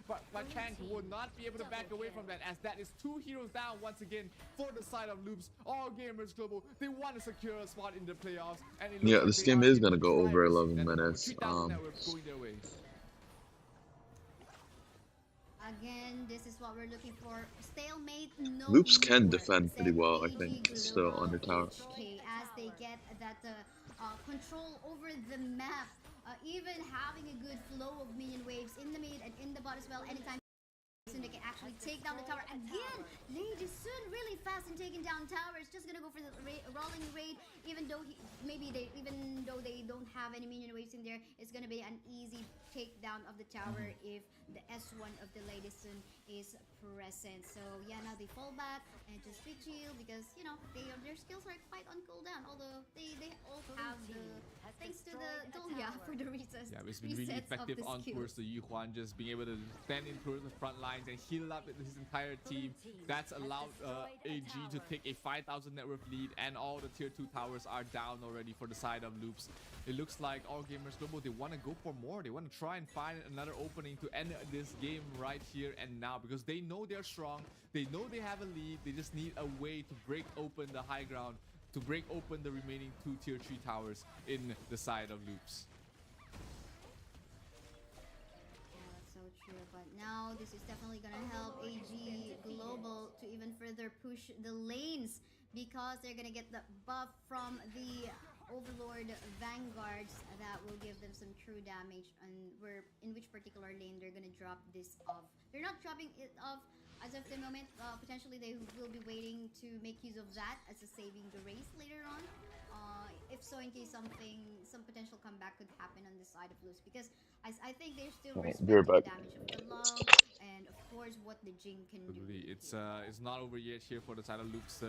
But Chang will not be able to back away from that, as that is 2 heroes down once again for the side of Loops. All gamers global, they want to secure a spot in the playoffs, and Yeah, this game is gonna go over 11 minutes. Again, this is what we're looking for. Stalemate, no Loops can more, defend pretty said well, I AG think, still Global under tower. HK as they get that control over the map. Even having a good flow of minion waves in the mid and in the bot as well. Anytime soon they can actually take down the tower again. Lady Sun really fast in taking down towers. Just gonna go for the rolling raid, even though they don't have any minion waves in there. It's gonna be an easy takedown of the tower if the S1 of the Lady Sun is present. So yeah, now they fall back and just big chill because you know their skills are quite on cooldown. Although they also have the thanks to the Dolia for the resets. Yeah, it's been really effective on towards the Yuhuan, just being able to stand in towards the front lines and heal up his entire team. That's allowed AG to take a 5,000 net worth lead, and all the tier 2 towers are down already for the side of Loops. It looks like All Gamers Global, they want to go for more. They want to try and find another opening to end this game right here and now, because they know they're strong. They know they have a lead. They just need a way to break open the high ground, to break open the remaining 2 tier 3 towers in the side of Loops. So true, but now this is definitely gonna help AG Global to even further push the lanes, because they're gonna get the buff from the Overlord Vanguards that will give them some true damage, and in which particular lane they're gonna drop this off. They're not dropping it off as of the moment. Potentially they will be waiting to make use of that as a saving the race later on. If so, in case some potential comeback could happen on this side of Loops, because I think they're still respecting the damage of the Love and of course what the Jing can do. It's not over yet here for the side of Loops.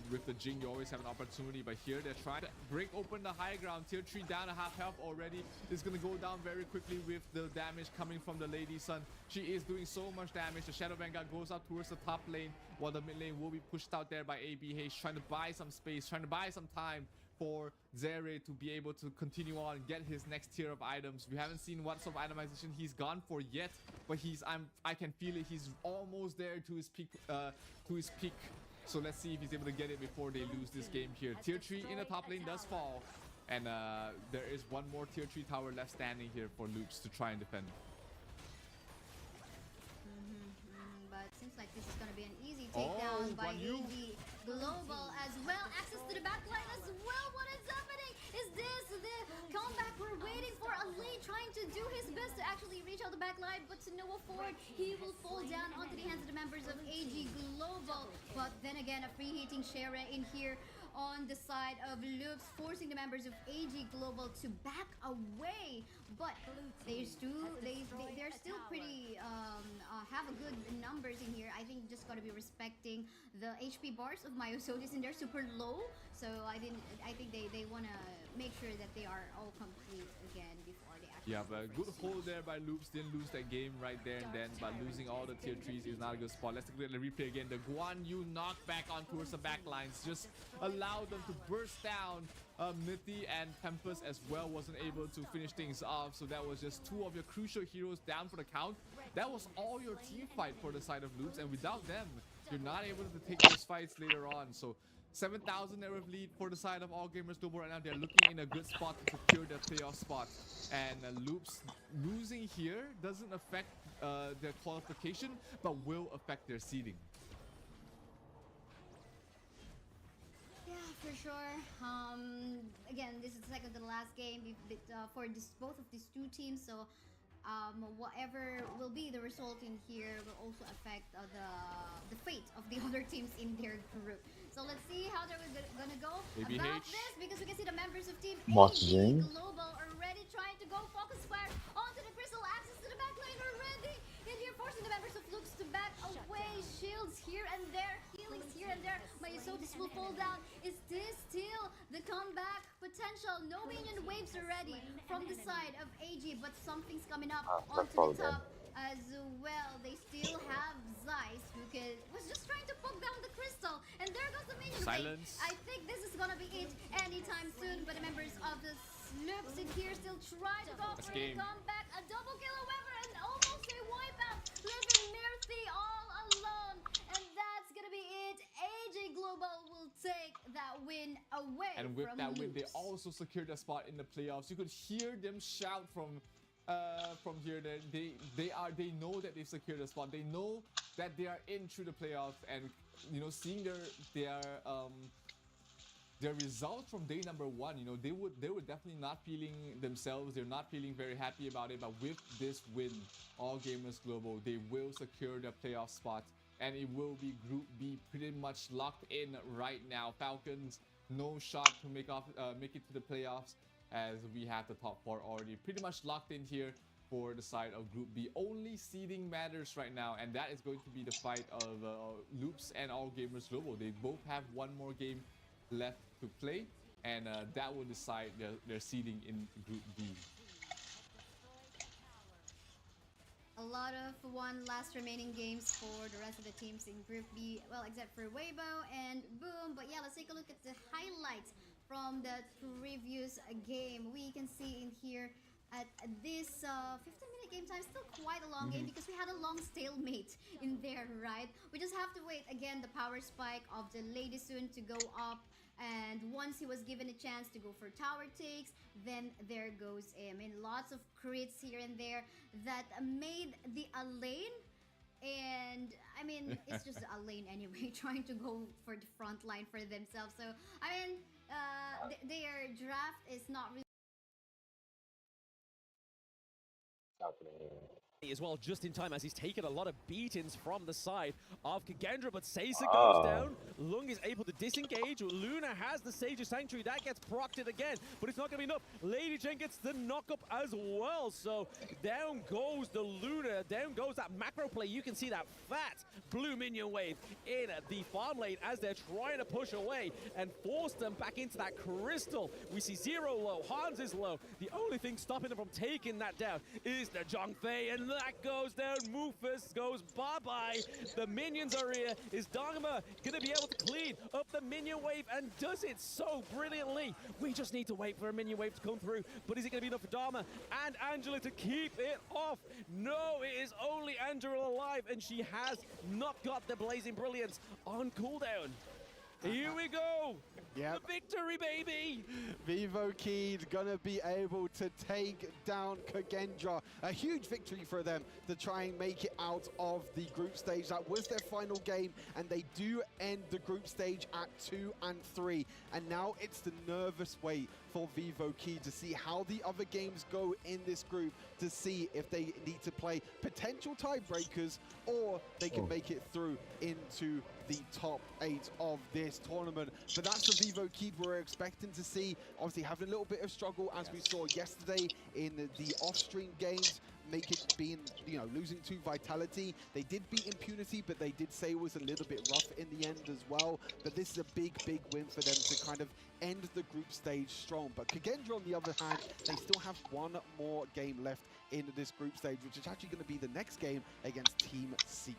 With the Jing, you always have an opportunity, but here they're trying to break open the high ground. Tier 3 down to half health already. It's gonna go down very quickly with the damage coming from the Lady Sun. She is doing so much damage. The Shadow Vanguard goes out towards the top lane, while the mid lane will be pushed out there by ABH, trying to buy some space, trying to buy some time for Zere to be able to continue on and get his next tier of items. We haven't seen what sort of itemization he's gone for yet, but I can feel it. He's almost there to his peak. So let's see if he's able to get it before they lose this game here. Tier 3 in the top lane does fall, and there is one more tier 3 tower left standing here for Loops to try and defend. But seems like this is going to be an easy takedown by AG Global as well. Access to the backline as well. What is happening? Is this the comeback we're waiting for? Ali trying to do his best to actually reach out the backline, but to no afford. He will fall down onto the hands of the members of AG Global. But then again, a free hitting Shera in here on the side of Loops, forcing the members of AG Global to back away. But they're still pretty have a good numbers in here. I think just gotta be respecting the HP bars of Myosotis, and they're super low. So I think they wanna make sure that they are all complete again before they actually. Yeah, but good hold there by Loops. Didn't lose that game right there and then, but losing all the tier 3s is not a good spot. Let's look at the replay again. The Guan Yu knockback on towards the back lines just allowed them to burst down. Nitty and Tempest as well wasn't able to finish things off, so that was just 2 of your crucial heroes down for the count. That was all your team fight for the side of Loops, and without them, you're not able to take those fights later on. So 7,000 net worth lead for the side of All Gamers Global right now. They're looking in a good spot to secure their playoff spot, and Loops losing here doesn't affect their qualification, but will affect their seeding. For sure. Again, this is the second to the last game for both of these 2 teams. So whatever will be the result in here will also affect the fate of the other teams in their group. So let's see how they're gonna go about this, because we can see the members of Team AG Global already trying to go focus fire onto the crystal. Access to the back lane already. And here forcing the members of Lux to back away. Shields here and there, healings here and there. Myosotis will fall down. Is this still the comeback potential? No minion waves already from the side of AG, but something's coming up onto the top as well. They still have Zeiss, who was just trying to poke down the crystal, and there goes the minion wave. I think this is gonna be it anytime soon, but the members of the Loops in here still try to go for a comeback. A double kill, however, and almost a wipeout, leaving Mirthy all alone, and that's gonna be it. AG Global will take that win away And with from that win, they Loops. also secured a spot in the playoffs. You could hear them shout from here. They know that they've secured a spot. They know that they are in through the playoffs, and you know, seeing their results from day number one, you know, they were definitely not feeling themselves. They're not feeling very happy about it. But with this win, All Gamers Global, they will secure the playoff spot, and it will be Group B pretty much locked in right now. Falcons, no shot to make it to the playoffs, as we have the top four already pretty much locked in here for the side of Group B. Only seeding matters right now, and that is going to be the fight of Loops and All Gamers Global. They both have one more game left to play, and that will decide their seeding in Group B. A lot of one last remaining games for the rest of the teams in Group B, well, except for Weibo and Boom. But yeah, let's take a look at the highlights from the previous game. We can see in here at this 15-minute game time, still quite a long game because we had a long stalemate in there, right? We just have to wait again the power spike of the Lady Soon to go up, and once he was given a chance to go for tower takes, then there goes him. And lots of crits here and there that made the lane, and I mean, it's just a lane anyway, trying to go for the front line for themselves. So I mean, their draft is not really as well, just in time, as he's taken a lot of beatings from the side of Kagendra, but Seiza goes down. Lung is able to disengage. Luna has the Sage of Sanctuary. That gets procced again, but it's not going to be enough. Lady Jen gets the knock-up as well, so down goes the Luna. Down goes that macro play. You can see that fat blue minion wave in the farm lane as they're trying to push away and force them back into that crystal. We see Zero low, Hans is low. The only thing stopping them from taking that down is the Zhongfei, and that goes down. Mufus goes bye-bye. The minions are here. Is Dharma going to be able to clean up the minion wave, and does it so brilliantly? We just need to wait for a minion wave to come through, but is it going to be enough for Dharma and Angela to keep it off? No, it is only Angela alive, and she has not got the Blazing Brilliance on cooldown. Here we go. Yep. The victory, baby. Vivokeed gonna be able to take down Kagendra. A huge victory for them to try and make it out of the group stage. That was their final game, and they do end the group stage at 2 and 3. And now it's the nervous wait for Vivokeed to see how the other games go in this group, to see if they need to play potential tiebreakers or they can make it through into the top 8 of this tournament. But that's the Vivokeed we're expecting to see. Obviously having a little bit of struggle, as we saw yesterday in the off-stream games, make it being, you know, losing to Vitality. They did beat Impunity, but they did say it was a little bit rough in the end as well. But this is a big, big win for them to kind of end the group stage strong. But Kagendra, on the other hand, they still have one more game left in this group stage, which is actually going to be the next game against Team Secret.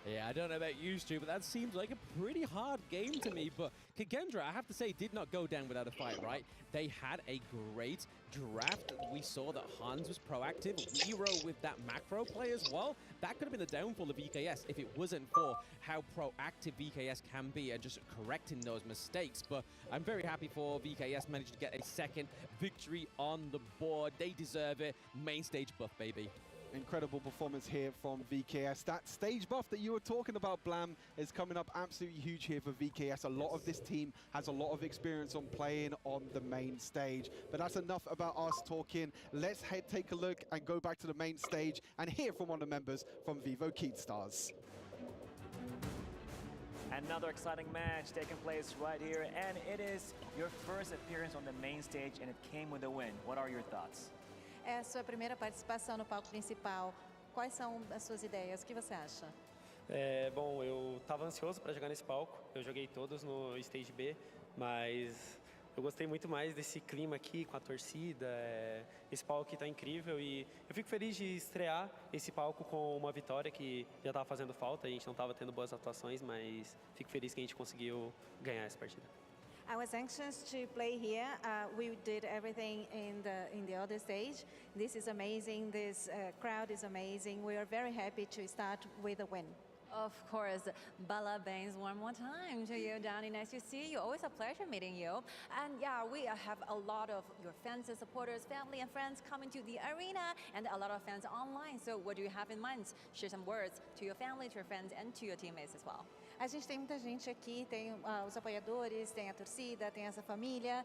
Yeah, I don't know about you, Stu, but that seems like a pretty hard game to me. But Kagendra, I have to say, did not go down without a fight, right? They had a great draft. We saw that Hans was proactive. Wero with that macro play as well. That could have been the downfall of VKS if it wasn't for how proactive VKS can be and just correcting those mistakes. But I'm very happy for VKS managed to get a second victory on the board. They deserve it. Main stage buff, baby. Incredible performance here from VKS. That stage buff that you were talking about, Blam, is coming up absolutely huge here for VKS. A lot of this team has a lot of experience on playing on the main stage. But that's enough about us talking. Let's take a look and go back to the main stage and hear from one of the members from Vivokeed Stars. Another exciting match taking place right here, and it is your first appearance on the main stage, and it came with a win. What are your thoughts? É a sua primeira participação no palco principal. Quais são as suas ideias? O que você acha? Bom, eu estava ansioso para jogar nesse palco. Eu joguei todos no Stage B, mas eu gostei muito mais desse clima aqui com a torcida. Esse palco aqui está incrível e eu fico feliz de estrear esse palco com uma vitória que já estava fazendo falta. A gente não estava tendo boas atuações, mas fico feliz que a gente conseguiu ganhar essa partida. I was anxious to play here. We did everything in the other stage. This is amazing. This crowd is amazing. We are very happy to start with a win. Of course, Bala Baines, one more time to you, Danny. Nice to see you. Always a pleasure meeting you. And yeah, we have a lot of your fans and supporters, family and friends coming to the arena, and a lot of fans online. So what do you have in mind? Share some words to your family, to your friends, and to your teammates as well. A gente tem muita gente aqui, tem os apoiadores, tem a torcida, tem essa família.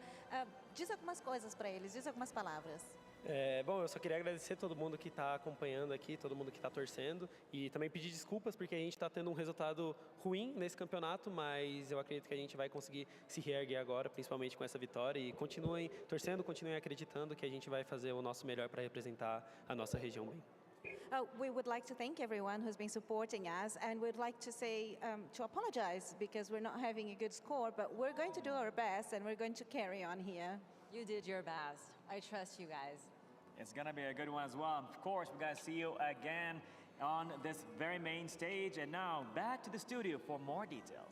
Diz algumas coisas para eles, diz algumas palavras. Bom, eu só queria agradecer todo mundo que está acompanhando aqui, todo mundo que está torcendo e também pedir desculpas porque a gente está tendo um resultado ruim nesse campeonato, mas eu acredito que a gente vai conseguir se reerguer agora, principalmente com essa vitória, e continuem torcendo, continuem acreditando que a gente vai fazer o nosso melhor para representar a nossa região bem. We would like to thank everyone who's been supporting us, and we'd like to say, to apologize because we're not having a good score, but we're going to do our best and we're going to carry on here. You did your best. I trust you guys. It's gonna be a good one as well. Of course, we're gonna see you again on this very main stage. And now, back to the studio for more details.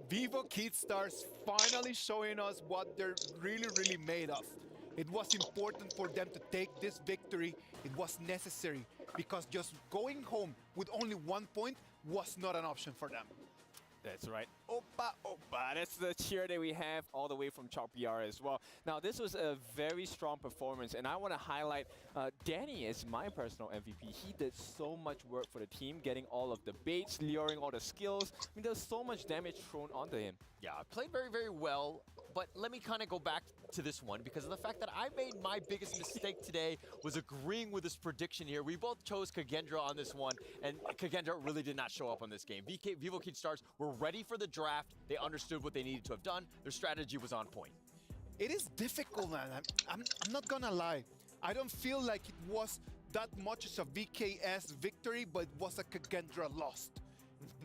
Vivo Kidstars finally showing us what they're really made of. It was important for them to take this victory. It was necessary because just going home with only 1 point was not an option for them. That's right. Oppa, oppa. That's the cheer that we have all the way from CharmEsports as well. Now, this was a very strong performance, and I want to highlight Danny as my personal MVP. He did so much work for the team, getting all of the baits, luring all the skills. I mean, there's so much damage thrown onto him. Yeah, played very well. But let me kind of go back to this one because of the fact that I made my biggest mistake today was agreeing with this prediction here. We both chose Kagendra on this one, and Kagendra really did not show up on this game. Vivo Kidstars were ready for the draft. They understood what they needed to have done. Their strategy was on point. It is difficult, man. I'm not gonna lie. I don't feel like it was that much of a VKS victory, but it was a Kagendra loss.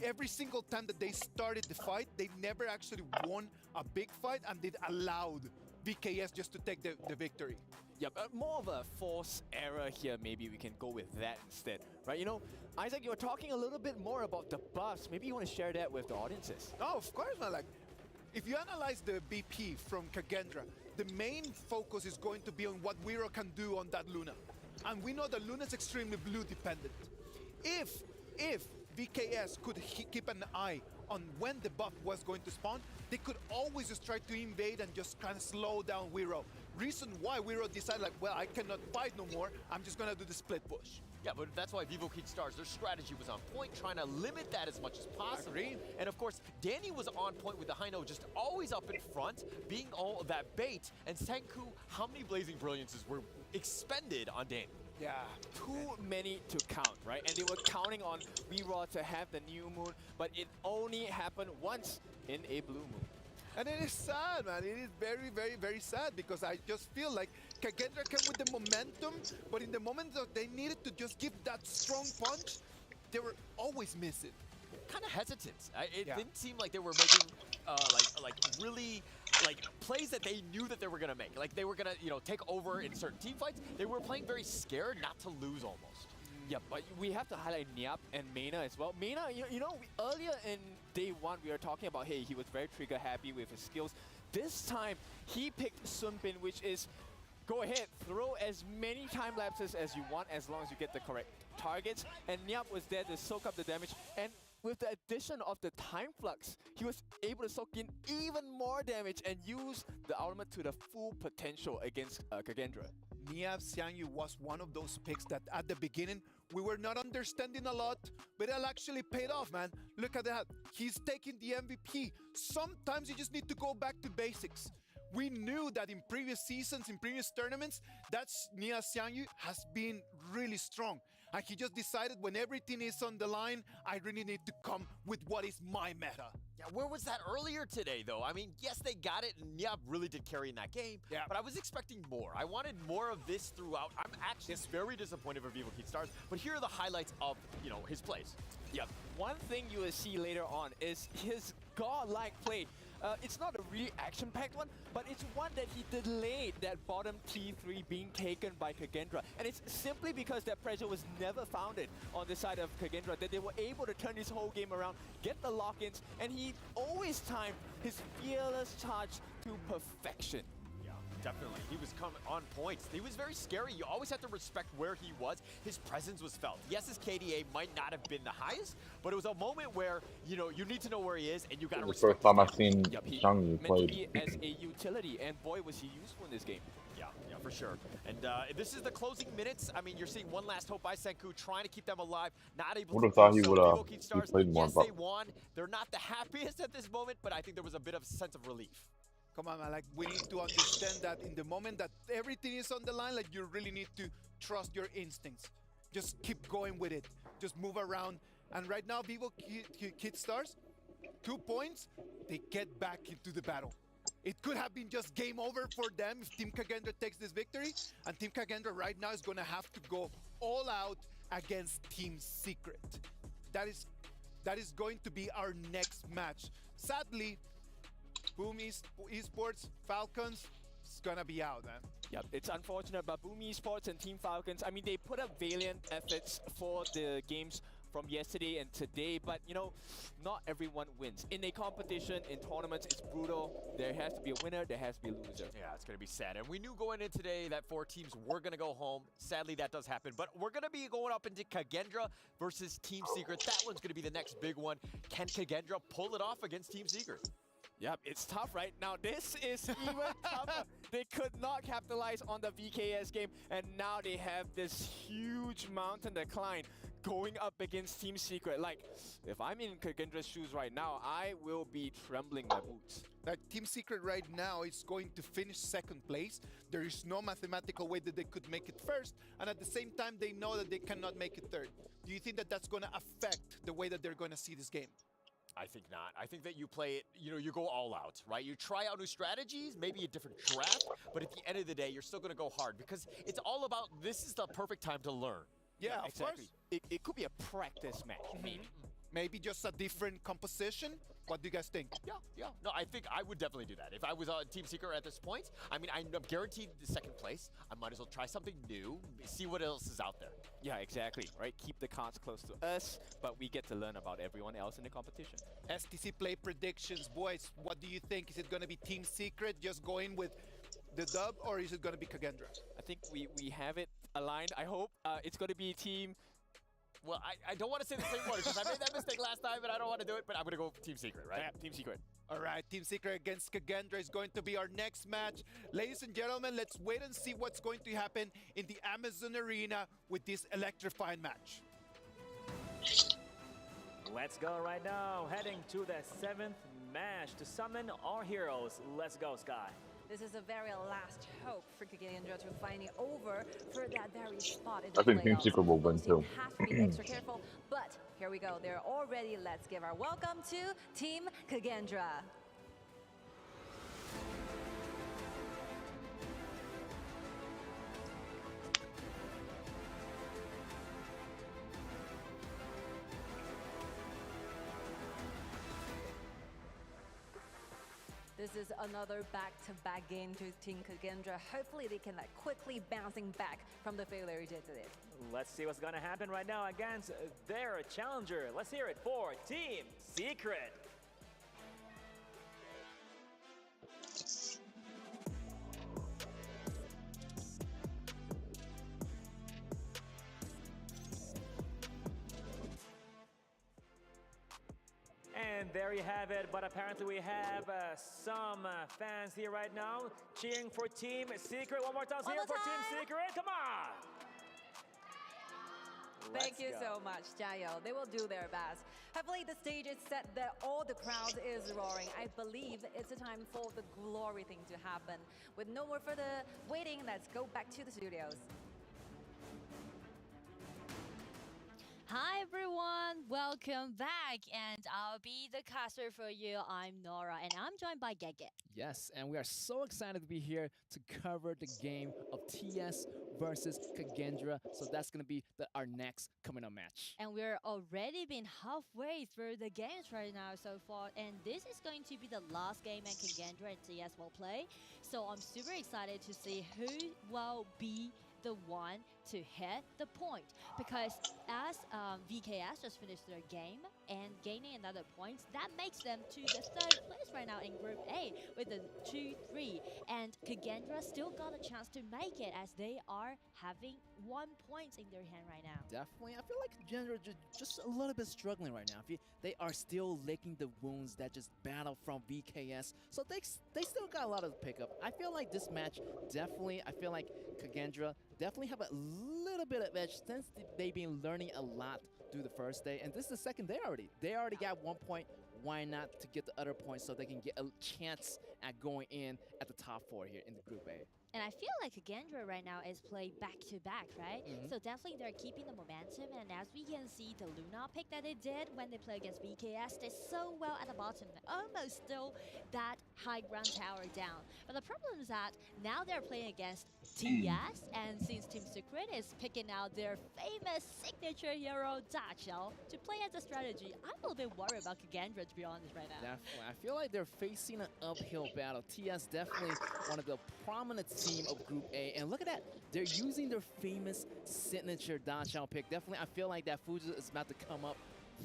Every single time that they started the fight, they never actually won a big fight, and they allowed VKS just to take the victory. Yeah, but more of a force error here. Maybe we can go with that instead, right? You know, Isaac, you were talking a little bit more about the buffs. Maybe you want to share that with the audiences. Oh, of course, man. Like, if you analyze the BP from Kagendra, the main focus is going to be on what Wiro can do on that Luna. And we know that Luna's extremely blue dependent. If VKS could keep an eye on when the buff was going to spawn, they could always just try to invade and just kind of slow down Wiro. Reason why Wiro decided, like, well, I cannot fight no more, I'm just gonna do the split push. Yeah, but that's why Vivo Kidstars, their strategy was on point, trying to limit that as much as possible. Agreed. And of course, Danny was on point with the high note, just always up in front, being all of that bait. And Senku, how many Blazing Brilliances were expended on Danny? Yeah. Too many to count, right? And they were counting on Wiro to have the new moon, but it only happened once in a blue moon. And it is sad, man. It is very sad because I just feel like Kagendra came with the momentum, but in the moment that they needed to just give that strong punch, they were always missing. Kind of hesitant. It didn't seem like they were making really plays that they knew that they were gonna make. Like they were gonna, take over in certain team fights. They were playing very scared not to lose almost. Yeah, but we have to highlight Nyap and Mena as well. Mena, earlier in day one, we were talking about, hey, he was very trigger happy with his skills. This time, he picked Sunbin, which is, go ahead, throw as many time lapses as you want as long as you get the correct targets. And Nyap was there to soak up the damage. And with the addition of the time flux, he was able to soak in even more damage and use the ultimate to the full potential against Kagendra. Niav Xiangyu was one of those picks that at the beginning we were not understanding a lot, but it actually paid off, man. Look at that. He's taking the MVP. Sometimes you just need to go back to basics. We knew that in previous seasons, in previous tournaments, Niav Xiangyu has been really strong. And he just decided when everything is on the line, I really need to come with what is my meta. Yeah, where was that earlier today, though? I mean, yes, they got it, and Nyap really did carry in that game, but I was expecting more. I wanted more of this throughout. I'm actually very disappointed for Vivo Kidstars, but here are the highlights of, his plays. Yeah, one thing you will see later on is his godlike play. It's not a really action-packed one, but it's one that he delayed that bottom T3 being taken by Kagendra. And it's simply because that pressure was never founded on the side of Kagendra that they were able to turn this whole game around, get the lock-ins, and he always timed his fearless charge to perfection. Definitely. He was coming on points. He was very scary. You always have to respect where he was. His presence was felt. Yes, his KDA might not have been the highest, but it was a moment where, you know, you need to know where he is and you got to This is the respect first time his I've seen Zhang Yu Mentally played. as a utility, and boy was he useful in this game. Yeah, for sure. And this is the closing minutes. I mean, you're seeing one last hope by Senku, trying to keep them alive, not able Would to have thought he do would so. have Vivo Keep Stars, played more, yes, but they won. They're not the happiest at this moment, but I think there was a bit of a sense of relief. Come on, man. Like, we need to understand that in the moment that everything is on the line, like, you really need to trust your instincts. Just keep going with it. Just move around. And right now, Vivo Kid Stars, 2 points, they get back into the battle. It could have been just game over for them if Team Kagendra takes this victory. And Team Kagendra right now is going to have to go all out against Team Secret. That is going to be our next match. Sadly, Boom Esports, Falcons, it's gonna be out, man. Yep, it's unfortunate, but Boom Esports and Team Falcons, I mean, they put up valiant efforts for the games from yesterday and today, but you know, not everyone wins. In a competition, in tournaments, it's brutal. There has to be a winner, there has to be a loser. Yeah, it's going to be sad. And we knew going in today that 4 teams were going to go home. Sadly, that does happen. But we're going to be going up into Kagendra versus Team Secret. That one's going to be the next big one. Can Kagendra pull it off against Team Secret? Yep, it's tough right now. This is even tougher. They could not capitalize on the VKS game, and now they have this huge mountain to climb going up against Team Secret. Like, if I'm in Kagendra's shoes right now, I will be trembling my boots. Like, Team Secret right now is going to finish second place. There is no mathematical way that they could make it first, and at the same time, they know that they cannot make it third. Do you think that that's going to affect the way that they're going to see this game? I think not. I think that you play it, you know, you go all out, right? You try out new strategies, maybe a different draft, but at the end of the day, you're still going to go hard because it's all about this is the perfect time to learn. Yeah, of exactly. course. It could be a practice match, maybe. Maybe just a different composition? What do you guys think? Yeah. No, I think I would definitely do that. If I was on Team Secret at this point, I mean, I'm guaranteed the second place. I might as well try something new, see what else is out there. Yeah, exactly, right? Keep the cards close to us, but we get to learn about everyone else in the competition. STC play predictions. Boys, what do you think? Is it going to be Team Secret just going with the dub, or is it going to be Kagendra? I think we have it aligned, I hope. It's going to be Team... Well, I don't want to say the same word because I made that mistake last time and I don't want to do it, but I'm going to go Team Secret, right? Yeah, Team Secret. All right, Team Secret against Kagendra is going to be our next match. Ladies and gentlemen, let's wait and see what's going to happen in the Amazon Arena with this electrifying match. Let's go right now, heading to the 7th match to summon our heroes. Let's go, Sky. This is the very last hope for Kagendra to find it over for that very spot in I the think Team playoffs. Secret will win too. Have to be extra careful, but here we go. They're all ready. Let's give our welcome to Team Kagendra. This is another back-to-back game to Team Kagendra. Hopefully they can quickly bouncing back from the failure they did today. Let's see what's going to happen right now against their challenger. Let's hear it for Team Secret. And there you have it, but apparently we have some fans here right now cheering for Team Secret. One more time, here for Team Secret, come on! Thank you so much, Jayo. They will do their best. Hopefully the stage is set that all the crowd is roaring. I believe it's a time for the glory thing to happen. With no more further waiting, let's go back to the studios. Hi everyone, welcome back, and I'll be the caster for you. I'm Nora, and I'm joined by Gege. Yes, and we are so excited to be here to cover the game of TS versus Kagendra. So that's going to be our next coming up match. And we're already been halfway through the games right now so far, and this is going to be the last game and Kagendra and TS will play. So I'm super excited to see who will be the one to hit the point, because as VKS just finished their game and gaining another points, that makes them to the third place right now in Group A with a 2-3, and Kagendra still got a chance to make it as they are having 1 point in their hand right now. Definitely, I feel like Kagendra just a little bit struggling right now. They are still licking the wounds that just battled from VKS, so they still got a lot of pickup. I feel like this match definitely, I feel like Kagendra definitely have a little bit of edge since they've been learning a lot through the first day, and this is the second day already. They already got 1 point. Why not to get the other points so they can get a chance at going in at the top 4 here in the Group A? And I feel like Kagendra right now is played back-to-back, right? So definitely they're keeping the momentum, and as we can see, the Luna pick that they did when they play against VKS, they're so well at the bottom, almost still that high ground tower down. But the problem is that now they're playing against TS, and since Team Secret is picking out their famous signature hero, Da Xiao, to play as a strategy, I'm a little bit worried about Kagendra, to be honest, right now. Definitely. I feel like they're facing an uphill battle. TS definitely one of the prominent team of Group A, and look at that, they're using their famous signature Da Xiao pick. Definitely, I feel like that Fuji is about to come up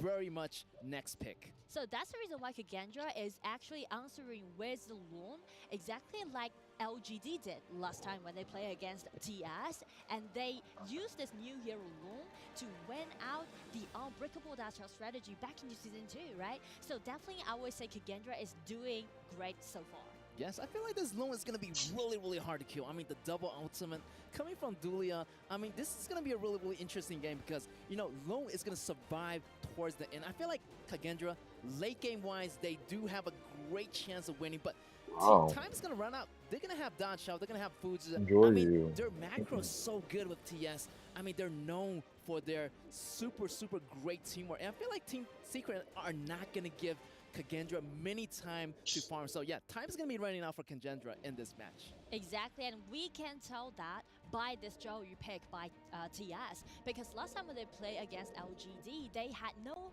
very much next pick. So that's the reason why Kagendra is actually answering with the Loon, exactly like LGD did last time when they play against TS, and they used this new hero Loon to win out the unbreakable Da Xiao strategy back into Season 2, right? So definitely I would say Kagendra is doing great so far. Yes, I feel like this Loon is going to be really, really hard to kill. I mean, the double ultimate coming from Dulia. I mean, this is going to be a really, really interesting game because, you know, Loon is going to survive towards the end. I feel like Kagendra, late game-wise, they do have a great chance of winning, but time is going to run out. They're going to have Da Xiao, they're going to have Fuji. I mean, their macro is so good with TS. I mean, they're known for their super, super great teamwork. And I feel like Team Secret are not going to give Kagendra many time to farm. So yeah, time is going to be running out for Kagendra in this match. Exactly, and we can tell that by this Joe you pick by TS, because last time when they played against LGD, they had no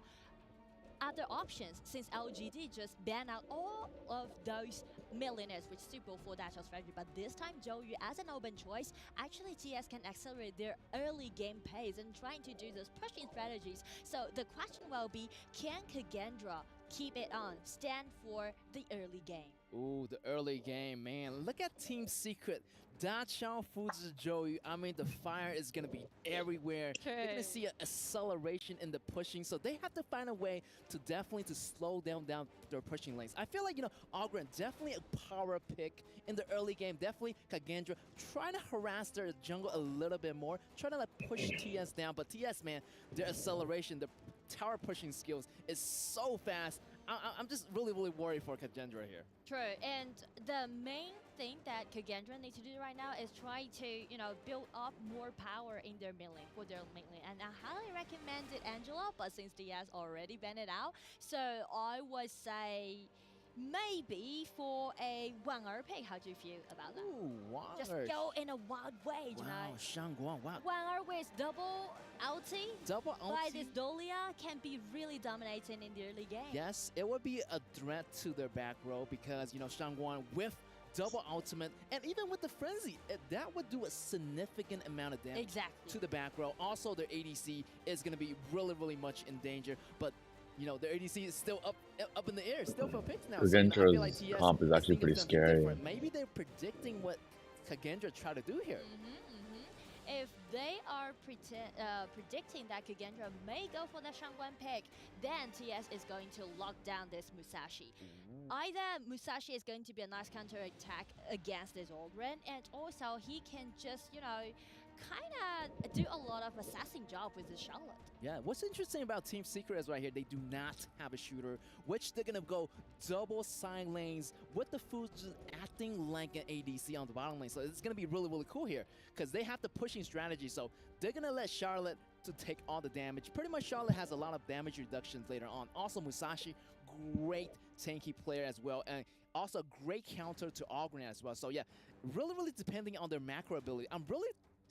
other options since LGD just banned out all of those millionaires, which is super for Da Xiao strategy. But this time, Joe, as an open choice, actually TS can accelerate their early game pace and trying to do those pushing strategies. So the question will be, can Kagendra keep it on, stand for the early game? Ooh, the early game, man. Look at Team Secret. Da Xiao, Fuji, Joey. I mean, the fire is going to be everywhere. You're going to see an acceleration in the pushing, so they have to find a way to definitely to slow them down their pushing lanes. I feel like, you know, Ogren, definitely a power pick in the early game. Definitely Kagendra trying to harass their jungle a little bit more, trying to like push TS down. But TS, man, their acceleration, the tower pushing skills is so fast. I'm just really, really worried for Kagendra here. True, and the main thing that Kagendra needs to do right now is try to, you know, build up more power in their mid lane, for their mid lane. And I highly recommend it, Angela, but since Diaz already banned it out, so I would say maybe for a Wanger pick. How do you feel about that? Ooh, Wanger. Just go in a wild way, you know. Shangguan, wow. Wanger with double ulti by this ulti? Dolia can be really dominating in the early game. Yes, it would be a threat to their back row because, you know, Shangguan with double ultimate, and even with the frenzy, that would do a significant amount of damage to the back row. Also, their ADC is going to be really, really much in danger, but you know, their ADC is still up in the air, still for picks now. Kagendra's like comp is actually pretty scary. Maybe they're predicting what Kagendra try to do here. If they are predicting that Kagendra may go for the Shangguan pick, then TS is going to lock down this Musashi. Either Musashi is going to be a nice counter attack against this Aldrin, and also he can just, you know, kind of do a lot of assassin job with the Charlotte. Yeah, what's interesting about Team Secret is right here, they do not have a shooter, which they're going to go double side lanes with the Fuji acting like an ADC on the bottom lane. So it's going to be really, really cool here because they have the pushing strategy. So they're going to let Charlotte to take all the damage. Pretty much Charlotte has a lot of damage reductions later on. Also Musashi, great tanky player as well, and also a great counter to Ogren as well. So yeah, really depending on their macro ability. I'm really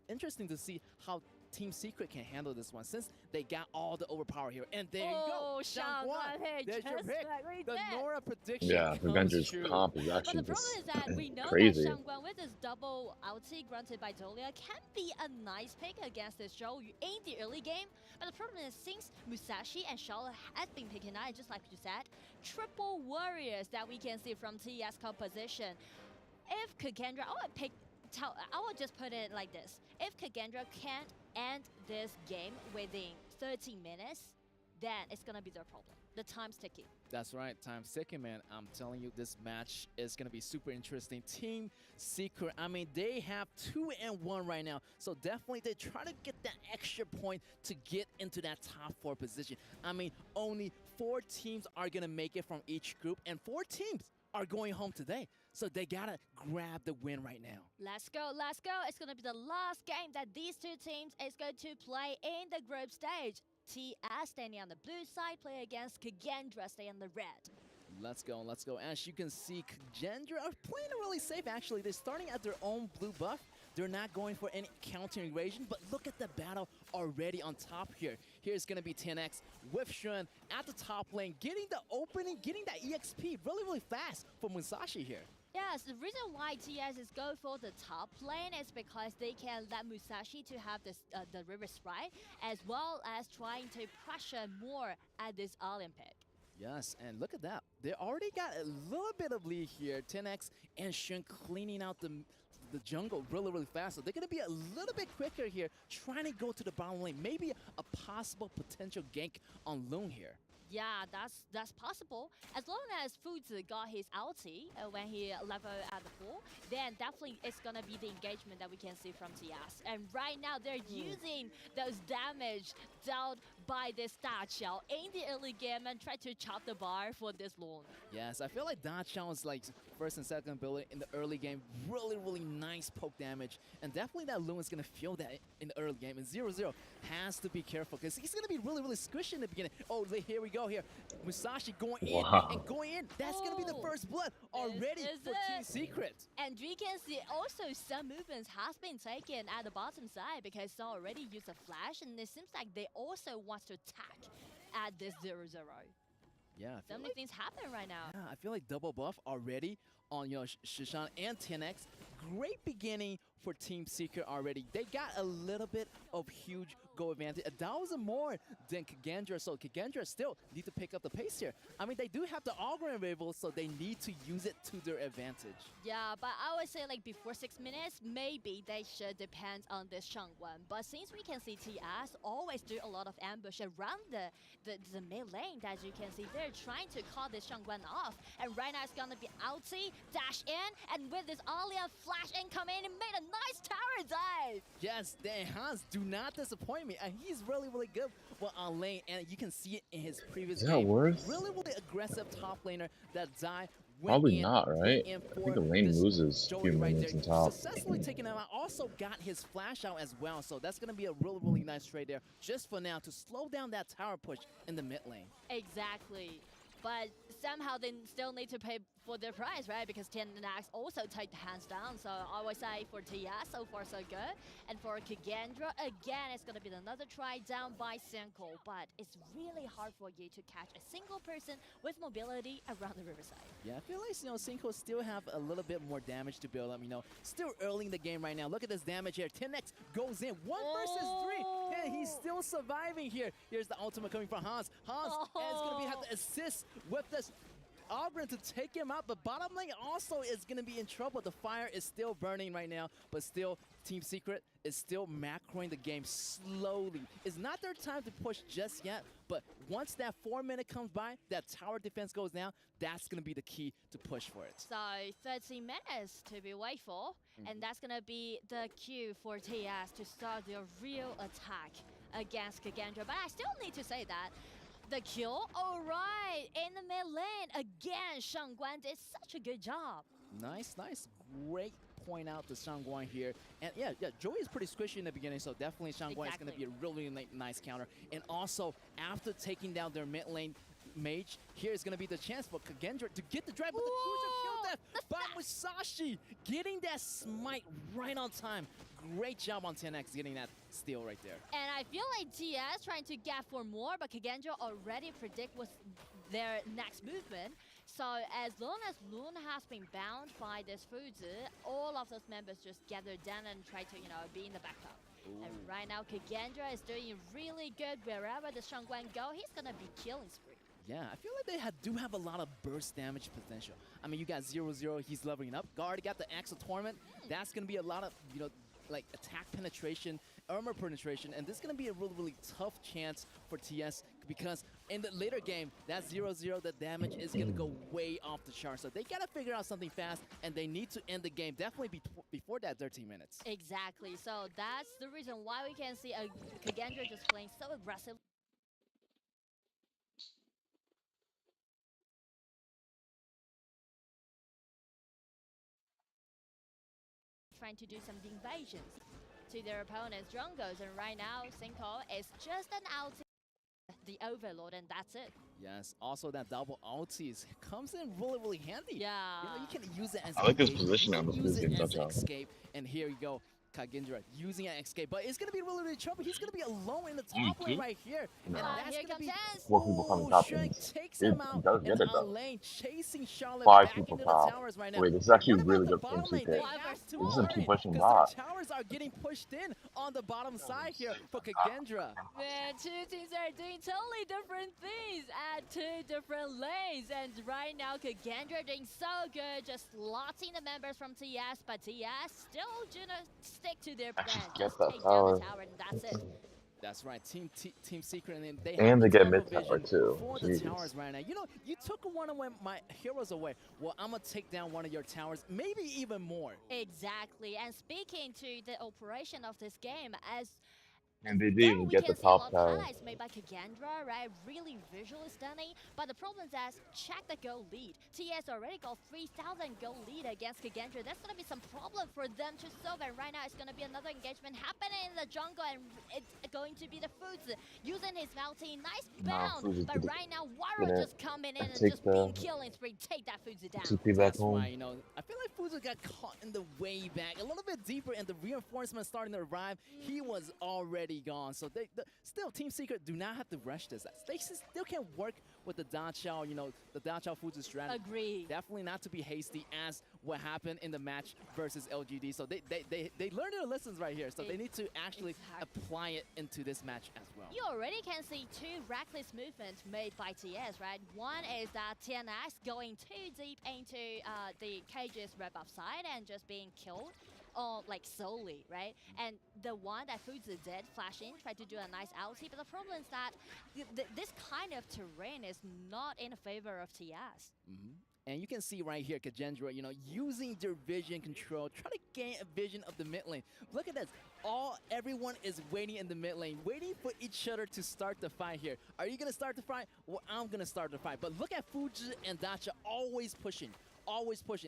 interested to see how Team Secret can handle this one, since they got all the overpower here. And there you go, Shangguan. There's your pick. The Nora prediction. Yeah, Revenger's comp is But actually the problem just is that we know crazy. that Shangguan with his double ulti granted by Dolia can be a nice pick against this Zhou in the early game. But the problem is, since Musashi and Charlotte has been picking out, just like you said, triple warriors that we can see from TS composition. If Kagandra, I will just put it like this. If Kagandra can't end this game within 30 minutes, then it's going to be their problem. The time's ticking. That's right, time's ticking, man. I'm telling you, this match is going to be super interesting. Team Secret, I mean, they have 2-1 right now. So definitely they try to get that extra point to get into that top 4 position. I mean, only 4 teams are going to make it from each group, and 4 teams are going home today. So they gotta grab the win right now. Let's go, let's go. It's gonna be the last game that these 2 teams is going to play in the group stage. TS standing on the blue side, play against Kagandra staying on the red. Let's go, let's go. As you can see, Kagandra are playing really safe actually. They're starting at their own blue buff. They're not going for any counter evasion, but look at the battle already on top here. Here's gonna be 10x with Shun at the top lane, getting the opening, getting that EXP really fast for Musashi here. Yes, the reason why TS is going for the top lane is because they can let Musashi to have this the river sprite, as well as trying to pressure more at this Olympic. Yes, and look at that. They already got a little bit of lead here. 10x and Shun cleaning out the jungle really fast. So they're going to be a little bit quicker here, trying to go to the bottom lane. Maybe a possible potential gank on Loon here. Yeah, that's possible. As long as Fuzi got his ulti when he leveled at the pool, then definitely it's gonna be the engagement that we can see from TS. And right now they're using those damage dealt by this Dachao in the early game and try to chop the bar for this Loon. Yes, I feel like Dachao is like first and second ability in the early game. Really nice poke damage. And definitely that Loon is gonna feel that in the early game. And 0-0 has to be careful because he's gonna be really squishy in the beginning. Oh, here we go here. Musashi going in and going in. That's going to be the first blood already for Team Secret. And we can see also some movements has been taken at the bottom side because they already used a flash, and it seems like they also want to attack at this 0-0. Yeah, so many things happen right now. Yeah, I feel like double buff already on Shishan and 10x. Great beginning for Team Secret already. They got a little bit of huge goal advantage. 1,000 more than Kagandra, so Kagandra still need to pick up the pace here. I mean, they do have the Ogre available, so they need to use it to their advantage. Yeah, but I would say like before 6 minutes, maybe they should depend on this Shangguan. But since we can see TS always do a lot of ambush around the mid lane, as you can see, they're trying to call this Shangguan off. And right now it's gonna be ulti, dash in, and with this Alia flash incoming, and made a nice tower dive. Yes, Dan Hans do not disappoint me. And he's really good on lane, and you can see it in his previous game. Really aggressive top laner that died. Probably not, right? I think the lane loses a few minutes in top. Successfully taking him out. Also got his flash out as well, so that's going to be a really nice trade there just for now to slow down that tower push in the mid lane. Exactly. But somehow they still need to pay for their price, right? Because 10x also take the hands down. So I would say for TS, so far so good. And for Kagandra, again, it's going to be another try down by Cinco. But it's really hard for you to catch a single person with mobility around the riverside. Yeah, I feel like, Cinco still have a little bit more damage to build up, Still early in the game right now. Look at this damage here. 10x goes in. 1 versus 3. And he's still surviving here. Here's the ultimate coming from Hans. Hans is going to have to assist with this Auburn to take him out, but bottom lane also is going to be in trouble. The fire is still burning right now, but still Team Secret is still macroing the game slowly. It's not their time to push just yet, but once that 4 minute comes by, that tower defense goes down, that's going to be the key to push for it. So 13 minutes to be wait for, and that's going to be the cue for TS to start their real attack against Kagandra. But I still need to say that the kill, all right, in the mid lane again. Shangguan did such a good job. Nice, great point out the Shangguan here. And yeah, Joey is pretty squishy in the beginning, so definitely Shangguan is going to be a really nice counter. And also, after taking down their mid lane mage, here's going to be the chance for Kagendra to get the drive, but the cruiser killed that by Musashi, getting that smite right on time. Great job on 10X getting that steal right there. And I feel like TS trying to get for more, but Kagendra already predict what's their next movement. So as long as Loon has been bound by this Fuzi, all of those members just gather down and try to, be in the backup. Ooh. And right now, Kagendra is doing really good. Wherever the Shangguan go, he's gonna be killing spree. Yeah, I feel like they do have a lot of burst damage potential. I mean, you got 0-0, he's leveling up. Guard got the Axel Torment. That's gonna be a lot of, like attack penetration, armor penetration, and this is going to be a really tough chance for TS because in the later game, that 0-0, the damage is going to go way off the chart. So they got to figure out something fast, and they need to end the game definitely before that 13 minutes. Exactly. So that's the reason why we can see a Kagendra just playing so aggressive. Trying to do some invasions to their opponents' jungles, and right now Cinco is just an ulti, the Overlord, and that's it. Yes, also that double ulti comes in really handy. Yeah. You can use it as I like his position on this game. As an escape, and here you go. Kagendra using an escape, but it's gonna be really trouble. He's gonna be alone in the top lane right here. No. And that's here gonna be four people coming top Shrek lanes. takes him out does get in it our though. lane, chasing Charlotte 5 back people into top. the towers right now. Wait, this is actually What really about good the bottom for lane? TK. They have to This isn't hurry, pushing 'cause bot. the towers are getting pushed in on the bottom side here for Kagendra. Man, two teams are doing totally different things at two different lanes, and right now Kagendra doing so good, just slotting the members from TS, but TS still gonna stick to their plan. Get Just that take tower. down the tower, and that's it. That's right, Team Secret, and they And have they the get tunnel mid tower vision too. for the Jesus. towers right now. You took one of my heroes away. Well, I'm gonna take down one of your towers, maybe even more. Exactly, and speaking to the operation of this game, as And they didn't even get the top we can see a lot tower. of highlights made by Kagendra, right? Really visually stunning. But the problem is that check the goal lead. TS already got 3,000 goal lead against Kagendra. That's gonna be some problem for them to solve. And right now it's gonna be another engagement happening in the jungle, and it's going to be the Fuzi using his multi. Nice bound, but right now Waro just coming in and just being killing spree. Take that Fuzi down. TP back That's home. why, I feel like Fuzi got caught in the way back a little bit deeper, and the reinforcements starting to arrive. He was already gone. So still, Team Secret do not have to rush this. They still can work with the Danchao, the Danchao Fuzi strategy. Agree. Definitely not to be hasty as what happened in the match versus LGD. So they learned their lessons right here. So they need to actually apply it into this match as well. You already can see two reckless movements made by TS, right? One is that TNX going too deep into the cage's rebuff side and just being killed. Like solely, right? And the one that Fuzi did, flash in, try to do a nice ulti, but the problem is that this kind of terrain is not in favor of TS. And you can see right here, Kagendra, using their vision control, try to gain a vision of the mid lane. Look at this. Everyone is waiting in the mid lane, waiting for each other to start the fight here. Are you going to start the fight? Well, I'm going to start the fight. But look at Fuji and Dacha always pushing.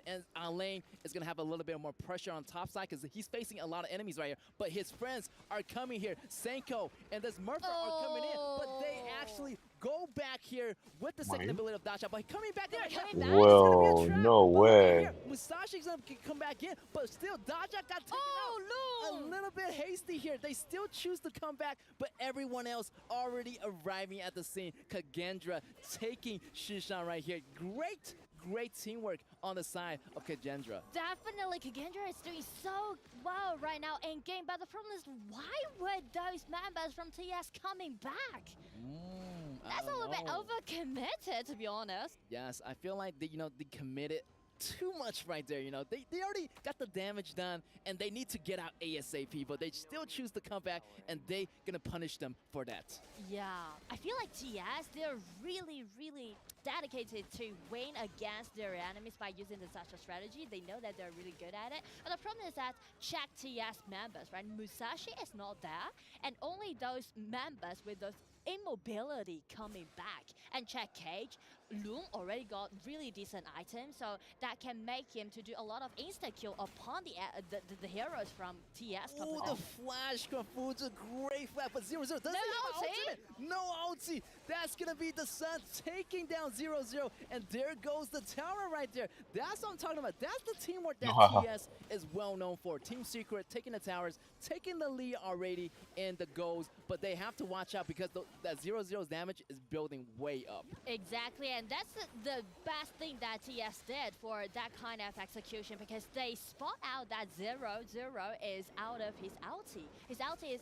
And Alain is going to have a little bit more pressure on top side because he's facing a lot of enemies right here. But his friends are coming here. Senko and this Murphy are coming in, but they actually go back here with the second ability of Dacha. But coming back, Whoa, no way. Musashi's going to come back in, but still Dacha got taken out. A little bit hasty here. They still choose to come back, but everyone else already arriving at the scene. Kagendra taking Shishan right here. Great teamwork on the side of Kagendra. Definitely, Kagendra is doing so well right now in game, but the problem is, why were those members from TS coming back? That's a little bit overcommitted, to be honest. Yes, I feel like they committed too much right there. They already got the damage done, and they need to get out ASAP, but they still choose to come back, and they gonna punish them for that. Yeah, I feel like TS, they're really dedicated to win against their enemies by using the Sasha strategy. They know that they're really good at it, but the problem is that check TS members, right? Musashi is not there, and only those members with those immobility coming back. And check Cage, Loon already got really decent items, so that can make him to do a lot of insta-kill upon the heroes from TS. Oh, the flash confusion, great flash, but 0-0 doesn't have ultimate. No ulti. That's gonna be the Sun taking down 0-0, and there goes the tower right there. That's what I'm talking about. That's the teamwork that TS is well known for. Team Secret taking the towers, taking the lead already in the goals, but they have to watch out because that 0-0's damage is building way up. Exactly, and that's the best thing that TS did for that kind of execution, because they spot out that 0-0 is out of his ulti. His ulti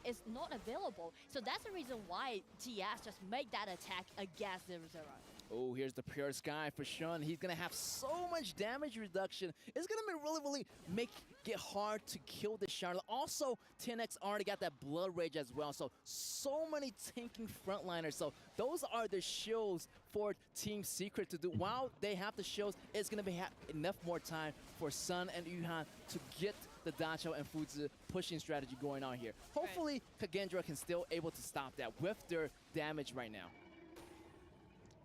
is not available, so that's the reason why TS just make that attack against 0-0. Oh, here's the Pure Sky for Shun. He's going to have so much damage reduction. It's going to be really make it hard to kill the Charlotte. Also, 10X already got that Blood Rage as well. So many tanking frontliners. So those are the shields for Team Secret to do. While they have the shields, it's going to be enough more time for Sun and Yuhan to get the Dacho and Fuzi pushing strategy going on here. Hopefully, Kagendra can still able to stop that with their damage right now.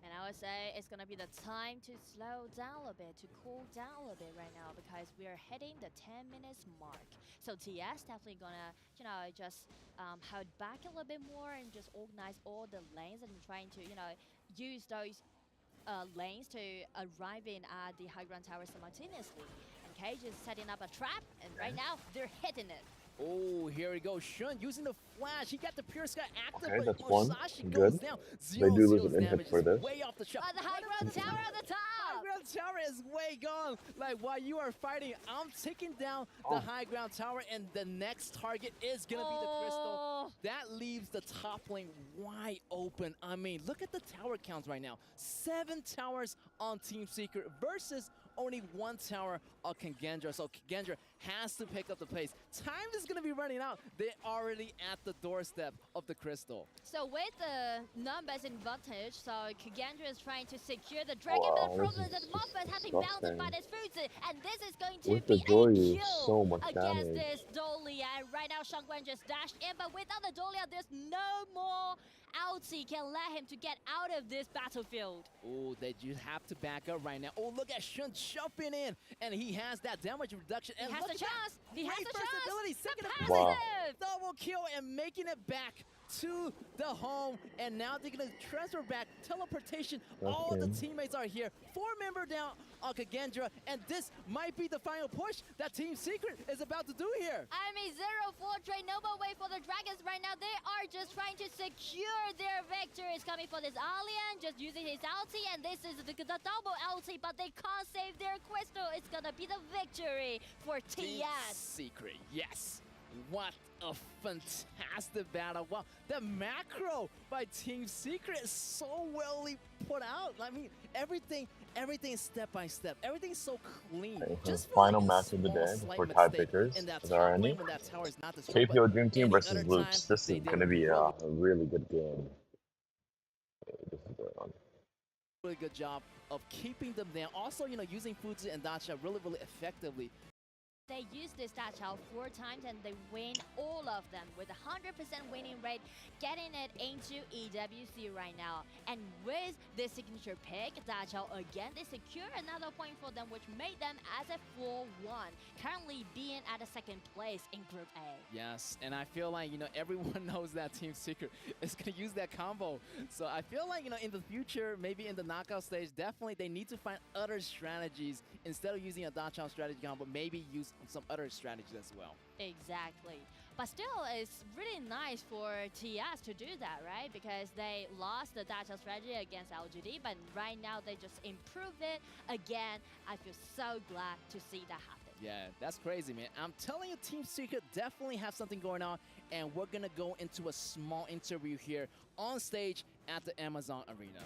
And I would say it's going to be the time to slow down a bit, to cool down a bit right now, because we are hitting the 10 minutes mark. So TS definitely going to, just hold back a little bit more and just organize all the lanes and trying to, use those lanes to arrive in at the high ground tower simultaneously. And Cage is setting up a trap, and right now they're hitting it. Oh, here we go. Shun using the flash. He got the Pure Sky active, Okay, but that's one. Musashi Good. goes down. They do lose an damage inhib for this. way off the shot. The high ground tower at the top! High ground tower is way gone. Like, while you are fighting, I'm taking down the high ground tower, and the next target is going to be the Crystal. That leaves the top lane wide open. I mean, look at the tower counts right now. 7 towers on Team Secret versus only 1 tower on Kagendra. So Kagendra has to pick up the pace. Time is going to be running out. They're already at the doorstep of the Crystal. So with the numbers advantage, so Kagendra is trying to secure the dragon, but the problem is that Moffat has been bounced by this Fuzi, and this is going to be a kill against this Dolia. And right now, Shangguan just dashed in, but without the Dolia, there's no more ulti can let him to get out of this battlefield. Oh, they just have to back up right now. Oh, look at Shun jumping in, and he has that damage reduction. And he has the chance. He has the chance. Ability, second double kill and making it back to the home, and now they're gonna transfer back. Teleportation, all the teammates are here. 4-member down on Kagendra, and this might be the final push that Team Secret is about to do here. I mean, 0-4 trade, no more way for the Dragons right now. They are just trying to secure their victories. Coming for this Alien, just using his ulti, and this is the double ulti, but they can't save their Crystal. It's gonna be the victory for TS. Secret, yes. What a fantastic battle. Wow, the macro by Team Secret is so well put out. I mean, everything step by step. Everything's so clean. Just final match of the day for tiebreakers. Is there any? KPO Dream Team versus Loops. This is going to be a really good game. This is going on. Really good job of keeping them there. Also, using Fuzi and Dacha really effectively. They use this Dacha 4 times and they win all of them with a 100% winning rate, getting it into EWC right now. And with this signature pick, Dacha again, they secure another point for them, which made them as a 4-1, currently being at a 2nd place in Group A. Yes, and I feel like, everyone knows that Team Secret is going to use that combo. So I feel like, in the future, maybe in the knockout stage, definitely they need to find other strategies instead of using a Dacha strategy combo, maybe use some other strategies as well. Exactly. But still, it's really nice for TS to do that, right? Because they lost the Dacha strategy against LGD, but right now they just improved it again. I feel so glad to see that happen. Yeah, that's crazy, man. I'm telling you, Team Secret definitely have something going on, and we're gonna go into a small interview here on stage at the Amazon Arena.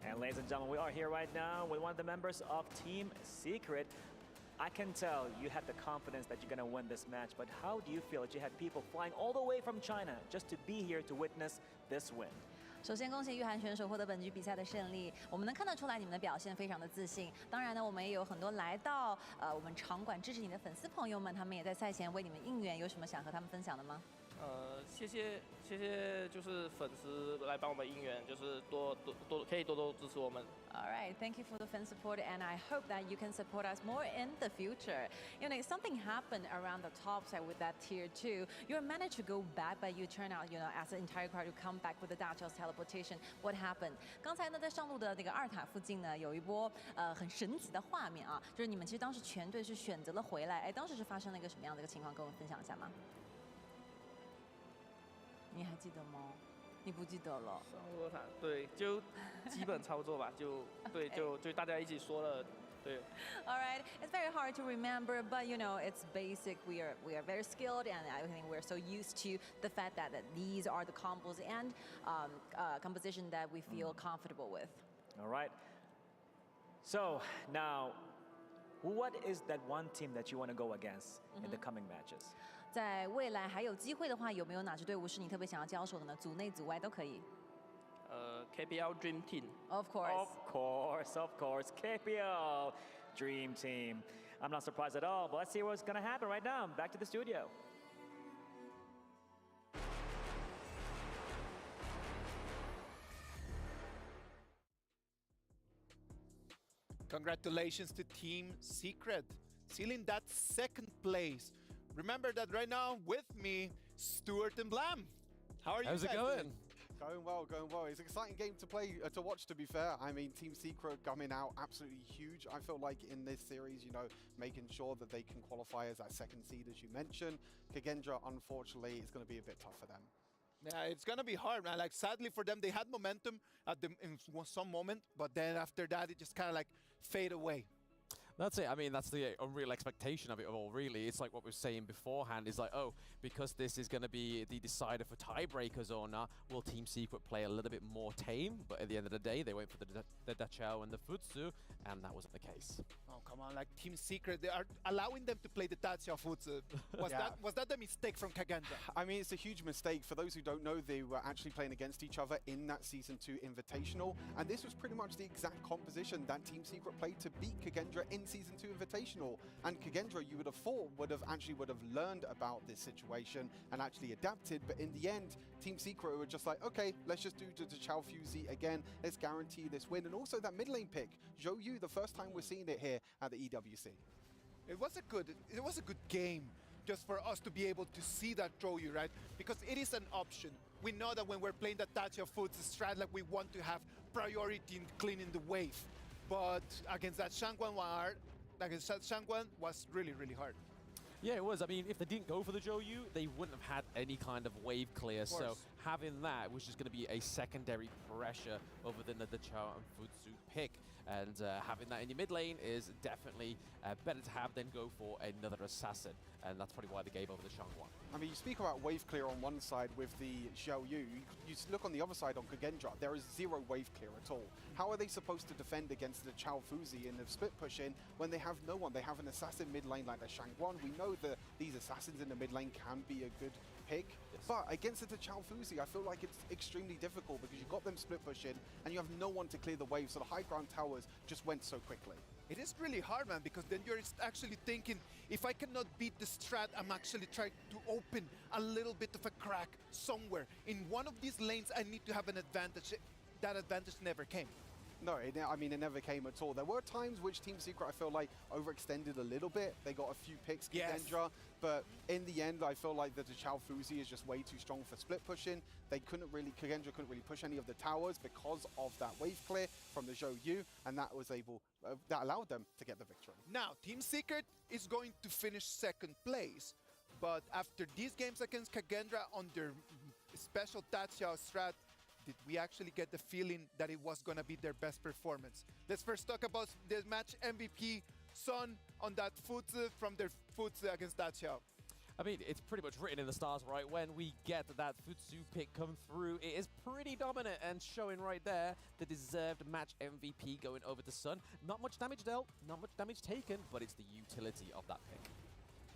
And ladies and gentlemen, we are here right now with one of the members of Team Secret. I can tell you had the confidence that you're going to win this match, but how do you feel that you had people flying all the way from China just to be here to witness this win? 首先，恭喜玉涵选手获得本局比赛的胜利。我们能看得出来你们的表现非常的自信。当然呢，我们也有很多来到我们场馆支持你的粉丝朋友们，他们也在赛前为你们应援。有什么想和他们分享的吗？谢谢，就是粉丝来帮我们应援，就是可以多多支持我们。All right, thank you for the fan support, and I hope that you can support us more in the future. You know, something happened around the top side with that tier 2. You managed to go back, but you turn out, you know, as an entire crowd, you come back with the Dachau's teleportation. What happened? 刚才呢，在上路的那个二塔附近呢，有一波很神奇的画面啊，就是你们其实当时全队是选择了回来，哎，当时是发生了一个什么样的一个情况，跟我们分享一下吗？你还记得吗？你不记得了？上路二塔，对，就基本操作吧，就大家一起说了，对。All right, it's very hard to remember, but you know, it's basic. We are very skilled, and I think we're so used to the fact that these are the combos and composition that we feel comfortable with. All right. So now, what is that one team that you want to go against in the coming matches? 在未来还有机会的话，有没有哪支队伍是你特别想要交手的呢？组内组外都可以。KPL Dream Team. Of course. Of course. KPL Dream Team. I'm not surprised at all, but let's see what's going to happen right now. Back to the studio. Congratulations to Team Secret, sealing that second place. Remember that right now with me, Stuart and Blam. How are you guys? How's it going? Going well. It's an exciting game to play, to watch, to be fair. I mean, Team Secret coming out absolutely huge. I feel like in this series, you know, making sure that they can qualify as that second seed, as you mentioned. Kagendra, unfortunately, is going to be a bit tough for them. Yeah, it's going to be hard, man. Like, sadly for them, they had momentum in some moment, but then after that, it just kind of like fade away. That's it. I mean, that's the unreal expectation of it all, really. It's like what we were saying beforehand. Is like, oh, because this is going to be the decider for tiebreakers or not, will Team Secret play a little bit more tame? But at the end of the day, they went for the Dachau and the Futsu, and that wasn't the case. Oh, come on. Like, Team Secret, they are allowing them to play the Dachau Futsu. Was that the mistake from Kagendra? I mean, it's a huge mistake. For those who don't know, they were actually playing against each other in that Season 2 Invitational, and this was pretty much the exact composition that Team Secret played to beat Kagendra in Season 2 Invitational. And Kagendra, you would have thought, would have learned about this situation and actually adapted, but in the end, Team Secret were just like, okay, let's just do the Dachau Fuzi again, let's guarantee this win. And also that mid lane pick, Zhou Yu, the first time we're seeing it here at the EWC. It was a good game just for us to be able to see that Zhou Yu, right? Because it is an option. We know that when we're playing the Dachau Futsu strat, like we want to have priority in cleaning the wave. But against that Shangguan was really, really hard. Yeah, it was. I mean, if they didn't go for the Zhou Yu, they wouldn't have had any kind of wave clear. So having that was just going to be a secondary pressure over the Dachau and Futsu pick. And having that in your mid lane is definitely better to have than go for another assassin. And that's probably why they gave over the Shangguan. I mean, you speak about wave clear on one side with the Zhou Yu. You look on the other side on Kagendra, there is zero wave clear at all. How are they supposed to defend against the Chao Fuzi in the split push in when they have no one? They have an assassin mid lane like the Shangguan. We know that these assassins in the mid lane can be a good pick, but against the Chao Fuzi, I feel like it's extremely difficult because you've got them split push in and you have no one to clear the wave, so the high ground towers just went so quickly. It is really hard, man, because then you're actually thinking, if I cannot beat the strat, I'm actually trying to open a little bit of a crack somewhere. In one of these lanes, I need to have an advantage. That advantage never came. No, I mean, it never came at all. There were times which Team Secret, I feel like, overextended a little bit. They got a few picks, Kagendra, but in the end, I feel like that the Chao Fuzi is just way too strong for split pushing. Kagendra couldn't really push any of the towers because of that wave clear from the Zhou Yu, and that was that allowed them to get the victory. Now, Team Secret is going to finish second place, but after these games against Kagendra on their special Dachau strat, did we actually get the feeling that it was going to be their best performance? Let's first talk about the match MVP, Son, on that Futsu from their Futsu against Dachau. I mean, it's pretty much written in the stars, right? When we get that Futsu pick come through, it is pretty dominant and showing right there the deserved match MVP going over to Son. Not much damage dealt, not much damage taken, but it's the utility of that pick.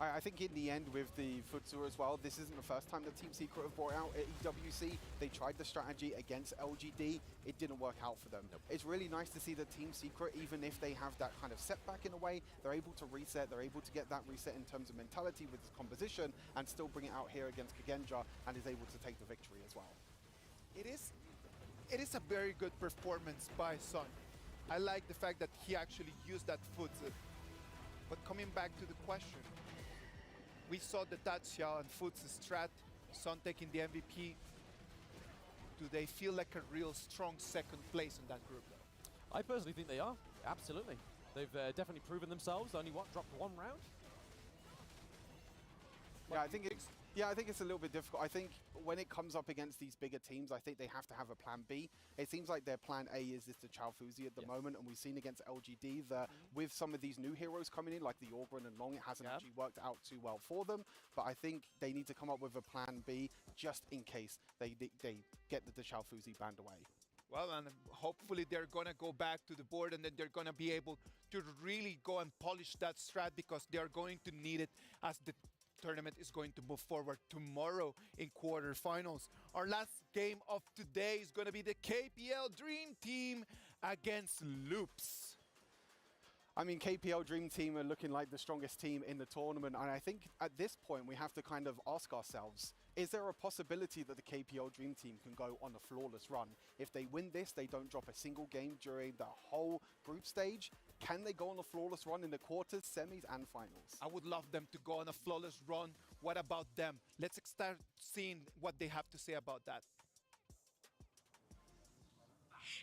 I think in the end with the Futsu as well, this isn't the first time that Team Secret have brought out at EWC. They tried the strategy against LGD. It didn't work out for them. Nope. It's really nice to see that Team Secret, even if they have that kind of setback in a way, they're able to reset, they're able to get that reset in terms of mentality with this composition and still bring it out here against Kagenja and is able to take the victory as well. It is a very good performance by Son. I like the fact that he actually used that Futsu. But coming back to the question, we saw the Dacia and Futsu strat, Son taking the MVP. Do they feel like a real strong second place in that group though? I personally think they are, absolutely. They've definitely proven themselves, only dropped one round. Yeah, I think it's a little bit difficult. I think when it comes up against these bigger teams, I think they have to have a plan B. It seems like their plan A is the Chalfuzi at the moment, and we've seen against LGD that with some of these new heroes coming in, like the Orgren and Long, it hasn't actually worked out too well for them. But I think they need to come up with a plan B just in case they get the Chalfuzi banned away. Well, and hopefully they're going to go back to the board and then they're going to be able to really go and polish that strat because they're going to need it as the tournament is going to move forward tomorrow in quarterfinals. Our last game of today is going to be the KPL Dream Team against Loops. I mean, KPL Dream Team are looking like the strongest team in the tournament, and I think at this point we have to kind of ask ourselves, is there a possibility that the KPL Dream Team can go on a flawless run? If they win this, they don't drop a single game during the whole group stage. Can they go on a flawless run in the quarters, semis, and finals? I would love them to go on a flawless run. What about them? Let's start seeing what they have to say about that.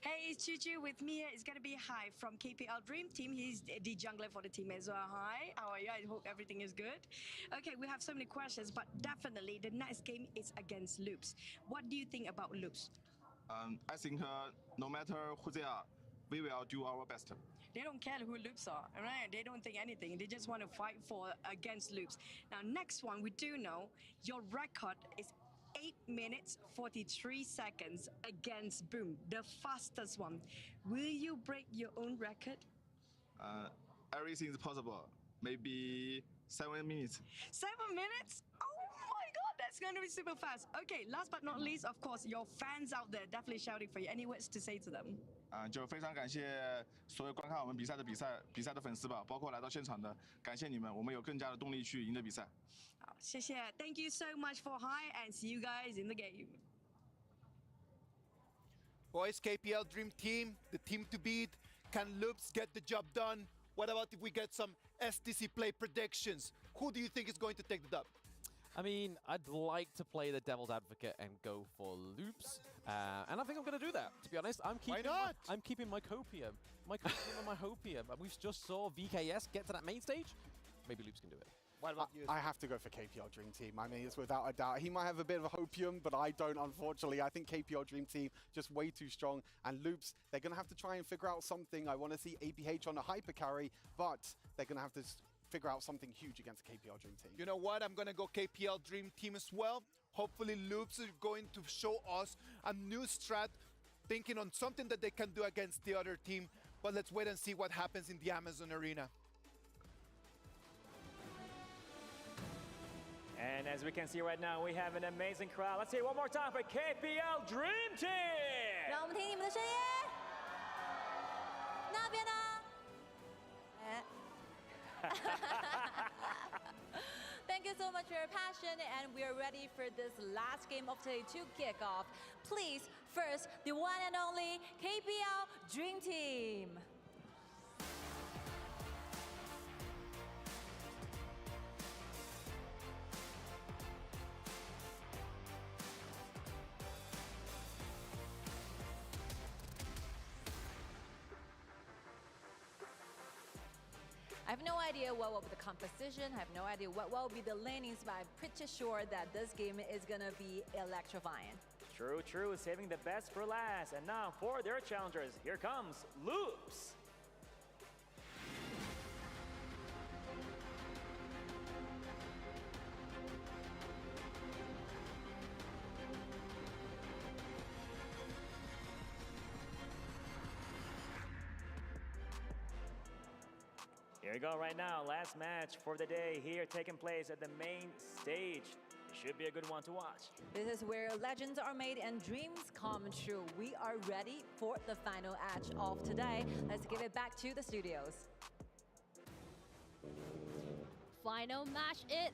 Hey, it's Chuchu with me. It's going to be Hai from KPL Dream Team. He's the jungler for the team as well. Hi, how are you? I hope everything is good. Okay, we have so many questions, but definitely the next game is against Loops. What do you think about Loops? I think no matter who they are, we will do our best. They don't care who Loops are, right? They don't think anything. They just want to fight against Loops. Now, next one, we do know your record is 8 minutes 43 seconds against Boom, the fastest one. Will you break your own record? Everything is possible. Maybe 7 minutes. 7 minutes? Oh my God, that's going to be super fast. Okay, last but not least, of course, your fans out there definitely shouting for you. Any words to say to them? 就非常感谢所有观看我们比赛的粉丝吧，包括来到现场的，感谢你们，我们有更加的动力去赢得比赛。好，谢谢 ，Thank you so much for hi and see you guys in the game. Boys, KPL Dream Team, the team to beat. Can Loops get the job done? What about if we get some STC play predictions? Who do you think is going to take the dub? I mean, I'd like to play the devil's advocate and go for Loops, and I think I'm going to do that. To be honest, I'm keeping my copium, my hopium. We just saw VKS get to that main stage. Maybe Loops can do it. What about you? I have to go for KPL Dream Team. I mean, it's without a doubt. He might have a bit of a hopium, but I don't, unfortunately. I think KPL Dream Team just way too strong. And Loops, they're going to have to try and figure out something. I want to see APH on a hyper carry, but they're going to have to figure out something huge against KPL Dream Team. You know what? I'm going to go KPL Dream Team as well. Hopefully Loops are going to show us a new strat, thinking on something that they can do against the other team. But let's wait and see what happens in the Amazon Arena. And as we can see right now, we have an amazing crowd. Let's see it one more time for KPL Dream Team! 让我们听你们的声音。那边呢？Thank you so much for your passion, and we are ready for this last game of today to kick off. Please, first, the one and only KPL Dream Team. I have no idea what will be the composition, I have no idea what will be the lanings, but I'm pretty sure that this game is gonna be electrifying. True, true, saving the best for last. And now for their challengers, here comes Loops. Here we go right now. Last match for the day here taking place at the main stage. It should be a good one to watch. This is where legends are made and dreams come true. We are ready for the final match of today. Let's give it back to the studios. Final match it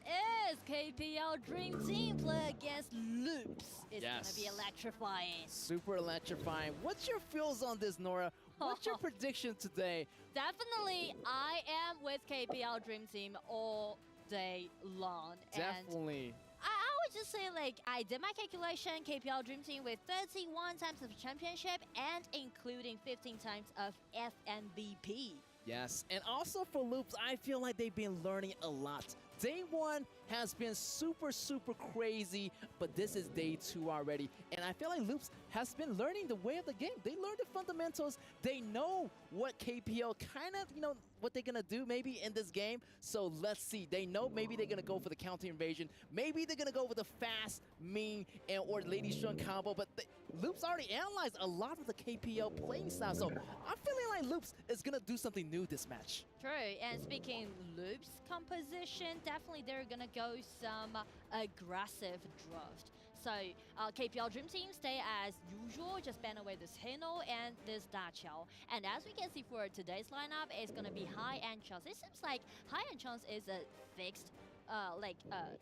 is. KPL Dream Team play against Loops. It's gonna be electrifying. Super electrifying. What's your feels on this, Nora? What's your prediction today? Definitely, I am with KPL Dream Team all day long. Definitely. And I would just say, like, I did my calculation, KPL Dream Team with 31 times of championship and including 15 times of FMVP. Yes, and also for Loops, I feel like they've been learning a lot. Day 1 has been super crazy, but this is day 2 already. And I feel like Loops has been learning the way of the game. They learned the fundamentals. They know what KPL kind of, what they're going to do maybe in this game. So let's see. They know maybe they're going to go for the counter invasion. Maybe they're going to go with the fast, mean, or Lady Strong combo. But Loops already analyzed a lot of the KPL playing style. So I'm feeling like Loops is going to do something new this match. True, and speaking Loops composition, definitely they're gonna go some aggressive draft. So KPL Dream Team stay as usual, just ban away this Hino and this Daqiao. And as we can see for today's lineup, it's gonna be Hai and Chance. It seems like Hai and Chance is a fixed,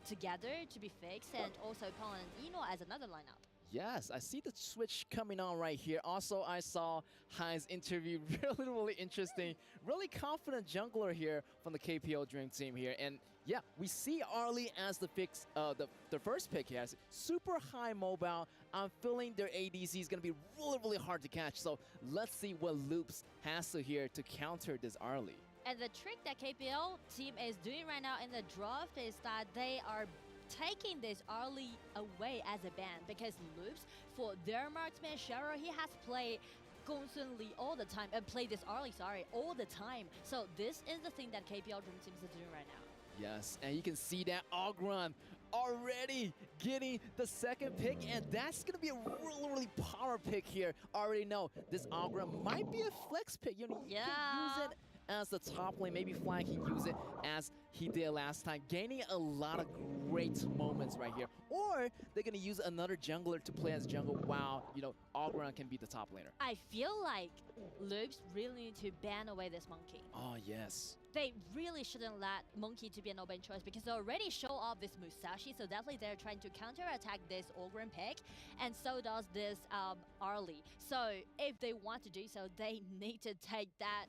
together to be fixed, and also Paul and Eno as another lineup. Yes, I see the switch coming on right here. Also, I saw Hai's interview, really interesting. Really confident jungler here from the KPL Dream Team here. And yeah, we see Arlie as the fix, the first pick here. Super high mobile. I'm feeling their ADC is going to be really hard to catch. So let's see what Loops has to here to counter this Arlie. And the trick that KPL team is doing right now in the draft is that they are taking this Arlie away as a ban, because Loops, for their marksman Shero, he has played constantly all the time, and played this Arlie, all the time. So this is the thing that KPL Dream Team is doing right now. Yes, and you can see that Ogron already getting the second pick, and that's going to be a really power pick here. Already know this Ogron might be a flex pick. You can use it as the top lane. Maybe Fly can use it as he did last time, gaining a lot of great moments right here. Or they're going to use another jungler to play as jungle while, Ogron can be the top laner. I feel like Loops really need to ban away this Monkey. Oh, yes. They really shouldn't let Monkey to be an open choice, because they already show off this Musashi, so definitely they're trying to counterattack this Ogren pick, and so does this Arlie. So if they want to do so, they need to take that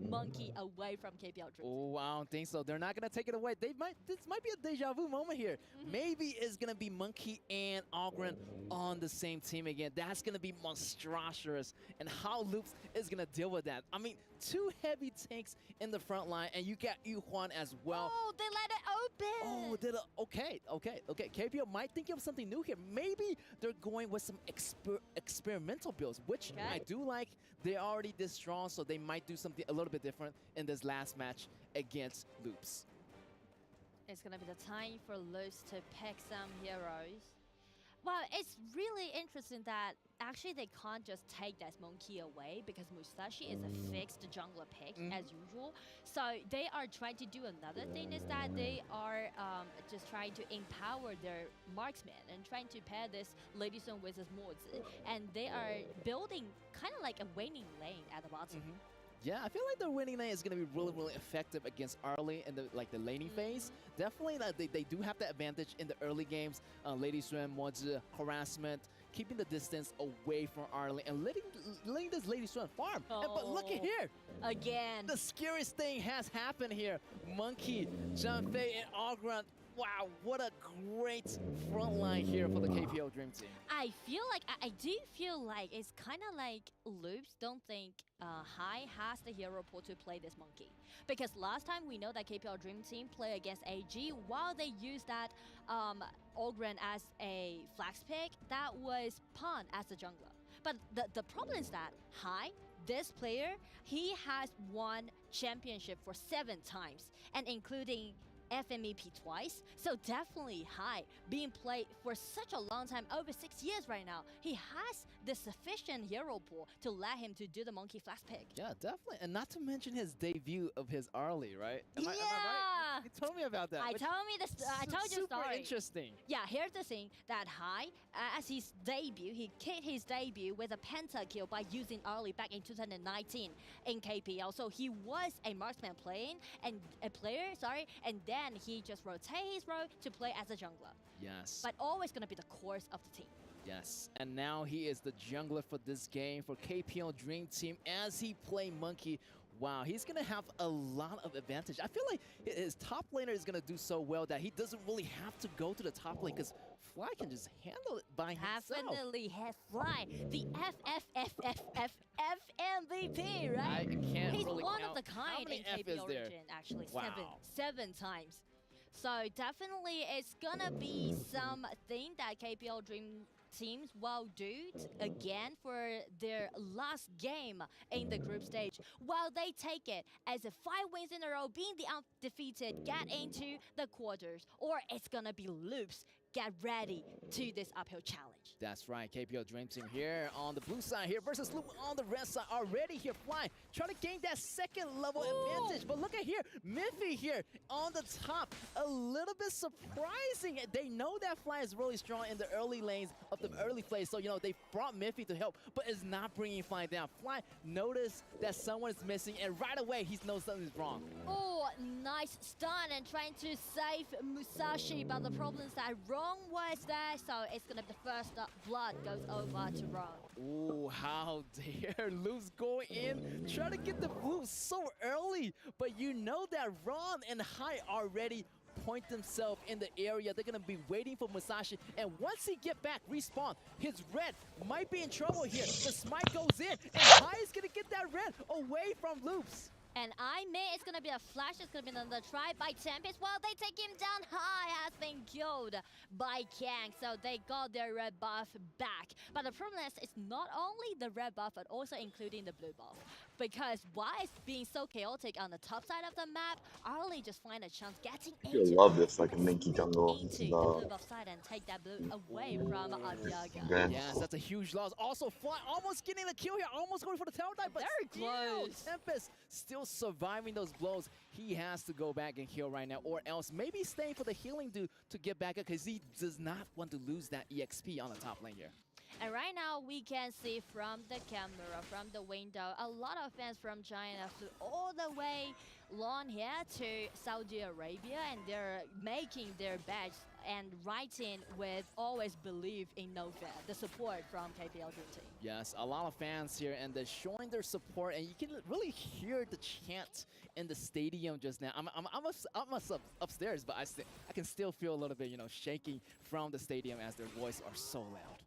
Monkey away from KPL Dream. Oh, I don't think so. They're not going to take it away. This might be a deja vu moment here. Maybe it's going to be Monkey and Ogren on the same team again. That's going to be monstrous, and how Loops is going to deal with that. I mean, 2 heavy tanks in the front line, and you got Yuhuan as well. Oh, they let it open. Oh, okay. KPL might think of something new here. Maybe they're going with some experimental builds, which I do like. They're already this strong, so they might do something a little bit different in this last match against Loops. It's gonna be the time for Loops to pick some heroes. Well, it's really interesting that actually they can't just take that Monkey away, because Musashi is a fixed jungler pick as usual. So they are trying to do another thing, is that they are just trying to empower their marksman and trying to pair this Lady Sun with this Mozi. And they are building kind of like a waning lane at the bottom. Yeah, I feel like the winning lane is going to be really effective against Arlie in the laning phase. Definitely, they do have the advantage in the early games. Lady Swan, Mozi, harassment, keeping the distance away from Arlie, and letting this Lady Swan farm. But look at here. Again. The scariest thing has happened here. Monkey, Janfei, and Ogron. Wow, what a great front line here for the KPL Dream Team. I do feel like it's kind of like Loops don't think Hai has the hero pool to play this Monkey. Because last time we know that KPL Dream Team play against AG, while they used that Ogren as a flex pick, that was Pawn as the jungler. But the problem is that Hai, this player, he has won championship for 7 times, and including FMEP twice, so definitely Hai being played for such a long time, over 6 years right now. He has the sufficient hero pool to let him to do the monkey flash pick. Yeah, definitely. And not to mention his debut of his Arlie, right? Am I right? You told me about that. I told you Super story. Interesting. Yeah, here's the thing that Hai, as his debut, he kicked his debut with a pentakill by using Arlie back in 2019 in KPL. So he was a marksman and then he just rotated his role to play as a jungler. Yes. But always gonna be the course of the team. Yes, and now he is the jungler for this game for KPL Dream Team as he play Monkey. Wow, he's going to have a lot of advantage. I feel like his top laner is going to do so well that he doesn't really have to go to the top lane because Fly can just handle it by himself. Definitely has Fly, the MVP, right? I can't He's really one count. of the kind in How many F KPL is there? region, actually. Wow. Seven times. So definitely it's gonna be something that KPL Dream teams will do again for their last game in the group stage. While they take it as a 5 wins in a row, being the undefeated, get into the quarters, or it's gonna be Loops. Get ready to this uphill challenge. That's right, KPL Dream Team here on the blue side here versus Loop on the red side already here flying. Trying to gain that second level advantage. But look at here, Miffy here on the top. A little bit surprising. They know that Fly is really strong in the early lanes of the early plays. So, you know, they brought Miffy to help, but it's not bringing Fly down. Fly noticed that someone is missing, and right away, he knows something's wrong. Oh, nice stun and trying to save Musashi, but the problem is that Ron was there, so it's gonna be the first blood goes over to Ron. Oh, how dare Luz go in, try to get the blue so early, but you know that Ron and Hai already point themselves in the area. They're gonna be waiting for Musashi, and once he get back, respawn, his red might be in trouble here. The smite goes in, and Hai is gonna get that red away from Loops. And I mean, it's gonna be a flash, it's gonna be another try by Tempest. While they take him down, Hai has been killed by Kang, so they got their red buff back. But the problem is, it's not only the red buff, but also including the blue buff. Because why it's being so chaotic on the top side of the map, Arlie just find a chance getting into I love this like a Minky jungle. the blue buff side and take that blue away from Abyaga. Damn. Yes, that's a huge loss. Also, Fly almost getting the kill here, almost going for the tower dive, but very close. Tempest still surviving those blows. He has to go back and heal right now, or else maybe staying for the healing to get back up because he does not want to lose that EXP on the top lane here. And right now, we can see from the camera, from the window, a lot of fans from China flew all the way long here to Saudi Arabia, and they're making their badge and writing with always believe in no fear, the support from KPL Dream Team. Yes, a lot of fans here, and they're showing their support, and you can really hear the chant in the stadium just now. I'm upstairs, but I can still feel a little bit, you know, shaking from the stadium as their voices are so loud.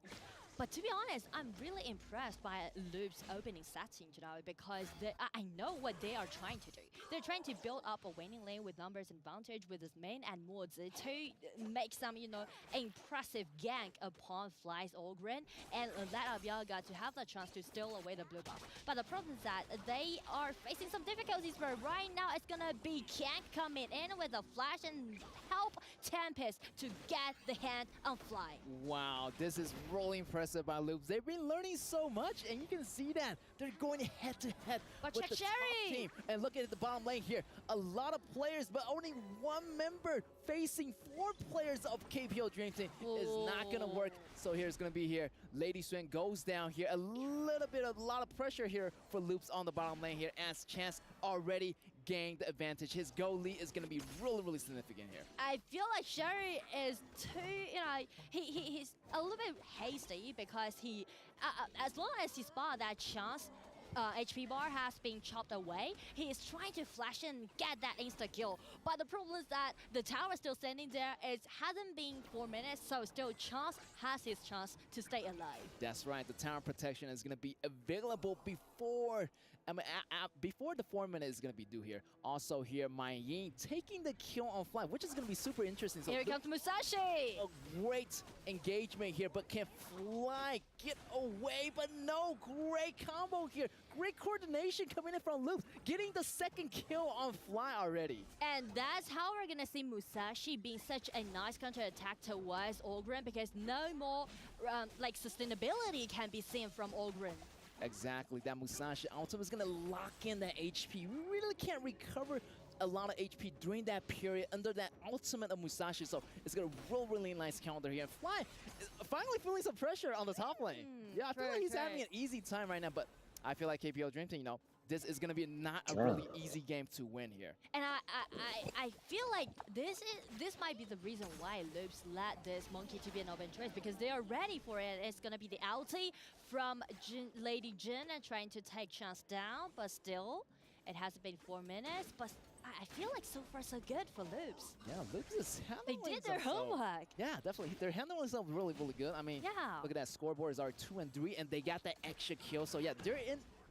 But to be honest, I'm really impressed by Loop's opening setting, you know, because I know what they are trying to do. They're trying to build up a winning lane with numbers advantage with his main and mods to make some, you know, impressive gank upon Fly's Ogren and let Abyaga to have the chance to steal away the blue buff. But the problem is that they are facing some difficulties where right now it's gonna be Gank coming in with a flash and help Tempest to get the hand on Fly. Wow, this is really impressive by Loops. They've been learning so much, and you can see that they're going head to head with the top team. And look at the bottom lane here. A lot of players, but only one member facing 4 players of KPL Dream Team is not gonna work. So here's gonna be here. Lady Swen goes down here. A lot of pressure here for Loops on the bottom lane here as Chance already gained the advantage. His goal lead is going to be really, really significant here. I feel like Sherry is too, you know, he's a little bit hasty because he, as long as he spot that chance, HP bar has been chopped away. He is trying to flash and get that insta kill. But the problem is that the tower is still standing there. It hasn't been 4 minutes, so still Chance has his chance to stay alive. That's right. The tower protection is going to be available before the 4 minutes is going to be due here. Also here, Mai Ying taking the kill on Fly, which is going to be super interesting. So here comes Musashi. A great engagement here, but can Fly get away? But no, great combo here. great coordination coming in from Loops, getting the second kill on Fly already. And that's how we're gonna see Musashi being such a nice counter-attack towards Ogren, because no more like sustainability can be seen from Ogren. Exactly, that Musashi ultimate is gonna lock in that HP. We really can't recover a lot of HP during that period under that ultimate of Musashi, so it's gonna roll really nice counter here. And Fly is finally feeling some pressure on the top lane. Yeah, I feel like he's having an easy time right now, but I feel like KPL Dream Team, this is gonna be not a really easy game to win here. And I feel like this might be the reason why Loops let this Monkey to be an open choice, because they are ready for it. It's gonna be the ulti from Lady Jin and trying to take Chance down, but still, it hasn't been 4 minutes, but I feel like so far so good for Loops. Yeah, Loops is handling They did their homework. Yeah, definitely. They're handling themselves really, really good. I mean, look at that scoreboard is already 2 and 3, and they got that extra kill. So yeah, they're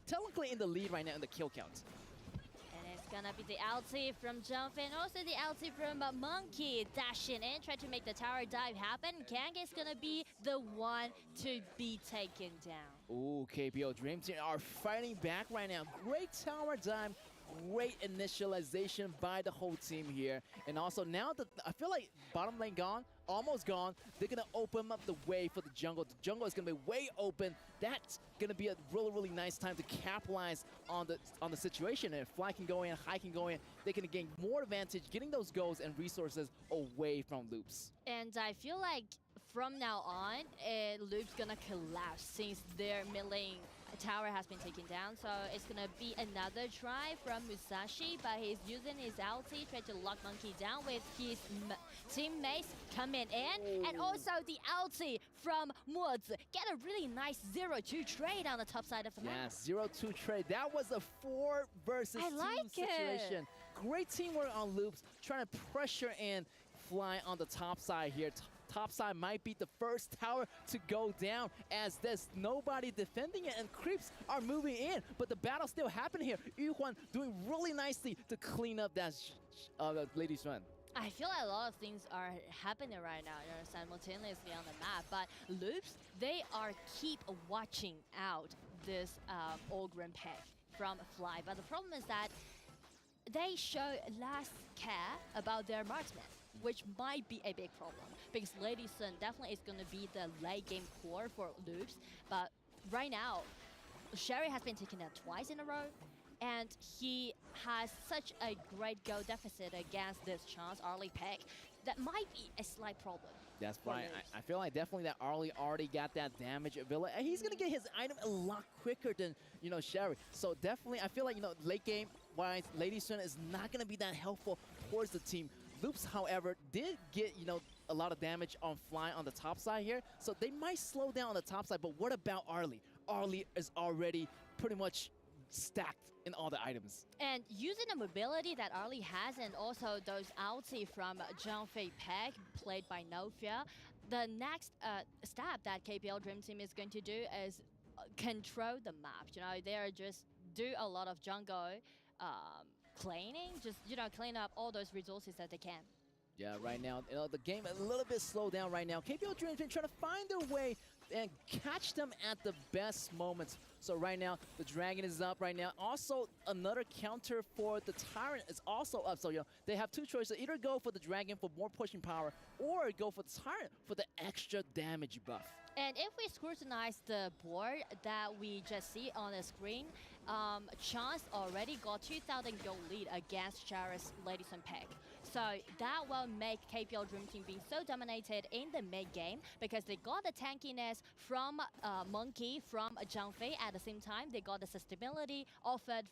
technically in the lead right now in the kill count. And it's gonna be the ulti from Jumpin, and also the ulti from Monkey dashing in, trying to make the tower dive happen. Kang is gonna be the one to be taken down. Ooh, KPL Dream Team are fighting back right now. Great tower dive. Great initialization by the whole team here. And also now that I feel like bottom lane gone, almost gone, they're gonna open up the way for the jungle. The jungle is gonna be way open. That's gonna be a really, really nice time to capitalize on the situation. And Fly can go in, High can go in, they can gain more advantage getting those goals and resources away from Loops. And I feel like from now on, Loops gonna collapse since their mid lane tower has been taken down, so it's gonna be another try from Musashi, but he's using his ulti, trying to lock Monkey down with his teammates coming in, and also the ulti from Mozi. Get a really nice 0-2 trade on the top side of the map. Yeah, 0-2 trade. That was a 4 versus 2 situation. Great teamwork on Loops, trying to pressure in Fly on the top side here. Top side might be the first tower to go down, as there's nobody defending it and creeps are moving in, but the battle still happening here. Yuhuan doing really nicely to clean up that Lady Swan. I feel like a lot of things are happening right now, simultaneously on the map, but Loops, they are keep watching out this Ogren pick from Fly, but the problem is that they show less care about their marksman, which might be a big problem, because Lady Sun definitely is going to be the late game core for Loops, but right now, Sherry has been taken out twice in a row, and he has such a great goal deficit against this Chance early pick that might be a slight problem. That's right. I feel like definitely that Arlie already got that damage ability, and he's gonna get his item a lot quicker than Sherry. So definitely, I feel like late game wise, Lady Sun is not gonna be that helpful towards the team. Loops, however, did get a lot of damage on Fly on the top side here, so they might slow down on the top side. But what about Arlie? Arlie is already pretty much stacked in all the items. And using the mobility that Arlie has, and also those ulti from Zhangfei Peg, played by Nofia, the next step that KPL Dream Team is going to do is control the map. They are just do a lot of jungle cleaning, just clean up all those resources that they can. Yeah, right now, the game a little bit slowed down right now. KPL Dream Team trying to find their way and catch them at the best moments. So right now, the Dragon is up right now. Also, another counter for the Tyrant is also up. So, they have two choices. Either go for the Dragon for more pushing power, or go for the Tyrant for the extra damage buff. And if we scrutinize the board that we just see on the screen, Chance already got 2,000 gold lead against Charis Lady Sun Peg. So that will make KPL Dream Team being so dominated in the mid game, because they got the tankiness from Monkey, from Zhangfei. At the same time, they got the sustainability offered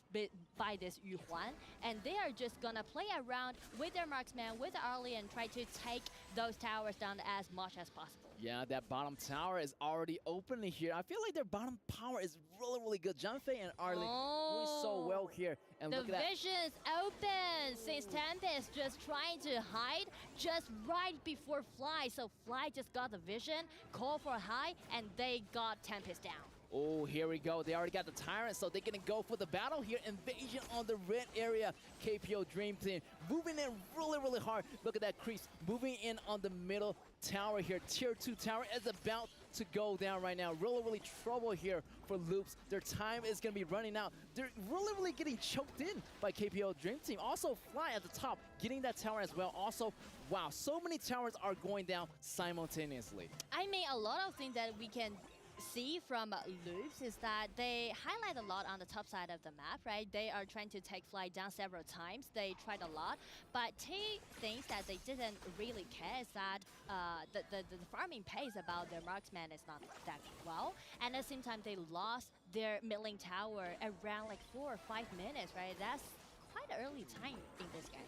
by this Yuhuan, and they are just gonna play around with their marksman, with Arlie, and try to take those towers down as much as possible. Yeah, that bottom tower is already open here. I feel like their bottom power is really, really good. Zhangfei and Arlie doing so well here. And the look at that. vision is open since Tempest just trying to hide just right before Fly. So Fly just got the vision, call for High, and they got Tempest down. Oh, here we go. They already got the Tyrant, so they're going to go for the battle here. Invasion on the red area. KPO Dream Team moving in really, really hard. Look at that crease moving in on the middle tower here. Tier 2 tower is about to go down right now. Really, really trouble here for Loops. Their time is going to be running out. They're really getting choked in by KPL Dream Team. Also, Fly at the top, getting that tower as well. Also, wow, so many towers are going down simultaneously. I mean, a lot of things that we can see from Loops is that they highlight a lot on the top side of the map, right? They are trying to take Fly down several times. They tried a lot, but T thinks that they didn't really care is that the farming pace about their marksman is not that well, and at the same time they lost their mid-lane tower around like 4 or 5 minutes, right? That's quite an early time in this game.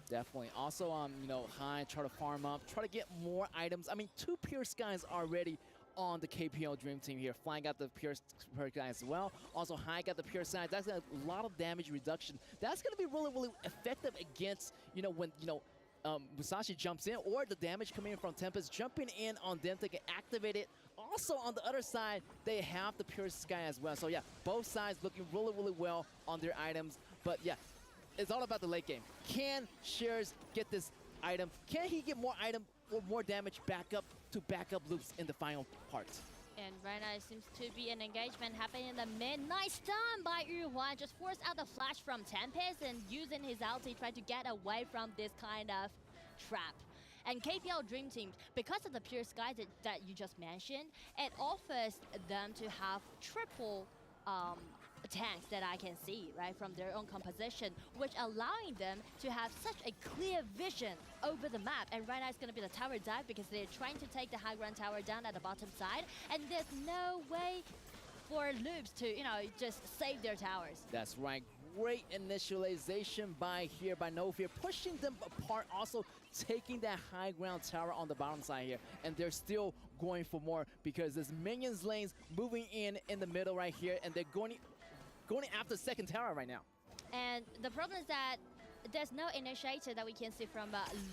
Definitely. Also, you know, High try to farm up, try to get more items. I mean, 2 Pure Skies already on the KPL Dream Team here. Flying got the Pure Sky as well. Also, High got the Pure Sky. That's a lot of damage reduction. That's going to be really effective against, you know, when, you know, Musashi jumps in, or the damage coming in from Tempest jumping in on them to get activated. Also, on the other side, they have the Pure Sky as well. So, yeah, both sides looking really well on their items. But, yeah, it's all about the late game. Can Shears get this item? Can he get more item or more damage back up Loops in the final part? And right now it seems to be an engagement happening in the mid. Nice stun by Yuhuan. Just forced out the flash from Tempest and using his ulti trying to get away from this kind of trap. And KPL Dream Team, because of the Pure Sky that you just mentioned, it offers them to have triple tanks that I can see, right, from their own composition, which allowing them to have such a clear vision over the map. And right now it's going to be the tower dive because they're trying to take the high ground tower down at the bottom side, and there's no way for Loops to, you know, just save their towers. That's right. Great initialization by No Fear, pushing them apart, also taking that high ground tower on the bottom side here. And they're still going for more because there's minions lanes moving in the middle right here, and they're going after second tower right now. And the problem is that there's no initiator that we can see from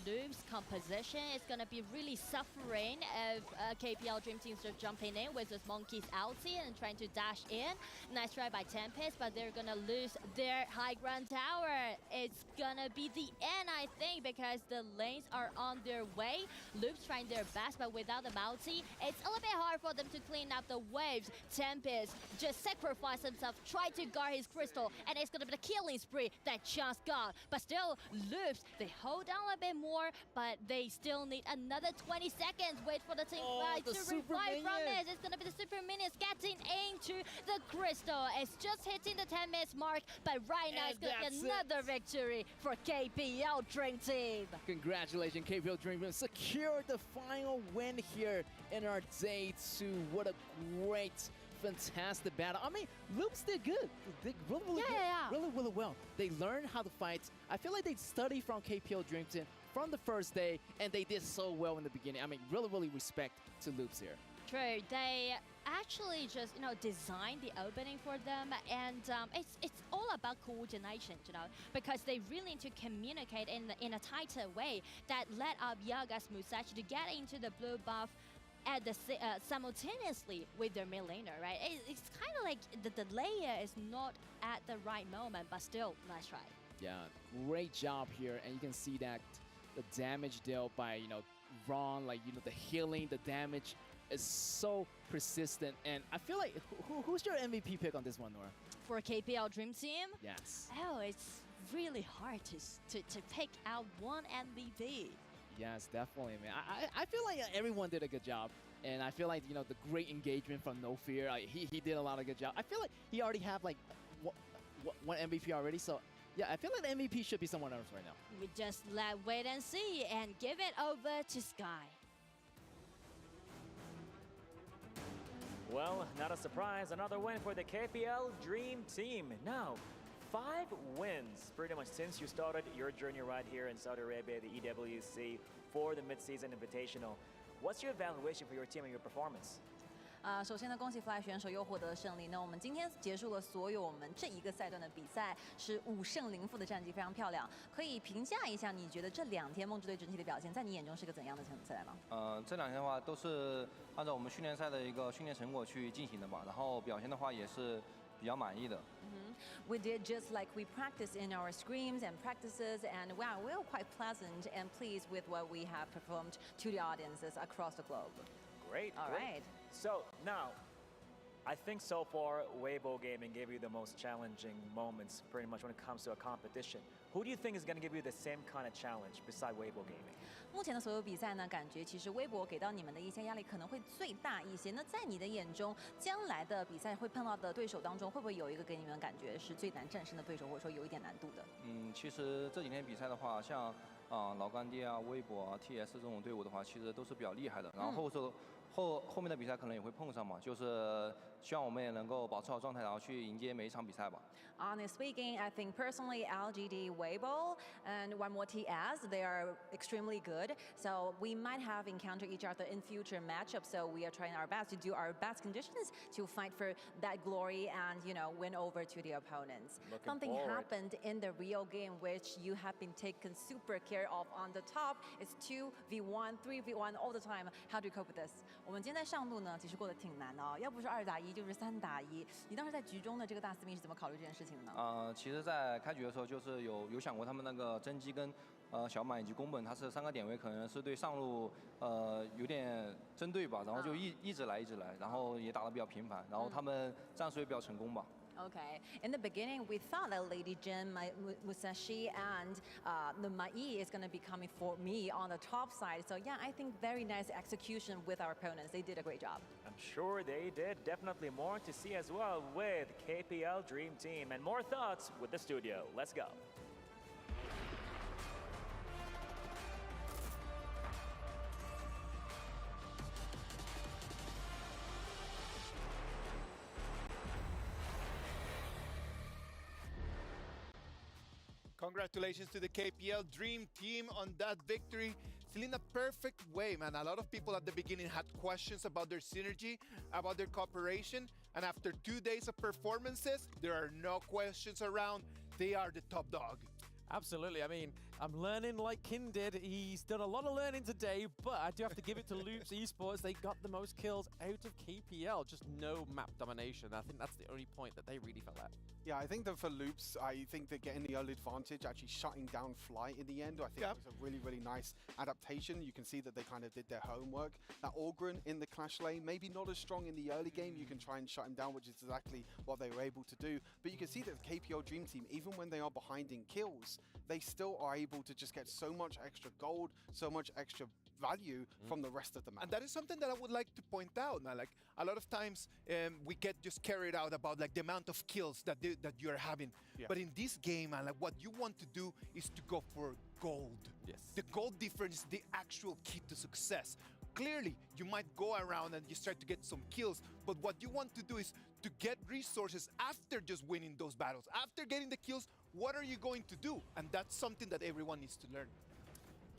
Loops' composition. It's going to be really suffering if KPL Dream Teams are jumping in with this Monkey's ulti and trying to dash in. Nice try by Tempest, but they're going to lose their high ground tower. It's going to be the end, I think, because the lanes are on their way. Loops trying their best, but without the multi, it's a little bit hard for them to clean up the waves. Tempest just sacrificed himself, tried to guard his crystal, and it's going to be the killing spree that Chance got. But still, Loops, they hold on a bit more, but they still need another 20 seconds. Wait for the team to revive from this. It's going to be the Super Minions getting into the crystal. It's just hitting the 10 minutes mark, but right now it's going to be another victory for KPL Dream Team. Congratulations, KPL Dream Team. Secured the final win here in our day 2. What a great, fantastic battle. I mean, Loops did good. They did really well. They learned how to fight. I feel like they studied from KPL Dream Team from the first day, and they did so well in the beginning. I mean, really respect to Loops here. True. They actually just, you know, designed the opening for them, and it's all about coordination, you know, because they really need to communicate in a tighter way that led up Yaga's Musashi to get into the blue buff at the simultaneously with their mid laner, right? It's kind of like the layer is not at the right moment, but still, nice try. Yeah, great job here, and you can see that the damage dealt by, you know, Ron, like, you know, the healing, the damage is so persistent, and I feel like who's your MVP pick on this one, Nora? For KPL Dream Team? Yes. Oh, it's really hard to pick out one MVP. Yes, definitely, man. I feel like everyone did a good job, and I feel like, you know, the great engagement from No Fear, he did a lot of good job. I feel like he already have like one MVP already, so yeah, I feel like the MVP should be someone else right now. We just wait and see and give it over to Sky. Well, not a surprise, another win for the KPL Dream Team. Now, 5 wins pretty much since you started your journey right here in Saudi Arabia, the EWC, for the Mid-Season Invitational. What's your evaluation for your team and your performance? 首先呢，恭喜 Fly 选手又获得胜利。那我们今天结束了所有我们这一个赛段的比赛，是5胜0负的战绩，非常漂亮。可以评价一下，你觉得这2天梦之队整体的表现，在你眼中是个怎样的赛吗？这2天的话都是按照我们训练赛的一个训练成果去进行的吧，然后表现的话也是比较满意的。We did just like we practiced in our scrims and practices, and wow, we were quite pleasant and pleased with what we have performed to the audiences across the globe. Great. All right. So now, I think so far, Weibo Gaming gave you the most challenging moments pretty much when it comes to a competition. Who do you think is going to give you the same kind of challenge beside Weibo Gaming? 目前的所有比赛呢，感觉其实微博给到你们的一些压力可能会最大一些。那在你的眼中，将来的比赛会碰到的对手当中，会不会有一个给你们感觉是最难战胜的对手，或者说有一点难度的？其实这几天比赛的话，像老干爹啊、微博啊、TS 这种队伍的话，其实都是比较厉害的。然后后面的比赛可能也会碰上嘛，就是希望我们也能够保持好状态，然后去迎接每一场比赛吧。Honestly speaking, I think personally LGD, Weibo, and one more TS, they are extremely good. So we might have encountered each other in future matchups. So we are trying our best to do our best conditions to fight for that glory and, you know, win over to the opponents. Something happened in the real game which you have been taken super care of on the top. It's 2v1, 3v1 all the time. How do you cope with this? 我们今天在上路呢，其实过得挺难的哦，要不是2打1，就是3打1。你当时在局中的这个大司命是怎么考虑这件事情的呢？其实，在开局的时候，就是有想过他们那个真机跟小满以及宫本，它是3个点位，可能是对上路有点针对吧，然后就一直来，然后也打得比较频繁，然后他们战术也比较成功吧。Okay. In the beginning, we thought that Lady Jin, Musashi, and the Mai is going to be coming for me on the top side. So yeah, I think very nice execution with our opponents. They did a great job. I'm sure they did. Definitely more to see as well with KPL Dream Team. And more thoughts with the studio. Let's go. Congratulations to the KPL Dream Team on that victory. Still in a perfect way, man. A lot of people at the beginning had questions about their synergy, about their cooperation. And after 2 days of performances, there are no questions around. They are the top dog. Absolutely. I mean, I'm learning like Kin did. He's done a lot of learning today, but I do have to give it to Loops Esports. They got the most kills out of KPL. Just no map domination. I think that's the only point that they really fell at. Yeah, I think that for Loops, I think that getting the early advantage, actually shutting down Fly in the end, I think was a really, really nice adaptation. You can see that they kind of did their homework. That Orgren in the Clash lane, maybe not as strong in the early game. You can try and shut him down, which is exactly what they were able to do. But you can see that the KPL Dream Team, even when they are behind in kills, they still are able to just get so much extra gold, so much extra value from the rest of the map. And that is something that I would like to point out. Now, like a lot of times we get just carried out about like the amount of kills that you're having. Yeah. But in this game, like what you want to do is to go for gold. Yes. The gold difference is the actual key to success. Clearly, you might go around and you start to get some kills, but what you want to do is to get resources after just winning those battles. After getting the kills, what are you going to do? And that's something that everyone needs to learn.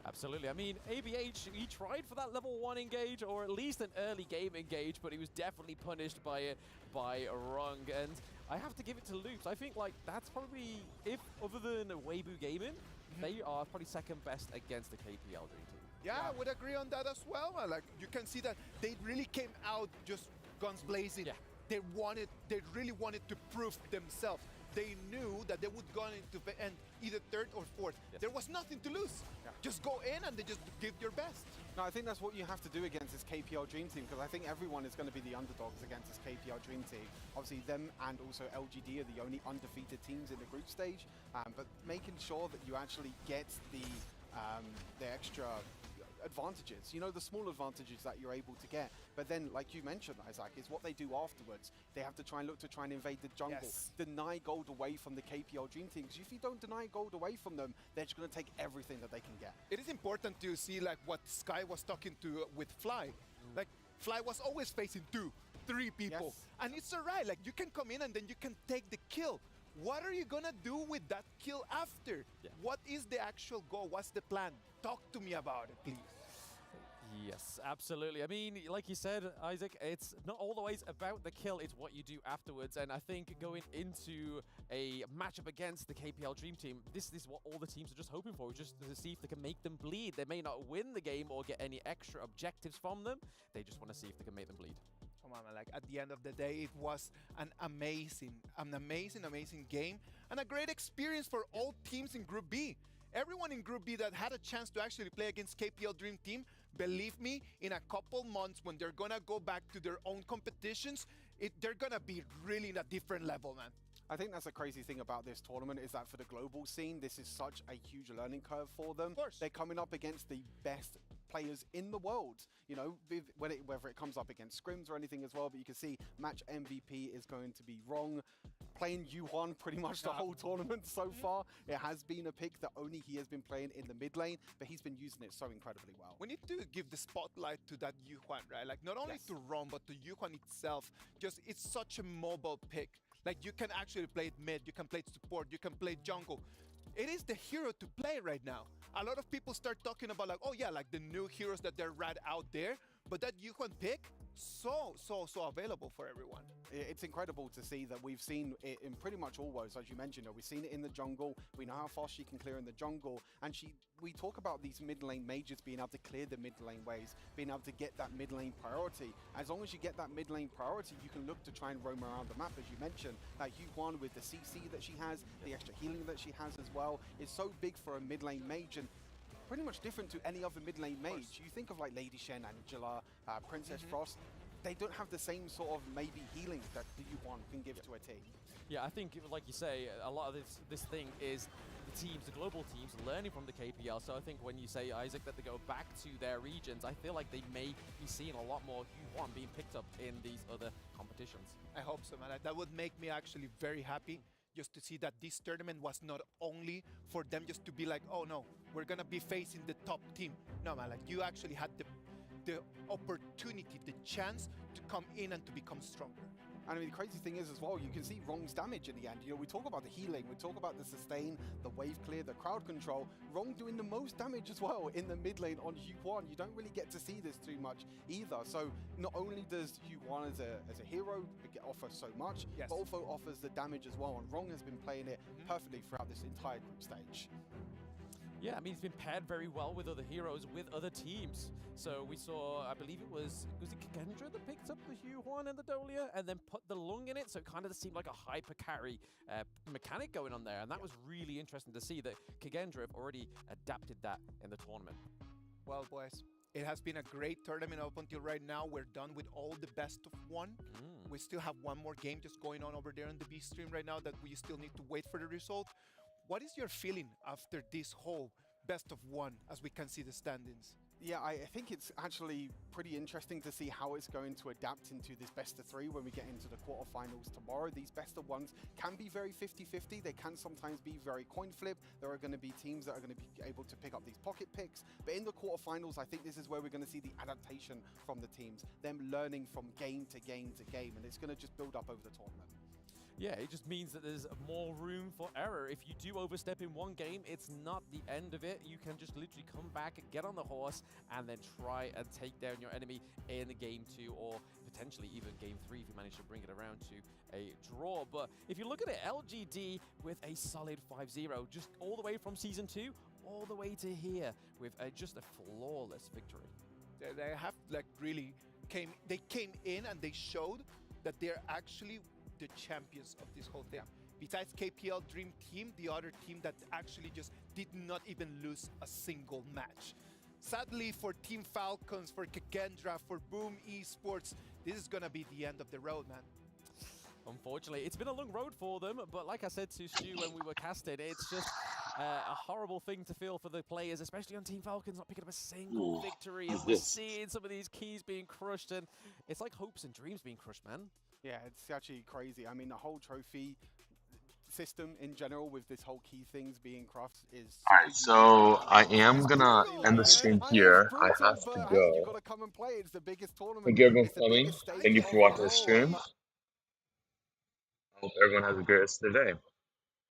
Absolutely. I mean, ABH, he tried for that level 1 engage, or at least an early game engage, but he was definitely punished by it by Rung. And I have to give it to Loops. I think, like, that's probably, if other than Weibo Gaming, they are probably second best against the KPL Dream Team. Yeah, I would agree on that as well. Like, you can see that they really came out just guns blazing. Yeah. They really wanted to prove themselves. They knew that they would go into the end either third or fourth. Yes. There was nothing to lose. Yeah. Just go in and they just give your best. No, I think that's what you have to do against this KPL Dream Team, because I think everyone is going to be the underdogs against this KPL Dream Team. Obviously, them and also LGD are the only undefeated teams in the group stage, but making sure that you actually get the extra advantages, you know, the small advantages that you're able to get. But then, like you mentioned, Isaac, is what they do afterwards. They have to try and invade the jungle, deny gold away from the KPL Dream Team. Because if you don't deny gold away from them, they're just going to take everything that they can get. It is important to see like what Sky was talking to with Fly. Like Fly was always facing 2, 3 people, and it's alright. Like you can come in and then you can take the kill. What are you gonna do with that kill after? Yeah. What is the actual goal? What's the plan? Talk to me about it, please. Yes, absolutely. I mean, like you said, Isaac, it's not always about the kill, it's what you do afterwards. And I think going into a matchup against the KPL Dream Team, this is what all the teams are just hoping for, just to see if they can make them bleed. They may not win the game or get any extra objectives from them. They just want to see if they can make them bleed. Come on, man. Like at the end of the day, it was an amazing game and a great experience for all teams in Group B. Everyone in Group B that had a chance to actually play against KPL Dream Team, believe me, in a couple months when they're gonna go back to their own competitions, they're gonna be really in a different level, man. I think that's the crazy thing about this tournament is that for the global scene, this is such a huge learning curve for them. Of course. They're coming up against the best players in the world, you know, whether it comes up against scrims or anything as well. But you can see match MVP is going to be Wrong. Playing Yuan pretty much the whole tournament so far. It has been a pick that only he has been playing in the mid lane, but he's been using it so incredibly well. We need to give the spotlight to that Yuan, right? Like not only to Ron, but to Yuan itself. Just it's such a mobile pick. Like you can actually play it mid, you can play it support, you can play jungle. It is the hero to play right now. A lot of people start talking about like, oh yeah, like the new heroes that they're right out there. But that Yuan pick, so available for everyone. It's incredible to see that we've seen it in pretty much all woes, as you mentioned. We've seen it in the jungle. We know how fast she can clear in the jungle. And we talk about these mid lane mages being able to clear the mid lane waves, being able to get that mid lane priority. As long as you get that mid lane priority, you can look to try and roam around the map, as you mentioned. Like Yuan with the CC that she has, the extra healing that she has as well, is so big for a mid lane mage. And pretty much different to any other mid lane mage. You think of like Lady Shen, Angela, Princess Frost, they don't have the same sort of maybe healing that the Yuan can give to a team. Yeah, I think, like you say, a lot of this thing is the global teams learning from the KPL. So I think when you say, Isaac, that they go back to their regions, I feel like they may be seeing a lot more Yuan being picked up in these other competitions. I hope so, man. That would make me actually very happy. Just to see that this tournament was not only for them just to be like, oh no, we're gonna be facing the top team. No, man, like you actually had the opportunity, the chance to come in and to become stronger. And I mean, the crazy thing is as well, you can see Wrong's damage in the end. You know, we talk about the healing, we talk about the sustain, the wave clear, the crowd control. Wrong doing the most damage as well in the mid lane on Yuan. You don't really get to see this too much either. So not only does Yuan as a hero offer so much, but also offers the damage as well. And Wrong has been playing it perfectly throughout this entire group stage. Yeah, I mean, he's been paired very well with other heroes, with other teams. So we saw, I believe it was it Kagendra that picked up the Yuan and the Dolia and then put the Lung in it. So it kind of seemed like a hyper carry mechanic going on there. And that was really interesting to see that Kagendra have already adapted that in the tournament. Well, boys, it has been a great tournament up until right now. We're done with all the best of one. We still have one more game just going on over there on the B stream right now that we still need to wait for the result. What is your feeling after this whole best of one as we can see the standings? Yeah, I think it's actually pretty interesting to see how it's going to adapt into this best of three when we get into the quarterfinals tomorrow. These best of ones can be very 50-50. They can sometimes be very coin flip. There are going to be teams that are going to be able to pick up these pocket picks. But in the quarterfinals, I think this is where we're going to see the adaptation from the teams, them learning from game to game to game, and it's going to just build up over the tournament. Yeah, it just means that there's more room for error. If you do overstep in one game, it's not the end of it. You can just literally come back and get on the horse and then try and take down your enemy in game 2 or potentially even game 3 if you manage to bring it around to a draw. But if you look at it, LGD with a solid 5-0, just all the way from Season 2, all the way to here with just a flawless victory. They have like really came in and they showed that they're actually the champions of this whole thing. Besides KPL Dream Team, the other team that actually just did not even lose a single match. Sadly for Team Falcons, for Kagendra, for Boom Esports, this is gonna be the end of the road, man. Unfortunately, it's been a long road for them, but like I said to Stu when we were casting, it's just a horrible thing to feel for the players, especially on Team Falcons, not picking up a single victory. And we're seeing some of these keys being crushed, and it's like hopes and dreams being crushed, man. Yeah, it's actually crazy. I mean, the whole trophy system in general with this whole key things being crafted is... Alright, so I am gonna end the stream here. I have to go. You gotta come and play. It's the biggest tournament. Thank you everyone for coming. Thank you for watching the stream. I hope everyone has a great rest of their day.